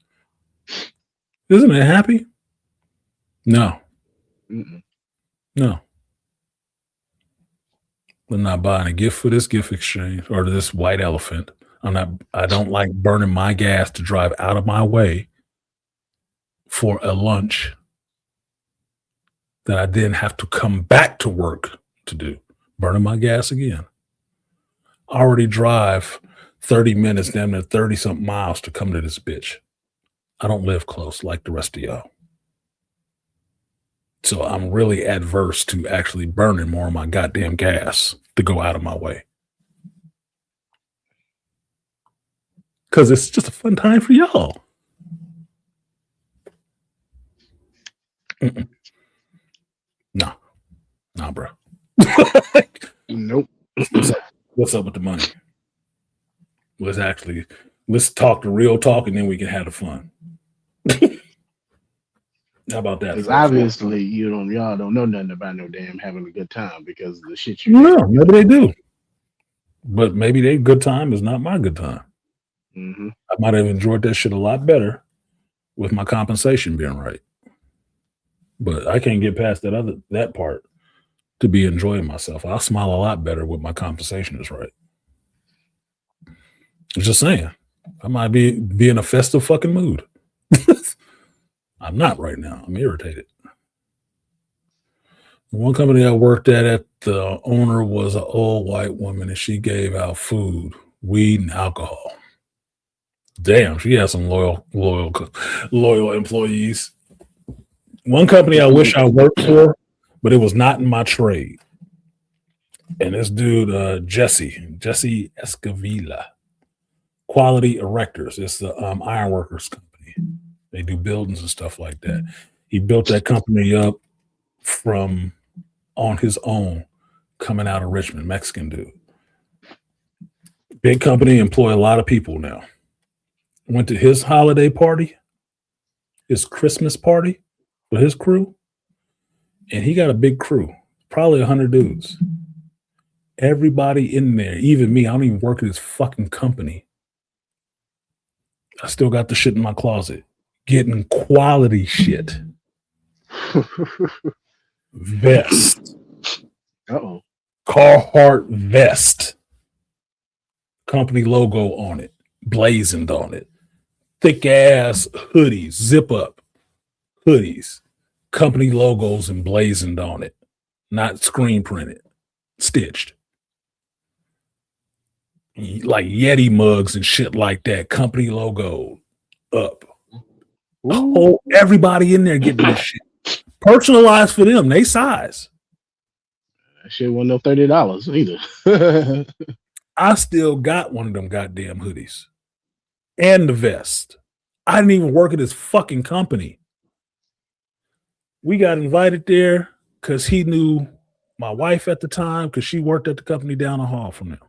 Isn't it happy? No. Mm-mm. No. I'm not buying a gift for this gift exchange or this white elephant. I don't like burning my gas to drive out of my way for a lunch that I then have to come back to work to do. Burning my gas again. I already drive 30 minutes, damn near 30-something miles to come to this bitch. I don't live close like the rest of y'all. So I'm really adverse to actually burning more of my goddamn gas to go out of my way. Because it's just a fun time for y'all. Mm-mm. Nah, bro. Nope. What's up with the money? Let's actually Let's talk the real talk, and then we can have the fun. How about that? Because obviously y'all don't know nothing about no damn having a good time because of the shit you No, maybe they do. But maybe their good time is not my good time. Mm-hmm. I might have enjoyed that shit a lot better with my compensation being right. But I can't get past that part to be enjoying myself. I'll smile a lot better with my compensation is right. I'm just saying. I might be in a festive fucking mood. I'm not right now. I'm irritated. One company I worked at the owner was an old white woman, and she gave out food, weed, and alcohol. Damn, she had some loyal employees. One company I wish I worked for, but it was not in my trade. And this dude, Jesse Escavilla, Quality Erectors. It's the ironworkers company. They do buildings and stuff like that. He built that company up from on his own, coming out of Richmond, Mexican dude. Big company, employ a lot of people now. Went to his holiday party, his Christmas party with his crew, and he got a big crew, probably 100 dudes. Everybody in there, even me, I don't even work at this fucking company. I still got the shit in my closet, getting quality shit. Vest. Uh-oh. Carhartt vest. Company logo on it, blazoned on it. Thick ass hoodies, zip up hoodies, company logos emblazoned on it, not screen printed, stitched. Like Yeti mugs and shit like that, company logo up. Everybody in there getting this shit personalized for them, they size. That shit wasn't no $30 either. I still got one of them goddamn hoodies and the vest. I didn't even work at this fucking company. We got invited there because he knew my wife at the time because she worked at the company down the hall from them.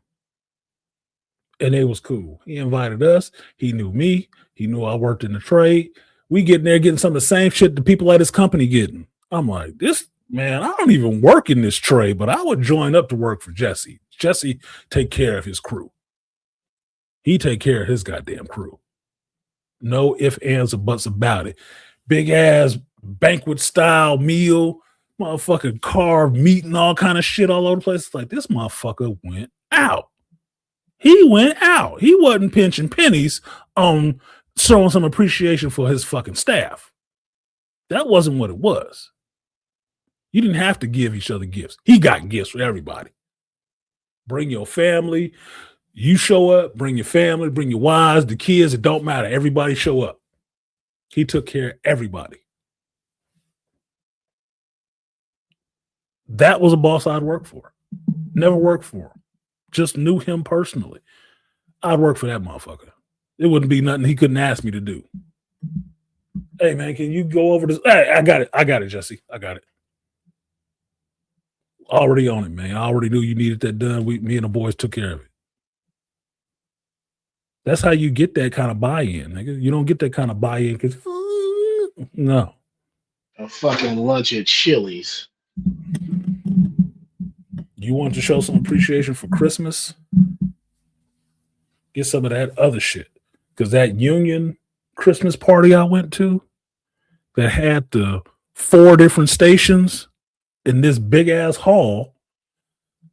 And it was cool. He invited us. He knew me. He knew I worked in the trade. We getting there getting some of the same shit the people at his company getting. I'm like, this man, I don't even work in this trade, but I would join up to work for Jesse. Jesse take care of his crew. He take care of his goddamn crew. No ifs, ands, or buts about it. Big ass banquet style meal, motherfucking carved meat and all kind of shit all over the place. It's like this motherfucker went out. He went out. He wasn't pinching pennies on showing some appreciation for his fucking staff. That wasn't what it was. You didn't have to give each other gifts. He got gifts for everybody. Bring your family. You show up, bring your family, bring your wives, the kids. It don't matter. Everybody show up. He took care of everybody. That was a boss I'd work for. Never worked for him. Just knew him personally. I'd work for that motherfucker. It wouldn't be nothing he couldn't ask me to do. Hey, man, can you go over this? Hey, I got it, Jesse. I got it. Already on it, man. I already knew you needed that done. Me and the boys took care of it. That's how you get that kind of buy-in, nigga. You don't get that kind of buy-in because no. A fucking lunch at Chili's. You want to show some appreciation for Christmas? Get some of that other shit. Because that union Christmas party I went to that had the 4 different stations in this big ass hall,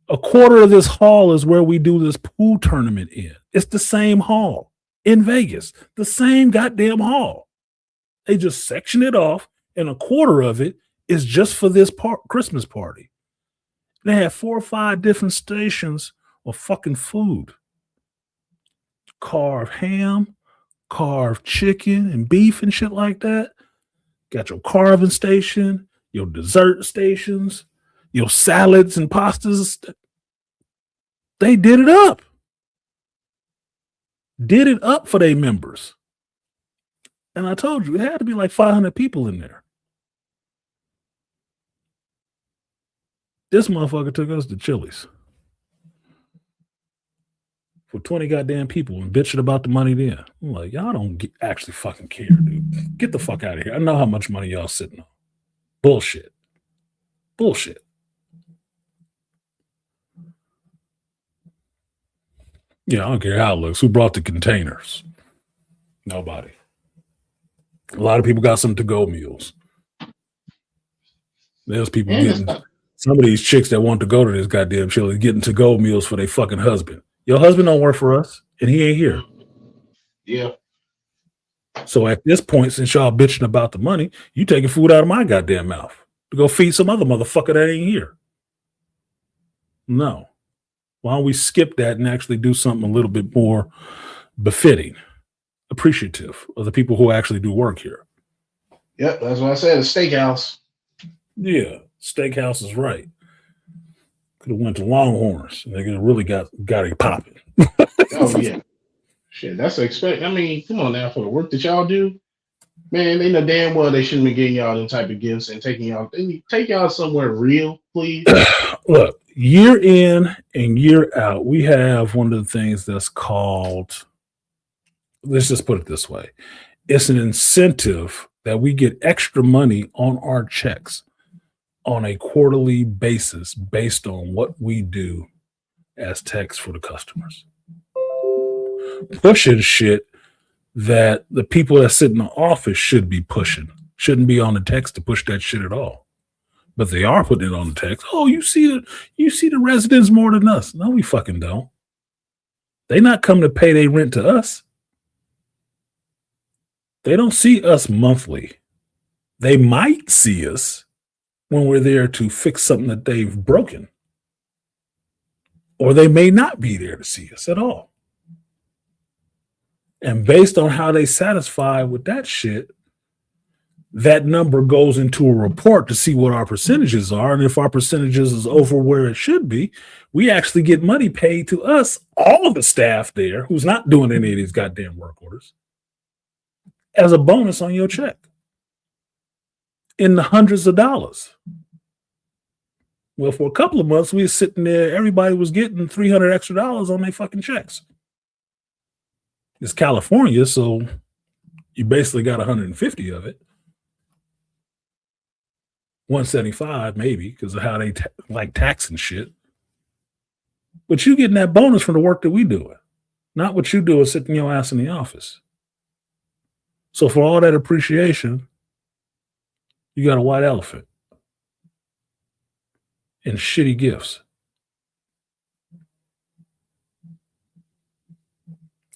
a quarter of this hall is where we do this pool tournament in. It's the same hall in Vegas, the same goddamn hall. They just section it off, and a quarter of it is just for this Christmas party. They had 4 or 5 different stations of fucking food. Carved ham, carved chicken and beef and shit like that. Got your carving station, your dessert stations, your salads and pastas. They did it up. Did it up for their members. And I told you, it had to be like 500 people in there. This motherfucker took us to Chili's for 20 goddamn people and bitching about the money then. I'm like, y'all don't actually fucking care, dude. Get the fuck out of here. I know how much money y'all sitting on. Bullshit. Bullshit. Yeah, I don't care how it looks. Who brought the containers? Nobody. A lot of people got some to-go meals. There's people getting, some of these chicks that want to go to this goddamn chili getting to-go meals for their fucking husband. Your husband don't work for us, and he ain't here. Yeah. So at this point, since y'all bitching about the money, you taking food out of my goddamn mouth to go feed some other motherfucker that ain't here. No. Why don't we skip that and actually do something a little bit more befitting, appreciative of the people who actually do work here? Yep, that's what I said. A steakhouse. Yeah, steakhouse is right. Could have went to Longhorns. They could have really got it popping. Oh yeah, shit. That's expect. I mean, come on now, for the work that y'all do, man. They know damn well they shouldn't be getting y'all them type of gifts and taking y'all. Take y'all somewhere real, please. Look, year in and year out, we have one of the things that's called. Let's just put it this way: it's an incentive that we get extra money on our checks on a quarterly basis based on what we do as techs for the customers. Pushing shit that the people that sit in the office should be pushing. Shouldn't be on the techs to push that shit at all. But they are putting it on the techs. Oh, you see the residents more than us. No, we fucking don't. They not coming to pay their rent to us. They don't see us monthly. They might see us when we're there to fix something that they've broken. Or they may not be there to see us at all. And based on how they satisfy with that shit, that number goes into a report to see what our percentages are. And if our percentages is over where it should be, we actually get money paid to us, all of the staff there who's not doing any of these goddamn work orders, as a bonus on your check in the hundreds of dollars. Well, for a couple of months, we were sitting there, everybody was getting $300 extra on their fucking checks. It's California, so you basically got 150 of it. 175 maybe because of how they like taxing shit. But you getting that bonus from the work that we do, not what you do is sitting your ass in the office. So for all that appreciation, you got a white elephant and shitty gifts.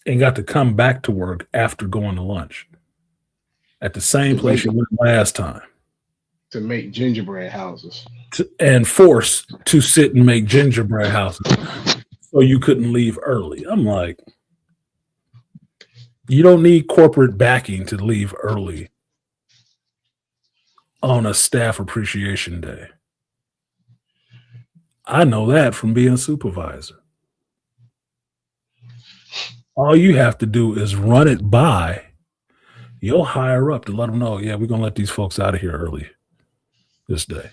And got to come back to work after going to lunch at the same place you went last time. To make gingerbread houses. And forced to sit and make gingerbread houses so you couldn't leave early. I'm like, you don't need corporate backing to leave early on a staff appreciation day. I know that from being a supervisor. All you have to do is run it by your higher up to let them know, yeah, we're going to let these folks out of here early this day.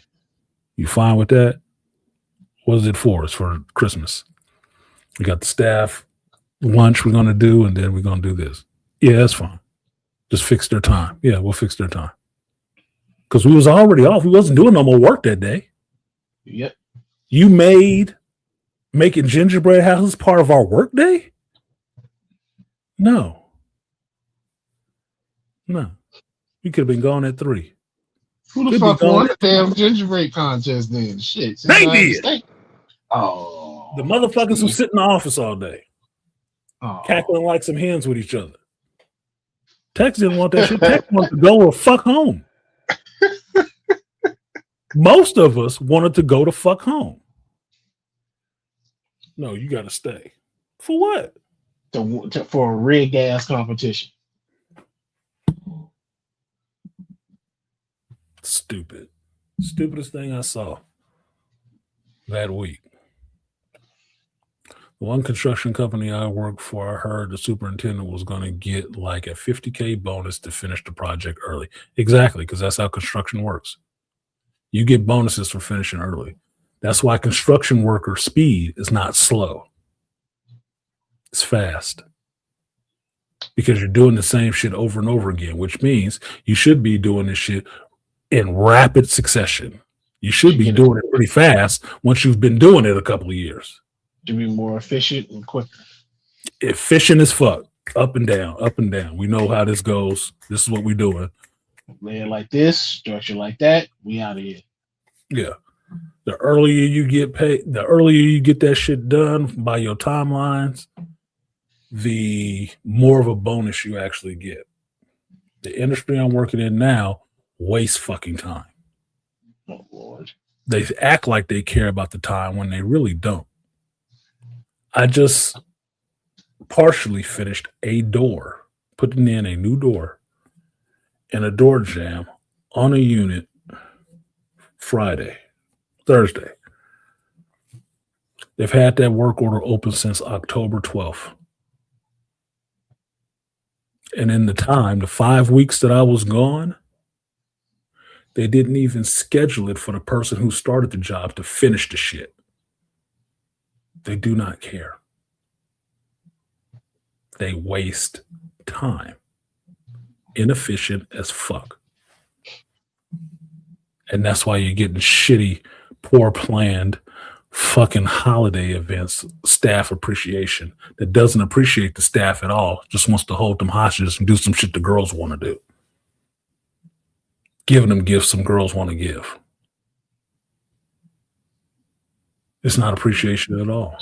You fine with that? What is it for? It's for Christmas. We got the staff lunch we're going to do, and then we're going to do this. Yeah, that's fine. Just fix their time. Yeah, we'll fix their time. Because we was already off. We wasn't doing no more work that day. Yep. You made making gingerbread houses part of our work day? No. We could have been gone at 3. Who the fuck won the damn gingerbread contest then? Shit. They did. Oh. The motherfuckers who sit in the office all day. Cackling like some hens with each other. Tex didn't want that shit. Tex wanted to go or fuck home. Most of us wanted to go to fuck home. No, you got to stay. For what? For a rig ass competition. Stupid. Stupidest thing I saw that week. The one construction company I worked for, I heard the superintendent was going to get like a $50K bonus to finish the project early. Exactly, because that's how construction works. You get bonuses for finishing early. That's why construction worker speed is not slow. It's fast. Because you're doing the same shit over and over again, which means you should be doing this shit in rapid succession. You should be doing it pretty fast once you've been doing it a couple of years. To be more efficient and quicker. Efficient as fuck. Up and down, up and down. We know how this goes. This is what we're doing. Lay it like this, structure like that. We out of here. Yeah. The earlier you get paid, the earlier you get that shit done by your timelines, the more of a bonus you actually get. The industry I'm working in now wastes fucking time. Oh, Lord. They act like they care about the time when they really don't. I just partially finished a door, putting in a new door and a door jamb on a unit Thursday. They've had that work order open since October 12th. And in the 5 weeks that I was gone, they didn't even schedule it for the person who started the job to finish the shit. They do not care. They waste time. Inefficient as fuck. And that's why you're getting shitty, poor planned fucking holiday events, staff appreciation that doesn't appreciate the staff at all, just wants to hold them hostages and do some shit the girls want to do. Giving them gifts some girls want to give. It's not appreciation at all.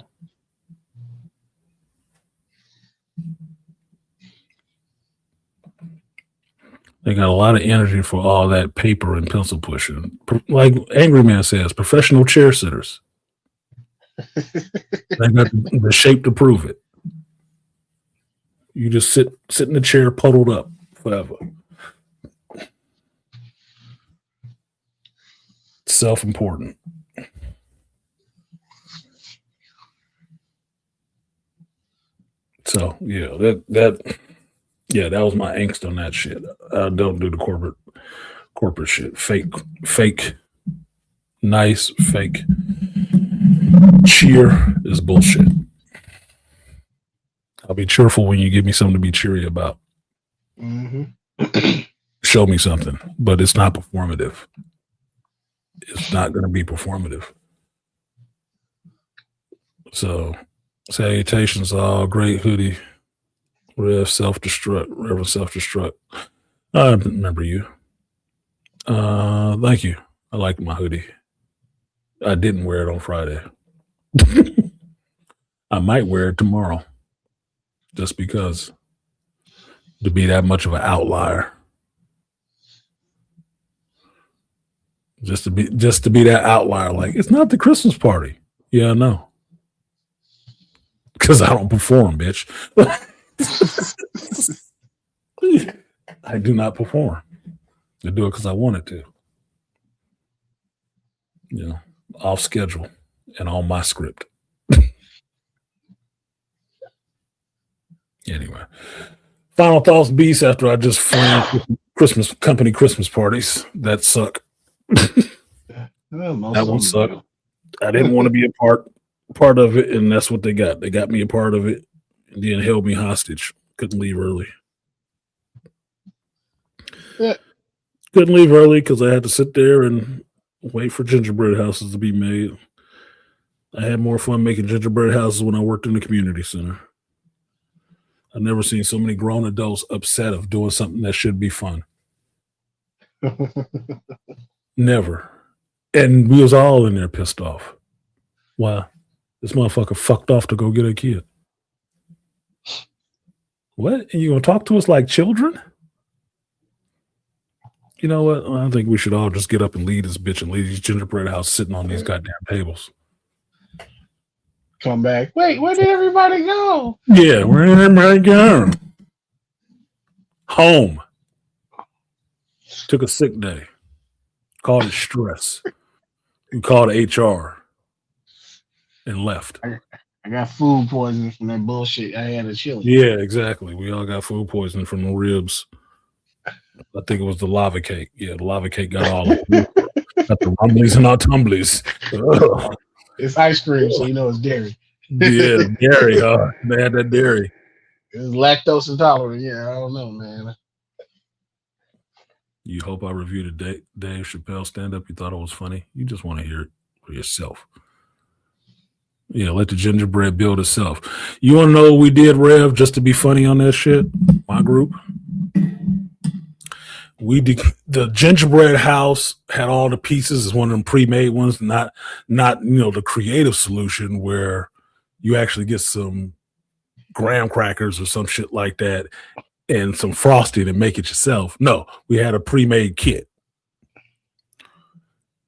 They got a lot of energy for all that paper and pencil pushing. Like Angry Man says, professional chair sitters. They got the shape to prove it. You just sit in the chair puddled up forever. Self-important. So yeah, that was my angst on that shit. I don't do the corporate shit. Fake, nice, fake cheer is bullshit. I'll be cheerful when you give me something to be cheery about. Mm-hmm. Show me something, but it's not performative. It's not going to be performative. So, salutations, all great hoodie. Reverend Self-Destruct. I remember you. Thank you. I like my hoodie. I didn't wear it on Friday. I might wear it tomorrow. Just because. To be that much of an outlier. Just to be that outlier. Like, it's not the Christmas party. Yeah, I know. Because I don't perform, bitch. I do not perform. I do it because I wanted to. You know, off schedule and on my script. Anyway, final thoughts, Beast, after I just flamed Christmas parties that suck. That one sucked. I didn't want to be a part of it, and that's what they got. They got me a part of it and then held me hostage. Couldn't leave early. Yeah. Couldn't leave early because I had to sit there and wait for gingerbread houses to be made. I had more fun making gingerbread houses when I worked in the community center. I've never seen so many grown adults upset of doing something that should be fun. Never. And we was all in there pissed off. Why? This motherfucker fucked off to go get a kid. What? And you gonna talk to us like children? You know what? I think we should all just get up and leave this bitch and leave these gingerbread house sitting on these goddamn tables. Come back. Wait, where did everybody go? Yeah, where did everybody go? Home. Took a sick day. Called it stress. We called HR and left. I got food poisoning from that bullshit. I had a chili. Yeah, exactly. We all got food poisoning from the ribs. I think it was the lava cake. Yeah, the lava cake got all of it. Got the rumblies and all tumblies. It's ice cream, so you know it's dairy. Yeah, dairy, huh? They had that dairy. It's lactose intolerant. Yeah, I don't know, man. You hope I reviewed a Dave Chappelle stand-up. You thought it was funny. You just want to hear it for yourself. Yeah, let the gingerbread build itself. You want to know what we did, Rev, just to be funny on that shit? My group. The gingerbread house had all the pieces. It's one of them pre-made ones, not the creative solution where you actually get some graham crackers or some shit like that and some frosting and make it yourself. No, we had a pre-made kit.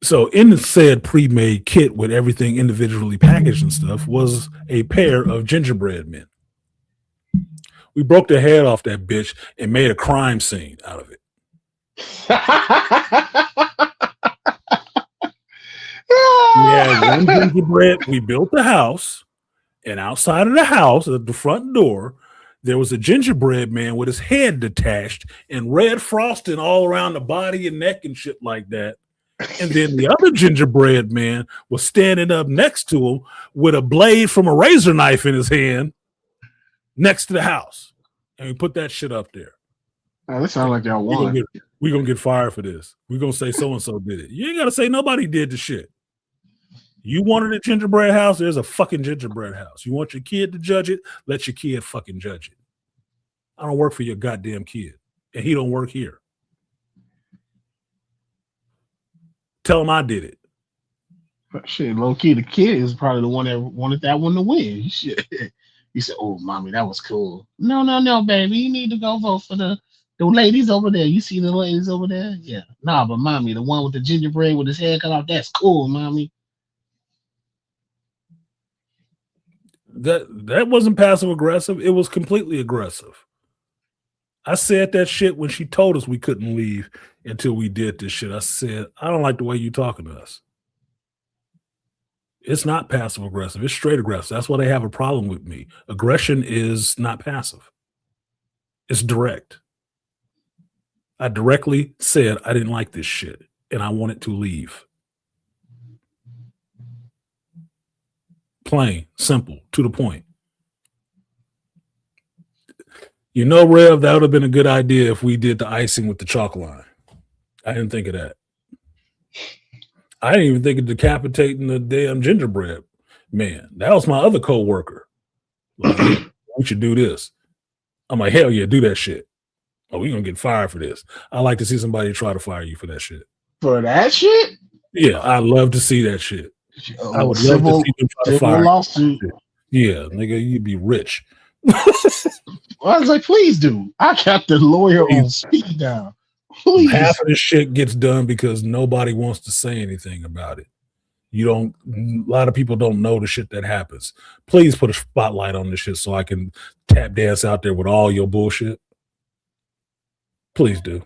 So in the said pre-made kit with everything individually packaged and stuff was a pair of gingerbread men. We broke the head off that bitch and made a crime scene out of it. We had one gingerbread. We built the house, and outside of the house, at the front door, there was a gingerbread man with his head detached and red frosting all around the body and neck and shit like that. And then the other gingerbread man was standing up next to him with a blade from a razor knife in his hand next to the house. And we put that shit up there. Oh, that sounds like y'all won. We're going to get fired for this. We're going to say so-and-so did it. You ain't got to say nobody did the shit. You wanted a gingerbread house, there's a fucking gingerbread house. You want your kid to judge it, let your kid fucking judge it. I don't work for your goddamn kid. And he don't work here. Tell him I did it. Shit, low key, the kid is probably the one that wanted that one to win. Shit. He said, "Oh, mommy, that was cool." No, baby, you need to go vote for the ladies over there. You see the ladies over there? Yeah. Nah, but mommy, the one with the gingerbread with his head cut off, that's cool, mommy. That wasn't passive aggressive. It was completely aggressive. I said that shit when she told us we couldn't leave until we did this shit. I said, I don't like the way you talking to us. It's not passive aggressive. It's straight aggressive. That's why they have a problem with me. Aggression is not passive. It's direct. I directly said I didn't like this shit and I wanted to leave. Plain, simple, to the point. You know, Rev, that would have been a good idea if we did the icing with the chalk line. I didn't think of that. I didn't even think of decapitating the damn gingerbread man. That was my other co-worker. Like, we should do this. I'm like, hell yeah, do that shit. Oh, we're going to get fired for this. I like to see somebody try to fire you for that shit. For that shit? Yeah, I love to see that shit. I would love to see them try to fire lawsuit. Yeah, nigga, you'd be rich. I was like, please do. I got the lawyer on speed down. Please. Half of this shit gets done because nobody wants to say anything about it. A lot of people don't know the shit that happens. Please put a spotlight on this shit so I can tap dance out there with all your bullshit. Please do.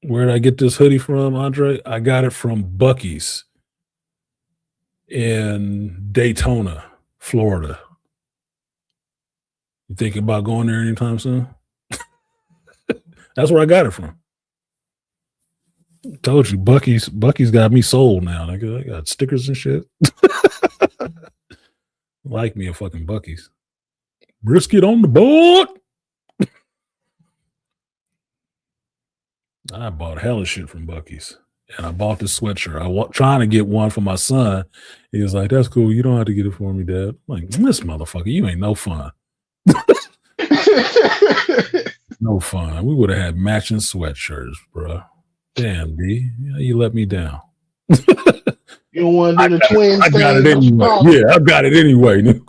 Where did I get this hoodie from, Andre? I got it from Buc-ee's in Daytona, Florida. You thinking about going there anytime soon? That's where I got it from. Told you, Buc-ee's got me sold now. I got stickers and shit. Like me a fucking Buc-ee's. Brisket on the board. I bought hella shit from Buc-ee's. And I bought this sweatshirt. I was trying to get one for my son. He was like, that's cool. You don't have to get it for me, Dad. I'm like, this motherfucker, you ain't no fun. No fun. We would have had matching sweatshirts, bro. Damn, B. You let me down. You don't want to do the twins thing? I got it anyway. Yeah, I got it anyway.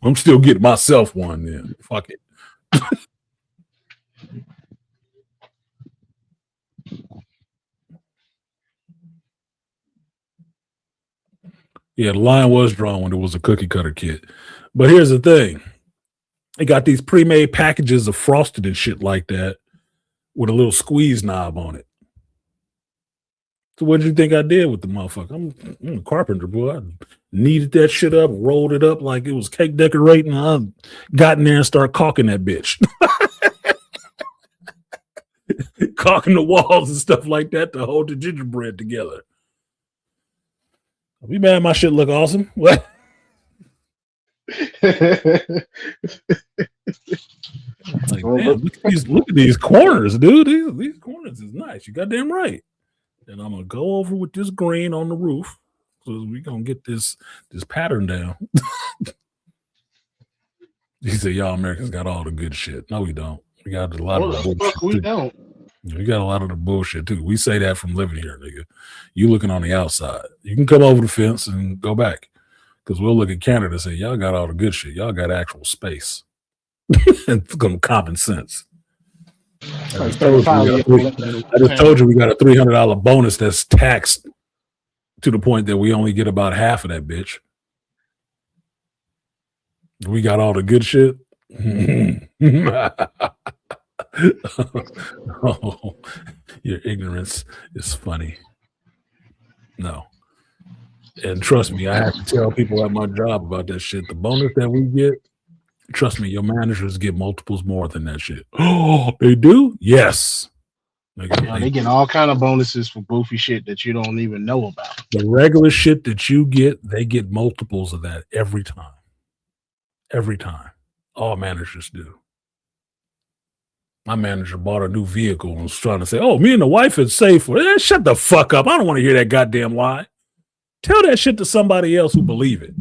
I'm still getting myself one then. Fuck it. Yeah, the line was drawn when it was a cookie cutter kit. But here's the thing. They got these pre-made packages of frosted and shit like that with a little squeeze knob on it. So what did you think I did with the motherfucker? I'm a carpenter, boy. I kneaded that shit up, rolled it up like it was cake decorating. I got in there and started caulking that bitch. Caulking the walls and stuff like that to hold the gingerbread together. Be mad my shit look awesome. What? Like, damn, look at these corners, dude. These corners is nice. You goddamn right. And I'm gonna go over with this green on the roof. So we gonna get this pattern down. He said, y'all Americans got all the good shit. No, we don't. We got a lot of the bullshit. Fuck, we don't. We got a lot of the bullshit too. We say that from living here, nigga. You looking on the outside. You can come over the fence and go back. Because we'll look at Canada and say, y'all got all the good shit. Y'all got actual space. And common sense. I just told you we got a $300 bonus that's taxed to the point that we only get about half of that bitch. We got all the good shit. Oh, your ignorance is funny. No. And trust me, I have to tell people at my job about that shit. The bonus that we get, trust me, your managers get multiples more than that shit. Oh, they do? Yes. They get all kind of bonuses for goofy shit that you don't even know about. The regular shit that you get, they get multiples of that every time. Every time. All managers do. My manager bought a new vehicle and was trying to say, oh, me and the wife is safe. Shut the fuck up. I don't want to hear that goddamn lie. Tell that shit to somebody else who believe it.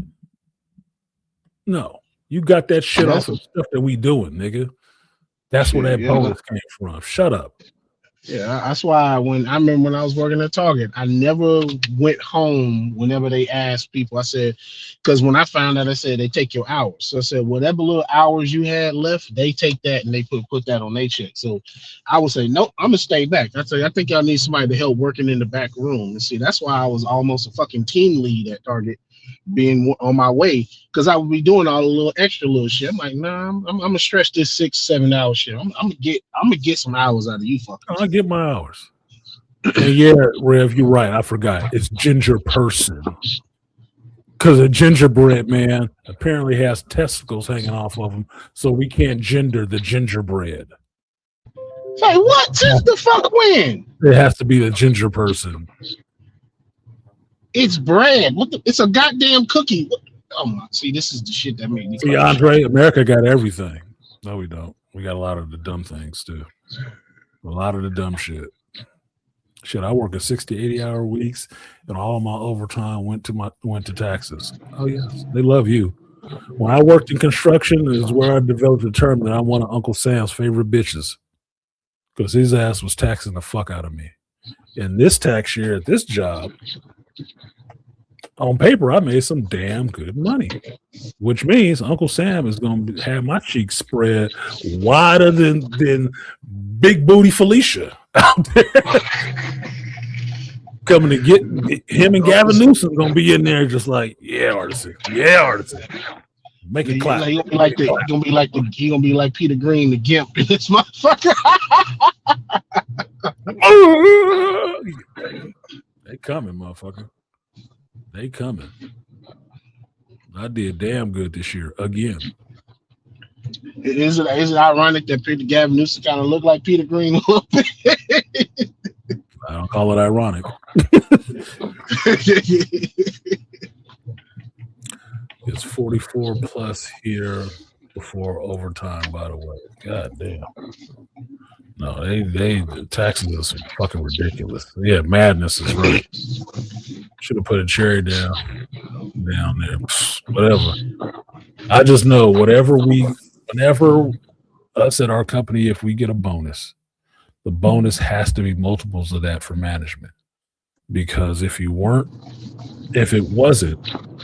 No. You got that shit off of stuff that we doing, nigga. That's where that bonus came from. Shut up. Yeah, that's why I remember when I was working at Target, I never went home whenever they asked people. I said, because when I found out, I said they take your hours. So I said, whatever little hours you had left, they take that and they put that on their check. So I would say, nope, I'm gonna stay back. I say, I think y'all need somebody to help working in the back room. And see, that's why I was almost a fucking team lead at Target, being on my way, because I would be doing all the little extra little shit. I'm like, nah, I'm gonna stretch this 6-7 hour shit. I'm gonna get some hours out of you fuckers. I'll get my hours. And yeah, Rev, you're right. I forgot. It's ginger person. Because a gingerbread man apparently has testicles hanging off of him, so we can't gender the gingerbread. Say what? Since the fuck when? It has to be the ginger person. It's bread. It's a goddamn cookie. Oh my! See, this is the shit that made me. See, Andre, America got everything. No, we don't. We got a lot of the dumb things too. A lot of the dumb shit. Shit, I work at 60, 80-hour weeks, and all of my overtime went to taxes. Oh yes, they love you. When I worked in construction, is where I developed the term that I'm one of Uncle Sam's favorite bitches, because his ass was taxing the fuck out of me. And this tax year at this job, on paper, I made some damn good money, which means Uncle Sam is going to have my cheeks spread wider than Big Booty Felicia out there. Coming to get him, and Gavin Newsom going to be in there just like, yeah, artisan. Make it clap. He gonna be like Peter Green, the gimp in this motherfucker. They coming, motherfucker. They coming. I did damn good this year again. Is it ironic that Gavin Newsom kind of looked like Peter Green a little bit? I don't call it ironic. It's 44 plus here before overtime, by the way. God damn. No, the taxes are some fucking ridiculous. Yeah, madness is right. Should have put a cherry down there. Whatever. I just know whenever us at our company, if we get a bonus, the bonus has to be multiples of that for management. Because if it wasn't,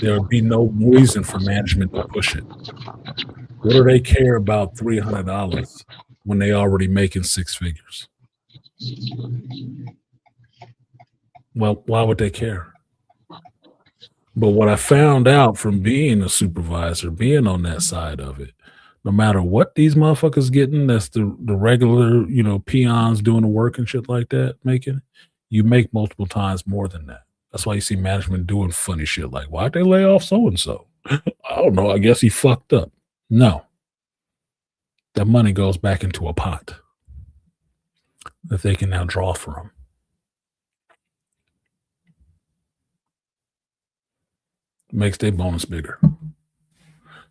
there would be no reason for management to push it. What do they care about $300 when they already making six figures? Well, why would they care? But what I found out from being a supervisor, being on that side of it, no matter what these motherfuckers getting, that's the regular, peons doing the work and shit like that, making, you make multiple times more than that. That's why you see management doing funny shit like, why'd they lay off so-and-so? I don't know. I guess he fucked up. No. That money goes back into a pot that they can now draw from. makes their bonus bigger.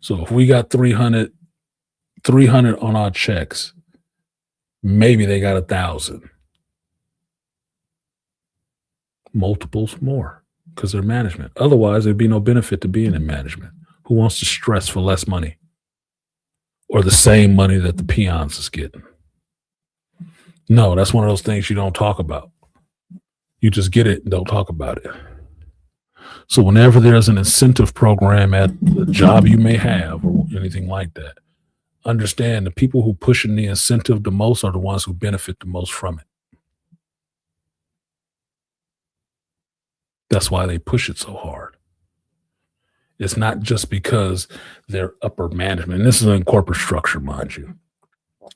So if we got 300 on our checks, maybe they got 1,000. Multiples more because they're management. Otherwise, there'd be no benefit to being in management. Who wants to stress for less money or the same money that the peons is getting? No, that's one of those things you don't talk about. You just get it and don't talk about it. So whenever there's an incentive program at the job you may have or anything like that, understand the people who pushing the incentive the most are the ones who benefit the most from it. That's why they push it so hard. It's not just because they're upper management. And this is in corporate structure, mind you.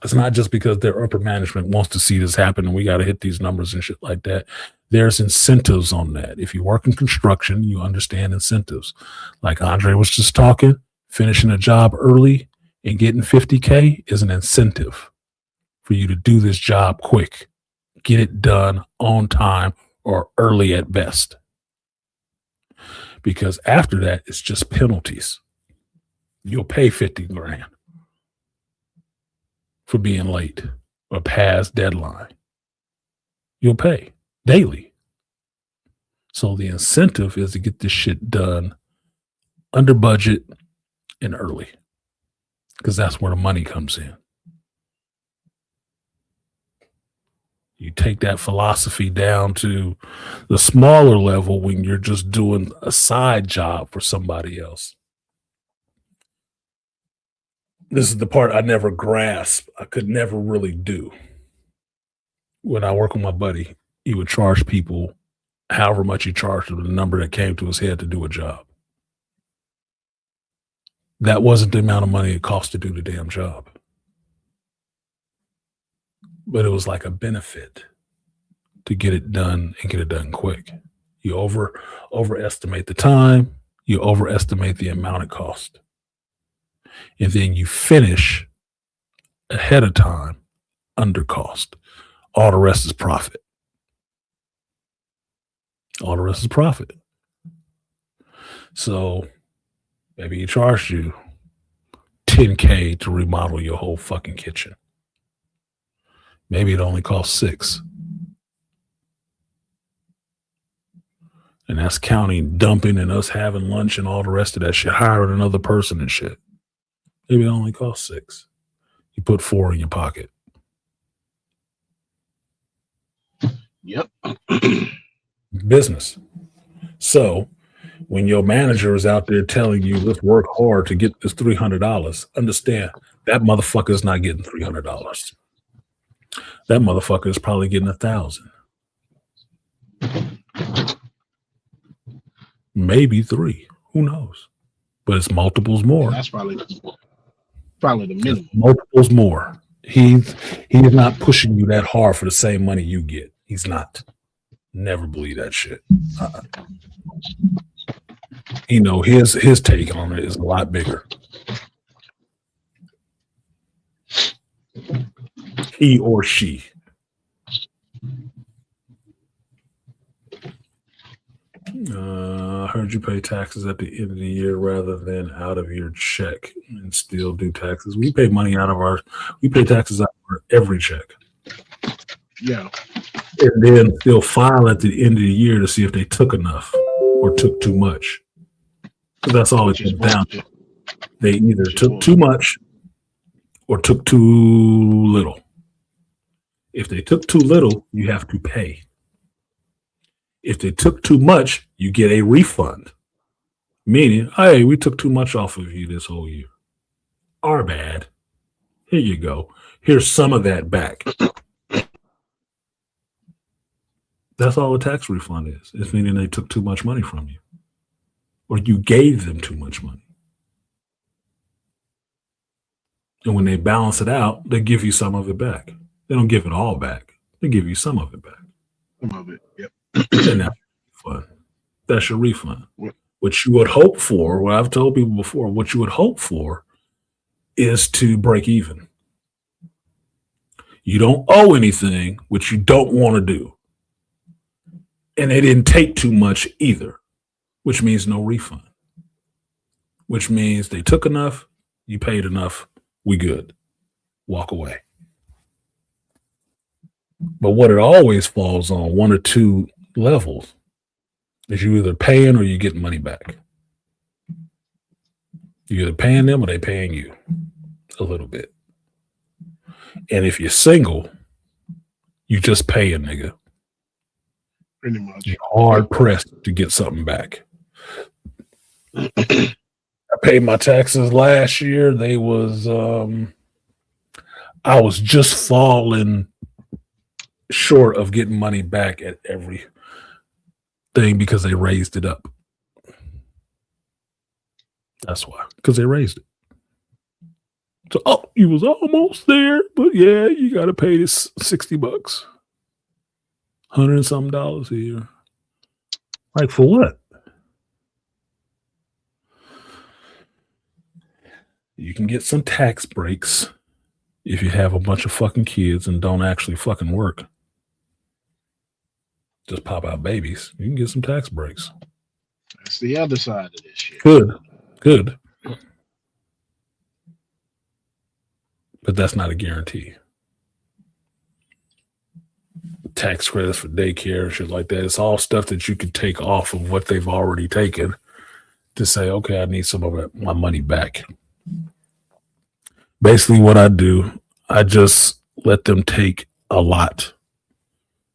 It's not just because their upper management wants to see this happen and we got to hit these numbers and shit like that. There's incentives on that. If you work in construction, you understand incentives. Like Andre was just talking, finishing a job early and getting 50K is an incentive for you to do this job quick. Get it done on time or early at best. Because after that, it's just penalties. You'll pay 50 grand for being late or past deadline. You'll pay daily. So the incentive is to get this shit done under budget and early, because that's where the money comes in. You take that philosophy down to the smaller level when you're just doing a side job for somebody else. This is the part I never grasped. I could never really do. When I work with my buddy, he would charge people however much he charged them, the number that came to his head to do a job. That wasn't the amount of money it cost to do the damn job. But it was like a benefit to get it done and get it done quick. You overestimate the time, you overestimate the amount it cost. And then you finish ahead of time under cost. All the rest is profit. All the rest is profit. So maybe he charged you $10K to remodel your whole fucking kitchen. Maybe it only costs $6. And that's counting dumping and us having lunch and all the rest of that shit, hiring another person and shit. Maybe it only costs $6. You put $4 in your pocket. Yep. Business. So when your manager is out there telling you, let's work hard to get this $300, understand that motherfucker is not getting $300. That motherfucker is probably getting 1,000. Maybe 3. Who knows? But it's multiples more. That's probably the minimum. It's multiples more. He's not pushing you that hard for the same money you get. He's not. Never believe that shit. You know, his take on it is a lot bigger. He or she. I heard you pay taxes at the end of the year rather than out of your check and still do taxes. We pay taxes out of every check. Yeah. And then they'll file at the end of the year to see if they took enough or took too much. So that's all it comes down to. They either took too much or took too little. If they took too little, you have to pay. If they took too much, you get a refund. Meaning, hey, we took too much off of you this whole year. Our bad. Here you go. Here's some of that back. That's all a tax refund is. It's meaning they took too much money from you. Or you gave them too much money. And when they balance it out, they give you some of it back. They don't give it all back. They give you some of it back. Some of it, yep. And that's refund. That's your refund. What you would hope for, what I've told people before, what you would hope for is to break even. You don't owe anything, which you don't want to do. And they didn't take too much either, which means no refund. which means they took enough, you paid enough, we good. Walk away. But what it always falls on, one or two levels, is you either paying or you getting money back. You're either paying them or they paying you a little bit. And if you're single, you just pay a nigga. Pretty much. You're hard pressed to get something back. I paid my taxes last year. They was I was just falling short of getting money back at every thing because they raised it up. That's why, because they raised it. So, you was almost there, but yeah, you got to pay this $60, $100 and something dollars a year. Like for what? You can get some tax breaks if you have a bunch of fucking kids and don't actually fucking work. Just pop out babies. You can get some tax breaks. That's the other side of this shit. Good. But that's not a guarantee. Tax credits for daycare, shit like that. It's all stuff that you can take off of what they've already taken to say, okay, I need some of my money back. Basically, what I do, I just let them take a lot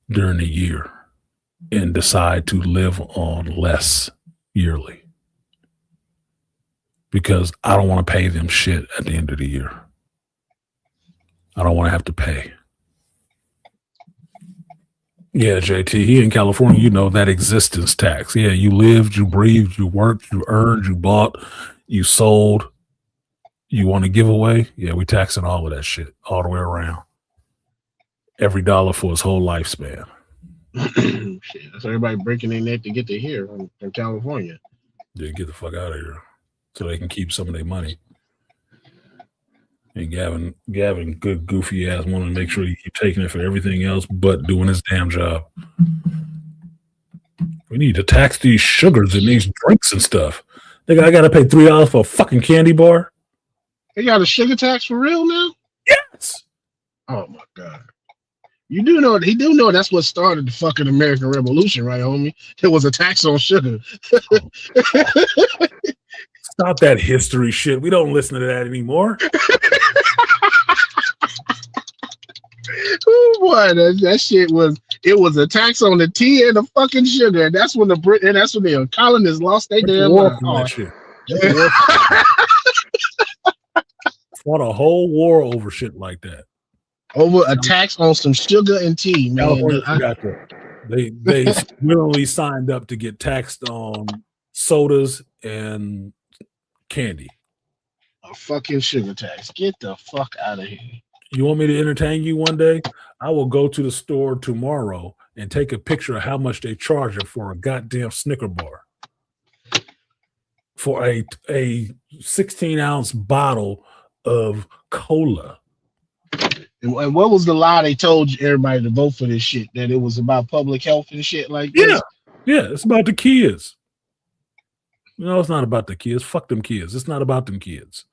during the year and decide to live on less yearly. Because I don't want to pay them shit at the end of the year. I don't want to have to pay. Yeah, JT, here in California, you know that existence tax. Yeah, you lived, you breathed, you worked, you earned, you bought, you sold. You want to give away? Yeah, we taxing all of that shit all the way around. Every dollar for his whole lifespan. Shit, that's everybody breaking their neck to get to here from California. Yeah, get the fuck out of here so they can keep some of their money. And Gavin, good goofy ass, wanting to make sure you keep taking it for everything else but doing his damn job. We need to tax these sugars and these drinks and stuff. Nigga, I gotta pay $3 for a fucking candy bar. They got a sugar tax for real now? Yes. Oh my god. You do know he do know that's what started the fucking American Revolution, right, homie? It was a tax on sugar. Stop that history shit. We don't listen to that anymore. Oh boy, that shit was a tax on the tea and the fucking sugar. And that's when the colonists lost their damn mind. That shit. Fought a whole war over shit like that. Over a tax on some sugar and tea, man. They willingly signed up to get taxed on sodas and candy. A fucking sugar tax. Get the fuck out of here. You want me to entertain you one day? I will go to the store tomorrow and take a picture of how much they charge it for a goddamn Snicker bar. For a 16-ounce bottle of cola. And what was the lie they told everybody to vote for this shit? That it was about public health and shit like this? Yeah, it's about the kids. No, it's not about the kids. Fuck them kids. It's not about them kids.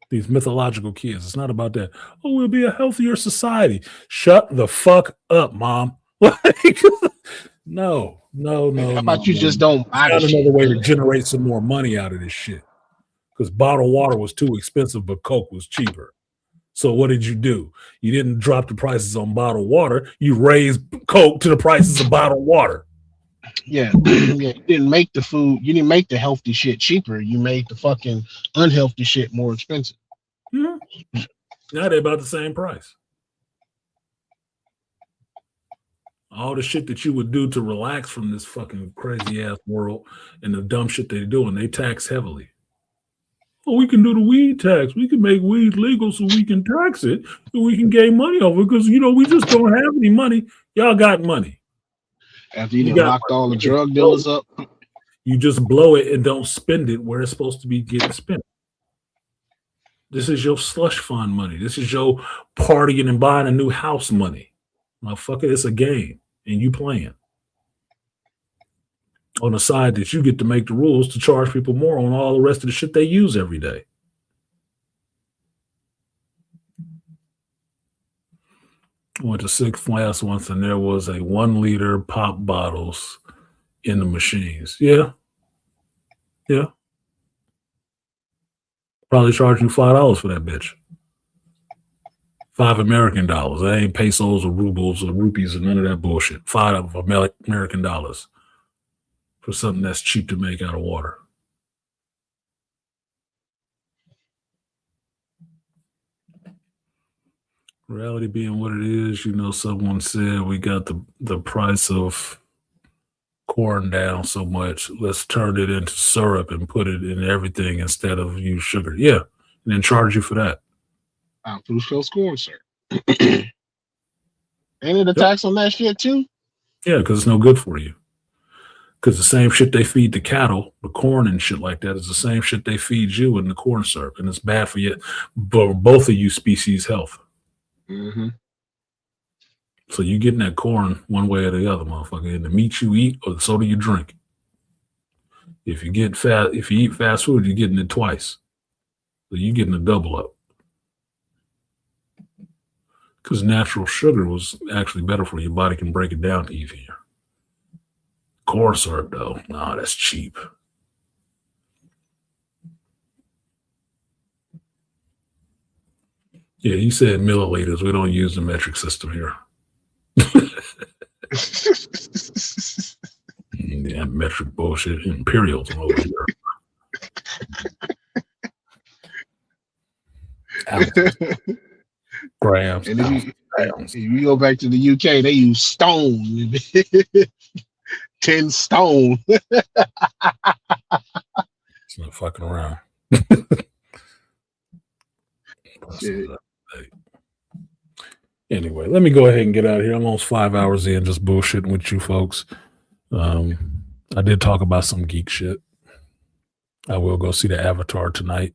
These mythological kids. It's not about that. Oh, we'll be a healthier society. Shut the fuck up, Mom. No. How about you just don't buy Found another way to generate some more money out of this shit. Because bottled water was too expensive, but Coke was cheaper. So what did you do? You didn't drop the prices on bottled water. You raised Coke to the prices of bottled water. Yeah. You didn't make the food. You didn't make the healthy shit cheaper. You made the fucking unhealthy shit more expensive. Mm-hmm. Now they're about the same price. All the shit that you would do to relax from this fucking crazy ass world and the dumb shit they're doing, they tax heavily. Oh, we can do the weed tax. We can make weed legal so we can tax it so we can gain money over it because, we just don't have any money. Y'all got money. After you locked all the drug dealers up. You just blow it and don't spend it where it's supposed to be getting spent. This is your slush fund money. This is your partying and buying a new house money. Motherfucker, it's a game and you playing. on the side that you get to make the rules to charge people more on all the rest of the shit they use every day. I went to Six Flags once, and there was a 1 liter pop bottles in the machines. Yeah. Probably charge you $5 for that bitch. $5 American. That ain't pesos or rubles or rupees or none of that bullshit. $5 American for something that's cheap to make out of water. Reality being what it is, someone said we got the price of corn down so much. Let's turn it into syrup and put it in everything instead of use sugar. Yeah, and then charge you for that. Proof shows corn, sir. Ain't it a tax on that shit too? Yeah, because it's no good for you. Because the same shit they feed the cattle, the corn and shit like that, is the same shit they feed you in the corn syrup, and it's bad for you, both of you species' health. Mm-hmm. So you getting that corn one way or the other, motherfucker. And the meat you eat or the soda you drink. If you eat fast food, you're getting it twice. So you're getting a double up. Because natural sugar was actually better for your body, can break it down easier. Corn syrup, though, nah, that's cheap. Yeah, you said milliliters. We don't use the metric system here. Yeah, metric bullshit. Imperials over here. Grams. And if you go back to the UK, they use stone. 10 stone. It's not fucking around. Anyway, let me go ahead and get out of here. I'm almost 5 hours in just bullshitting with you folks. I did talk about some geek shit. I will go see the Avatar tonight.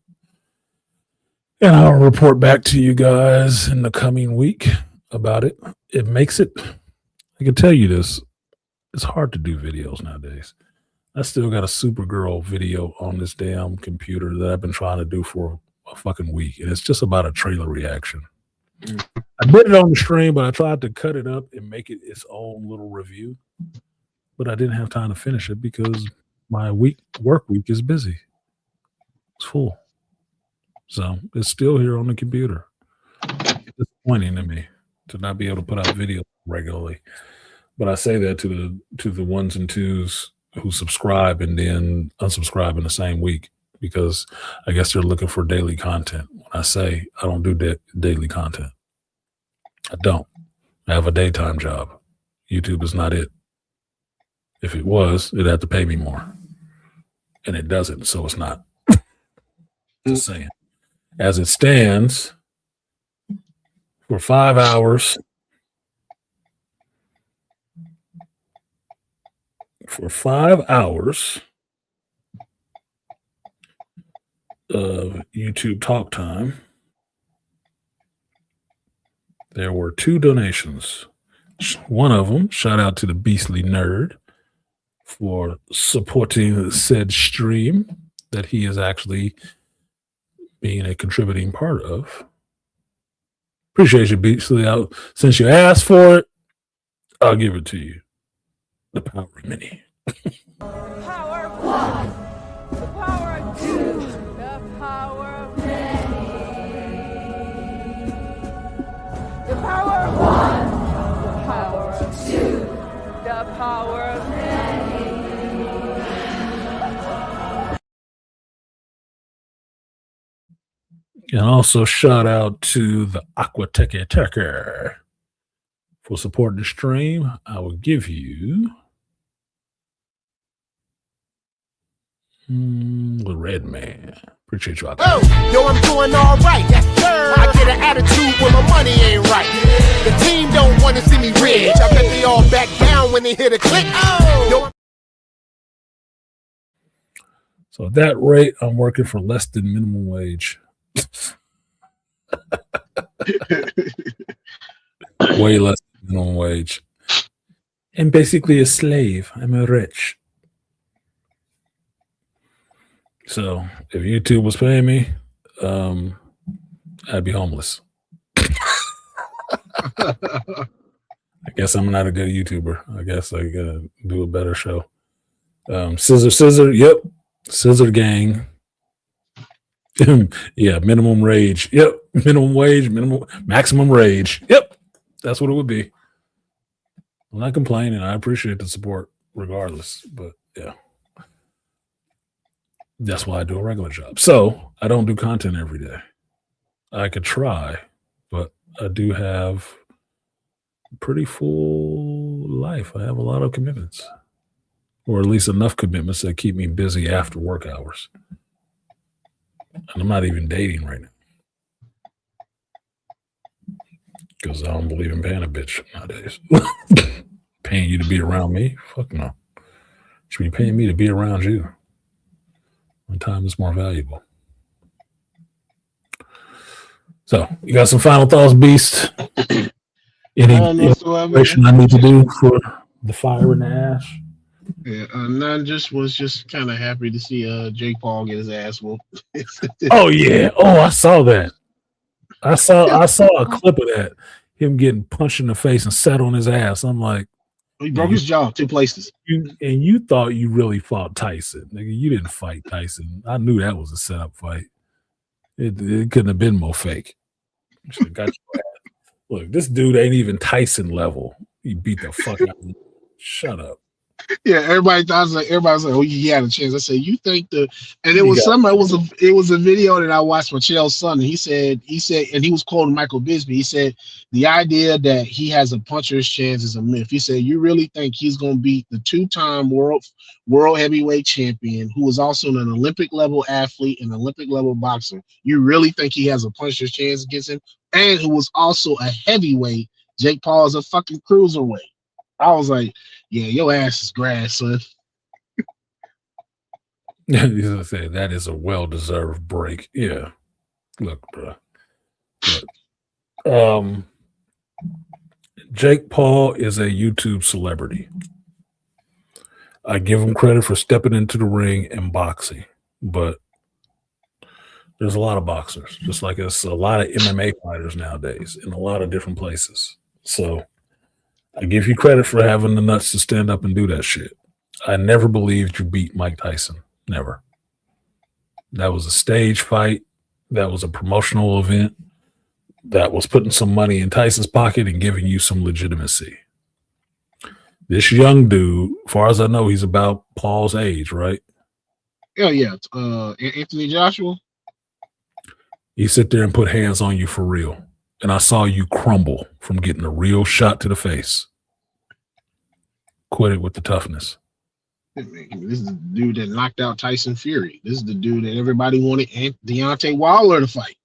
And I'll report back to you guys in the coming week about it. It makes it, I can tell you this, it's hard to do videos nowadays. I still got a Supergirl video on this damn computer that I've been trying to do for a fucking week. And it's just about a trailer reaction. I did it on the stream, but I tried to cut it up and make it its own little review. But I didn't have time to finish it because my work week is busy. It's full. So it's still here on the computer. It's disappointing to me to not be able to put out videos regularly. But I say that to the ones and twos who subscribe and then unsubscribe in the same week, because I guess they're looking for daily content. When I say I don't do daily content, I don't. I have a daytime job. YouTube is not it. If it was, it'd have to pay me more. And it doesn't, so it's not. Just saying. As it stands, for 5 hours, of YouTube talk time, there were 2 donations. One of them, shout out to the Beastly Nerd for supporting said stream that he is actually being a contributing part of. Appreciate you, Beastly. Since you asked for it, I'll give it to you. The power of many. Power of one, the power of two, the power of many. The power of one, the power of two, the power of many. And also shout out to the Aquateke Techer for supporting the stream. I will give you the Red Man. Appreciate you. Oh, yo, I'm doing all right. Yes, sir. I get an attitude when my money ain't right. The team don't want to see me rich. I bet they all back down when they hear the click. Oh, yo. So at that rate, I'm working for less than minimum wage. Way less than minimum wage. I'm basically a slave. I'm a rich. So if YouTube was paying me, I'd be homeless. I guess I'm not a good YouTuber. I guess I gotta do a better show. Scissor, yep. Scissor gang. Yeah, minimum rage. Yep. Minimum wage, maximum rage. Yep. That's what it would be. I'm not complaining. I appreciate the support regardless. But yeah. That's why I do a regular job. So I don't do content every day. I could try, but I do have a pretty full life. I have a lot of commitments, or at least enough commitments that keep me busy after work hours. And I'm not even dating right now because I don't believe in paying a bitch nowadays. Paying you to be around me? Fuck no. You should be paying me to be around you. My time is more valuable. So, you got some final thoughts, Beast? Any information I need to do for the fire and the ash? Yeah, none. Was just kind of happy to see Jake Paul get his ass whooped. Oh yeah. Oh, I saw that. I saw a clip of that. Him getting punched in the face and sat on his ass. I'm like, he broke his jaw 2 places. You thought you really fought Tyson, nigga. You didn't fight Tyson. I knew that was a setup fight. It couldn't have been more fake. Got your ass. Look, this dude ain't even Tyson level. He beat the fuck out of him. Shut up. Yeah, everybody was like, oh, he had a chance. I said, you think and it was it was a video that I watched with Chael's son, and he said, and he was quoting Michael Bisping. He said, the idea that he has a puncher's chance is a myth. He said, you really think he's going to beat the 2-time world heavyweight champion, who was also an Olympic level athlete and Olympic level boxer? You really think he has a puncher's chance against him? And who was also a heavyweight? Jake Paul is a fucking cruiserweight. I was like, yeah, your ass is grass, son. He's gonna say that is a well-deserved break. Yeah. Look, bro. Look. Jake Paul is a YouTube celebrity. I give him credit for stepping into the ring and boxing, but there's a lot of boxers, just like there's a lot of MMA fighters nowadays in a lot of different places. So I give you credit for having the nuts to stand up and do that shit. I never believed you beat Mike Tyson. Never. That was a stage fight. That was a promotional event. That was putting some money in Tyson's pocket and giving you some legitimacy. This young dude, as far as I know, he's about Paul's age, right? Yeah. Anthony Joshua. He sit there and put hands on you for real. And I saw you crumble from getting a real shot to the face. Quit it with the toughness. This is the dude that knocked out Tyson Fury. This is the dude that everybody wanted Deontay Wilder to fight.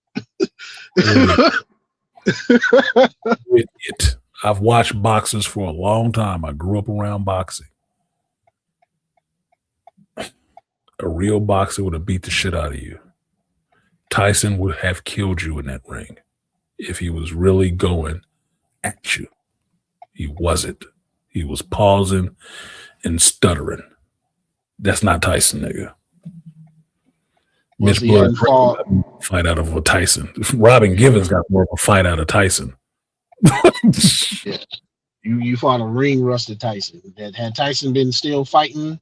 Idiot. I've watched boxers for a long time. I grew up around boxing. A real boxer would have beat the shit out of you. Tyson would have killed you in that ring if he was really going at you. He wasn't. He was pausing and stuttering. That's not Tyson, nigga. Mitch Blood fight out of a Tyson. Robin Givens got more of a fight out of Tyson. Yeah. You fought a ring rusted Tyson. That had Tyson been still fighting.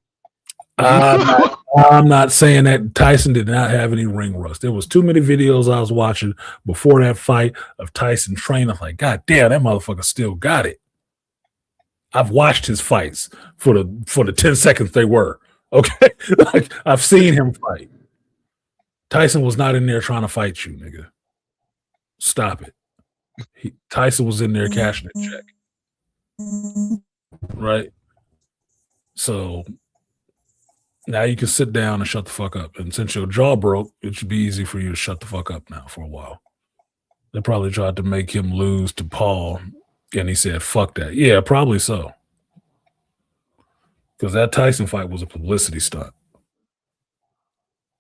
I'm not saying that Tyson did not have any ring rust. There was too many videos I was watching before that fight of Tyson training. Like, God damn, that motherfucker still got it. I've watched his fights for the 10 seconds they were. Okay. Like, I've seen him fight. Tyson was not in there trying to fight you, nigga. Stop it. Tyson was in there cashing a check. Right? So now you can sit down and shut the fuck up. And since your jaw broke, it should be easy for you to shut the fuck up now for a while. They probably tried to make him lose to Paul, and he said, fuck that. Yeah, probably so. Because that Tyson fight was a publicity stunt.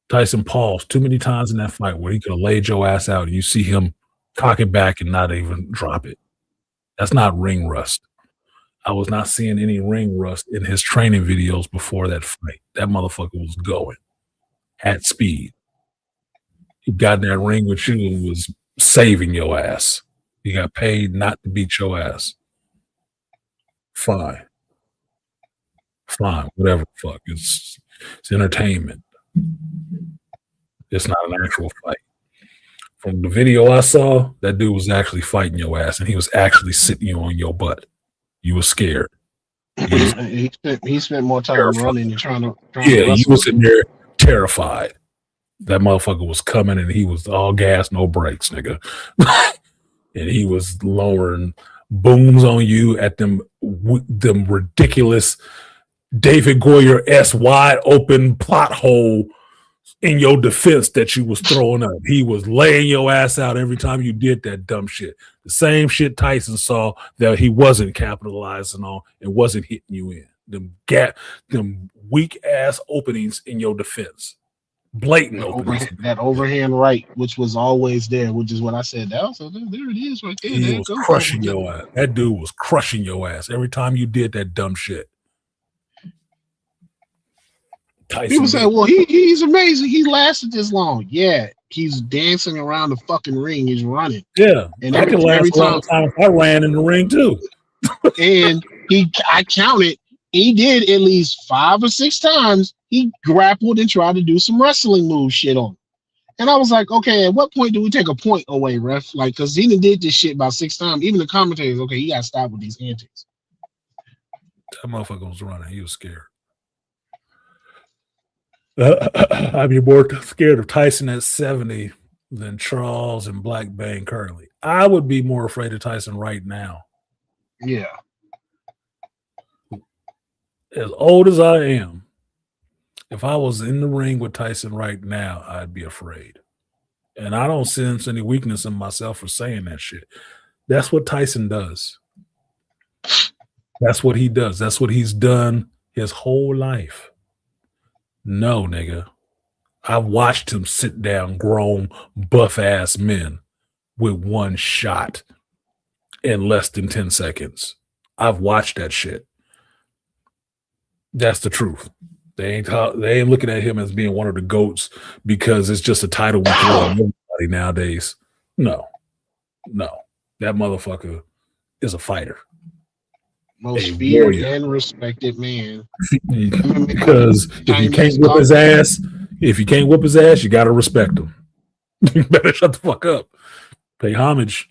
Tyson paused too many times in that fight where he could have laid your ass out and you see him cock it back and not even drop it. That's not ring rust. I was not seeing any ring rust in his training videos before that fight. That motherfucker was going at speed. He got in that ring with you and was saving your ass. He got paid not to beat your ass. Fine. Whatever the fuck. It's entertainment. It's not an actual fight. From the video I saw, that dude was actually fighting your ass, and he was actually sitting you on your butt. You were scared. He spent more time running and trying to he was in there terrified. That motherfucker was coming, and he was all gas, no brakes, nigga. And he was lowering booms on you at them ridiculous David Goyer-esque wide open plot hole in your defense that you was throwing up. He was laying your ass out every time you did that dumb shit. The same shit Tyson saw that he wasn't capitalizing on and wasn't hitting you in. Them weak ass openings in your defense. Blatant openings. That overhand right, which was always there, which is what I said. There it is right there. He was crushing your ass. That dude was crushing your ass every time you did that dumb shit. People say, well, he's amazing. He lasted this long. Yeah, he's dancing around the fucking ring. He's running. Yeah, and I could last a long time if I ran in the ring too. And I counted. He did at least 5 or 6 times. He grappled and tried to do some wrestling move shit on him. And I was like, okay, at what point do we take a point away, ref? Like, because he did this shit about 6 times. Even the commentators, okay, you got to stop with these antics. That motherfucker was running. He was scared. I'd be more scared of Tyson at 70 than Charles and Black Bane currently. I would be more afraid of Tyson right now. Yeah. As old as I am, if I was in the ring with Tyson right now, I'd be afraid. And I don't sense any weakness in myself for saying that shit. That's what Tyson does. That's what he does. That's what he's done his whole life. No, nigga. I've watched him sit down grown, buff-ass men with one shot in less than 10 seconds. I've watched that shit. That's the truth. They ain't looking at him as being one of the GOATs because it's just a title we throw on everybody nowadays. No. That motherfucker is a fighter. Most feared and respected man. Because if you can't whip his ass, you gotta respect him. You better shut the fuck up. Pay homage.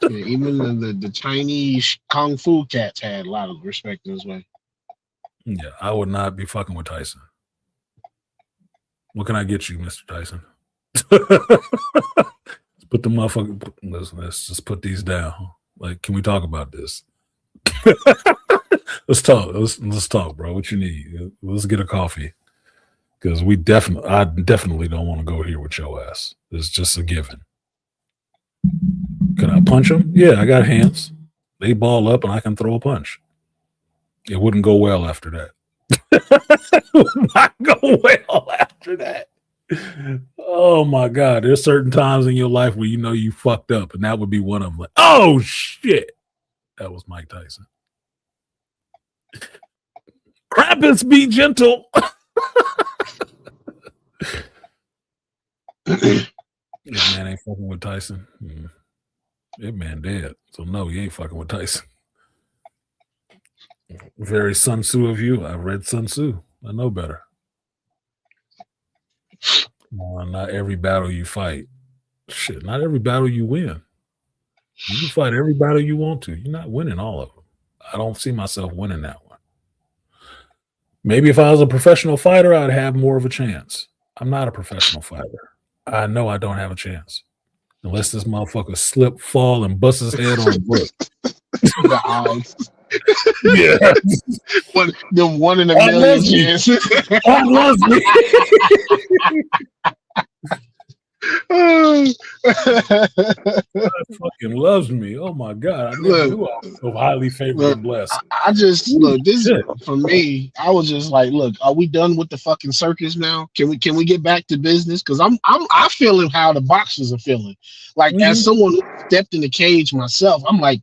Even the Chinese kung fu cats had a lot of respect in his way. Yeah, I would not be fucking with Tyson. What can I get you, Mr. Tyson? Put the motherfucker. Let's just put these down. Like, can we talk about this? Let's talk. Let's talk, bro. What you need? Let's get a coffee. Because I definitely don't want to go here with your ass. It's just a given. Can I punch him? Yeah, I got hands. They ball up and I can throw a punch. It wouldn't go well after that. It would not go well after that. Oh my God. There's certain times in your life where you know you fucked up, and that would be one of them. Like, oh shit. That was Mike Tyson. Krampus, be gentle. That man ain't fucking with Tyson. That man dead. So no, you ain't fucking with Tyson. Very Sun Tzu of you. I read Sun Tzu. I know better. Not every battle you fight. Shit, not every battle you win. You can fight every battle you want to. You're not winning all of them. I don't see myself winning that one. Maybe if I was a professional fighter, I'd have more of a chance. I'm not a professional fighter. I know I don't have a chance. Unless this motherfucker slip, fall, and bust his head on the book. The odds. Yeah. One in a million chances. God loves me. God fucking loves me. Oh my God. I never knew I was so highly favored and blessed. I just this for me, I was just like, look, are we done with the fucking circus now? Can we get back to business? Because I'm feeling how the boxers are feeling. Like as someone who stepped in the cage myself, I'm like,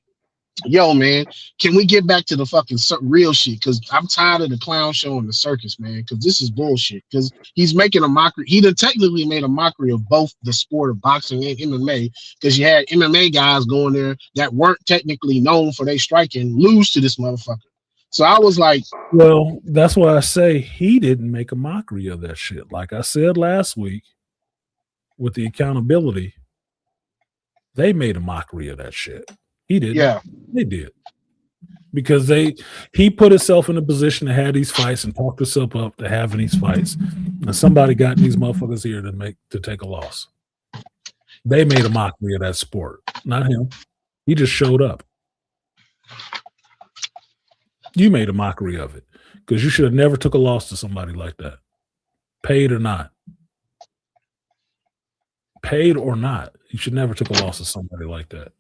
Yo, man, can we get back to the fucking real shit? Because I'm tired of the clown show and the circus, man. Because this is bullshit. Because he's making a mockery. He done technically made a mockery of both the sport of boxing and MMA. Because you had MMA guys going there that weren't technically known for their striking lose to this motherfucker. So I was like, well, that's why I say he didn't make a mockery of that shit. Like I said last week, with the accountability, they made a mockery of that shit. He did. Yeah, they did. Because he put himself in a position to have these fights and talk himself up to having these fights. And somebody got these motherfuckers here to take a loss. They made a mockery of that sport, not him. He just showed up. You made a mockery of it because you should have never took a loss to somebody like that, paid or not. Paid or not, you should never took a loss to somebody like that.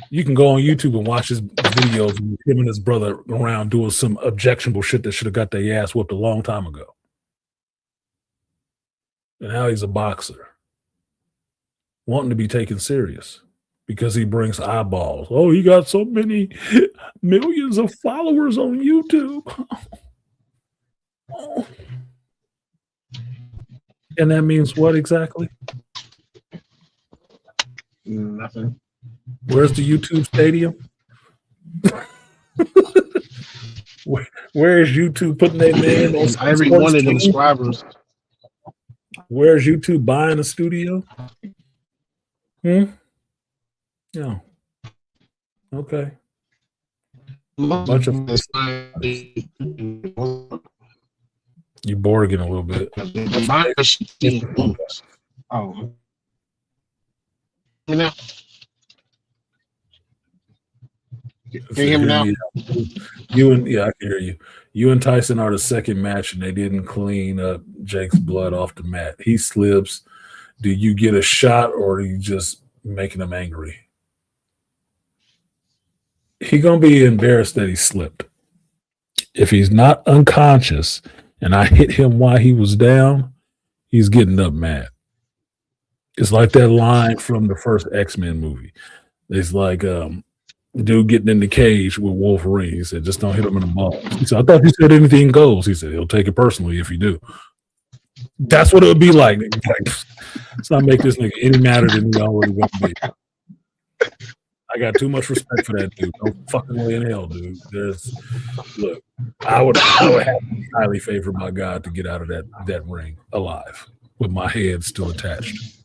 You can go on YouTube and watch his videos of him and his brother around doing some objectionable shit that should have got their ass whooped a long time ago. And now he's a boxer, wanting to be taken serious because he brings eyeballs. Oh, he got so many millions of followers on YouTube. And that means what exactly? Nothing. Where's the YouTube stadium? Where is YouTube putting their name on every one of them subscribers? Where's YouTube buying a studio? No. Okay. Bunch of you bored again a little bit. Oh. You know. Can you hear me now? I can hear you. You and Tyson are the second match, and they didn't clean up Jake's blood off the mat. He slips. Do you get a shot, or are you just making him angry? He's gonna be embarrassed that he slipped. If he's not unconscious, and I hit him while he was down, he's getting up mad. It's like that line from the first X-Men movie. It's like the dude getting in the cage with Wolverine. He said, just don't hit him in the balls. He said, I thought you said anything goes. He said, he'll take it personally if you do. That's what it would be like. Let's not make this nigga any madder than he already going to be. I got too much respect for that dude. No fucking way in hell, dude. Look, I would have to be highly favored by God to get out of that ring alive with my head still attached.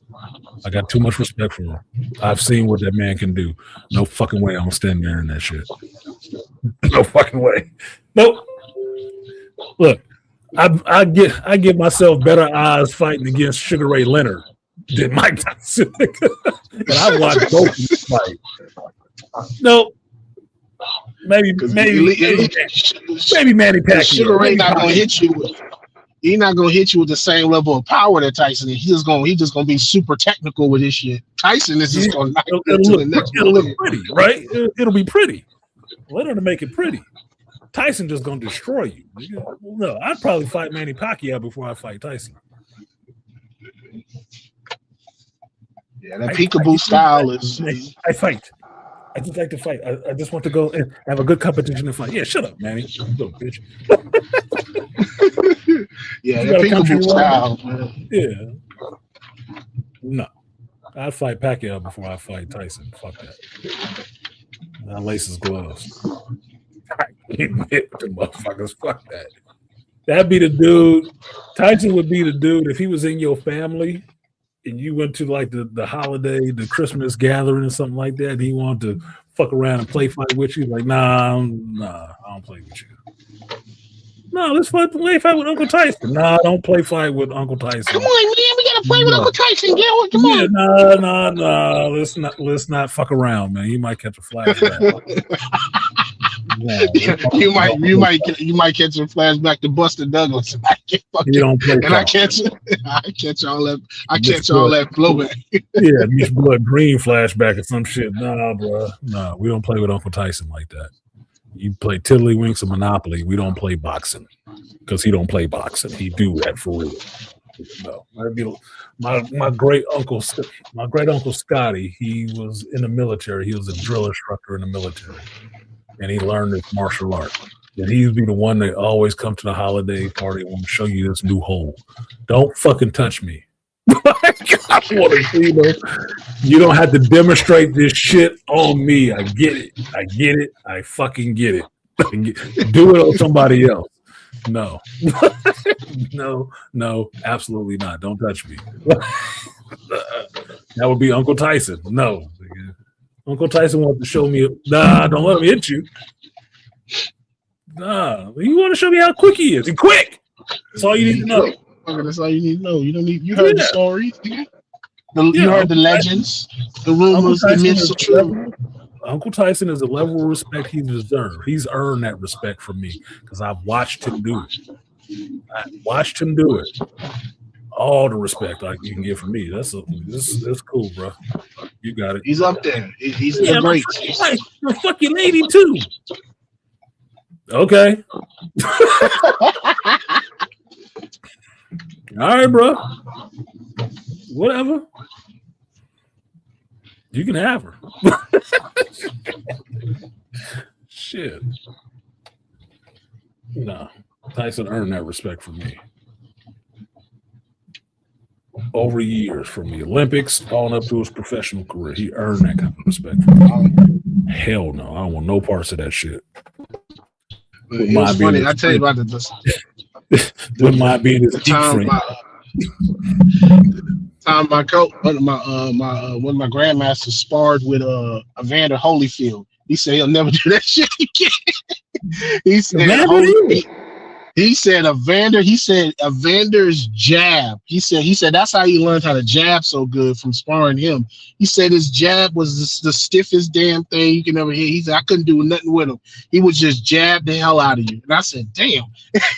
I got too much respect for him. I've seen what that man can do. No fucking way I'm gonna stand there in that shit. No fucking way. Nope. Look, I give myself better odds fighting against Sugar Ray Leonard than Mike Tyson. And I watched both of them fight. No. Maybe Manny Pacquiao. Sugar Ray not gonna hit you with. He's not gonna hit you with the same level of power that Tyson is. He's just gonna be super technical with his shit. Tyson is just gonna knock you to the next. It'll look pretty, right? It'll be pretty. Let him make it pretty. Tyson just gonna destroy you. No, I'd probably fight Manny Pacquiao before I fight Tyson. Yeah, that peekaboo style is. I fight. I just like to fight. I just want to go and have a good competition and fight. Yeah, shut up, Manny. Little bitch. Yeah, that peekaboo style, man. Yeah. No. I'd fight Pacquiao before I fight Tyson. Fuck that. I lace his gloves. I can't hit the motherfuckers. Fuck that. That'd be the dude. Tyson would be the dude if he was in your family and you went to like the holiday, the Christmas gathering or something like that, and he wanted to fuck around and play fight with you. Like, nah, I don't play with you. No, let's play fight with Uncle Tyson. Nah, don't play fight with Uncle Tyson. Come on, man, we gotta play with Uncle Tyson. Come on. Nah. Let's not fuck around, man. You might catch a flashback. You might catch a flashback to Buster Douglas. You don't play. And I catch all that. I catch all that blowback. Yeah, Miss Blood Green flashback or some shit. Nah, bro. Nah, we don't play with Uncle Tyson like that. You play Tiddlywinks or Monopoly. We don't play boxing because he don't play boxing. He do that for real. No, that'd be my great uncle Scotty. He was in the military. He was a drill instructor in the military, and he learned this martial art. And he'd be the one that always come to the holiday party and want to show you this new hole. Don't fucking touch me. I want to see them. You don't have to demonstrate this shit on me. I get it. I fucking get it. Do it on somebody else. No. no, absolutely not. Don't touch me. That would be Uncle Tyson. No. Uncle Tyson wants to show me. Nah, don't let him hit you. Nah, you want to show me how quick he is. He's quick. That's all you need to know. That's all you need to know. You don't need. You heard the stories. You heard the legends, the rumors, the myths are true. Uncle Tyson is a level of respect he deserves. He's earned that respect from me because I've watched him do it. All the respect you can get from me. That's cool, bro. You got it. Right. He's up there. He's the great. My fucking lady too. Okay. All right, bro. Whatever. You can have her. Shit. No. Tyson earned that respect from me. Over years, from the Olympics on up to his professional career, he earned that kind of respect from me. Hell no. I don't want no parts of that shit. It was funny. I tell you about wouldn't mind being his deep friend. Time my coach, one of my grandmasters sparred with Evander Holyfield. He said he'll never do that shit again. He said Evander's jab. He said that's how he learned how to jab so good from sparring him. He said his jab was the stiffest damn thing you can ever hear. He said I couldn't do nothing with him. He would just jab the hell out of you. And I said, damn,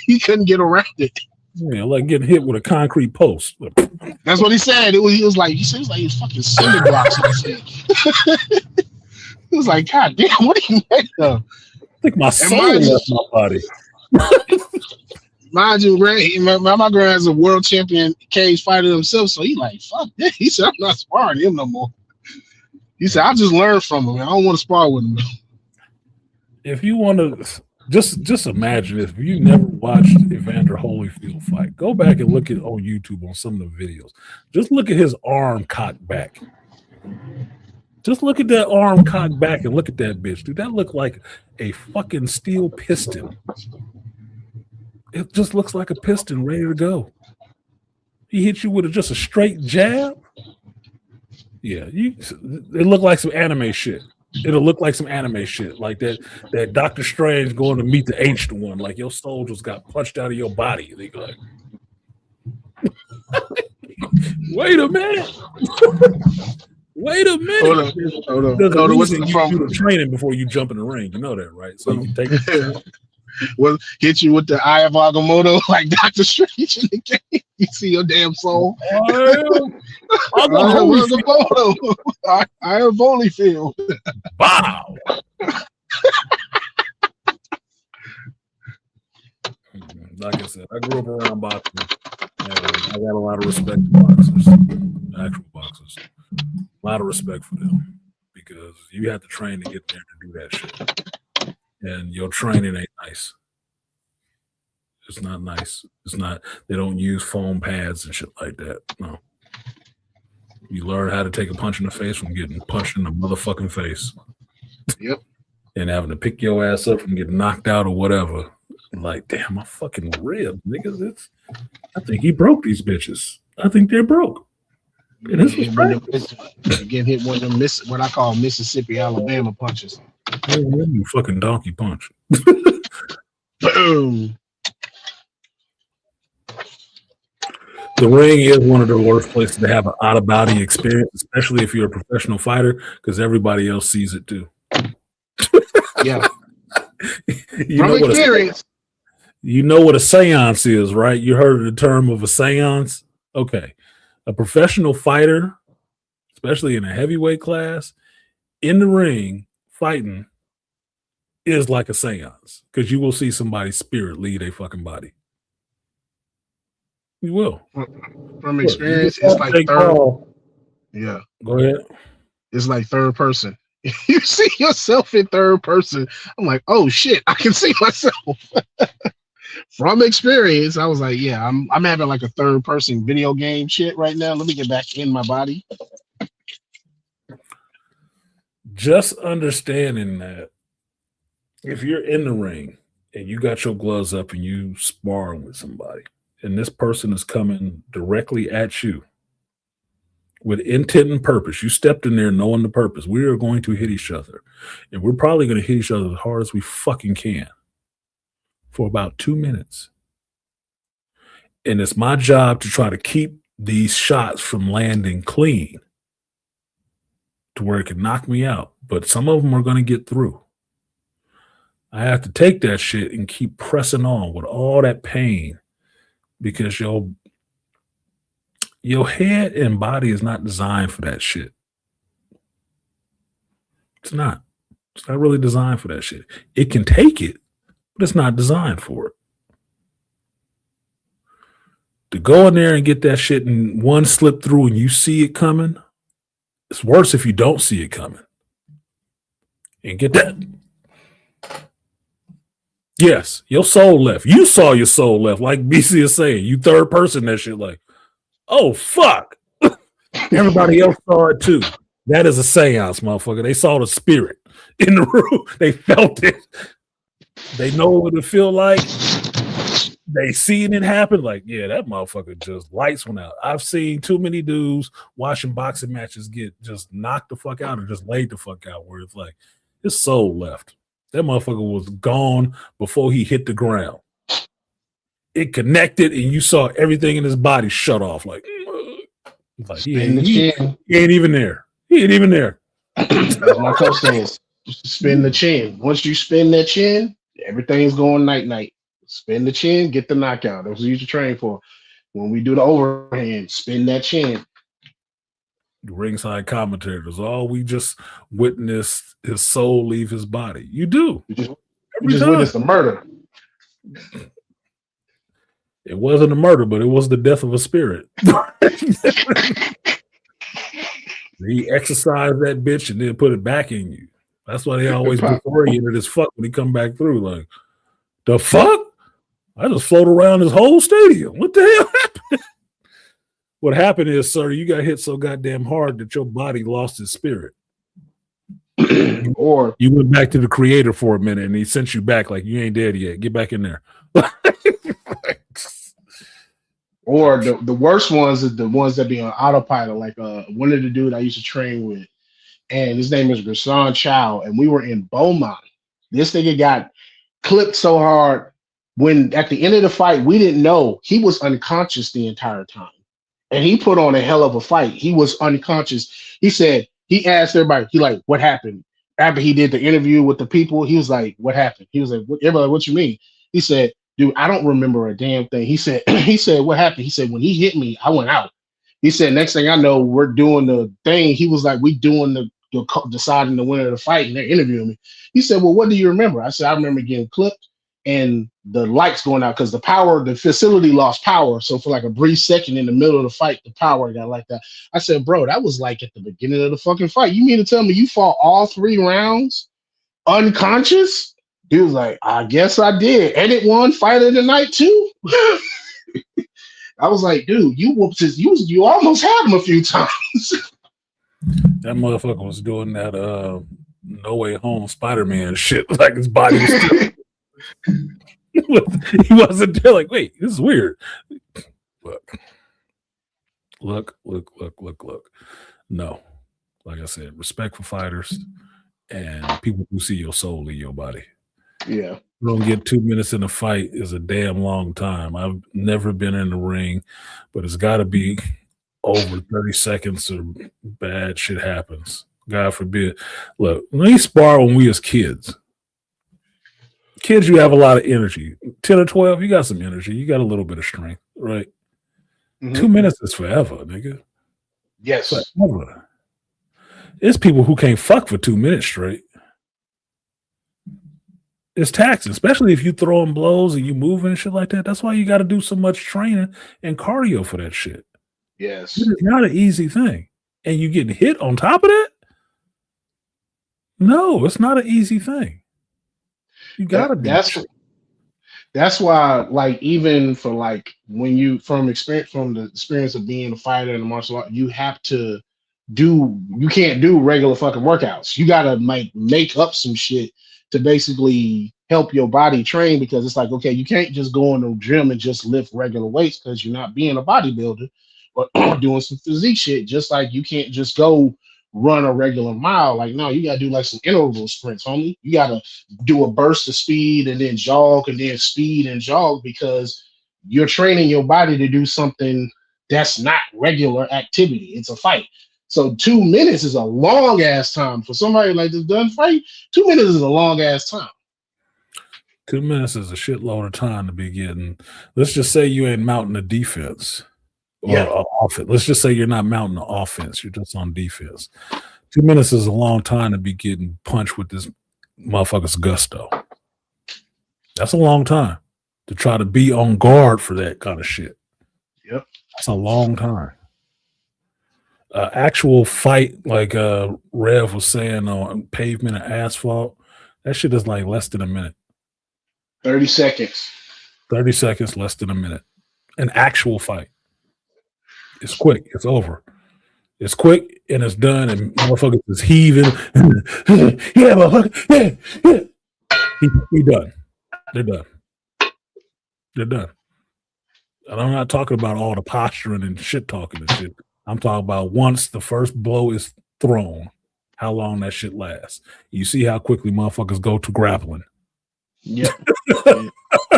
he couldn't get around it. Yeah, like getting hit with a concrete post. That's what he said. He was like he was fucking cinder blocks. He was like, God damn, what are you made of? I think my soul left my body. Mind you, my grand's a world champion cage fighter himself, so he like, fuck that. He said, I'm not sparring him no more. He said, I just learned from him. I don't want to spar with him. If you want to, just imagine if you never watched Evander Holyfield fight, go back and look at on YouTube on some of the videos. Just look at his arm cocked back. Just look at that arm cocked back and look at that bitch. Dude, that looked like a fucking steel piston. It just looks like a piston ready to go. He hit you with just a straight jab. Yeah, it looked like some anime shit. It'll look like some anime shit, like that Doctor Strange going to meet the Ancient One, like your soul just got punched out of your body. They go like, wait a minute. Wait a minute. Hold on. There's a reason you do the training before you jump in the ring. You know that, right? So you can take it. Well, hit you with the Eye of Agamotto like Doctor Strange in the game. You see your damn soul. I am Holyfield. Wow. Like I said, I grew up around boxing. And I got a lot of respect for boxers, actual boxers. A lot of respect for them because you have to train to get there to do that shit. And your training ain't nice. It's not nice. It's not. They don't use foam pads and shit like that. No. You learn how to take a punch in the face from getting punched in the motherfucking face. Yep. And having to pick your ass up from getting knocked out or whatever. Like, damn, my fucking rib, nigga. I think he broke these bitches. I think they're broke. And this was practice. Get hit one of them what I call Mississippi, Alabama punches. You fucking donkey punch. Boom. The ring is one of the worst places to have an out-of-body experience, especially if you're a professional fighter, because everybody else sees it too. Yeah. From experience. You know what a seance is, right? You heard of the term of a seance? Okay. A professional fighter, especially in a heavyweight class, in the ring, fighting, is like a seance because you will see somebody's spirit leave their fucking body. You will. From experience, it's like third. Yeah. Go ahead. It's like third person. You see yourself in third person. I'm like, oh shit, I can see myself. From experience, I was like, yeah, I'm having like a third person video game shit right now. Let me get back in my body. Just understanding that if you're in the ring and you got your gloves up and you sparring with somebody, and this person is coming directly at you with intent and purpose, you stepped in there knowing the purpose. We are going to hit each other, and we're probably going to hit each other as hard as we fucking can for about 2 minutes. And it's my job to try to keep these shots from landing clean to where it can knock me out. But some of them are going to get through. I have to take that shit and keep pressing on with all that pain because your head and body is not designed for that shit. It's not. It's not really designed for that shit. It can take it, but it's not designed for it. To go in there and get that shit and one slip through and you see it coming, it's worse if you don't see it coming. And get that. Yes, your soul left. You saw your soul left. Like BC is saying, you third person that shit like, oh, fuck. Everybody else saw it too. That is a seance, motherfucker. They saw the spirit in the room. They felt it. They know what it feel like. They seen it happen. Like, yeah, that motherfucker just lights went out. I've seen too many dudes watching boxing matches get just knocked the fuck out or just laid the fuck out where it's like his soul left. That motherfucker was gone before he hit the ground. It connected and you saw everything in his body shut off. Like he ain't even there. He ain't even there. As my coach says, spin the chin. Once you spin that chin, everything's going night-night. Spin the chin, get the knockout. That's what you used to train for. When we do the overhand, spin that chin. The ringside commentators, we just witnessed his soul leave his body. You do. You just witnessed a murder. It wasn't a murder, but it was the death of a spirit. He exercised that bitch and then put it back in you. That's why they always be oriented as fuck when he come back through. Like, the fuck? I just float around this whole stadium. What the hell happened? What happened is, sir, you got hit so goddamn hard that your body lost its spirit. Or you went back to the creator for a minute and he sent you back like you ain't dead yet. Get back in there. Or the worst ones are the ones that be on autopilot, like one of the dude I used to train with, and his name is Rasan Chow, and we were in Beaumont. This nigga got clipped so hard when at the end of the fight, we didn't know he was unconscious the entire time. And he put on a hell of a fight. He was unconscious. He said, he asked everybody, he like, what happened? After he did the interview with the people, he was like, what happened? He was like, everybody, what you mean? He said, dude, I don't remember a damn thing. He said, what happened? He said, when he hit me, I went out. He said, next thing I know, we're doing the thing. He was like, we doing the deciding the winner of the fight, and they're interviewing me. He said, well, what do you remember? I said, I remember getting clipped and the lights going out because the facility lost power. So for like a brief second in the middle of the fight, the power got like that. I said, bro, that was like at the beginning of the fucking fight. You mean to tell me you fought all 3 rounds unconscious? He was like, I guess I did. And it won fight of the night too. I was like, dude, you whooped his, you almost had him a few times. That motherfucker was doing that No Way Home Spider-Man shit, like his body was still he wasn't there. Like, wait, this is weird. Look. No, like I said, respect for fighters and people who see your soul in your body. Yeah, you don't get 2 minutes in a fight is a damn long time. I've never been in the ring, but it's got to be over 30 seconds or bad shit happens. God forbid. Look, we spar when we was kids. Kids, you have a lot of energy. 10 or 12, you got some energy. You got a little bit of strength, right? Mm-hmm. 2 minutes is forever, nigga. Yes. Forever. There's people who can't fuck for 2 minutes straight. It's taxing, especially if you throwing blows and you moving and shit like that. That's why you got to do so much training and cardio for that shit. Yes. It is not an easy thing. And you getting hit on top of that? No, it's not an easy thing. You gotta do that's why, like, even for like when you from the experience of being a fighter in the martial art, you can't do regular fucking workouts. You gotta make up some shit to basically help your body train, because it's like, okay, you can't just go in the gym and just lift regular weights because you're not being a bodybuilder or doing some physique shit. Just like you can't just go run a regular mile. Like, no, you gotta do like some interval sprints, homie. You gotta do a burst of speed and then jog and then speed and jog, because you're training your body to do something that's not regular activity. It's a fight. So 2 minutes is a long ass time for somebody like this done fight. 2 minutes is a long ass time. 2 minutes is a shitload of time to be getting. Let's just say you ain't mounting a defense or offense. Let's just say you're not mounting the offense. You're just on defense. 2 minutes is a long time to be getting punched with this motherfucker's gusto. That's a long time to try to be on guard for that kind of shit. Yep. That's a long time. Actual fight, like Rev was saying, on pavement and asphalt, that shit is like less than a minute. 30 seconds. 30 seconds, less than a minute. An actual fight. It's quick. It's over. It's quick and it's done, and motherfuckers is heaving. Yeah, motherfucker. Yeah. He done. They're done. They're done. And I'm not talking about all the posturing and shit talking and shit. I'm talking about once the first blow is thrown, how long that shit lasts. You see how quickly motherfuckers go to grappling. Yep.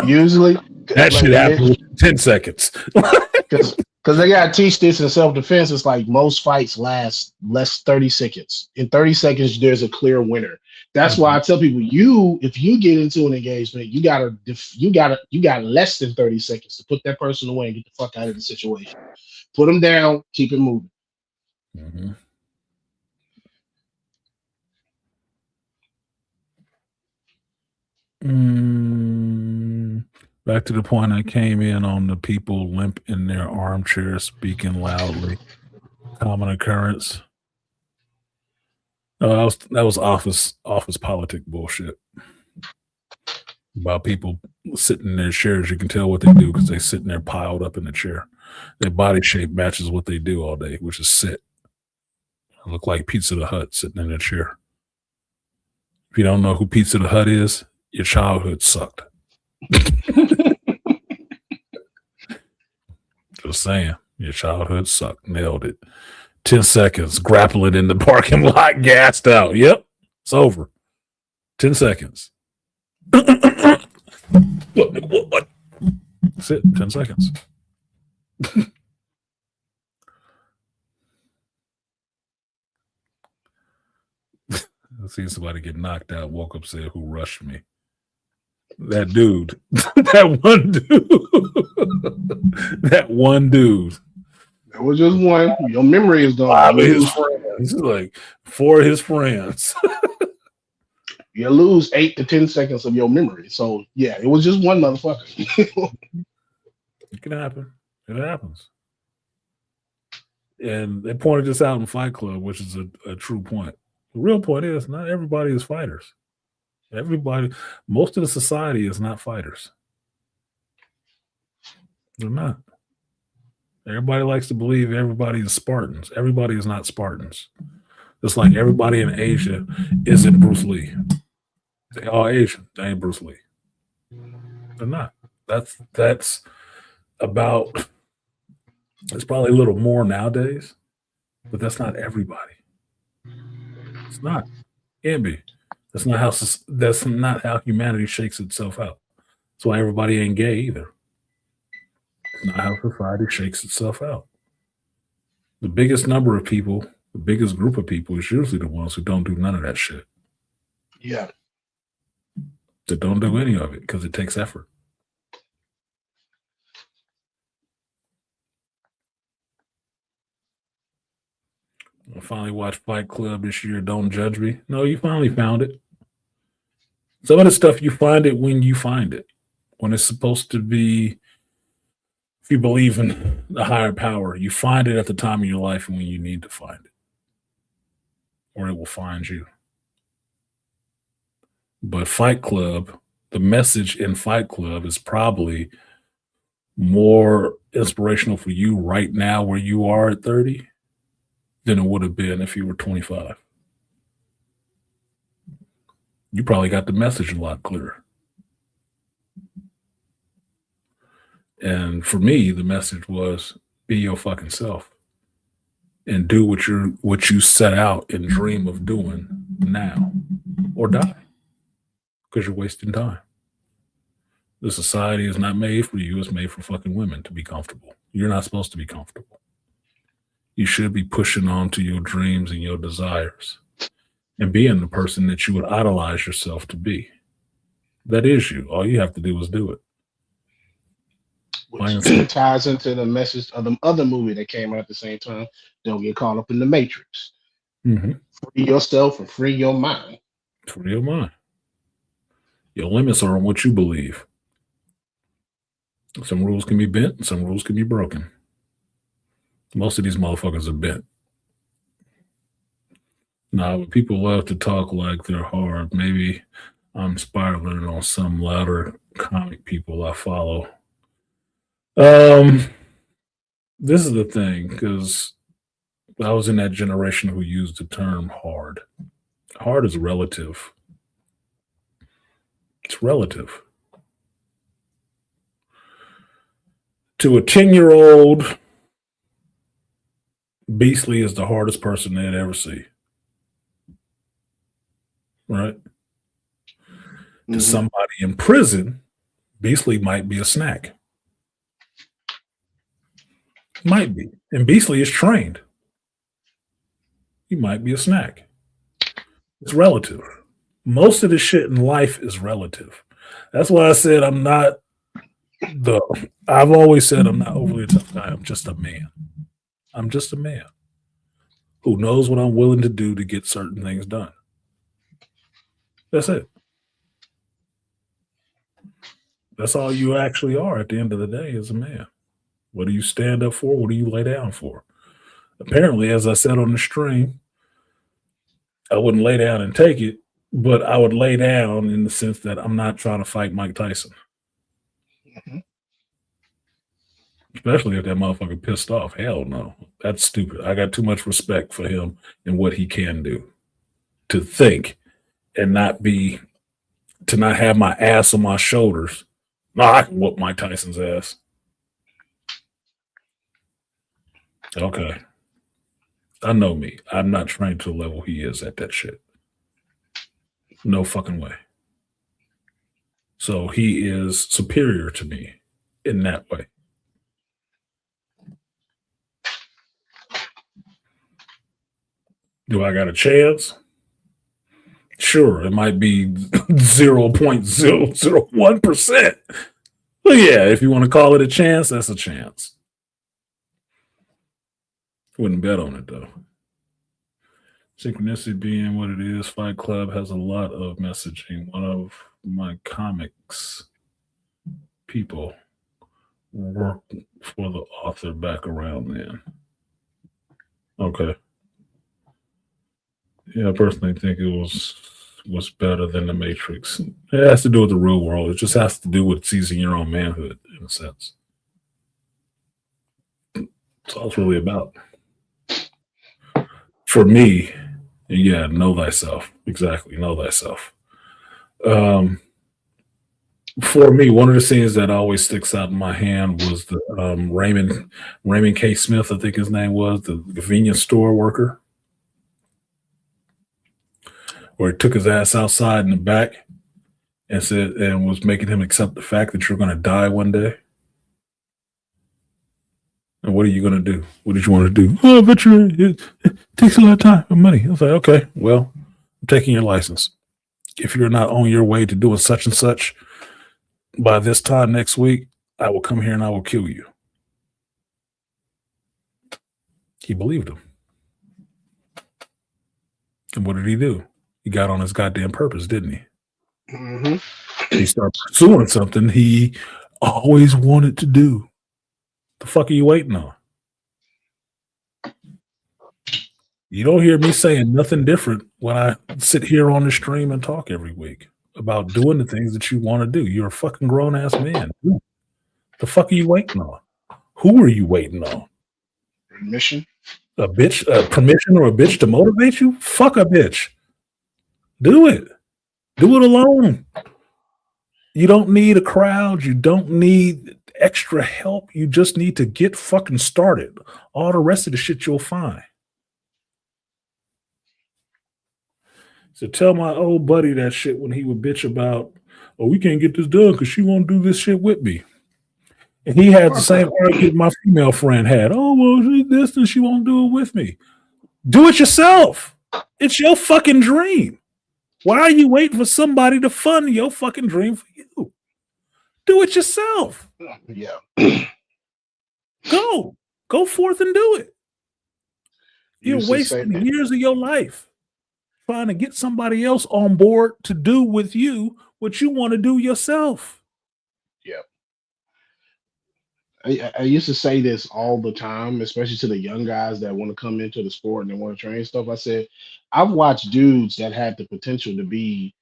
Usually that shit happens in 10 seconds. Because they gotta teach this in self-defense. It's like most fights last less 30 seconds. In 30 seconds, there's a clear winner. That's why I tell people, if you get into an engagement, you got less than 30 seconds to put that person away and get the fuck out of the situation. Put them down, keep it moving. Mm-hmm. Back to the point I came in on, the people limp in their armchairs, speaking loudly. Common occurrence. That was office politic bullshit. About people sitting in their chairs. You can tell what they do because they sitting there piled up in the chair. Their body shape matches what they do all day, which is sit. They look like Pizza the Hut sitting in a chair. If you don't know who Pizza the Hut is, your childhood sucked. Just saying, your childhood sucked. Nailed it. 10 seconds, grappling in the parking lot, gassed out. Yep, it's over. 10 seconds. What? That's it, 10 seconds. I see somebody get knocked out, woke up, said, "Who rushed me?" That dude. That one dude. That one dude. That was just one. Your memory is gone. 5 of his friends. Like 4 of his friends. You lose 8 to 10 seconds of your memory. So yeah, it was just one motherfucker. It can happen. It happens. And they pointed this out in Fight Club, which is a true point. The real point is not everybody is fighters. Most of the society is not fighters. They're not. Everybody likes to believe everybody is Spartans. Everybody is not Spartans. Just like everybody in Asia isn't Bruce Lee. They all Asian. They ain't Bruce Lee. They're not. That's about. It's probably a little more nowadays, but that's not everybody. It's not. Can't be. That's not how humanity shakes itself out. That's why everybody ain't gay either. It's not how society shakes itself out. The biggest number of people, the biggest group of people is usually the ones who don't do none of that shit. Yeah. That don't do any of it because it takes effort. I finally watched Fight Club this year. Don't judge me. No, you finally found it. Some of the stuff you find it when you find it. When it's supposed to be, if you believe in the higher power, you find it at the time of your life and when you need to find it. Or it will find you. But Fight Club, the message in Fight Club is probably more inspirational for you right now where you are at 30 than it would have been if you were 25. You probably got the message a lot clearer. And for me, the message was be your fucking self and do what you set out and dream of doing now or die because you're wasting time. The society is not made for you. It's made for fucking women to be comfortable. You're not supposed to be comfortable. You should be pushing on to your dreams and your desires and being the person that you would idolize yourself to be. That is you. All you have to do is do it. Which ties into the message of the other movie that came out at the same time. Don't get caught up in the matrix. Mm-hmm. Free yourself and free your mind. Free your mind. Your limits are on what you believe. Some rules can be bent, and some rules can be broken. Most of these motherfuckers are bent. Now, when people love to talk like they're hard, maybe I'm spiraling on some louder comic people I follow. This is the thing, because I was in that generation who used the term hard. Hard is relative. It's relative. To a 10-year-old, Beastly is the hardest person they'd ever see. Right? To somebody in prison, Beastly might be a snack. Might be. And Beastly is trained. He might be a snack. It's relative. Most of the shit in life is relative. That's why I said I've always said I'm not overly a tough guy. I'm just a man. I'm just a man who knows what I'm willing to do to get certain things done. That's it. That's all you actually are at the end of the day as a man. What do you stand up for? What do you lay down for? Apparently, as I said on the stream, I wouldn't lay down and take it, but I would lay down in the sense that I'm not trying to fight Mike Tyson. Mm-hmm. Especially if that motherfucker pissed off. Hell no. That's stupid. I got too much respect for him and what he can do to think and not have my ass on my shoulders. No, I can whoop Mike Tyson's ass. Okay. I know me. I'm not trained to the level he is at that shit. No fucking way. So he is superior to me in that way. Do I got a chance? Sure, it might be 0.001%. But yeah, if you want to call it a chance, that's a chance. Wouldn't bet on it though. Synchronicity being what it is, Fight Club has a lot of messaging. One of my comics people worked for the author back around then. Okay. Yeah, I personally think it was better than the Matrix. It has to do with the real world. It just has to do with seizing your own manhood, in a sense. That's all it's really about. For me, yeah, know thyself. Exactly, know thyself. For me, one of the scenes that always sticks out in my hand was the Raymond K. Smith, I think his name was, the convenience store worker, where he took his ass outside in the back and was making him accept the fact that you're going to die one day. And what are you going to do? What did you want to do? Oh, I bet it takes a lot of time and money. I was like, okay, well, I'm taking your license. If you're not on your way to doing such and such by this time next week, I will come here and I will kill you. He believed him. And what did he do? He got on his goddamn purpose, didn't he? He started pursuing something he always wanted to do. The fuck are you waiting on? You don't hear me saying nothing different when I sit here on the stream and talk every week about doing the things that you want to do. You're a fucking grown ass man. The fuck are you waiting on? Who are you waiting on? Permission? A bitch, permission or a bitch to motivate you? Fuck a bitch. Do it. Do it alone. You don't need a crowd. You don't need extra help. You just need to get fucking started. All the rest of the shit you'll find. So tell my old buddy that shit when he would bitch about, oh, we can't get this done because she won't do this shit with me. And he had the same argument my female friend had. Oh, well, she's this and she won't do it with me. Do it yourself. It's your fucking dream. Why are you waiting for somebody to fund your fucking dream for you? Do it yourself. Yeah. Go forth and do it. You're wasting years of your life trying to get somebody else on board to do with you what you want to do yourself. Yeah. I used to say this all the time, especially to the young guys that want to come into the sport and they want to train stuff. I said, I've watched dudes that had the potential to be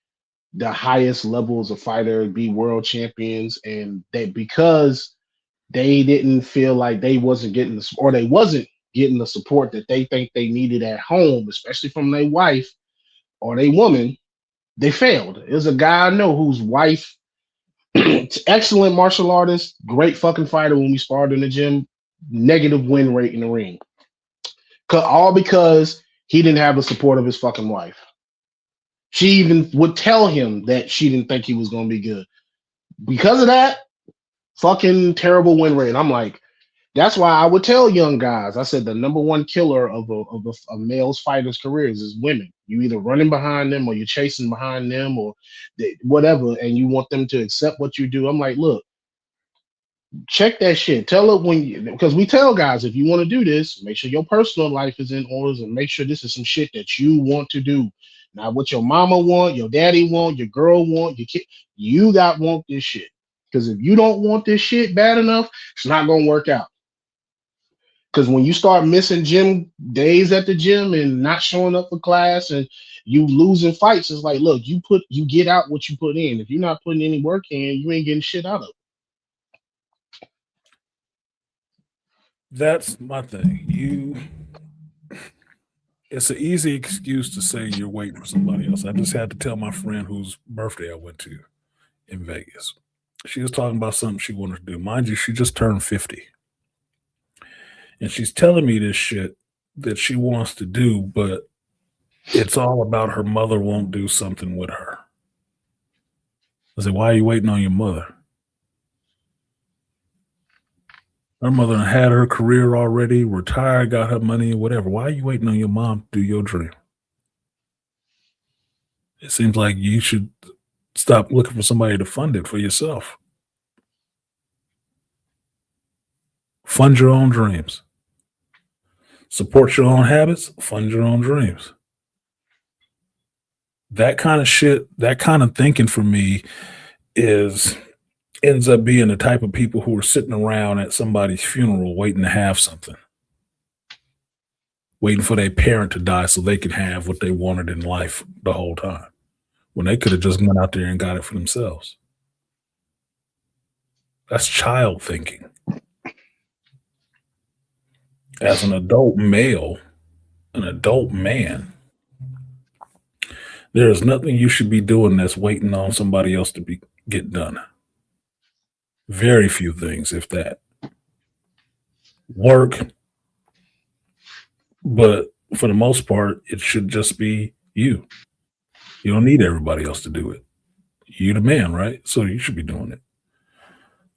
the highest levels of fighter, be world champions, and that because they didn't feel like they wasn't getting the or they wasn't getting the support that they think they needed at home, especially from their wife or their woman, they failed. There's a guy I know whose wife, excellent martial artist, great fucking fighter when we sparred in the gym, negative win rate in the ring. All because he didn't have the support of his fucking wife. She even would tell him that she didn't think he was going to be good. Because of that, fucking terrible win rate. And I'm like, that's why I would tell young guys, I said the number one killer of a male's fighter's careers is women. You either running behind them or you're chasing behind them or whatever, and you want them to accept what you do. I'm like, look, check that shit. Tell it when you, because we tell guys, if you want to do this, make sure your personal life is in order and make sure this is some shit that you want to do. Not what your mama want, your daddy want, your girl want, your kid. You got want this shit. Because if you don't want this shit bad enough, it's not going to work out. Because when you start missing gym days at the gym and not showing up for class and you losing fights, it's like, look, you get out what you put in. If you're not putting any work in, you ain't getting shit out of it. That's my thing. It's an easy excuse to say you're waiting for somebody else. I just had to tell my friend whose birthday I went to in Vegas. She was talking about something she wanted to do. Mind you, she just turned 50. And she's telling me this shit that she wants to do, but it's all about her mother won't do something with her. I said, why are you waiting on your mother? Her mother had her career already, retired, got her money, whatever. Why are you waiting on your mom to do your dream? It seems like you should stop looking for somebody to fund it for yourself. Fund your own dreams. Support your own habits, fund your own dreams. That kind of shit, that kind of thinking for me ends up being the type of people who are sitting around at somebody's funeral waiting to have something. Waiting for their parent to die so they can have what they wanted in life the whole time. When they could have just went out there and got it for themselves. That's child thinking. As an adult male, an adult man, there is nothing you should be doing that's waiting on somebody else to get done. Very few things, if that. Work, but for the most part, it should just be you. You don't need everybody else to do it. You're the man, right? So you should be doing it.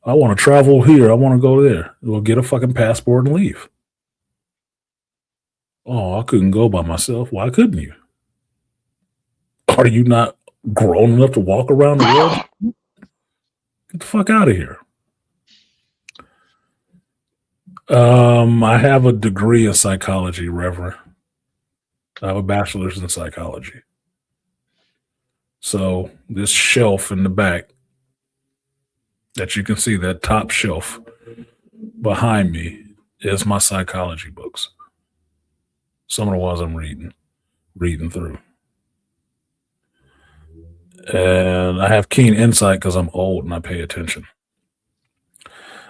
I want to travel here. I want to go there. We'll get a fucking passport and leave. Oh, I couldn't go by myself. Why couldn't you? Are you not grown enough to walk around the world? Get the fuck out of here. I have a degree in psychology, Reverend. I have a bachelor's in psychology. So this shelf in the back that you can see, that top shelf behind me, is my psychology books. Some of the ones I'm reading through. And I have keen insight because I'm old and I pay attention.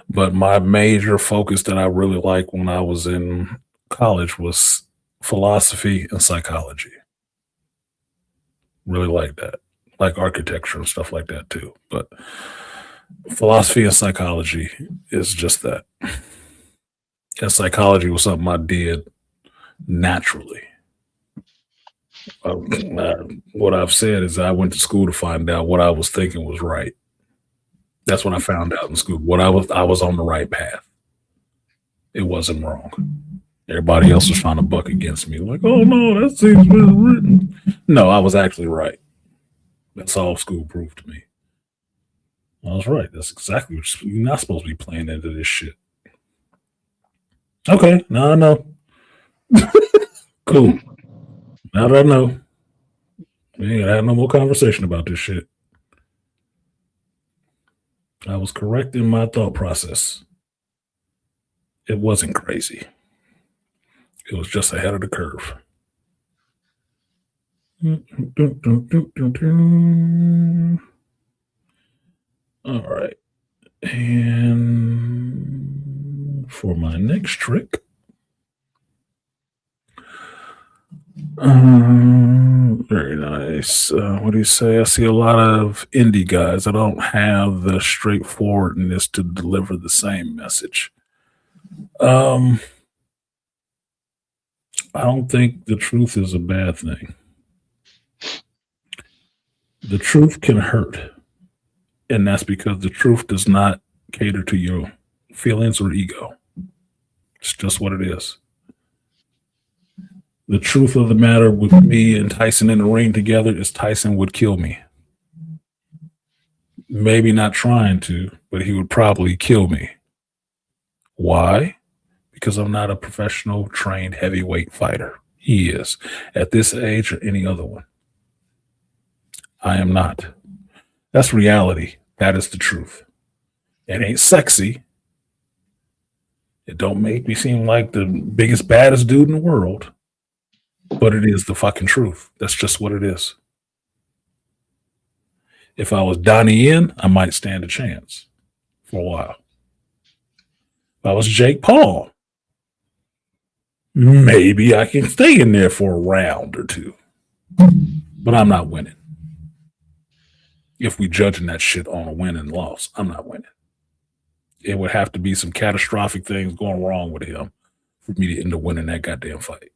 But my major focus that I really liked when I was in college was philosophy and psychology. Really like that. Like architecture and stuff like that too. But philosophy and psychology is just that. And psychology was something I did naturally. What I've said is I went to school to find out what I was thinking was right. That's what I found out in school. I was on the right path. It wasn't wrong. Everybody else was trying to buck against me. Like, oh no, that seems well written. No, I was actually right. That's all school proved to me. I was right. That's exactly what you're not supposed to be playing into this shit. Okay, now I know. Cool. Now that I know, we ain't gonna have no more conversation about this shit. I was correct in my thought process. It wasn't crazy. It was just ahead of the curve. All right. And for my next trick, very nice. What do you say? I see a lot of indie guys that don't have the straightforwardness to deliver the same message. I don't think the truth is a bad thing. The truth can hurt, and that's because the truth does not cater to your feelings or ego. It's just what it is. The truth of the matter with me and Tyson in the ring together is Tyson would kill me. Maybe not trying to, but he would probably kill me. Why? Because I'm not a professional trained heavyweight fighter. He is. At this age or any other one. I am not. That's reality. That is the truth. It ain't sexy. It don't make me seem like the biggest, baddest dude in the world. But it is the fucking truth. That's just what it is. If I was Donnie Yen, I might stand a chance for a while. If I was Jake Paul, maybe I can stay in there for a round or two. But I'm not winning. If we judging that shit on a win and loss, I'm not winning. It would have to be some catastrophic things going wrong with him for me to end up winning that goddamn fight.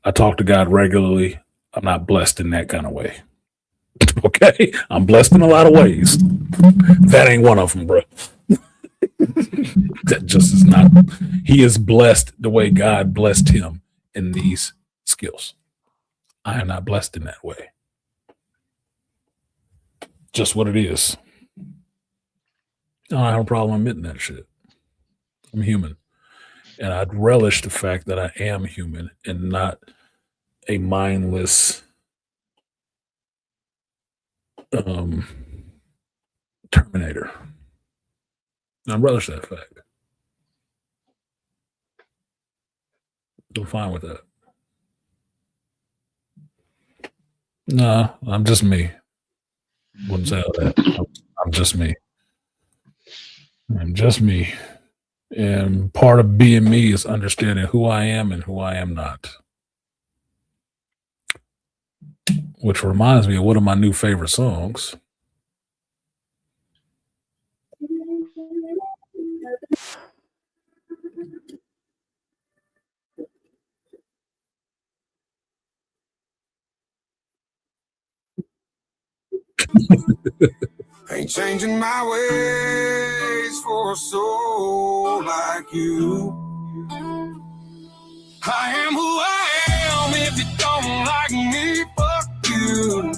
I talk to God regularly. I'm not blessed in that kind of way. Okay? I'm blessed in a lot of ways. That ain't one of them, bro. That just is not. He is blessed the way God blessed him in these skills. I am not blessed in that way. Just what it is. I don't have a problem admitting that shit. I'm human. And I'd relish the fact that I am human and not a mindless Terminator. I relish that fact. I'm fine with that. No, I'm just me. Wouldn't say all that. I'm just me. I'm just me. And part of being me is understanding who I am and who I am not. Which reminds me of one of my new favorite songs. Ain't changing my ways for a soul like you. I am who I am. If you don't like me, fuck you.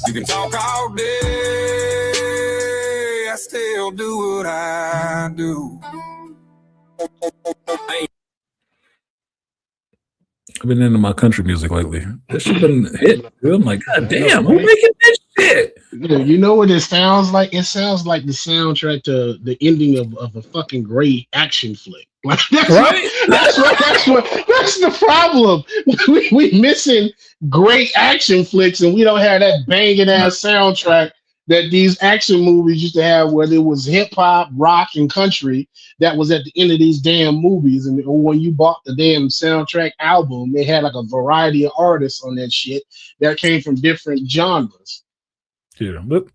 You can talk all day. I still do what I do. I've been into my country music lately. This shit been hit. Dude. I'm like, God damn, who making this shit? You know what it sounds like? It sounds like the soundtrack to the ending of a fucking great action flick. Like Right? That's the problem. We missing great action flicks, and we don't have that banging ass soundtrack that these action movies used to have, where there was hip hop, rock, and country that was at the end of these damn movies. And when you bought the damn soundtrack album, they had like a variety of artists on that shit that came from different genres. Yeah, but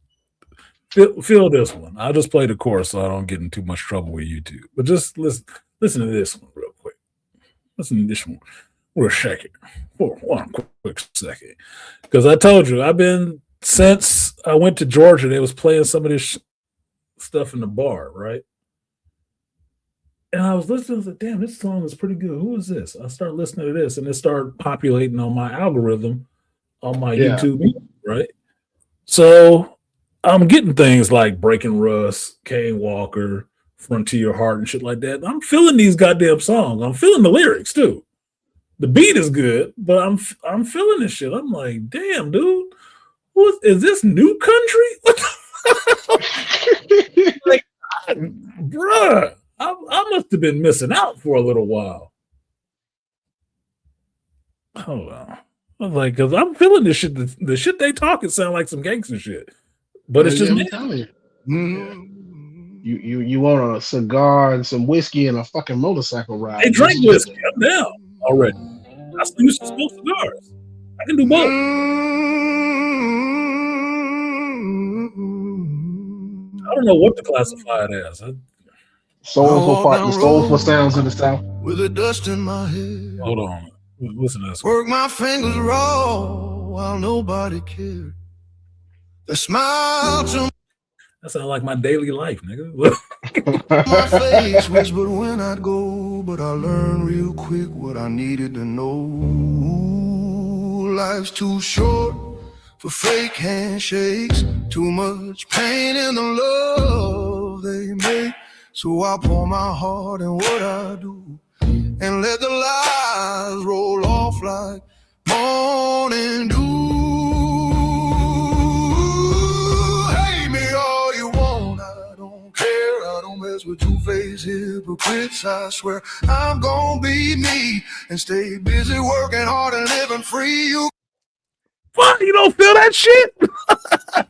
feel this one. I'll just play the chorus so I don't get in too much trouble with YouTube. But just listen to this one real quick. Listen to this one for a second. For one quick second. Because I told you, I've been, since I went to Georgia, they was playing some of this stuff in the bar, right? And I was listening, I was like, damn, this song is pretty good. Who is this? I start listening to this, and it started populating on my algorithm on my YouTube, right? So I'm getting things like Breaking Russ, Kane Walker, Frontier Heart, and shit like that. I'm feeling these goddamn songs. I'm feeling the lyrics too. The beat is good, but I'm feeling this shit. I'm like, damn, dude, is this new country? What the like, bruh, I must have been missing out for a little while. Hold on. I was like, because I'm feeling this shit. The shit they talking sound like some gangster shit, but it's just me. Telling you. You want a cigar and some whiskey and a fucking motorcycle ride. They drink whiskey. I'm down already. I still used to smoke cigars. I can do both. I don't know what to classify it as. Soulful sounds of the South. With the dust in my head. Hold on. Listen to this. Work my fingers raw while nobody cared. The smile to that sounds like my daily life, nigga. my face whispered when I'd go, but I learned real quick what I needed to know. Life's too short for fake handshakes. Too much pain in the love they make. So I pour my heart in what I do and let the lies roll off like morning dew. Hate me all you want, I don't care. I don't mess with two-faced hypocrites. I swear I'm gonna be me and stay busy working hard and living free. What? You don't feel that shit?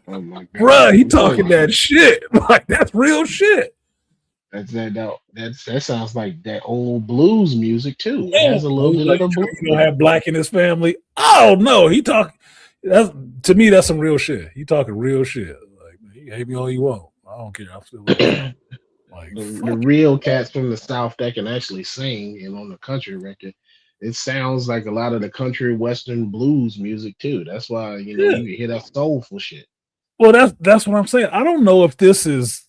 Oh my God. Bruh, he talking that shit. Like, that's real shit. That sounds like that old blues music too. It has a little bit of the blues. You don't have black in his family. Oh no, he talking. To me, that's some real shit. He talking real shit. Like, you hate me all you want. I don't care. I feel like the real cats from the South that can actually sing, and on the country record, it sounds like a lot of the country western blues music too. That's why you hear that soulful shit. Well, that's what I'm saying. I don't know if this is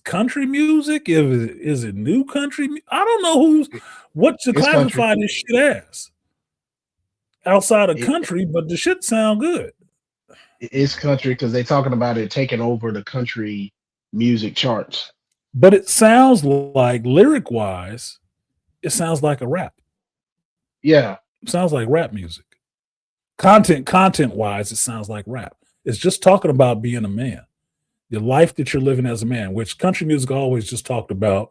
country music. Is it new country? I don't know what to classify this shit as outside of country, but the shit sound good. It's country because they're talking about it taking over the country music charts. But it sounds like, lyric wise, it sounds like a rap. Yeah, it sounds like rap music. Content wise, it sounds like rap. It's just talking about being a man. The life that you're living as a man, which country music always just talked about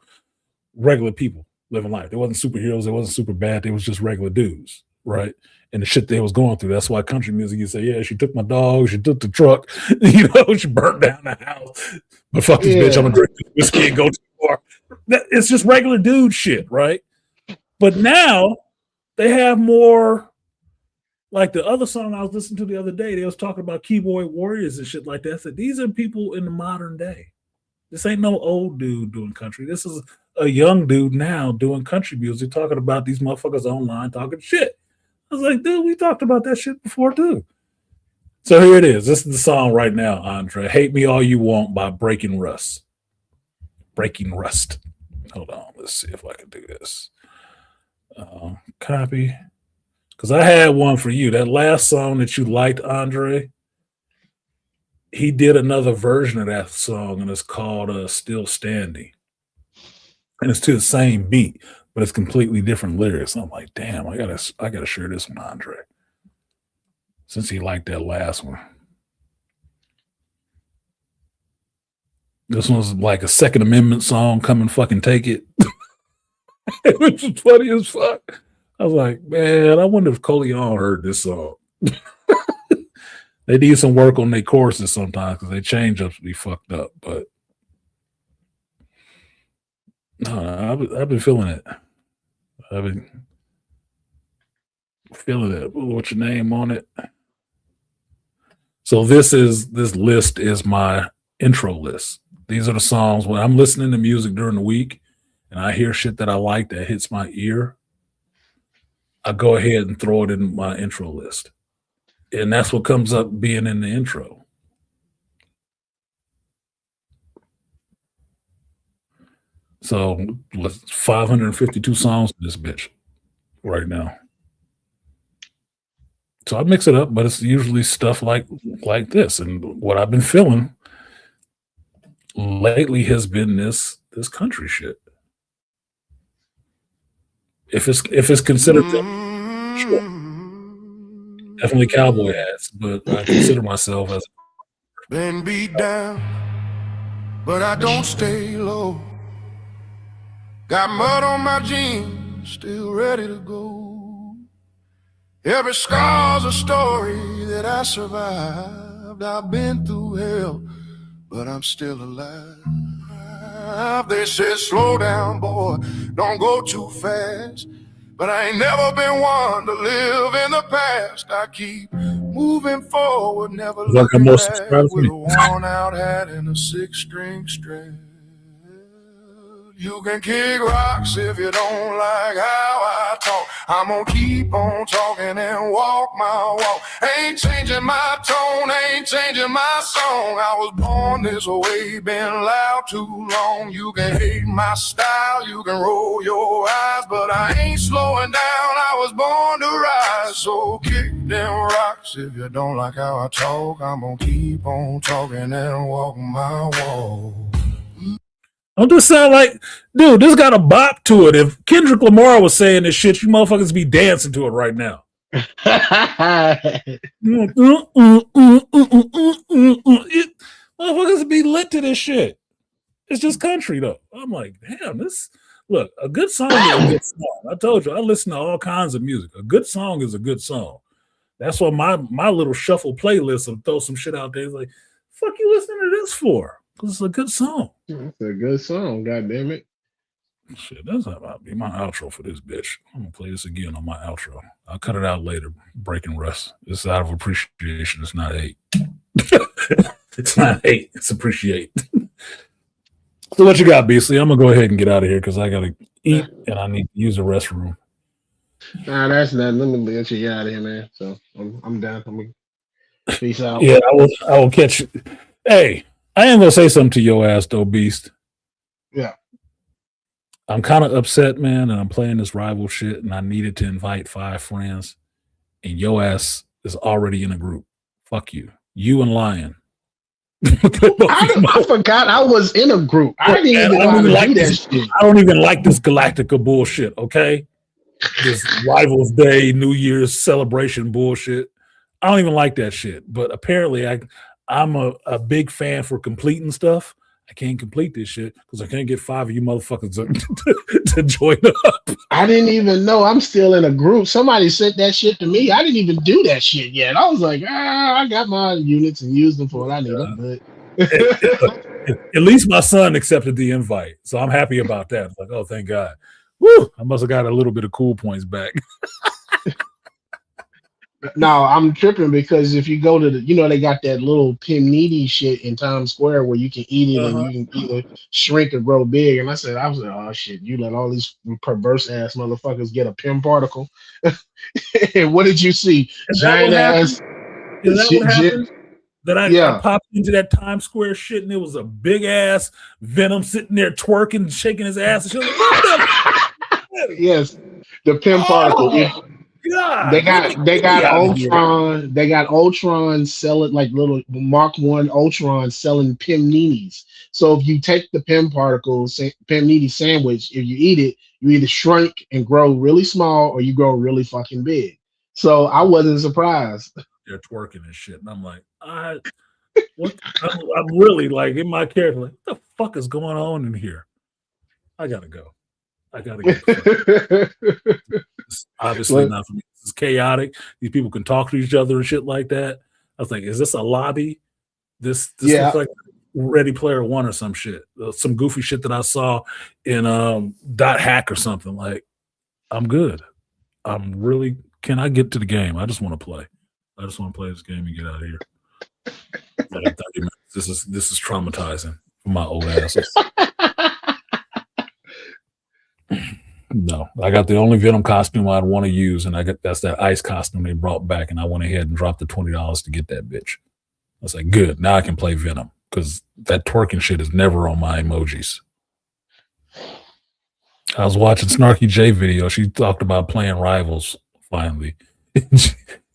regular people living life. They wasn't superheroes, they wasn't super bad, they was just regular dudes, right? And the shit they was going through. That's why country music, you say, yeah, she took my dog, she took the truck, she burnt down the house. But fuck this bitch, I'm gonna drink this whiskey and go to the bar. It's just regular dude shit, right? But now they have more. Like the other song I was listening to the other day, they was talking about keyboard warriors and shit like that. I said, these are people in the modern day. This ain't no old dude doing country. This is a young dude now doing country music, talking about these motherfuckers online talking shit. I was like, dude, we talked about that shit before too. So here it is. This is the song right now, Andre. Hate Me All You Want by Breaking Rust. Breaking Rust. Hold on. Let's see if I can do this. Copy. Because I had one for you. That last song that you liked, Andre, he did another version of that song, and it's called Still Standing. And it's to the same beat. but it's completely different lyrics. I'm like, damn, I gotta share this with Andre, since he liked that last one. This one's like a Second Amendment song. Come and fucking take it. Which is funny as fuck. I was like, man, I wonder if Coleon heard this song. They need some work on their choruses sometimes because they change up to be fucked up. But no, I've been feeling it. I've been feeling it. What's your name on it? So this list is my intro list. These are the songs when I'm listening to music during the week and I hear shit that I like that hits my ear. I go ahead and throw it in my intro list. And that's what comes up being in the intro. So 552 songs in this bitch right now. So I mix it up, but it's usually stuff like this. And what I've been feeling lately has been this country shit. If it's considered sure. Definitely cowboy hats, but I consider myself as been beat down, but I don't stay low. Got mud on my jeans, still ready to go. Every scar's a story that I survived. I've been through hell, but I'm still alive. They said, slow down, boy, don't go too fast. But I ain't never been one to live in the past. I keep moving forward, never looking back, with a worn-out hat and a 6-string strap. You can kick rocks if you don't like how I talk. I'm gonna keep on talking and walk my walk. Ain't changing my tone, ain't changing my song. I was born this way, been loud too long. You can hate my style, you can roll your eyes, but I ain't slowing down, I was born to rise. So kick them rocks if you don't like how I talk. I'm gonna keep on talking and walk my walk. Don't this sound like, dude, this got a bop to it. If Kendrick Lamar was saying this shit, you motherfuckers be dancing to it right now. Motherfuckers be lit to this shit. It's just country, though. I'm like, damn, look, a good song is a good song. I told you, I listen to all kinds of music. A good song is a good song. That's why my little shuffle playlist will throw some shit out there. It's like, fuck you listening to this for? Because it's a good song. It's a good song, god damn it. Shit, that's about to be my outro for this bitch. I'm gonna play this again on my outro. I'll cut it out later. Breaking rest. It's out of appreciation. It's not hate. It's not hate. It's appreciate. So what you got, Beasley? I'm gonna go ahead and get out of here because I gotta eat and I need to use the restroom. Nah, that's nothing. Let me let you get out of here, man. So I'm done. I'm gonna peace out. Yeah, I will catch you. Hey, I am gonna say something to your ass though, Beast. Yeah. I'm kind of upset, man, and I'm playing this rival shit, and I needed to invite 5 friends, and your ass is already in a group. Fuck you. You and Lion. I forgot I was in a group. I didn't even want to do that shit. I don't even like this Galactica bullshit, okay? This Rivals Day, New Year's celebration bullshit. I don't even like that shit. But apparently I'm a big fan for completing stuff. I can't complete this shit because I can't get 5 of you motherfuckers to join up. I didn't even know I'm still in a group. Somebody sent that shit to me. I didn't even do that shit yet. I was like, I got my units and used them for what I need them. But at least my son accepted the invite, so I'm happy about that. It's like, oh, thank God. Woo! I must have got a little bit of cool points back. No, I'm tripping because if you go to they got that little Pimniti shit in Times Square where you can eat it and you can either shrink or grow big. And I was like, oh shit, you let all these perverse ass motherfuckers get a Pim particle. And what did you see? Giant ass. Is that what happened? That I popped into that Times Square shit and it was a big ass Venom sitting there twerking, shaking his ass and shit. Yes, the Pim particle. God. They Get me got out of here. Ultron. They got Ultron selling like little Mark One Ultron selling Pimninis. So if you take the Pim particles, Pimnini sandwich, if you eat it, you either shrink and grow really small or you grow really fucking big. So I wasn't surprised. They're twerking and shit, and I'm like, I'm really like in my character, like, what the fuck is going on in here? I gotta go. I gotta get the fuck. It's obviously not for me. This is chaotic. These people can talk to each other and shit like that. I was like, is this a lobby? This looks like Ready Player One or some shit. Some goofy shit that I saw in Dot Hack or something. Like, I'm good. I'm really. Can I get to the game? I just want to play. I just want to play this game and get out of here. Like 30 minutes. This is traumatizing for my old asses. No, I got the only Venom costume I'd want to use, and that's that ice costume they brought back, and I went ahead and dropped the $20 to get that bitch. I was like, good, now I can play Venom, because that twerking shit is never on my emojis. I was watching Snarky J video. She talked about playing Rivals finally.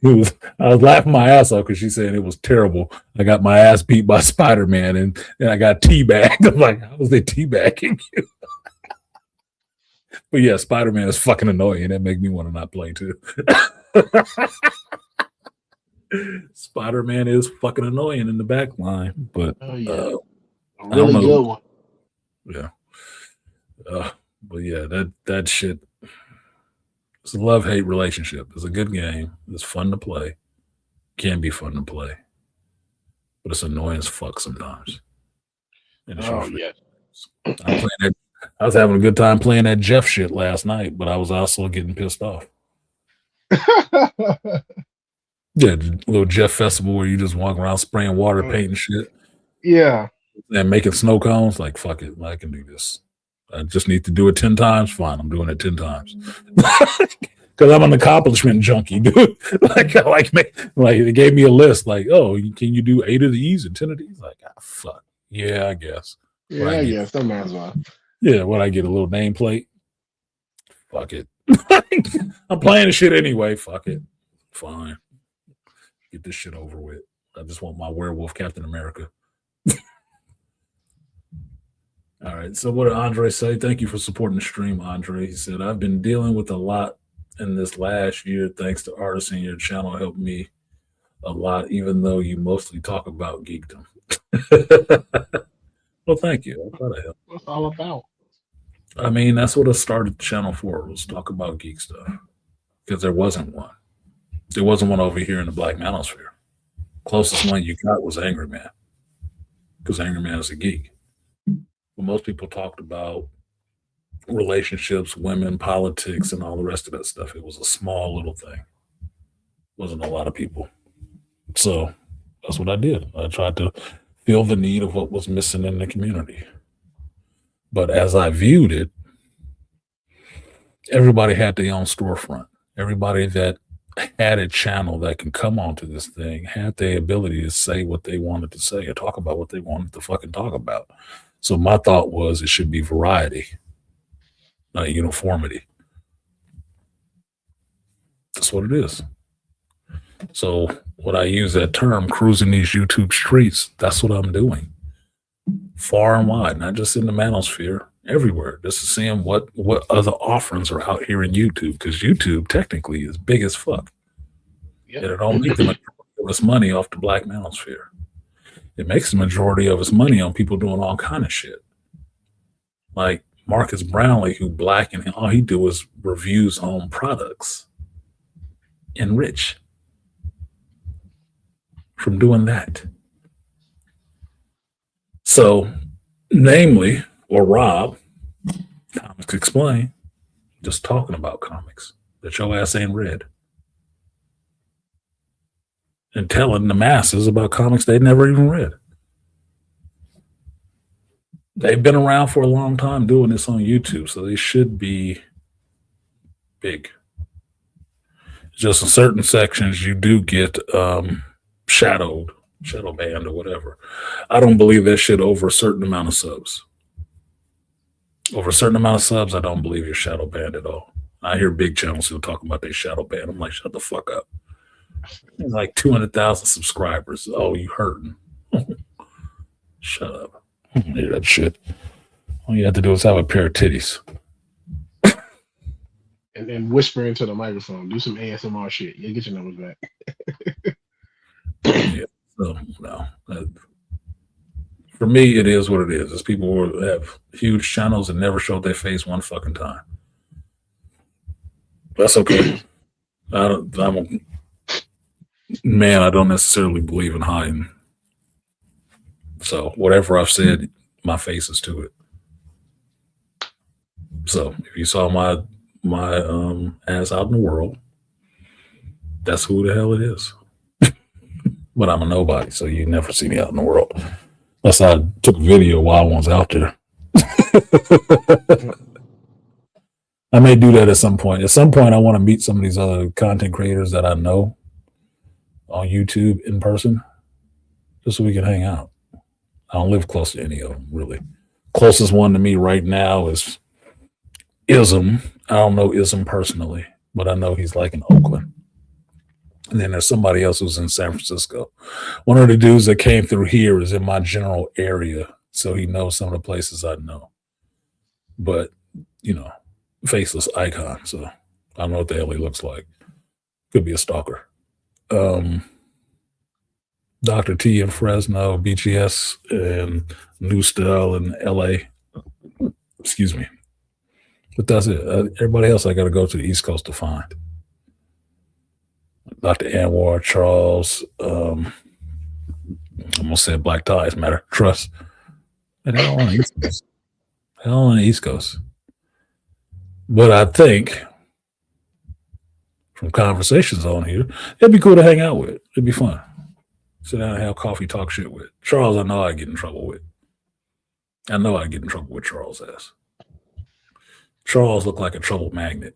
I was laughing my ass off because she said it was terrible. I got my ass beat by Spider-Man and I got teabagged. I'm like, how was they teabagging you? But yeah, Spider-Man is fucking annoying. That make me want to not play too. Spider-Man is fucking annoying in the back line, but a really good one. Yeah. But yeah, that shit. It's a love-hate relationship. It's a good game. It's fun to play. Can be fun to play. But it's annoying as fuck sometimes. And yes. I was having a good time playing that Jeff shit last night, but I was also getting pissed off. Yeah, the little Jeff festival where you just walk around spraying water, painting shit. Yeah. And making snow cones. Like, fuck it. I can do this. I just need to do it 10 times. Fine, I'm doing it 10 times. Because I'm an accomplishment junkie, dude. like they gave me a list. Like, oh, can you do 8 of these and 10 of these? Like, fuck. Yeah, I guess. Yeah, I guess that might as well. Yeah, what I get a little nameplate. Fuck it. I'm playing the shit anyway. Fuck it. Fine. Get this shit over with. I just want my werewolf Captain America. All right. So what did Andre say? Thank you for supporting the stream, Andre. He said, I've been dealing with a lot in this last year. Thanks to artists in your channel helped me a lot, even though you mostly talk about geekdom. Well, thank you. I thought I helped. What's all about? I mean, that's what I started the channel for, was talk about geek stuff. Because there wasn't one. There wasn't one over here in the Black Manosphere. Closest one you got was Angry Man. Because Angry Man is a geek. But most people talked about relationships, women, politics, and all the rest of that stuff. It was a small little thing. Wasn't a lot of people. So that's what I did. I tried to fill the need of what was missing in the community. But as I viewed it, everybody had their own storefront. Everybody that had a channel that can come onto this thing had the ability to say what they wanted to say or talk about what they wanted to fucking talk about. So my thought was it should be variety, not uniformity. That's what it is. So when I use that term, cruising these YouTube streets, that's what I'm doing. Far and wide, not just in the manosphere, everywhere. Just seeing what other offerings are out here in YouTube, because YouTube technically is big as fuck. Yep. And it don't make the majority of its money off the Black Manosphere. It makes the majority of its money on people doing all kind of shit. Like Marcus Brownlee, who Black, and all he do is reviews on products. And rich from doing that. So, namely, or Rob, Comics Explain, just talking about comics that your ass ain't read. And telling the masses about comics they never even read. They've been around for a long time doing this on YouTube, so they should be big. Just in certain sections, you do get shadow banned or whatever. I don't believe that shit over a certain amount of subs. Over a certain amount of subs, I don't believe you're shadow banned at all. I hear big channels still talking about their shadow ban. I'm like, shut the fuck up. There's like 200,000 subscribers. Oh, you hurting. Shut up. I don't hear that shit. All you have to do is have a pair of titties. And then whisper into the microphone. Do some ASMR shit. You'll get your numbers back. Yeah. So, no. For me, it is what it is. It's people who have huge channels and never showed their face one fucking time. That's okay. I'm a man. I don't necessarily believe in hiding. So whatever I've said, my face is to it. So if you saw my ass out in the world, that's who the hell it is. But I'm a nobody, so you never see me out in the world. Unless I took a video while I was out there. I may do that at some point. At some point, I want to meet some of these other content creators that I know on YouTube in person, just so we can hang out. I don't live close to any of them, really. Closest one to me right now is Ism. I don't know Ism personally, but I know he's like in Oakland. And then there's somebody else who's in San Francisco. One of the dudes that came through here is in my general area, so he knows some of the places I know. But, you know, faceless icon, so I don't know what the hell he looks like. Could be a stalker. Dr. T in Fresno, BGS, and New Style in LA. Excuse me. But that's it. Everybody else I got to go to the East Coast to find. Dr. Anwar, Charles, I'm going to say Black Ties Matter, Trust. And they're all on the East Coast. They're all on the East Coast. But I think from conversations on here, it'd be cool to hang out with. It'd be fun. Sit down and have coffee, talk shit with. Charles, I know I get in trouble with. I know I get in trouble with Charles' ass. Charles looked like a trouble magnet.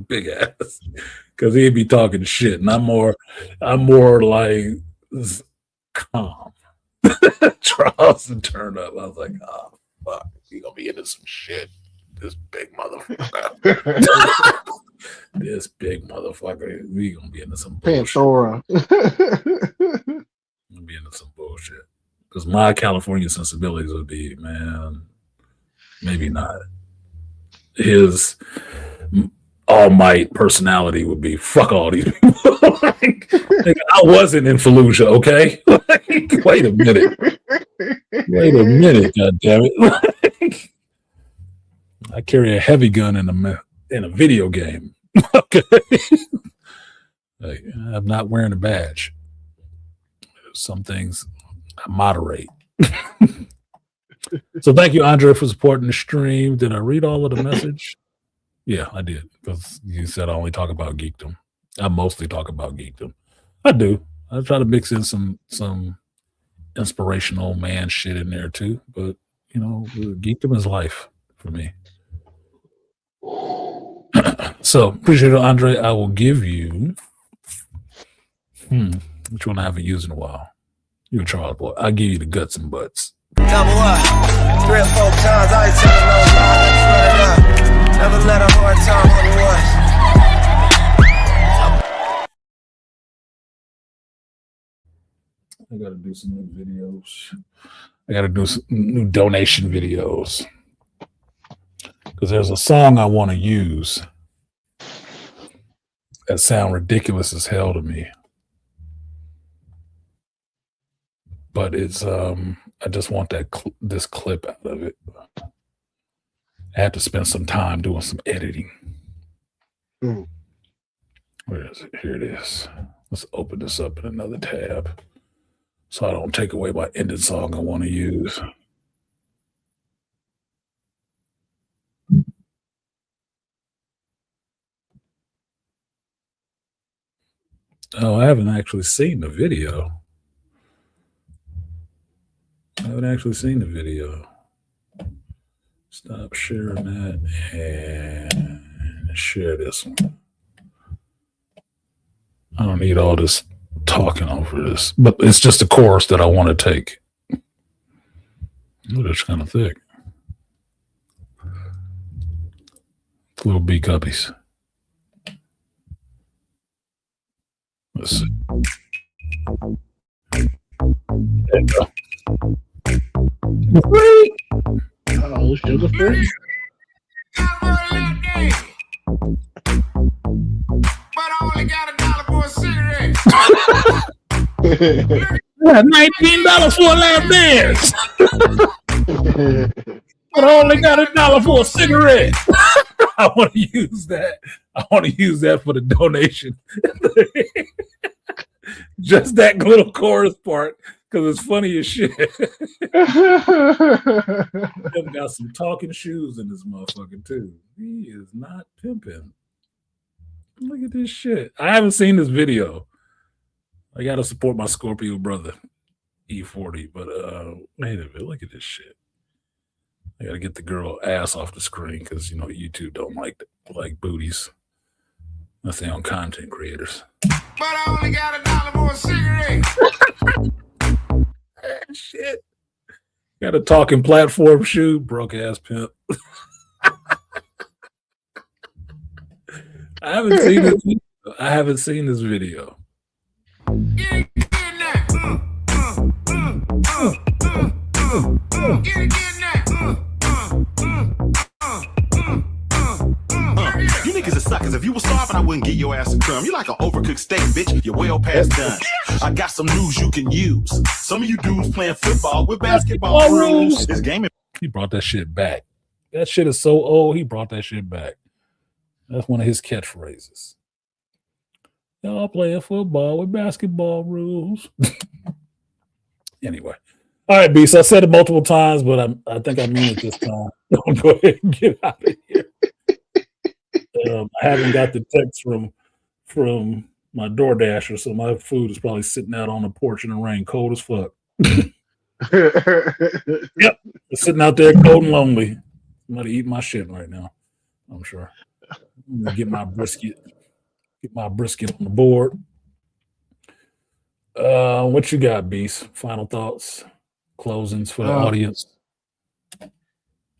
Big ass. Because he'd be talking shit. And I'm more like calm. Charles would turn up. I was like, oh, fuck. He gonna be into some shit. This big motherfucker. This big motherfucker. We gonna be into some bullshit. Pandora. Gonna be into some bullshit. Because my California sensibilities would be, man, maybe not. His all might personality would be fuck all these people. Like, I wasn't in Fallujah, okay? Like, wait a minute. Wait a minute, God damn it. I carry a heavy gun in a video game. Okay. Like, I'm not wearing a badge. Some things I moderate. So thank you, Andre, for supporting the stream. Did I read all of the message? Yeah, I did. Because you said I only talk about geekdom. I mostly talk about geekdom. I do. I try to mix in some inspirational man shit in there too. But, you know, geekdom is life for me. So appreciate it, Andre. I will give you which one I haven't used in a while. You're a Charles boy. I'll give you the guts and butts. Double up, 3 or 4 times. I ain't telling no lies. Run it up. Never let a hard time on the I gotta do some new videos. I gotta do some new donation videos. Because there's a song I want to use that sound ridiculous as hell to me. But it's I just want that this clip out of it. I have to spend some time doing some editing. Where is it? Here it is. Let's open this up in another tab so I don't take away my ending song I want to use. Oh, I haven't actually seen the video. Stop sharing that and share this one. I don't need all this talking over this, but it's just a course that I want to take. Ooh, that's kind of thick. Little B cuppies. Let's see. There you go. Free. Oh, sugar free. But I only got $1 for a cigarette. $19 for a lap dance. But I only got $1 for a cigarette. I want to use that. I want to use that for the donation. Just that little chorus part, because it's funny as shit. Got some talking shoes in this motherfucker too. He is not pimping. Look at this shit. I haven't seen this video. I gotta support my Scorpio brother, E40. But wait a minute, look at this shit. I gotta get the girl ass off the screen because you know YouTube don't like booties. Unless they on content creators. But I only got $1 for a cigarette. Shit. Got a talking platform shoe, broke ass pimp. I haven't seen this video. Get it now. You niggas are suckers. If you were starving, I wouldn't get your ass a crumb. You like an overcooked steak, bitch. You're well past done. I got some news you can use. Some of you dudes playing football with basketball rules. This game. He brought that shit back. That shit is so old. He brought that shit back. That's one of his catchphrases. Y'all playing football with basketball rules. Anyway. All right, B. So I said it multiple times, but I think I mean it this time. Don't go ahead and get out of here. I haven't got the text from my DoorDasher, so my food is probably sitting out on the porch in the rain, cold as fuck. Yep, it's sitting out there cold and lonely. Somebody eating my shit right now, I'm sure. I'm gonna get my brisket on the board. What you got, Beast? Final thoughts, closings for the audience.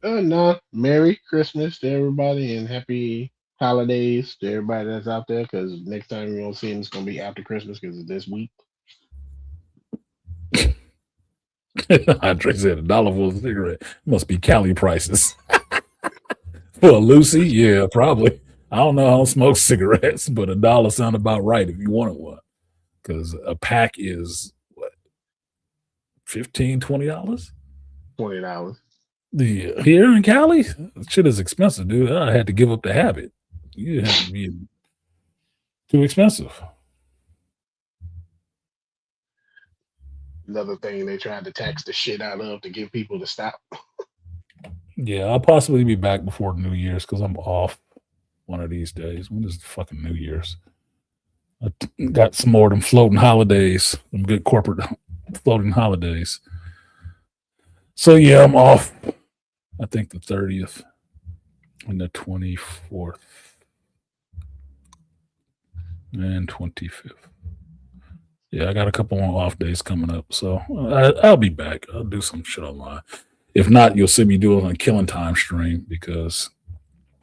No, Merry Christmas to everybody and happy holidays to everybody that's out there. Because next time you're gonna see them, it's gonna be after Christmas because it's this week. Andre said $1 for a cigarette. Must be Cali prices. For a Lucy, yeah, probably. I don't know. I don't smoke cigarettes, but $1 sound about right if you wanted one. Because a pack is what, $15, $20? $20. Yeah, here in Cali, shit is expensive, dude. I had to give up the habit. You have to be too expensive. Another thing they tried to tax the shit out of to get people to stop. Yeah, I'll possibly be back before New Year's because I'm off one of these days. When is the fucking New Year's? I got some more of them floating holidays, some good corporate floating holidays. So yeah, I'm off. I think the 30th and the 24th and 25th. Yeah, I got a couple more off days coming up, so I'll be back. I'll do some shit online. If not, you'll see me doing a Killing Time stream because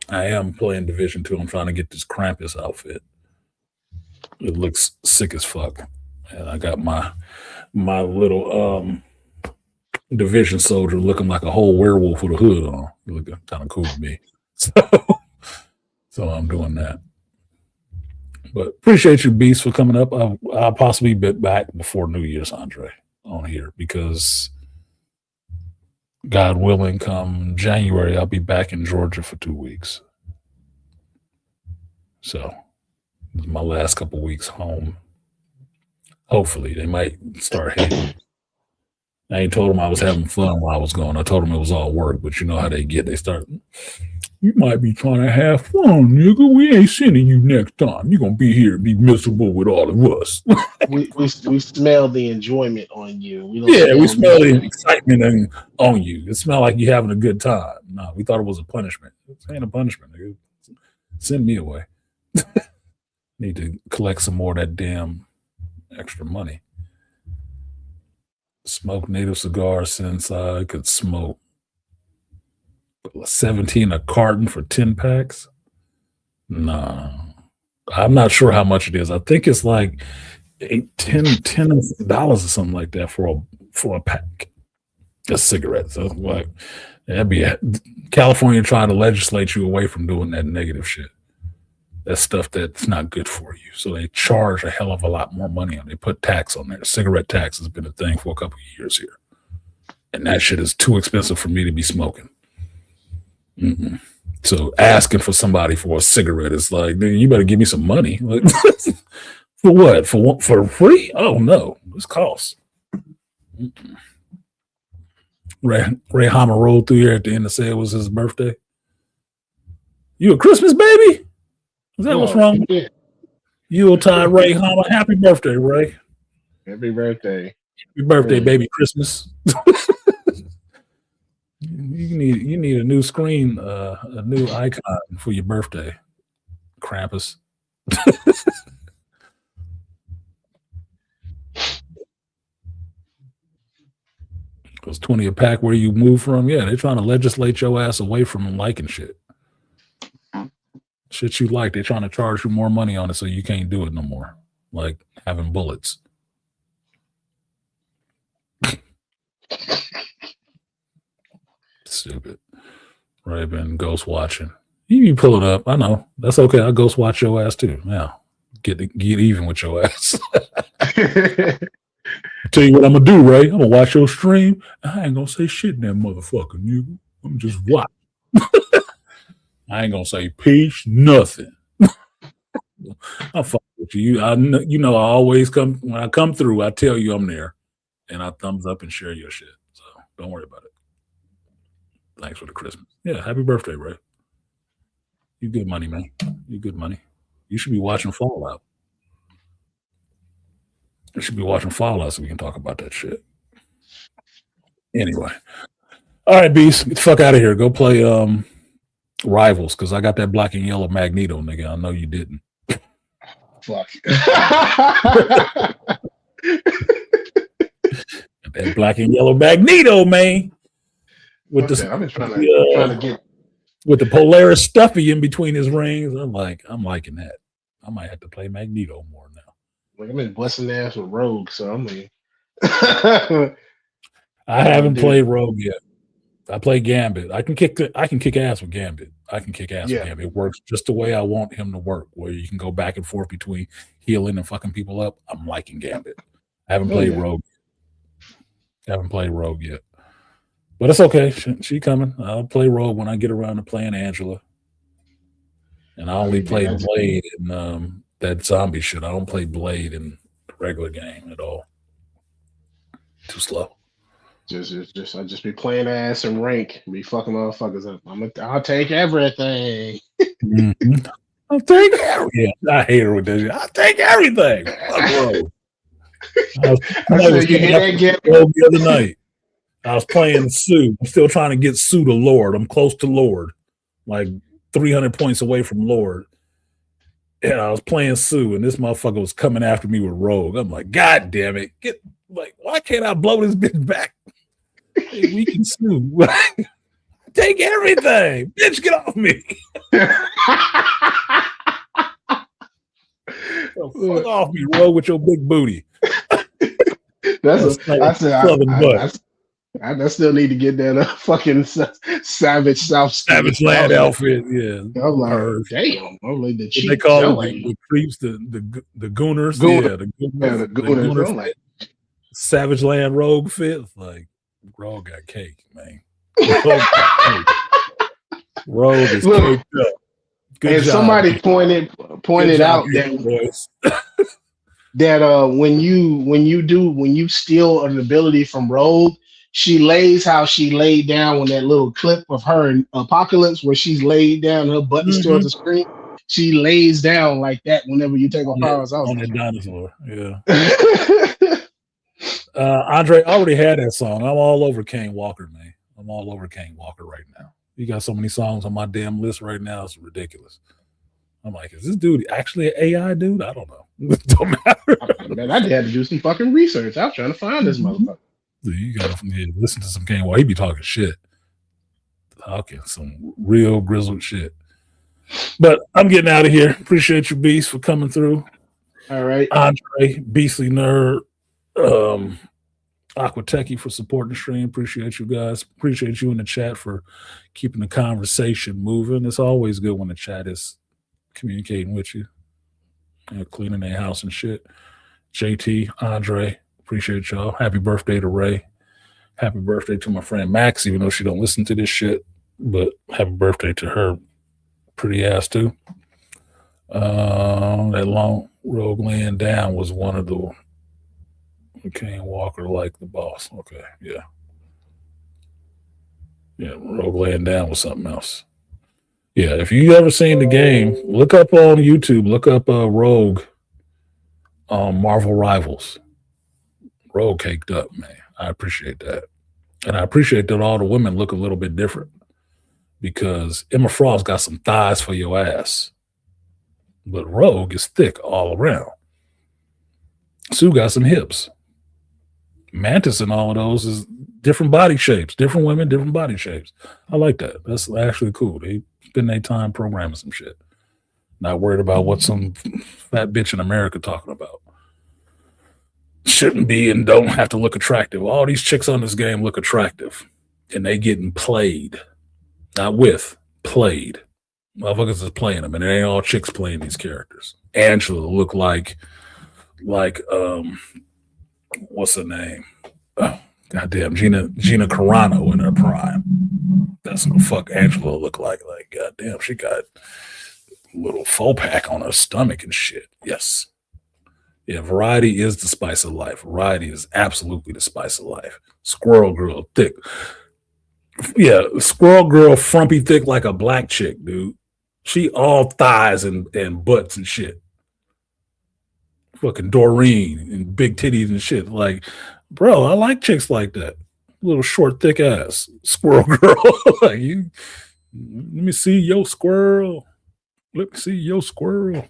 I am playing Division 2. I'm trying to get this Krampus outfit. It looks sick as fuck. And I got my little Division soldier looking like a whole werewolf with a hood on. Looking kind of cool to me. So I'm doing that. But appreciate you, Beast, for coming up. I'll possibly be back before New Year's, Andre, on here because God willing, come January, I'll be back in Georgia for 2 weeks. So this is my last couple weeks home. Hopefully, they might start hating. I ain't told them I was having fun while I was gone. I told them it was all work, but you know how they get. They start, you might be trying to have fun, nigga. We ain't sending you next time. You're going to be here and be miserable with all of us. we smell the enjoyment on you. We smell the excitement on you. It smells like you're having a good time. No, we thought it was a punishment. It ain't a punishment, nigga. Send me away. Need to collect some more of that damn extra money. Smoke native cigars since I could smoke 17 a carton for 10 packs. No, I'm not sure how much it is. I think it's like $10 or something like that for a pack of cigarettes. So like that'd be California trying to legislate you away from doing that negative shit. That's stuff that's not good for you. So they charge a hell of a lot more money on it. They put tax on there. Cigarette tax has been a thing for a couple of years here. And that shit is too expensive for me to be smoking. Mm-mm. So asking for somebody for a cigarette is like, dude, you better give me some money. Like, for what? For free? Oh no, this costs. Mm-mm. Ray Hama rolled through here at the end to say it was his birthday. You a Christmas baby? Is that what's wrong? Yeah. Yuletide Ray Hama. Happy birthday, Ray. Happy birthday. Happy birthday, baby Christmas. You need a new screen, a new icon for your birthday, Krampus. Because 20 a pack where you move from, yeah, they're trying to legislate your ass away from liking shit. Shit you like, they're trying to charge you more money on it so you can't do it no more. Like having bullets. Stupid. Right, been ghost watching. You can pull it up. I know. That's okay. I'll ghost watch your ass too. Yeah. Get even with your ass. Tell you what I'm gonna do, Ray. I'm gonna watch your stream. I ain't gonna say shit in that motherfucker, nigga. I'm just watch. I ain't gonna say peace, nothing. I'm fucking with you. You know, I always come when I come through. I tell you I'm there, and I thumbs up and share your shit. So don't worry about it. Thanks for the Christmas. Yeah, happy birthday, Ray. You good money, man. You good money. You should be watching Fallout. You should be watching Fallout so we can talk about that shit. Anyway. All right, Beast. Get the fuck out of here. Go play Rivals, because I got that black and yellow Magneto, nigga. I know you didn't. Fuck. That black and yellow Magneto, man. With the I've been trying to get with the Polaris stuffy in between his rings. I'm liking that. I might have to play Magneto more now. Like I've been busting ass with Rogue, so I mean I haven't played Rogue yet. I play Gambit. I can kick ass with Gambit. With Gambit. It works just the way I want him to work, where you can go back and forth between healing and fucking people up. I'm liking Gambit. I haven't played Rogue. But it's okay. She coming. I'll play Rogue when I get around to playing Angela. And I only play Blade in that zombie shit. I don't play Blade in the regular game at all. Too slow. I just be playing ass and rank, be fucking motherfuckers up. I'll take everything. Mm-hmm. I'll take everything. Yeah, I hate her with this. I'll take everything. Fuck Rogue. The other night. I was playing Sue. I'm still trying to get Sue to Lord. I'm close to Lord, like 300 points away from Lord. And I was playing Sue, and this motherfucker was coming after me with Rogue. I'm like, God damn it. Why can't I blow this bitch back? Hey, we can Sue. Take everything. Bitch, get off me. Fuck off me, Rogue, with your big booty. I still need to get that fucking Savage Land outfit. Yeah, I'm like, damn. I'm like they call it the creeps, the gooners. The gooners. I'm like, Savage Land Rogue fit. Like Rogue got cake, man. Rogue is caked up. Good and job. Somebody pointed out that when you steal an ability from Rogue, she lays how she laid down when that little clip of her in Apocalypse where she's laid down, her buttons towards the screen. She lays down like that whenever you take her powers out. On that dinosaur, yeah. Andre already had that song. I'm all over Kane Walker, man. I'm all over Kane Walker right now. You got so many songs on my damn list right now. It's ridiculous. I'm like, is this dude actually an AI dude? I don't know. It don't matter. Man, I had to do some fucking research. I was trying to find this motherfucker. You gotta listen to some Kane Walker. He be talking shit. Talking some real grizzled shit. But I'm getting out of here. Appreciate you, Beast, for coming through. All right. Andre, Beastly Nerd, Aquatechy for supporting the stream. Appreciate you guys. Appreciate you in the chat for keeping the conversation moving. It's always good when the chat is communicating with you, cleaning their house and shit. JT, Andre, appreciate y'all. Happy birthday to Ray. Happy birthday to my friend Max, even though she don't listen to this shit. But happy birthday to her pretty ass too. That long rogue laying down was one of the Kane Walker like the boss. Okay, yeah. Yeah, rogue laying down was something else. Yeah, if you ever seen the game, look up on YouTube, look up Rogue Marvel Rivals. Rogue caked up, man. I appreciate that. And I appreciate that all the women look a little bit different because Emma Frost got some thighs for your ass. But Rogue is thick all around. Sue got some hips. Mantis and all of those is different body shapes, different women, different body shapes. I like that. That's actually cool. They spend their time programming some shit. Not worried about what some fat bitch in America talking about. Shouldn't be and don't have to look attractive. All these chicks on this game look attractive. And they getting played. Not with, played. Motherfuckers is playing them. And it ain't all chicks playing these characters. Angela look like what's her name? Oh, goddamn, Gina Carano in her prime. That's what the fuck Angela look like. Like, goddamn, she got a little faux pack on her stomach and shit. Yes. Yeah, variety is the spice of life. Variety is absolutely the spice of life. Squirrel girl, thick. Yeah, squirrel girl, frumpy thick like a black chick, dude. She all thighs and butts and shit. Fucking Doreen and big titties and shit. Like, bro, I like chicks like that. Little short, thick ass squirrel girl. Like, you, let me see your squirrel. Let me see your squirrel.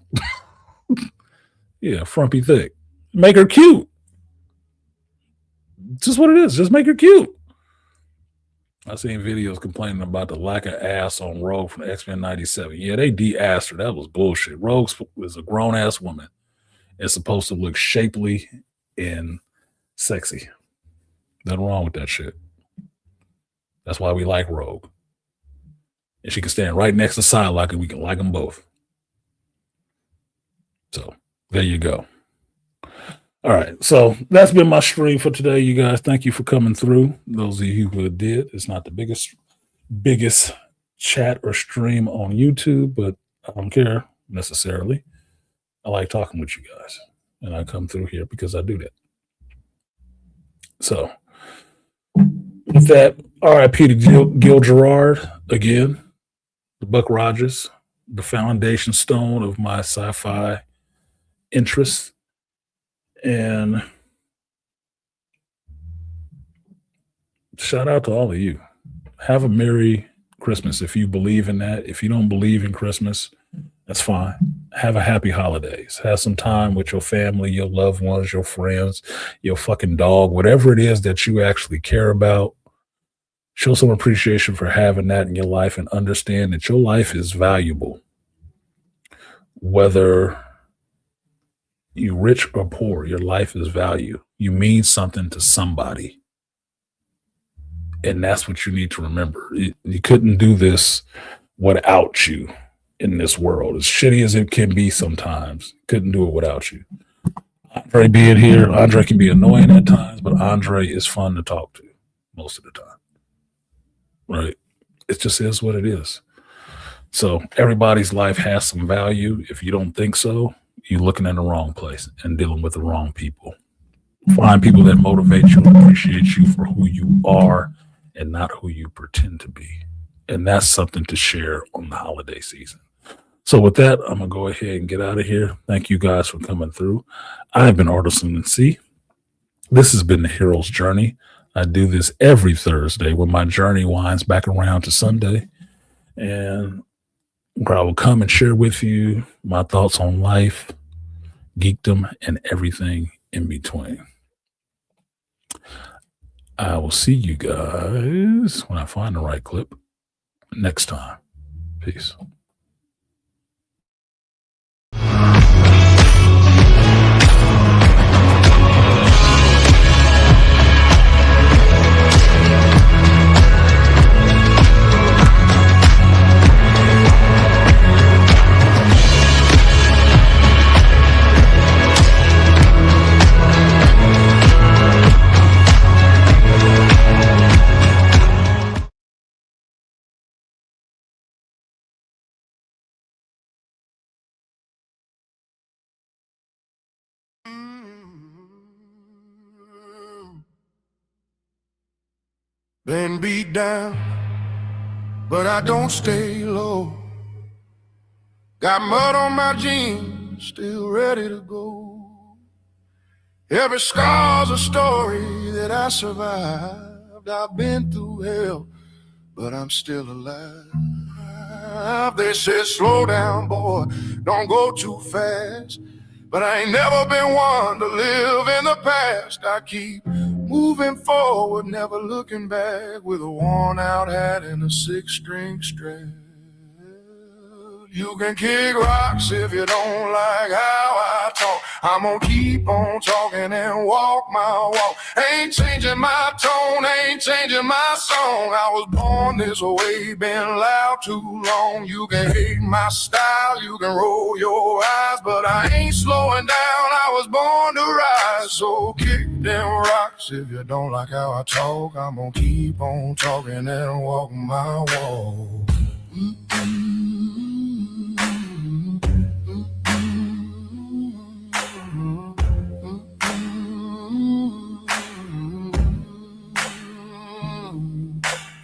Yeah, frumpy thick. Make her cute. Just what it is. Just make her cute. I seen videos complaining about the lack of ass on Rogue from X-Men 97. Yeah, they de-assed her. That was bullshit. Rogue was a grown-ass woman. It's supposed to look shapely and sexy. Nothing wrong with that shit. That's why we like Rogue. And she can stand right next to Psylocke and we can like them both. So, there you go. All right. So, that's been my stream for today, you guys. Thank you for coming through. Those of you who did. It's not the biggest chat or stream on YouTube, but I don't care necessarily. I like talking with you guys, and I come through here because I do that. So, with that, R.I.P. to Gil Gerard again, the Buck Rogers, the foundation stone of my sci-fi interests, and shout out to all of you. Have a Merry Christmas if you believe in that. If you don't believe in Christmas, that's fine. Have a happy holidays. Have some time with your family, your loved ones, your friends, your fucking dog, whatever it is that you actually care about. Show some appreciation for having that in your life and understand that your life is valuable. Whether you're rich or poor, your life is value. You mean something to somebody. And that's what you need to remember. You couldn't do this without you. In this world, as shitty as it can be sometimes, couldn't do it without you. Andre being here, Andre can be annoying at times, but Andre is fun to talk to most of the time. Right? It just is what it is. So everybody's life has some value. If you don't think so, you're looking in the wrong place and dealing with the wrong people. Find people that motivate you and appreciate you for who you are and not who you pretend to be. And that's something to share on the holiday season. So with that, I'm going to go ahead and get out of here. Thank you guys for coming through. I've been Artisan C. This has been the Hero's Journey. I do this every Thursday when my journey winds back around to Sunday. And where I will come and share with you my thoughts on life, geekdom, and everything in between. I will see you guys when I find the right clip next time. Peace. been beat down, but I don't stay low. Got mud on my jeans, still ready to go. Every scar's a story that I survived. I've been through hell, but I'm still alive. They said, slow down, boy, don't go too fast. But I ain't never been one to live in the past. I keep moving forward, never looking back, with a worn out hat and a 6-string strap. You can kick rocks if you don't like how I talk. I'm gonna keep on talking and walk my walk. Ain't changing my tone, ain't changing my song. I was born this way, been loud too long. You can hate my style, you can roll your eyes, but I ain't slowing down, I was born to rise. So kick them rocks if you don't like how I talk. I'm gonna keep on talking and walk my walk.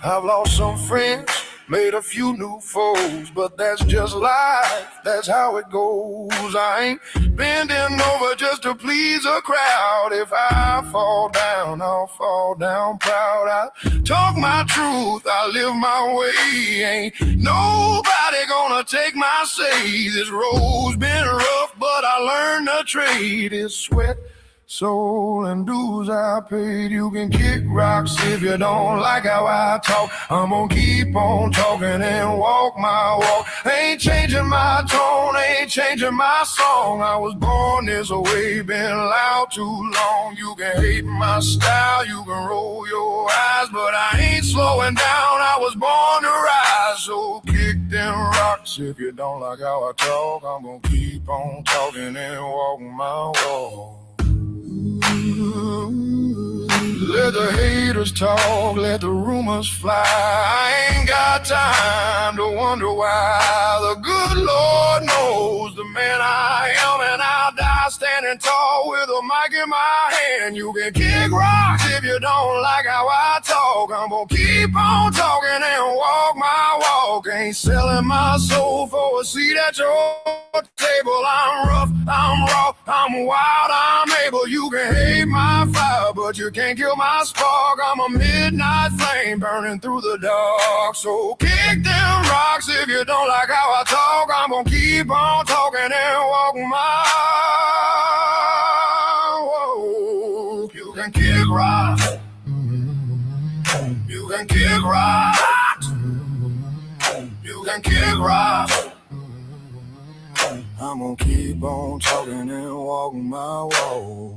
I've lost some friends, made a few new foes, but that's just life, that's how it goes. I ain't bending over just to please a crowd. If I fall down, I'll fall down proud. I talk my truth, I live my way. Ain't nobody gonna take my say. This road's been rough, but I learned the trade. It's sweat, soul, and dues I paid. You can kick rocks if you don't like how I talk. I'm gonna keep on talking and walk my walk. Ain't changing my tone, ain't changing my song. I was born this way, been loud too long. You can hate my style, you can roll your eyes, but I ain't slowing down, I was born to rise. So kick them rocks if you don't like how I talk. I'm gonna keep on talking and walk my walk. Let the haters talk, let the rumors fly. I ain't got time to wonder why. The good Lord knows the man I am, and I'll die standing tall with a mic in my hand. You can kick rocks if you don't like how I talk. I'm gonna keep on talking and walk my walk. Ain't selling my soul for a seat at your table. I'm rough, I'm raw, I'm wild, I'm able. You can hate my fire, but you can't kill my spark. I'm a midnight flame burning through the dark. So kick them rocks if you don't like how I talk. I'm gonna keep on talking and walk my walk. You can kick rocks. You can kick rocks. You can kick rocks. I'm gonna keep on talking and walking my walk.